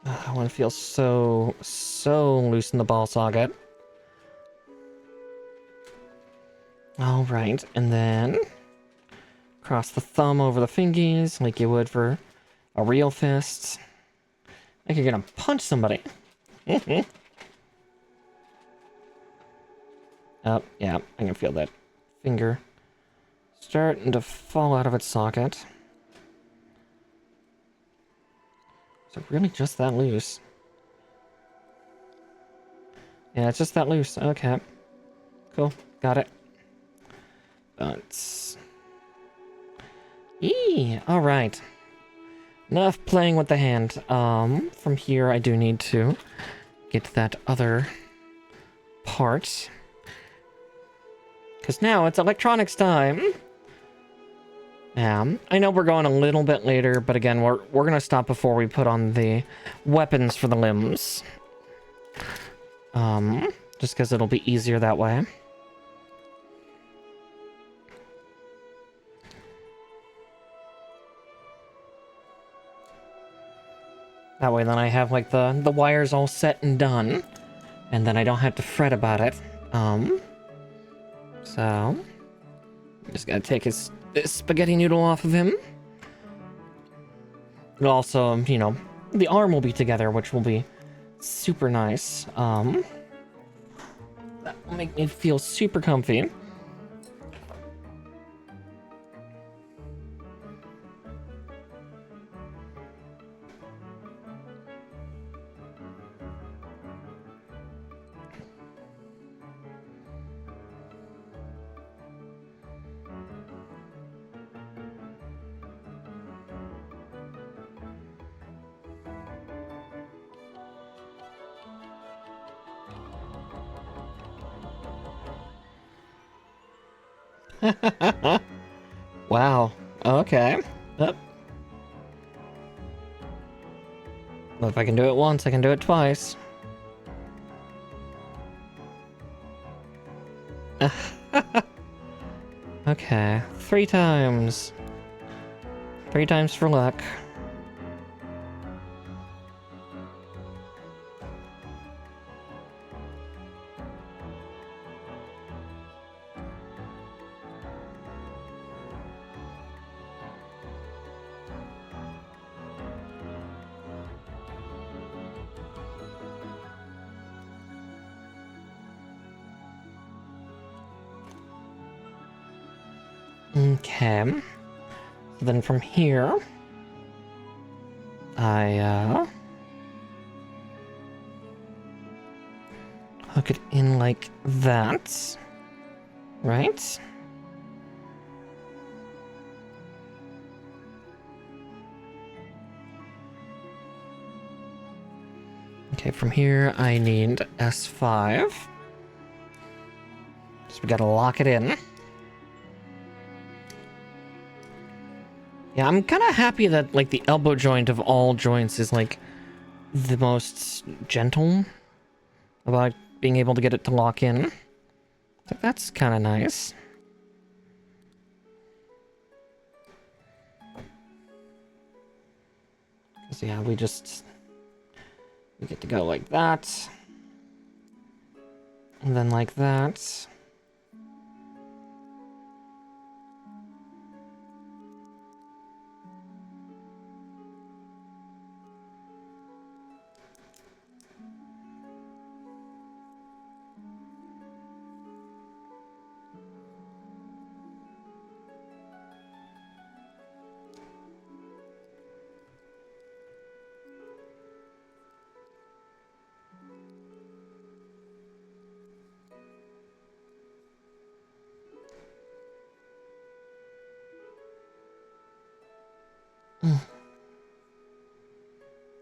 [SPEAKER 1] That one feels so loose in the ball socket. Alright, and then cross the thumb over the fingies like you would for a real fist. Like you're gonna punch somebody. Oh, yeah, I can feel that finger starting to fall out of its socket. Is it really just that loose? Yeah, it's just that loose. Okay. Cool. Got it. But... alright. Enough playing with the hand. From here I do need to get that other part. Because now it's electronics time! Yeah, I know we're going a little bit later, but again, we're gonna stop before we put on the weapons for the limbs. Just because it'll be easier that way. That way then I have like the wires all set and done, and then I don't have to fret about it. So I'm just gotta take this spaghetti noodle off of him. And also, you know, the arm will be together, which will be super nice. That will make me feel super comfy. Wow. Okay. Yep. Well, if I can do it once, I can do it twice. Okay. 3 times. 3 times for luck. Okay. So then from here, I hook it in like that, right? Okay, from here I need S5. So we gotta lock it in. Yeah, I'm kind of happy that, like, the elbow joint of all joints is, like, the most gentle about being able to get it to lock in. So that's kind of nice. So yeah, we get to go like that. And then like that.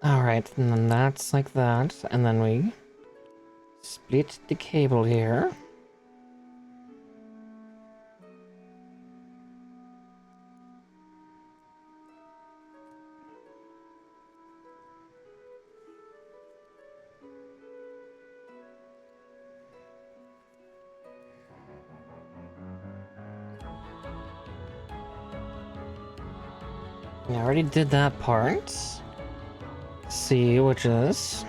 [SPEAKER 1] Alright, and then that's like that. And then we split the cable here. Yeah, I already did that part. C, which is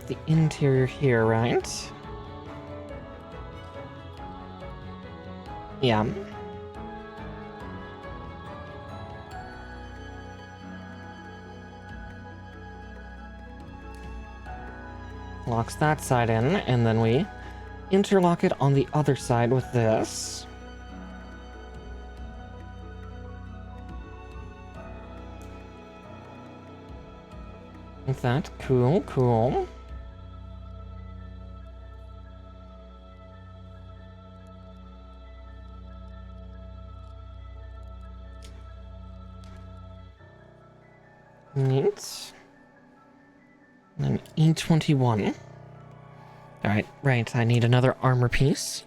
[SPEAKER 1] the interior here, right? Yeah. Locks that side in, and then we interlock it on the other side with this. Like that. Cool, cool. Neat. And then E21. Alright, right, I need another armor piece.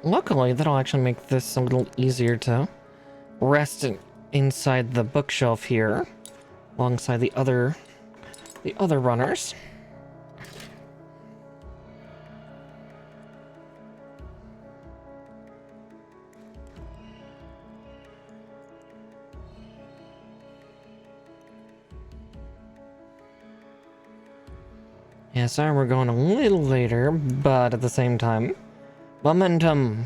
[SPEAKER 1] Luckily, that'll actually make this a little easier to rest inside the bookshelf here, alongside the other runners. Yeah, sorry we're going a little later, but at the same time, momentum.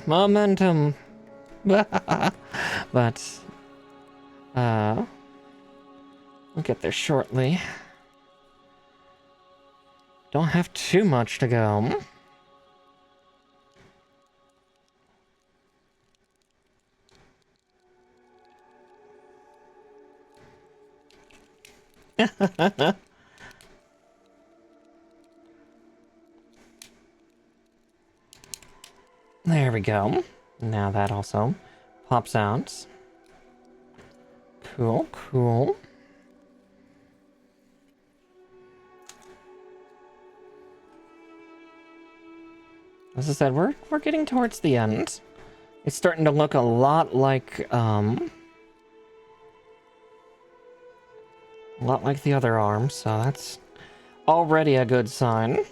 [SPEAKER 1] But, we'll get there shortly. Don't have too much to go. There we go. Now that also pops out. Cool, cool. As I said, we're getting towards the end. It's starting to look a lot like the other arm, so that's already a good sign.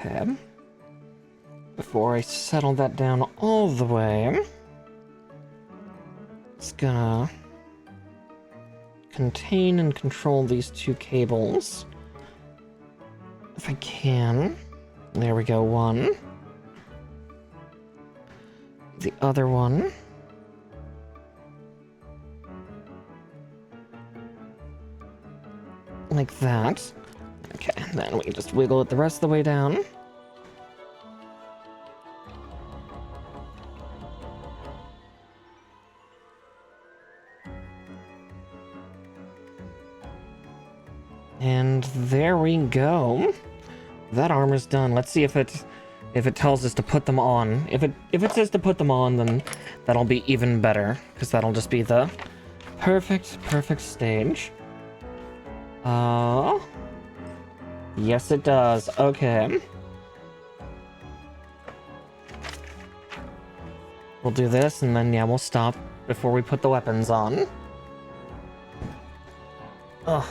[SPEAKER 1] Okay. Before I settle that down all the way, it's gonna contain and control these two cables. If I can. There we go, one. The other one. Like that. Okay, then we can just wiggle it the rest of the way down. And there we go. That arm is done. Let's see if it tells us to put them on. If it says to put them on, then that'll be even better, because that'll just be the perfect stage. Yes it does. Okay. We'll do this, and then yeah, we'll stop before we put the weapons on. Ugh.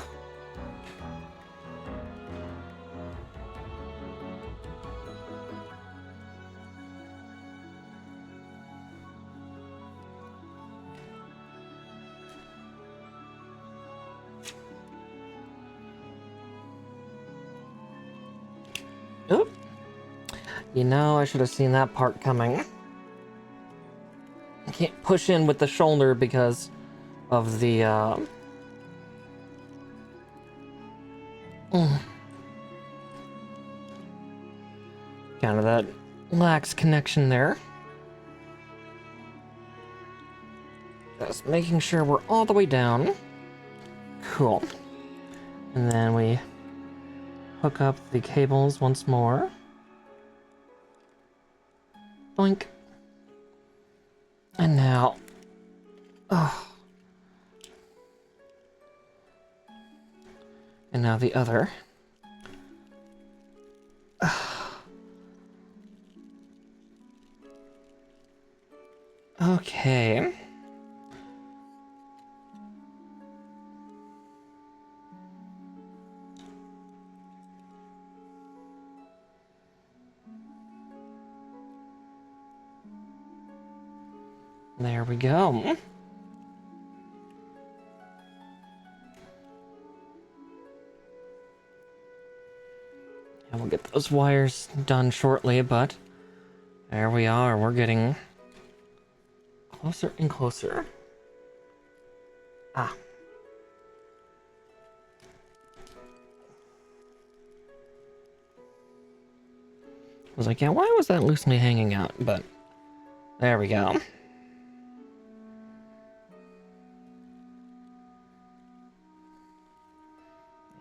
[SPEAKER 1] Oop. You know, I should have seen that part coming. I can't push in with the shoulder because of the, kind of that lax connection there. Just making sure we're all the way down. Cool. And then we hook up the cables once more. Boink. And now... Oh. And now the other. Okay. There we go. And we'll get those wires done shortly, but there we are. We're getting closer and closer. Ah. was like, yeah, why was that loosely hanging out? But there we go.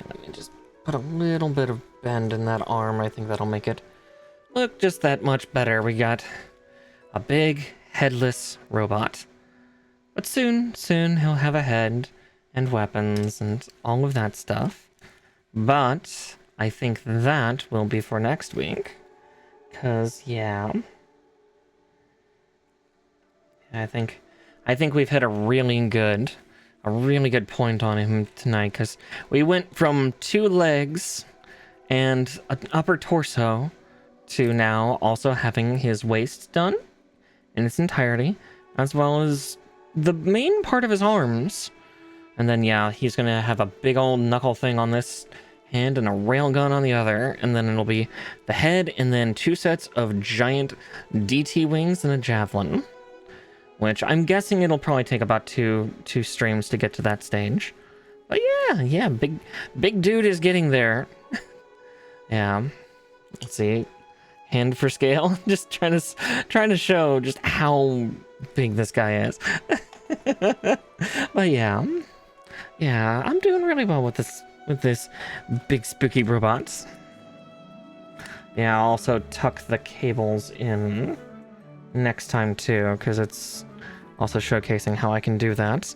[SPEAKER 1] Let me just put a little bit of bend in that arm. I think that'll make it look just that much better. We got a big headless robot. But soon he'll have a head and weapons and all of that stuff. But I think that will be for next week. 'Cause yeah. I think we've hit a really good point on him tonight, because we went from 2 legs and an upper torso to now also having his waist done in its entirety, as well as the main part of his arms. And then yeah, he's gonna have a big old knuckle thing on this hand and a railgun on the other, and then it'll be the head and then 2 sets of giant DT wings and a javelin. Which I'm guessing it'll probably take about two streams to get to that stage. But yeah, big dude is getting there. Yeah. Let's see. Hand for scale. Just trying to show just how big this guy is. But yeah. Yeah, I'm doing really well with this big spooky robot. Yeah, I'll also tuck the cables in next time too, because it's also showcasing how I can do that.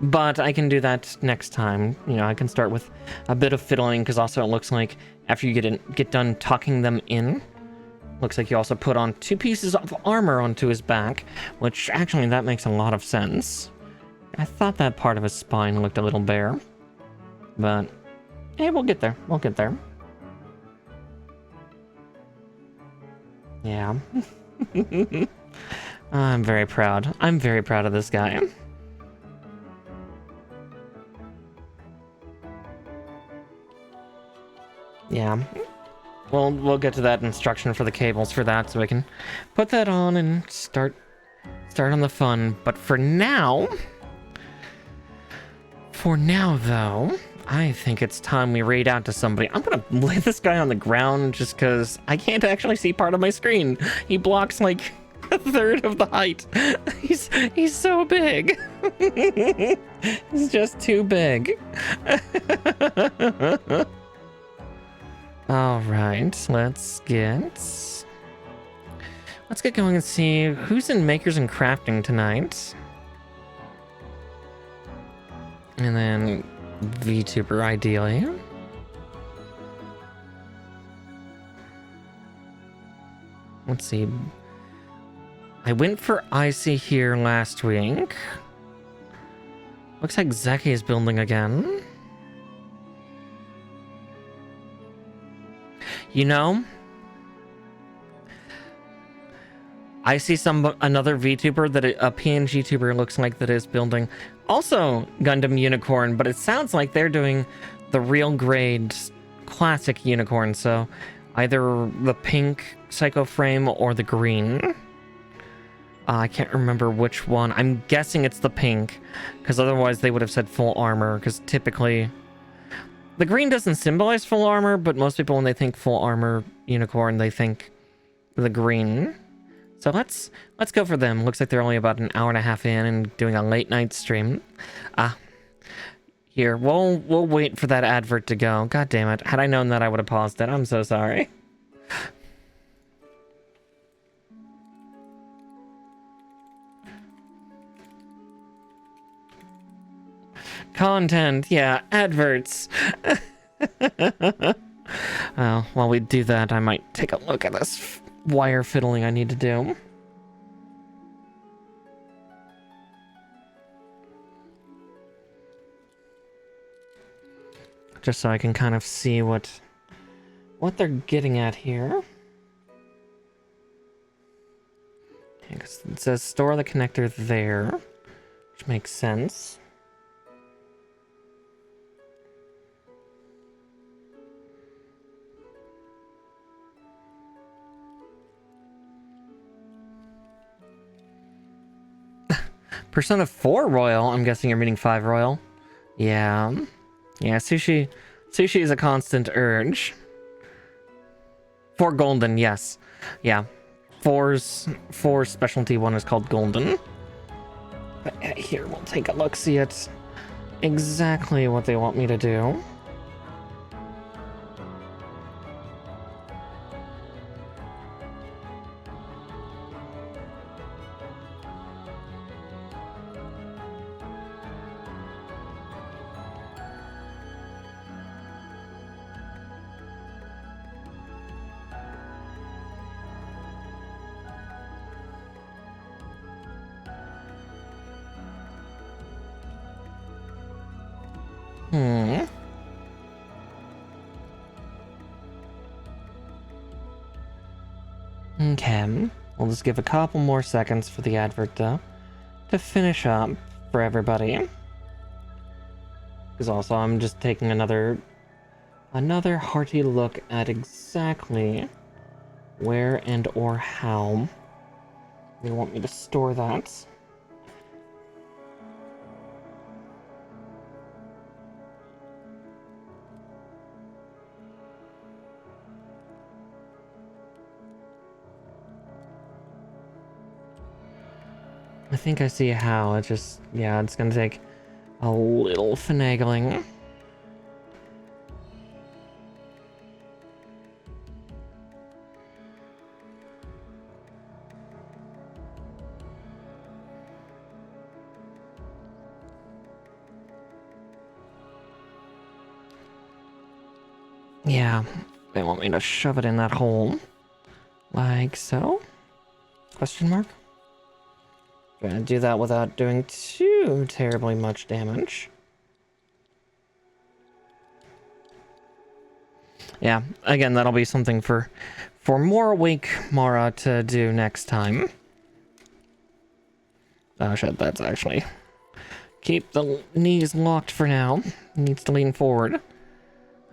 [SPEAKER 1] But I can do that next time. You know, I can start with a bit of fiddling, because also it looks like after you get done tucking them in, looks like you also put on 2 pieces of armor onto his back, which actually that makes a lot of sense. I thought that part of his spine looked a little bare, but hey, we'll get there. We'll get there. Yeah. I'm very proud. I'm very proud of this guy. Yeah. We'll get to that instruction for the cables for that, so we can put that on and start on the fun. But for now though, I think it's time we raid out to somebody. I'm gonna lay this guy on the ground just because I can't actually see part of my screen. He blocks like a third of the height. He's so big. He's just too big. All right, let's get going and see who's in Makers and Crafting tonight. And then VTuber ideally. Let's see. I went for Icy here last week. Looks like Zeki is building again. You know, I see another VTuber that a PNG tuber looks like that is building also Gundam Unicorn, but it sounds like they're doing the real grade classic Unicorn, so either the pink Psycho Frame or the green. I can't remember which one. I'm guessing it's the pink, because otherwise they would have said full armor, because typically the green doesn't symbolize full armor, but most people when they think full armor Unicorn, they think the green. So let's go for them. Looks like they're only about an hour and a half in and doing a late night stream. Here, we'll wait for that advert to go. God damn it. Had I known that, I would have paused it. I'm so sorry. Content, yeah, adverts. Well, while we do that, I might take a look at this wire fiddling I need to do. Just so I can kind of see what they're getting at here. Yeah, 'cause it says store the connector there, which makes sense. Persona 4 Royal, I'm guessing you're meaning 5 Royal. Yeah. Yeah, sushi is a constant urge. For Golden, yes. Yeah. Four's specialty one is called Golden. But here, we'll take a look, see it's exactly what they want me to do. Okay, we'll just give a couple more seconds for the advert to finish up for everybody. Because also I'm just taking another hearty look at exactly where and or how they want me to store that. I think I see how. It just, yeah, it's gonna take a little finagling. Yeah, they want me to shove it in that hole. Like so? Question mark? Gonna do that without doing too terribly much damage. Yeah, again, that'll be something for more awake Mara to do next time. Oh shit, that's actually... Keep the knees locked for now. Needs to lean forward.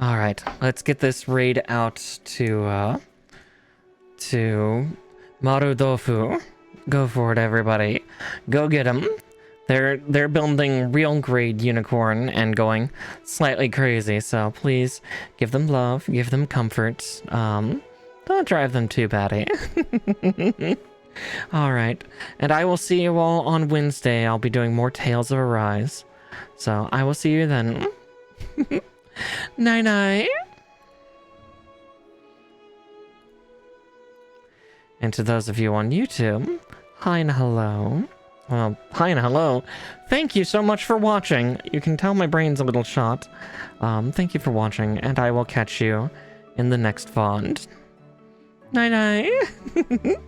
[SPEAKER 1] Alright, let's get this raid out to Marudofu. Go for it, everybody. Go get them. They're building real grade unicorn and going slightly crazy, so please give them love, give them comfort. Don't drive them too batty. Alright, and I will see you all on Wednesday. I'll be doing more Tales of Arise. So I will see you then. Night-night. And to those of you on YouTube, hi and hello. Well, hi and hello. Thank you so much for watching. You can tell my brain's a little shot. Thank you for watching, and I will catch you in the next VOD. Night-night.